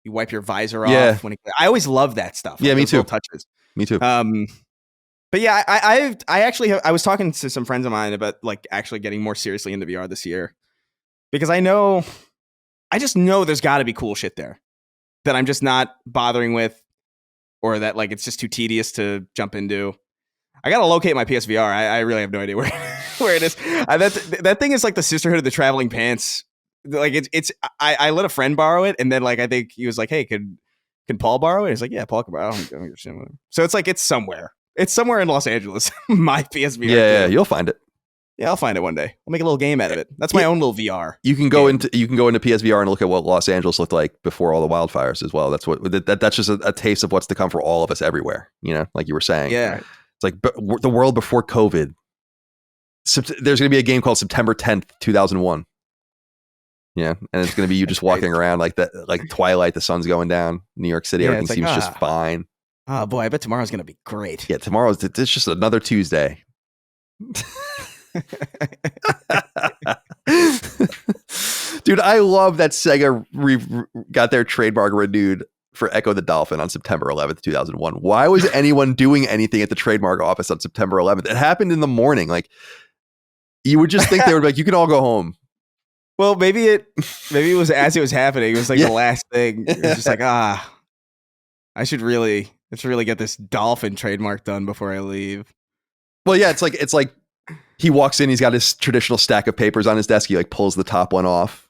visor off when I always love that stuff. Yeah, like, me too. Touches. Me too. But yeah, I was talking to some friends of mine about like actually getting more seriously into VR this year. Because I just know there's got to be cool shit there that I'm just not bothering with, or that like it's just too tedious to jump into. I gotta locate my PSVR. I really have no idea where it is. That thing is like the sisterhood of the traveling pants. Like it's. I let a friend borrow it, and then like I think he was like, "Hey, can Paul borrow it?" He's like, "Yeah, Paul can borrow it." I don't understand. So it's like it's somewhere. It's somewhere in Los Angeles. My PSVR. Yeah, you'll find it. Yeah, I'll find it one day. I'll make a little game out of it. That's my own little VR. You can go into PSVR and look at what Los Angeles looked like before all the wildfires as well. That's just a taste of what's to come for all of us everywhere. You know, like you were saying. Yeah, it's like the world before COVID. There's going to be a game called September 10th, 2001. Yeah, and it's going to be you just walking around like that, like twilight. The sun's going down. New York City, everything seems just fine. Oh boy, I bet tomorrow's going to be great. Yeah, it's just another Tuesday. Dude, I love that Sega got their trademark renewed for Ecco the Dolphin on September 11th, 2001. Why was anyone doing anything at the trademark office on September 11th? It happened in the morning. Like, you would just think they would be like, you can all go home. Well, maybe it was as it was happening. It was like the last thing. It was just like, I should really get this dolphin trademark done before I leave. Well, yeah, it's like he walks in, he's got his traditional stack of papers on his desk. He like pulls the top one off.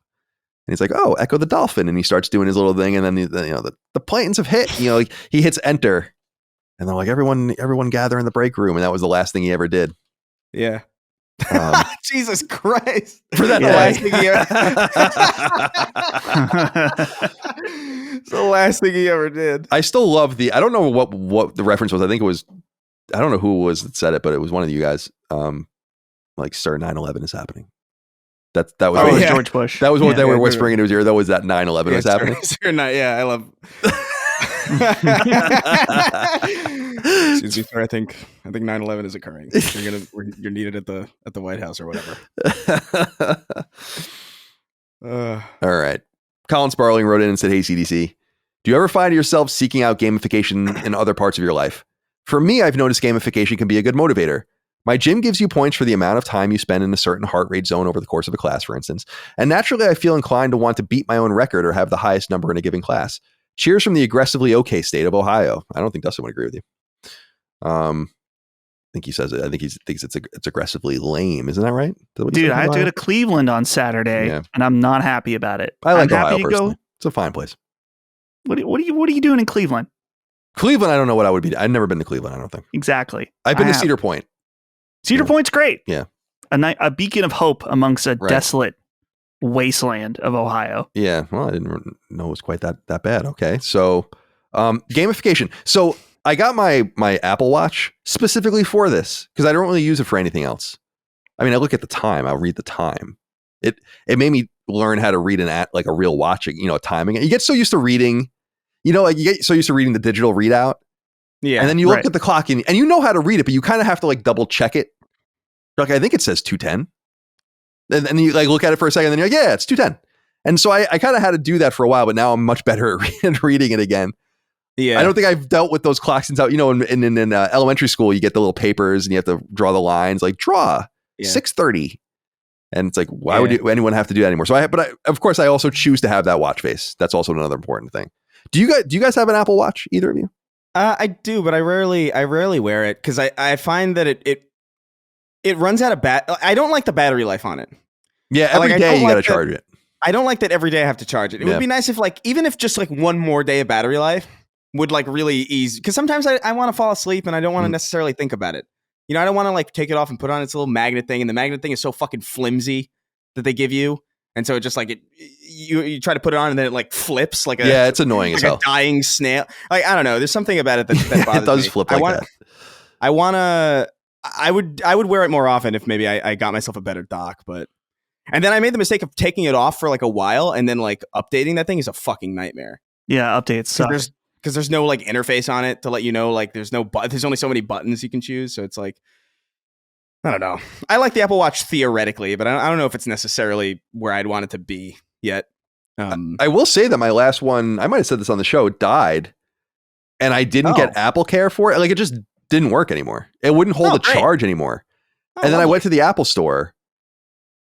And he's like, oh, Ecco the Dolphin. And he starts doing his little thing. And then, the planes have hit, like he hits enter. And they're like, everyone gather in the break room. And that was the last thing he ever did. Yeah. Jesus Christ. For that last thing he It's the last thing he ever did. I still love I don't know what the reference was. I think it was, I don't know who it was that said it, but it was one of you guys. Like, sir, 9/11 is happening. That was George Bush. That was what they were whispering into his ear. That was that 9/11 was happening. Sir, I love. Excuse me, sir. I think 9/11 is occurring. You're needed at the White House or whatever. All right. Colin Sparling wrote in and said, "Hey CDC, do you ever find yourself seeking out gamification in other parts of your life? For me, I've noticed gamification can be a good motivator. My gym gives you points for the amount of time you spend in a certain heart rate zone over the course of a class, for instance. And naturally, I feel inclined to want to beat my own record or have the highest number in a given class. Cheers from the aggressively okay state of Ohio." I don't think Dustin would agree with you. I think he says it. I think he thinks it's aggressively lame. Isn't that right? Dude, I have to go to Cleveland on Saturday, and I'm not happy about it. I like I'm Ohio happy to personally. go. It's a fine place. What are you doing in Cleveland? Cleveland, I don't know what I would be. I've never been to Cleveland, I don't think. Exactly. I've been to Cedar Point. Cedar Point's great. Yeah. A beacon of hope amongst a desolate wasteland of Ohio. Yeah. Well, I didn't know it was quite that bad. Okay. So, gamification. So I got my Apple Watch specifically for this because I don't really use it for anything else. I mean, I look at the time. I'll read the time. It made me learn how to read like a real watch, timing. You get so used to reading, like you get so used to reading the digital readout. Yeah. And then you look at the clock and you know how to read it, but you kind of have to like double check it. Like, I think it says 2:10. And you like look at it for a second and then you're like, yeah, it's 2:10. And so I kind of had to do that for a while, but now I'm much better at reading it again. Yeah. I don't think I've dealt with those clocks since, in elementary school, you get the little papers and you have to draw the lines, like draw 6:30. And it's like, why would anyone have to do that anymore? So of course I also choose to have that watch face. That's also another important thing. Do you guys have an Apple Watch? Either of you? I do, but I rarely wear it because I find that it runs out of I don't like the battery life on it. Yeah, every day you got to charge it. I don't like that every day I have to charge it. It would be nice if even if just like one more day of battery life would like really ease, because sometimes I want to fall asleep and I don't want to necessarily think about it. I don't want to like take it off and put on its little magnet thing, and the magnet thing is so fucking flimsy that they give you. And so it just like you try to put it on and then it like flips like it's annoying as hell. A dying snail. Like, I don't know. There's something about it that bothers it does me. flip like that. I would wear it more often if maybe I got myself a better dock, and then I made the mistake of taking it off for like a while and then like updating that thing is a fucking nightmare. Yeah, updates suck. Because there's no like interface on it to let you know, like there's only so many buttons you can choose. So it's like, I don't know. I like the Apple Watch theoretically, but I don't know if it's necessarily where I'd want it to be yet. I will say that my last one, I might have said this on the show, died, and I didn't get Apple Care for it. Like, it just didn't work anymore. It wouldn't hold charge anymore. And then I went to the Apple store,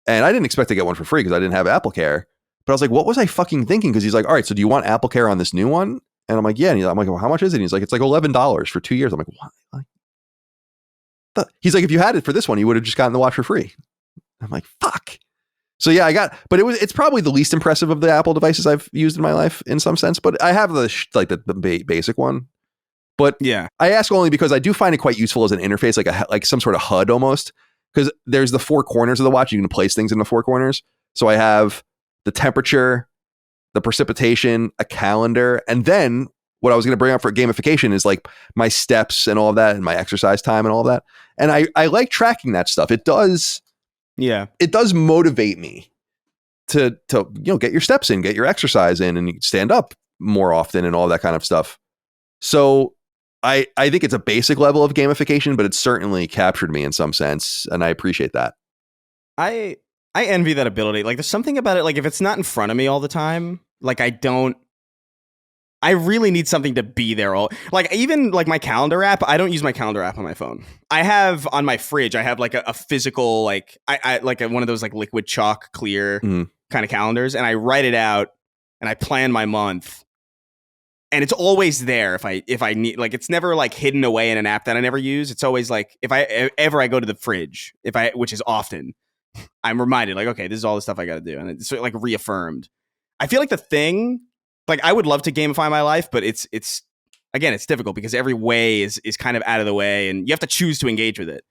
and I didn't expect to get one for free because I didn't have Apple Care. But I was like, what was I fucking thinking? Because he's like, all right, so do you want Apple Care on this new one? And I'm like, yeah. And I'm like, well, how much is it? And he's like, it's like $11 for 2 years. I'm like, what? He's like, if you had it for this one, you would have just gotten the watch for free. I'm like, fuck. So yeah, but it's probably the least impressive of the Apple devices I've used in my life in some sense. But I have the basic one. But yeah, I ask only because I do find it quite useful as an interface, like some sort of HUD almost. Because there's the four corners of the watch. You can place things in the four corners. So I have the temperature, the precipitation, a calendar, and then what I was going to bring up for gamification is like my steps and all of that and my exercise time and all of that. And I like tracking that stuff. It does motivate me to get your steps in, get your exercise in, and stand up more often and all that kind of stuff. So I think it's a basic level of gamification, but it certainly captured me in some sense, and I appreciate that. I envy that ability. Like, there's something about it. Like, if it's not in front of me all the time, like I really need something to be there like even like my calendar app. I don't use my calendar app on my phone. I have on my fridge, I have like a physical, like I like one of those like liquid chalk clear kind of calendars. And I write it out and I plan my month, and it's always there. If I need, like, it's never like hidden away in an app that I never use. It's always like, if I go to the fridge, which is often, I'm reminded like, okay, this is all the stuff I got to do. And it's like reaffirmed. I feel like the thing, like I would love to gamify my life, but it's again, it's difficult because every way is kind of out of the way and you have to choose to engage with it.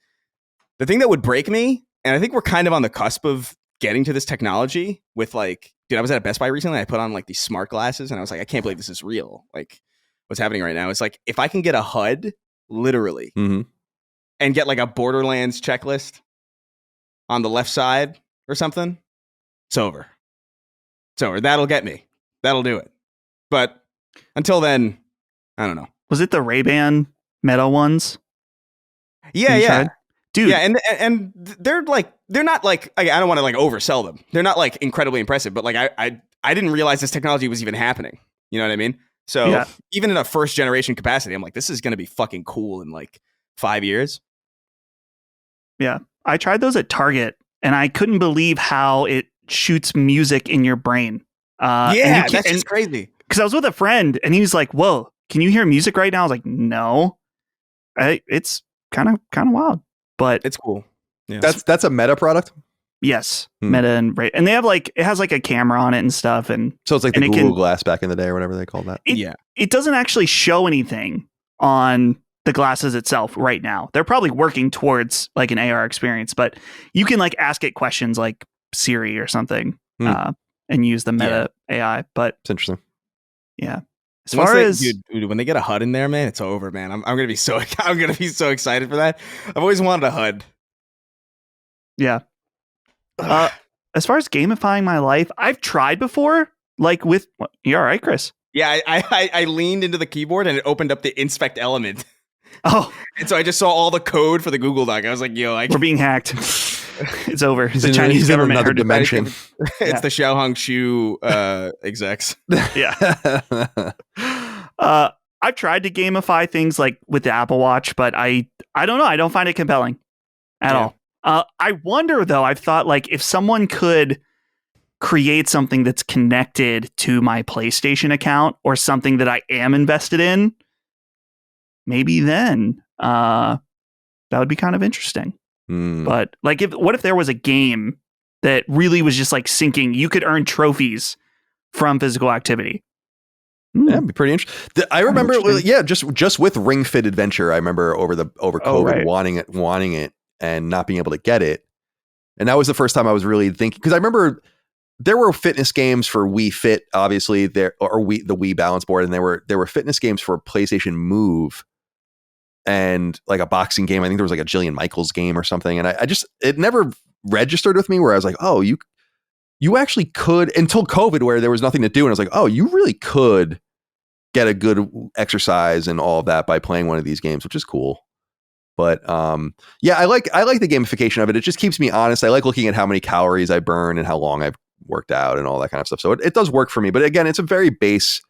The thing that would break me, and I think we're kind of on the cusp of getting to this technology with like, dude, I was at a Best Buy recently. I put on like these smart glasses and I was like, I can't believe this is real. Like what's happening right now is like, if I can get a HUD literally and get like a Borderlands checklist on the left side or something, it's over. It's over. That'll get me. That'll do it. But until then, I don't know. Was it the Ray-Ban Meta ones? Yeah. Tried? Dude. Yeah, and they're not like, I don't want to like oversell them. They're not like incredibly impressive, but like I didn't realize this technology was even happening. You know what I mean? So even in a first generation capacity, I'm like, this is going to be fucking cool in like 5 years. Yeah. I tried those at Target and I couldn't believe how it shoots music in your brain. That's just crazy. Because I was with a friend and he was like, whoa, can you hear music right now? I was like, no. It's kind of wild. But it's cool. Yeah. That's a Meta product? Yes. Meta and they have like, it has like a camera on it and stuff. And so it's like the Google Glass back in the day or whatever they called that. It doesn't actually show anything on the glasses itself right now. They're probably working towards like an AR experience, but you can like ask it questions like Siri or something and use the Meta AI. But it's interesting. Yeah. As far as dude, when they get a HUD in there, man, it's over, man. I'm gonna be so excited for that. I've always wanted a HUD. Yeah. As far as gamifying my life, I've tried before. Like with you all right, Chris? Yeah, I leaned into the keyboard and it opened up the inspect element. Oh, and so I just saw all the code for the Google Doc. I was like, yo, we're being hacked. It's over. It's the Chinese government. Another dimension. It's the Xiaohong Shu execs. Yeah. I've tried to gamify things like with the Apple Watch, but I don't know. I don't find it compelling at all. I wonder though. I've thought like if someone could create something that's connected to my PlayStation account or something that I am invested in, maybe then that would be kind of interesting. But like, what if there was a game that really was just like syncing? You could earn trophies from physical activity. Yeah, it'd be pretty interesting. I remember, just with Ring Fit Adventure, I remember over COVID wanting it and not being able to get it, and that was the first time I was really thinking, because I remember there were fitness games for Wii Fit, obviously the Wii Balance Board, and there were fitness games for PlayStation Move. And like a boxing game, I think there was like a Jillian Michaels game or something. And it never registered with me where I was like, oh, you actually could, until COVID where there was nothing to do. And I was like, oh, you really could get a good exercise and all of that by playing one of these games, which is cool. But I like the gamification of it. It just keeps me honest. I like looking at how many calories I burn and how long I've worked out and all that kind of stuff. So it does work for me. But again, it's a very base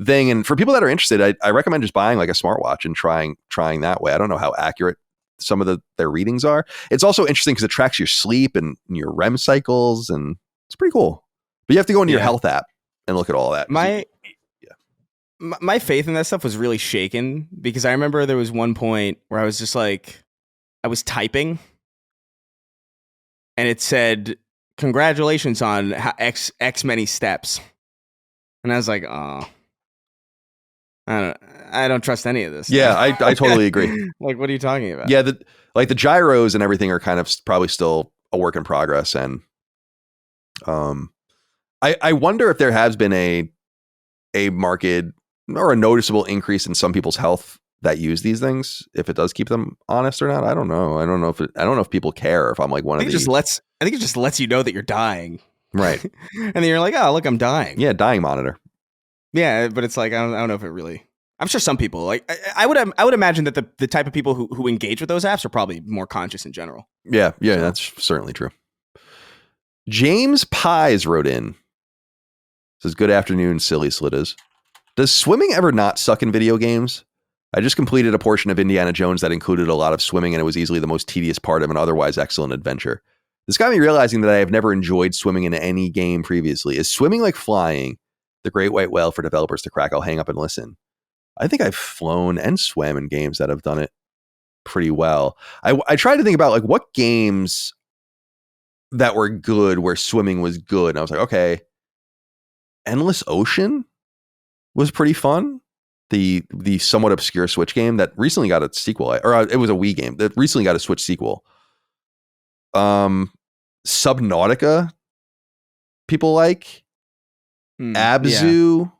thing, and for people that are interested, I recommend just buying like a smartwatch and trying that way. I don't know how accurate some of their readings are. It's also interesting because it tracks your sleep and your REM cycles, and it's pretty cool. But you have to go into your health app and look at all that. My faith in that stuff was really shaken because I remember there was one point where I was just like, I was typing and it said, congratulations on X many steps. And I was like, oh, I don't trust any of this. Yeah, I totally agree. Like, what are you talking about? Yeah, the gyros and everything are kind of probably still a work in progress. And I wonder if there has been a market or a noticeable increase in some people's health that use these things, if it does keep them honest or not. I don't know. I don't know if people care, if I'm like one of these. I think it just lets you know that you're dying. Right. And then you're like, oh, look, I'm dying. Yeah, dying monitor. Yeah, but it's like, I don't know if it really. I'm sure some people, like, I would imagine that the type of people who engage with those apps are probably more conscious in general. Yeah, that's certainly true. James Pies wrote in. Says, good afternoon, silly slittas. Does swimming ever not suck in video games? I just completed a portion of Indiana Jones that included a lot of swimming, and it was easily the most tedious part of an otherwise excellent adventure. This got me realizing that I have never enjoyed swimming in any game previously. Is swimming like flying? The great white whale for developers to crack. I'll hang up and listen. I think I've flown and swam in games that have done it pretty well. I tried to think about like what games that were good where swimming was good. And I was like, okay, Endless Ocean was pretty fun. The somewhat obscure Switch game that recently got a sequel, or it was a Wii game that recently got a Switch sequel. Subnautica, people like. Abzu.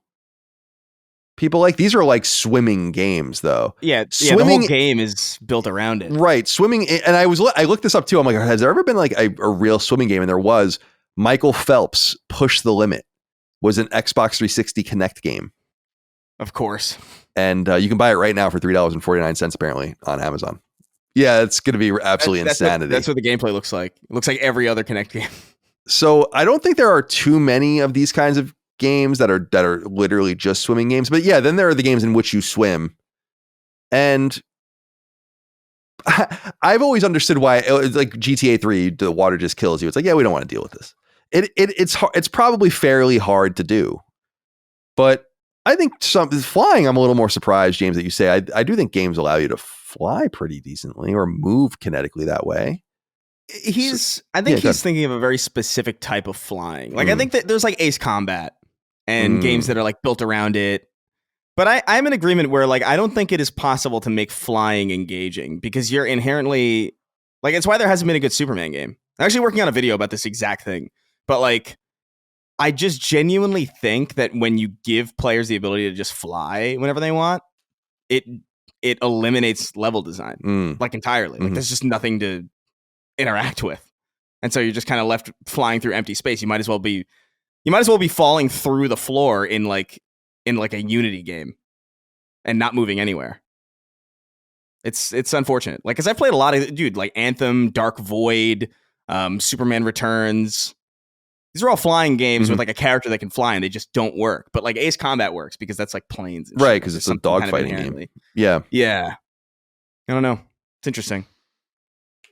People like. These are like swimming games, though. Yeah, swimming, the whole game is built around it. Right, swimming. And I looked this up too. I'm like, has there ever been like a real swimming game? And there was. Michael Phelps' Push the Limit was an Xbox 360 Kinect game. Of course. And you can buy it right now for $3.49 apparently on Amazon. Yeah, it's going to be absolutely insanity. That's what the gameplay looks like. It looks like every other Kinect game. So I don't think there are too many of these kinds of games that are literally just swimming games. But yeah, then there are the games in which you swim. And I've always understood why, like GTA 3, the water just kills you. It's like, yeah, we don't want to deal with this. It's probably fairly hard to do. But I think flying, I'm a little more surprised, James, that you say. I do think games allow you to fly pretty decently or move kinetically that way. I think he's thinking of a very specific type of flying. Like I think that there's like Ace Combat and games that are like built around it. But I'm in agreement where like I don't think it is possible to make flying engaging because you're inherently like it's why there hasn't been a good Superman game. I'm actually working on a video about this exact thing. But like I just genuinely think that when you give players the ability to just fly whenever they want, it eliminates level design like entirely. Like there's just nothing to interact with, and so you're just kind of left flying through empty space. You might as well be falling through the floor in like a Unity game and not moving anywhere. It's unfortunate. Like, cause I've played a lot of like Anthem, Dark Void, Superman Returns. These are all flying games with like a character that can fly, and they just don't work. But like Ace Combat works because that's like planes, and right? Because it's a dogfighting game. Yeah. I don't know. It's interesting.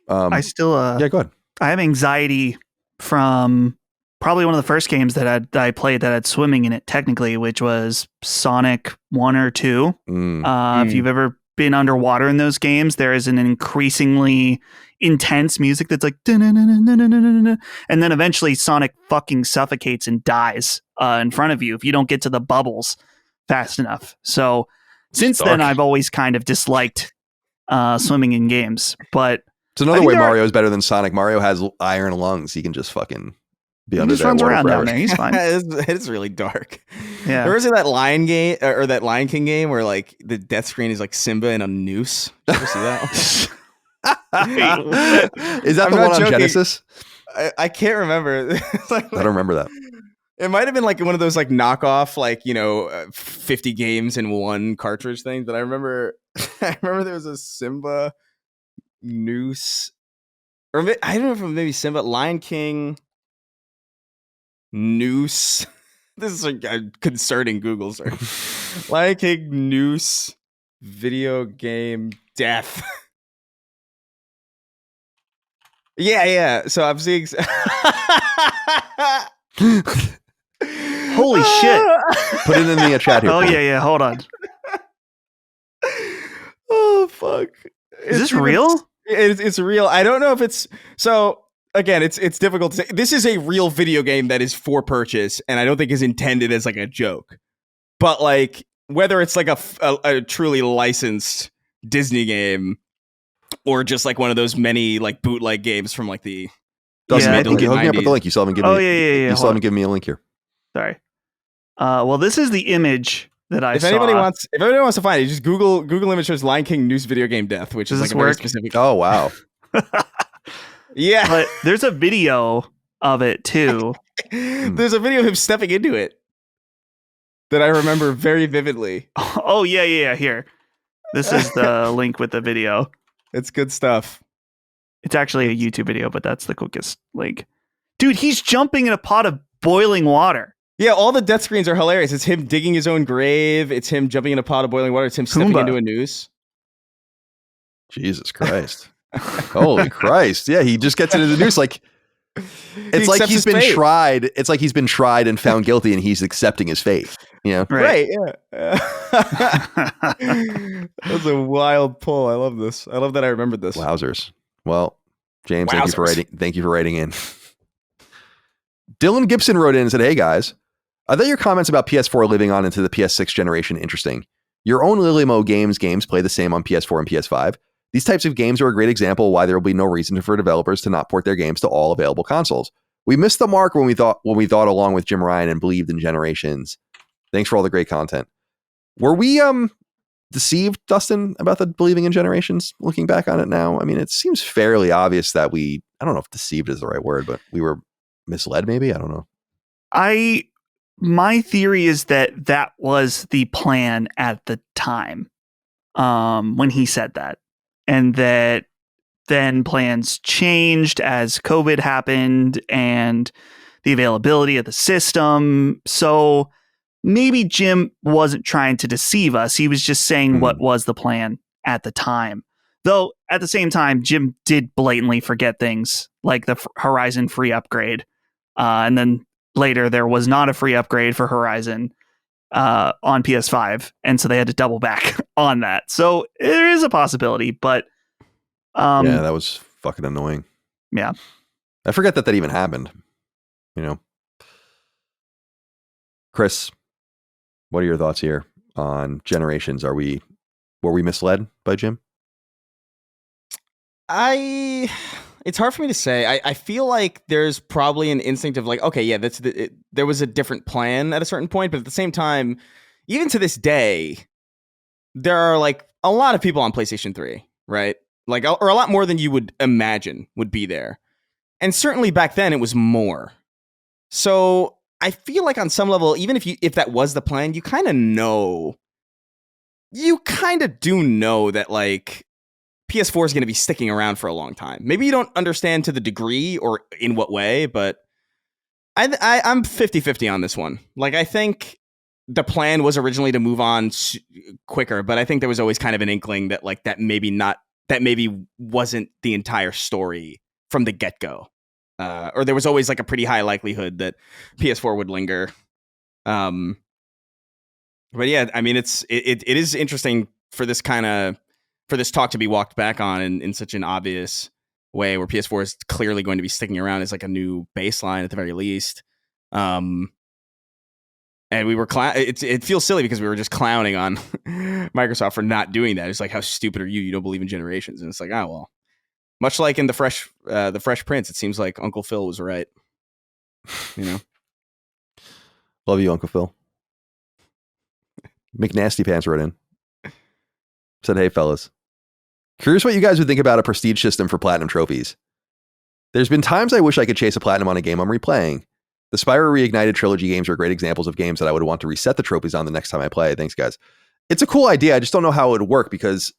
I still yeah, go ahead. I have anxiety from probably one of the first games that I played that had swimming in it technically, which was Sonic 1 or 2. If you've ever been underwater in those games, there is an increasingly intense music that's like and then eventually Sonic fucking suffocates and dies in front of you if you don't get to the bubbles fast enough. So since then I've always kind of disliked swimming in games, but it's another way Mario is better than Sonic. Mario has iron lungs. He can just fucking be under there. Runs around down there. He's fine. It's really dark. Yeah. There was that Lion game or that Lion King game where like the death screen is like Simba in a noose. Did you ever see that? Is that the one on Genesis? I can't remember. I don't remember that. It might have been like one of those like knockoff, like 50 games in one cartridge things. But I remember there was a Simba noose, or I don't know if it was maybe Simba Lion King noose. This is a concerning Google search. Lion King noose video game death. Yeah. So I'm seeing. Holy shit! Put it in the chat here. Oh yeah. Hold on. Oh fuck! Is this real? It's real. I don't know if it's so. Again, it's difficult to say. This is a real video game that is for purchase, and I don't think is intended as like a joke. But like whether it's like a truly licensed Disney game or just like one of those many like bootleg games from like the hook me up with the link. You still haven't given me. You still haven't given me a link here. Sorry. Well, this is the image that I saw. If anybody wants to find it, just Google image search Lion King noose video game death, which is like a very specific. Oh wow. Yeah, but there's a video of it too. There's a video of him stepping into it that I remember very vividly. Oh yeah. Here, this is the link with the video. It's good stuff. It's actually a YouTube video, but that's the quickest link. Dude, he's jumping in a pot of boiling water. Yeah, all the death screens are hilarious. It's him digging his own grave. It's him jumping in a pot of boiling water. It's him stepping into a noose. Jesus Christ. Holy Christ. Yeah, he just gets into the noose like it's like he's been tried. It's like he's been tried and found guilty and he's accepting his fate. Yeah. Right. Yeah. That's a wild pull. I love this. I love that I remembered this. Wowzers. Well, James, thank you for writing in. Dylan Gibson wrote in and said, "Hey guys, I thought your comments about PS4 living on into the PS6 generation interesting. Your own Lilimo games play the same on PS4 and PS5. These types of games are a great example why there will be no reason for developers to not port their games to all available consoles. We missed the mark when we thought along with Jim Ryan and believed in generations. Thanks for all the great content. Were we deceived, Dustin, about the believing in generations? Looking back on it now, I mean, it seems fairly obvious that I don't know if deceived is the right word, but we were misled. Maybe, I don't know. My theory is that was the plan at the time, when he said that, and that then plans changed as COVID happened and the availability of the system. So maybe Jim wasn't trying to deceive us. He was just saying what was the plan at the time. Though at the same time, Jim did blatantly forget things like the Horizon free upgrade. And then later there was not a free upgrade for Horizon on PS5. And so they had to double back on that. So there is a possibility, but yeah, that was fucking annoying. Yeah. I forget that even happened. You know, Chris, what are your thoughts here on generations? Were we misled by Jim? It's hard for me to say. I feel like there's probably an instinct of like, okay, yeah, there was a different plan at a certain point, but at the same time, even to this day, there are like a lot of people on PlayStation 3, right? Like, or a lot more than you would imagine would be there. And certainly back then it was more. So I feel like on some level, even if that was the plan, you kind of do know that like PS4 is going to be sticking around for a long time. Maybe you don't understand to the degree or in what way, but I'm 50-50 on this one. Like, I think the plan was originally to move on quicker, but I think there was always kind of an inkling that like that maybe wasn't the entire story from the get-go. Or there was always like a pretty high likelihood that PS4 would linger. But yeah, I mean, it is interesting for this talk to be walked back on in such an obvious way, where PS4 is clearly going to be sticking around as like a new baseline at the very least. And we were it feels silly because we were just clowning on Microsoft for not doing that. It's like, how stupid are you? You don't believe in generations. And it's like, oh, well, much like in the Fresh Prince, it seems like Uncle Phil was right. You know? Love you, Uncle Phil. McNasty Pants wrote in. Said, hey, fellas. Curious what you guys would think about a prestige system for platinum trophies. There's been times I wish I could chase a platinum on a game I'm replaying. The Spyro Reignited trilogy games are great examples of games that I would want to reset the trophies on the next time I play. Thanks, guys. It's a cool idea. I just don't know how it would work, because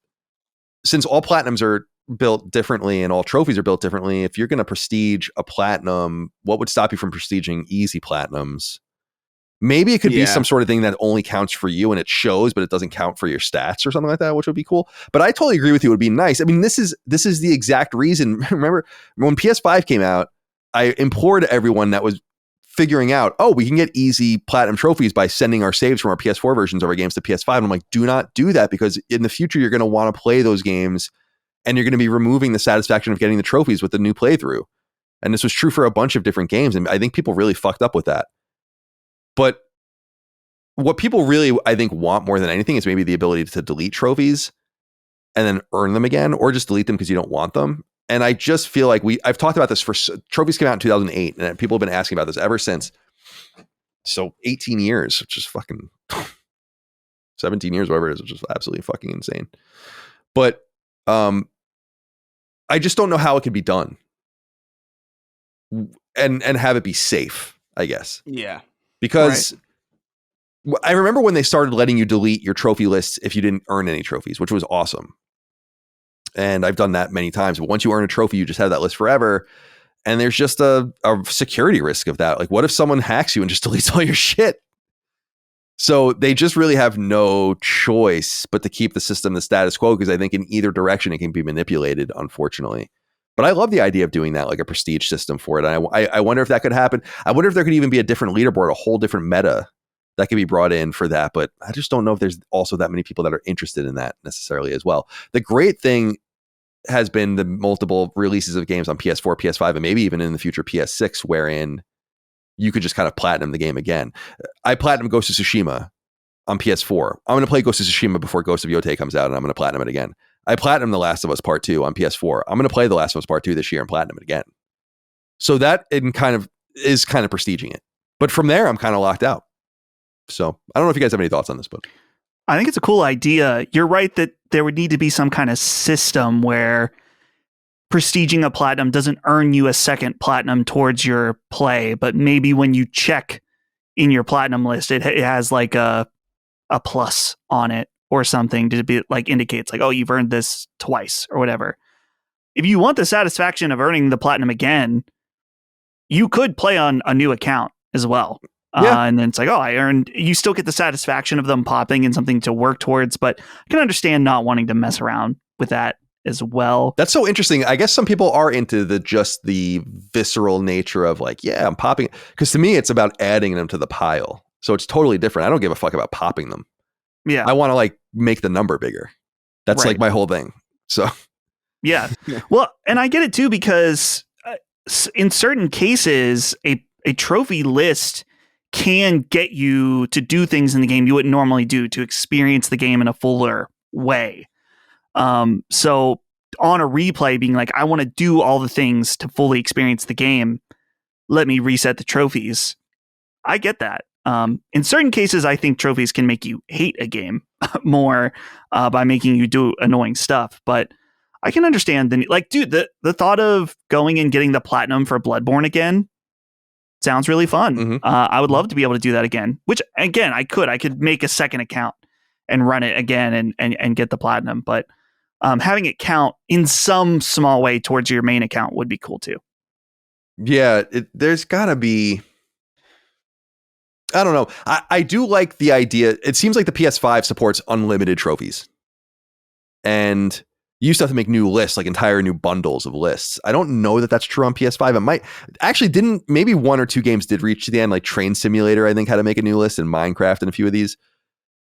since all platinums are built differently and all trophies are built differently, if you're going to prestige a platinum, what would stop you from prestiging easy platinums? Maybe it could be some sort of thing that only counts for you and it shows, but it doesn't count for your stats or something like that, which would be cool. But I totally agree with you. It would be nice. I mean, this is the exact reason. Remember when PS5 came out, I implored everyone that was figuring out, we can get easy platinum trophies by sending our saves from our PS4 versions of our games to PS5. And I'm like, do not do that, because in the future, you're going to want to play those games and you're going to be removing the satisfaction of getting the trophies with the new playthrough. And this was true for a bunch of different games. And I think people really fucked up with that. But what people really, I think, want more than anything is maybe the ability to delete trophies and then earn them again, or just delete them because you don't want them. And I just feel like I've talked about this trophies came out in 2008, and people have been asking about this ever since. So 18 years, which is fucking 17 years, whatever it is, which is absolutely fucking insane. But I just don't know how it could be done and have it be safe, I guess. Yeah. Because I remember when they started letting you delete your trophy lists if you didn't earn any trophies, which was awesome. And I've done that many times. But once you earn a trophy, you just have that list forever. And there's just a security risk of that. Like, what if someone hacks you and just deletes all your shit? So they just really have no choice but to keep the system the status quo, because I think in either direction it can be manipulated, unfortunately. But I love the idea of doing that, like a prestige system for it. And I wonder if that could happen. I wonder if there could even be a different leaderboard, a whole different meta that could be brought in for that. But I just don't know if there's also that many people that are interested in that necessarily as well. The great thing has been the multiple releases of games on PS4, PS5, and maybe even in the future PS6, wherein you could just kind of platinum the game again. I platinum Ghost of Tsushima on PS4. I'm going to play Ghost of Tsushima before Ghost of Yotei comes out, and I'm going to platinum it again. I platinum The Last of Us Part 2 on PS4. I'm going to play The Last of Us Part 2 this year and platinum it again. So that is kind of prestiging it. But from there, I'm kind of locked out. So I don't know if you guys have any thoughts on this, but I think it's a cool idea. You're right that there would need to be some kind of system where prestiging a platinum doesn't earn you a second platinum towards your play, but maybe when you check in your platinum list, it has like a plus on it or something to be like indicates like, oh, you've earned this twice or whatever. If you want the satisfaction of earning the platinum again, you could play on a new account as well. Yeah. And then it's like, oh, you still get the satisfaction of them popping and something to work towards, but I can understand not wanting to mess around with that as well. That's so interesting. I guess some people are into the visceral nature of like, yeah, I'm popping. Because to me, it's about adding them to the pile. So it's totally different. I don't give a fuck about popping them. Yeah. I want to like make the number bigger. That's Right. like my whole thing. So Yeah. Well, and I get it too, because in certain cases, a trophy list can get you to do things in the game you wouldn't normally do, to experience the game in a fuller way. So on a replay being like, I want to do all the things to fully experience the game, let me reset the trophies. I get that. In certain cases, I think trophies can make you hate a game more by making you do annoying stuff. But I can understand the thought of going and getting the platinum for Bloodborne again sounds really fun. Mhm. I would love to be able to do that again, which again, I could make a second account and run it again and get the platinum. But having it count in some small way towards your main account would be cool too. yeah, there's gotta be, I don't know. I do like the idea. It seems like the PS5 supports unlimited trophies. And you used to have to make new lists, like entire new bundles of lists. I don't know that that's true on PS5. It might actually maybe one or two games did reach to the end, like Train Simulator, I think, had to make a new list, and Minecraft and a few of these.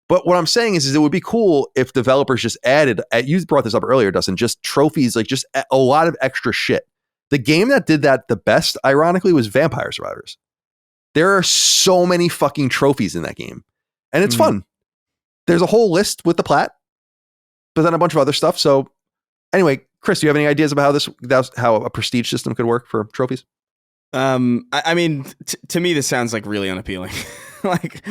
But what I'm saying is it would be cool if developers just added, you brought this up earlier, Dustin, just trophies, like just a lot of extra shit. The game that did that the best, ironically, was Vampire Survivors. There are so many fucking trophies in that game. And it's fun. There's a whole list with the plat, but then a bunch of other stuff. So anyway, Chris, do you have any ideas about how a prestige system could work for trophies? I mean, to me, this sounds like really unappealing. Like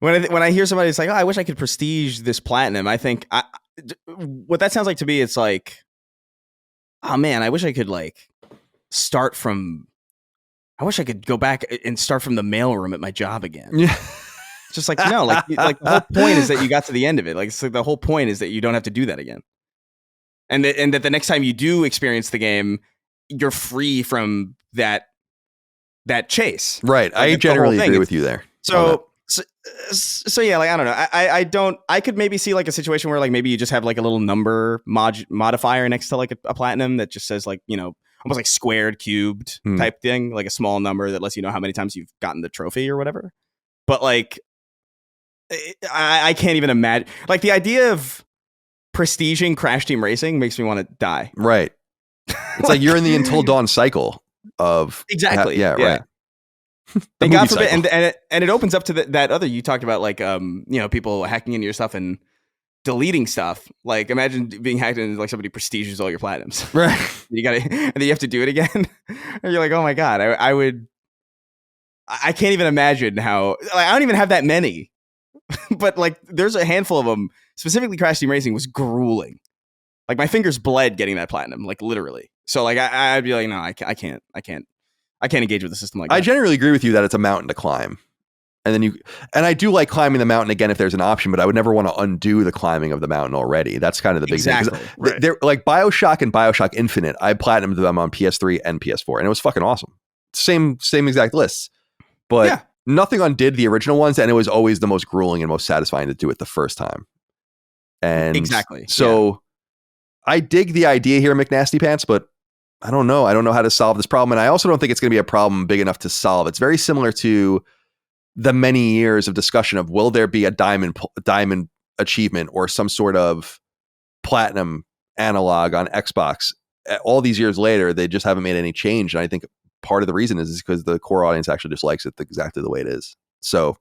when I hear somebody, it's like, oh, I wish I could prestige this platinum. I think what that sounds like to me, it's like, oh man, I wish I could like start from. I wish I could go back and start from the mailroom at my job again. Yeah. Just like, no, like the whole point is that you got to the end of it. Like, the whole point is that you don't have to do that again. And that the next time you do experience the game, you're free from that chase. Right. Like, I generally agree with you there. So yeah, like, I don't know. I could maybe see like a situation where like maybe you just have like a little number modifier next to like a platinum that just says like, you know, almost like squared, cubed type thing, like a small number that lets you know how many times you've gotten the trophy or whatever. But like, I can't even imagine, like, the idea of prestiging Crash Team Racing makes me want to die. Right. It's like you're in the Until Dawn cycle of exactly. Yeah. Right. And God forbid, and it opens up to that other you talked about, like, you know, people hacking into your stuff and deleting stuff. Like, imagine being hacked into, like, somebody prestiges all your platinums. Right. And then you have to do it again. And you're like, oh my God, I can't even imagine how, like, I don't even have that many. But like, there's a handful of them. Specifically, Crash Team Racing was grueling. Like, my fingers bled getting that platinum, like, literally. So like, I'd be like, no, I can't engage with the system like that. I generally agree with you that it's a mountain to climb. And I do like climbing the mountain again if there's an option, but I would never want to undo the climbing of the mountain already. That's kind of the big thing. Right. They're like BioShock and BioShock Infinite. I platinumed them on PS3 and PS4, and it was fucking awesome. Same exact lists, but nothing undid the original ones, and it was always the most grueling and most satisfying to do it the first time. And so I dig the idea here, McNasty Pants, but I don't know. I don't know how to solve this problem, and I also don't think it's going to be a problem big enough to solve. It's very similar to the many years of discussion of, will there be a diamond achievement or some sort of platinum analog on Xbox? All these years later, they just haven't made any change. And I think part of the reason is because the core audience actually just likes it exactly the way it is. So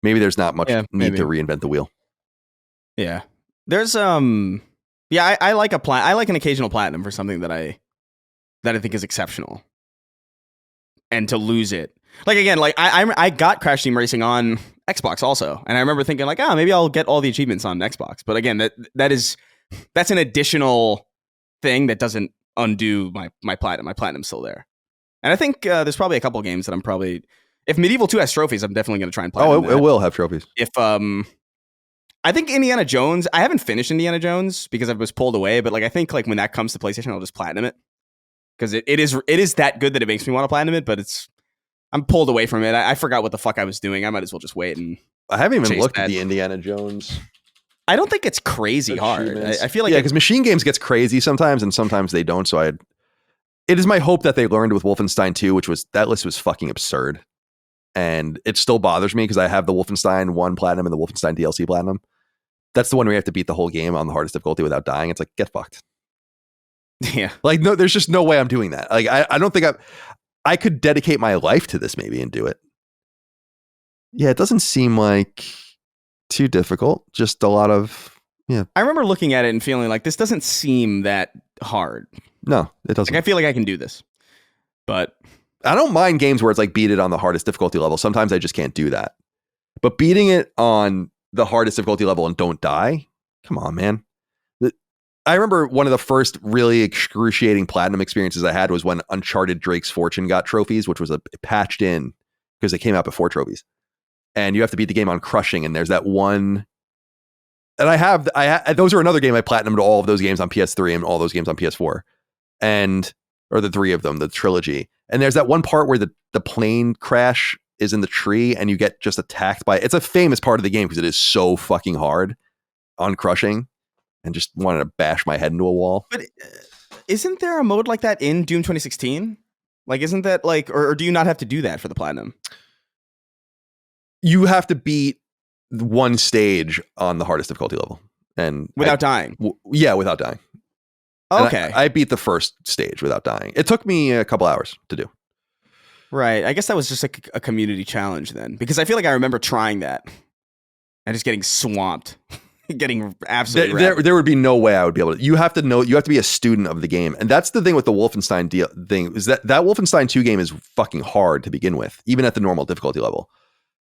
maybe there's not much need to reinvent the wheel. Yeah. There's I like I like an occasional platinum for something that I think is exceptional. And to lose it. Like again, like I got Crash Team Racing on Xbox also. And I remember thinking like, maybe I'll get all the achievements on Xbox. But again, that's an additional thing that doesn't undo my platinum. My platinum's still there. And I think there's probably a couple games that I'm probably, if Medieval 2 has trophies, I'm definitely going to try and platinum it will have trophies. If I think Indiana Jones, I haven't finished Indiana Jones because I was pulled away, but like I think like when that comes to PlayStation, I'll just platinum it. Because it is that good that it makes me want to platinum it, but I'm pulled away from it. I forgot what the fuck I was doing. I might as well just wait and I haven't even looked at the Indiana Jones. I don't think it's crazy hard. I feel like because Machine Games gets crazy sometimes, and sometimes they don't. So it is my hope that they learned with Wolfenstein 2, which was that list was fucking absurd, and it still bothers me because I have the Wolfenstein 1 platinum and the Wolfenstein DLC platinum. That's the one where you have to beat the whole game on the hardest difficulty without dying. It's like, get fucked. Yeah. Like, no, there's just no way I'm doing that. Like, I don't think I could dedicate my life to this maybe and do it. Yeah, it doesn't seem like too difficult. Just a lot of, yeah. I remember looking at it and feeling like this doesn't seem that hard. No, it doesn't. Like, I feel like I can do this. But I don't mind games where it's like beat it on the hardest difficulty level. Sometimes I just can't do that. But beating it on the hardest difficulty level and don't die? Come on, man. I remember one of the first really excruciating platinum experiences I had was when Uncharted Drake's Fortune got trophies, which was patched in because it came out before trophies. And you have to beat the game on crushing. And there's that one. And those are another game I platinumed all of those games on PS3 and all those games on PS4. Or the three of them, the trilogy. And there's that one part where the plane crash is in the tree and you get just attacked by, it's a famous part of the game because it is so fucking hard on crushing. And just wanted to bash my head into a wall. But isn't there a mode like that in Doom 2016? Like, isn't that like, or do you not have to do that for the platinum? You have to beat one stage on the hardest difficulty level, and without dying. Without dying. Okay, I beat the first stage without dying. It took me a couple hours to do. Right, I guess that was just a community challenge then, because I feel like I remember trying that and just getting swamped. Getting absolutely there would be no way I would be able to. You have to be a student of the game. And that's the thing with the Wolfenstein thing is that Wolfenstein 2 game is fucking hard to begin with, even at the normal difficulty level.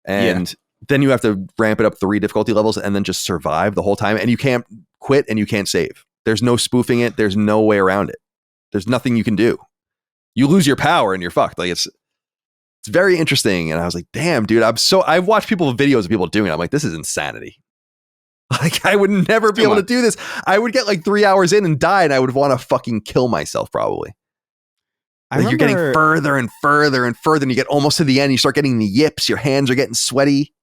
And then you have to ramp it up 3 difficulty levels and then just survive the whole time. And you can't quit and you can't save. There's no spoofing it. There's no way around it. There's nothing you can do. You lose your power and you're fucked. Like it's very interesting. And I was like, damn, dude, I've watched videos of people doing it. I'm like, this is insanity. Like, I would never be able to do this. I would get like 3 hours in and die, and I would want to fucking kill myself, probably. Like, you're getting further and further and further, and you get almost to the end, you start getting the yips, your hands are getting sweaty.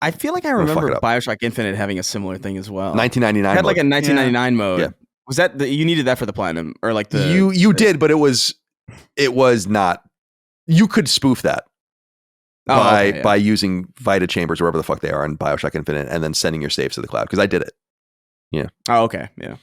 I feel like I remember Bioshock Infinite having a similar thing as well. 1999 it had like a 1999 mode. Yeah. Was that you needed that for the platinum? Or like the You did, but it was not. You could spoof that. By using Vita chambers, wherever the fuck they are in Bioshock Infinite, and then sending your saves to the cloud, because I did it. Yeah. Oh, okay. Yeah.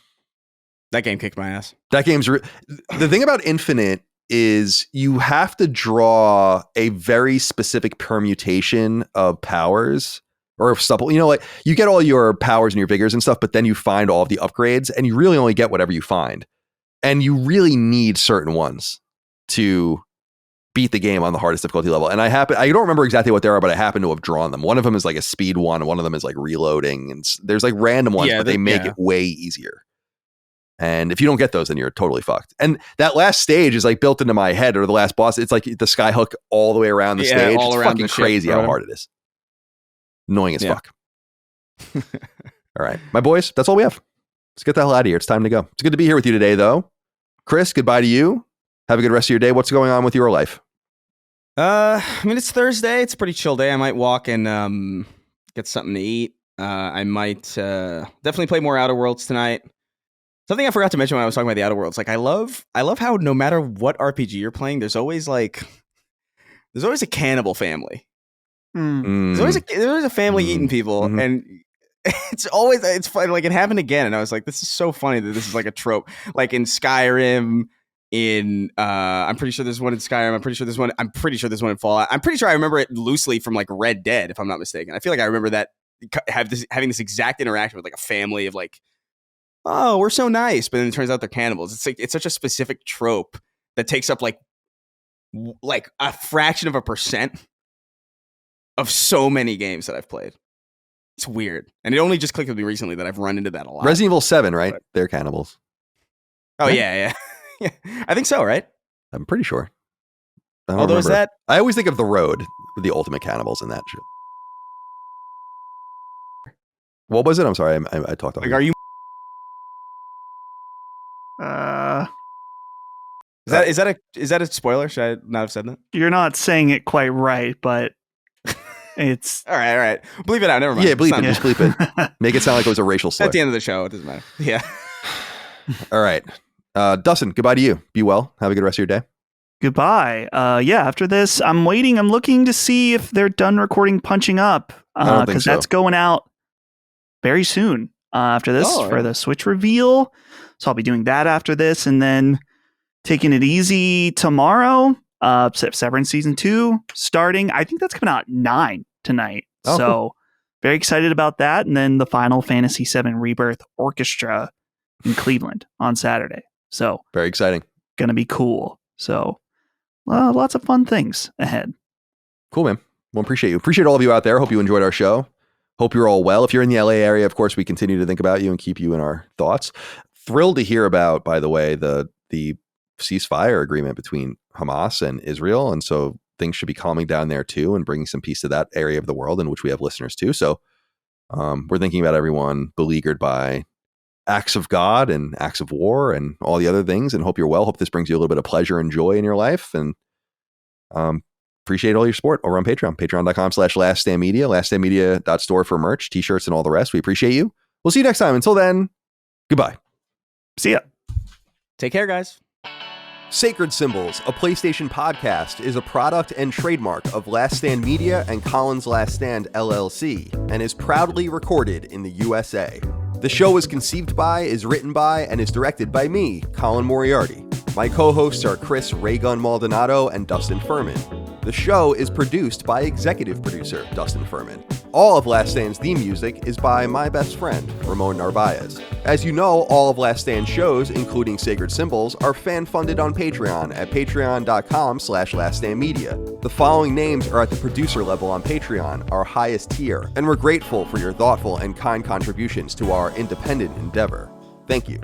That game kicked my ass. That game's the thing about Infinite is you have to draw a very specific permutation of powers or supple. You know, like you get all your powers and your vigors and stuff, but then you find all of the upgrades, and you really only get whatever you find, and you really need certain ones to beat the game on the hardest difficulty level. And I don't remember exactly what they are, but I happen to have drawn them. One of them is like a speed one, and one of them is like reloading, and there's like random ones, but they make it way easier. And if you don't get those, then you're totally fucked. And that last stage is like built into my head, or the last boss. It's like the skyhook all the way around the stage. All it's around fucking crazy how hard it is. Annoying as fuck. All right, my boys, that's all we have. Let's get the hell out of here. It's time to go. It's good to be here with you today, though. Chris, goodbye to you. Have a good rest of your day. What's going on with your life? I mean, it's Thursday. It's a pretty chill day. I might walk and get something to eat. I might definitely play more Outer Worlds tonight. Something I forgot to mention when I was talking about the Outer Worlds, like I love how no matter what RPG you're playing, there's always a cannibal family. There's always a family eating people, and it's funny. Like it happened again, and I was like, this is so funny that this is like a trope. Like in Skyrim, in I'm pretty sure there's one in Skyrim. I'm pretty sure there's one in Fallout. I'm pretty sure I remember it loosely from like Red Dead, if I'm not mistaken. I feel like I remember that having this exact interaction with like a family of like, oh, we're so nice, but then it turns out they're cannibals. It's like it's such a specific trope that takes up like a fraction of a percent of so many games that I've played. It's weird. And it only just clicked with me recently that I've run into that a lot. Resident Evil 7, right? They're cannibals. Oh, yeah. Yeah, I think so, right? I'm pretty sure. Although is that... I always think of The Road, the ultimate cannibals in that shit. What was it? I'm sorry, I talked over. Like, are you... Is that a spoiler? Should I not have said that? You're not saying it quite right, but it's... All right. Bleep it out. Never mind. Yeah, bleep it. Just bleep it. Make it sound like it was a racial slur. At the end of the show, it doesn't matter. Yeah. All right. Dustin, goodbye to you. Be well. Have a good rest of your day. Goodbye. After this, I'm waiting. I'm looking to see if they're done recording Punching Up. Because that's going out very soon after this for the Switch reveal. So I'll be doing that after this. And then taking it easy tomorrow. Severance Season 2 starting. I think that's coming out at 9 tonight. So cool. Very excited about that. And then the Final Fantasy VII Rebirth Orchestra in Cleveland on Saturday. So very exciting. Gonna be cool. So lots of fun things ahead. Cool, man. Well, appreciate you. Appreciate all of you out there. Hope you enjoyed our show. Hope you're all well. If you're in the LA area, of course, we continue to think about you and keep you in our thoughts. Thrilled to hear about, by the way, the ceasefire agreement between Hamas and Israel. And so things should be calming down there too and bringing some peace to that area of the world in which we have listeners too. So we're thinking about everyone beleaguered by acts of God and acts of war and all the other things, and hope you're well. Hope this brings you a little bit of pleasure and joy in your life, and appreciate all your support over on Patreon, patreon.com/laststandmedia, laststandmedia.store for merch, t-shirts, and all the rest. We appreciate you. We'll see you next time. Until then, goodbye. See ya. Take care, guys. Sacred Symbols, a PlayStation podcast, is a product and trademark of Last Stand Media and Colin's Last Stand LLC, and is proudly recorded in the USA. The show is conceived by, is written by, and is directed by me, Colin Moriarty. My co-hosts are Chris Raygun Maldonado and Dustin Furman. The show is produced by executive producer Dustin Furman. All of Last Stand's theme music is by my best friend, Ramon Narvaez. As you know, all of Last Stand's shows, including Sacred Symbols, are fan-funded on Patreon at patreon.com/laststandmedia. The following names are at the producer level on Patreon, our highest tier, and we're grateful for your thoughtful and kind contributions to our independent endeavor. Thank you.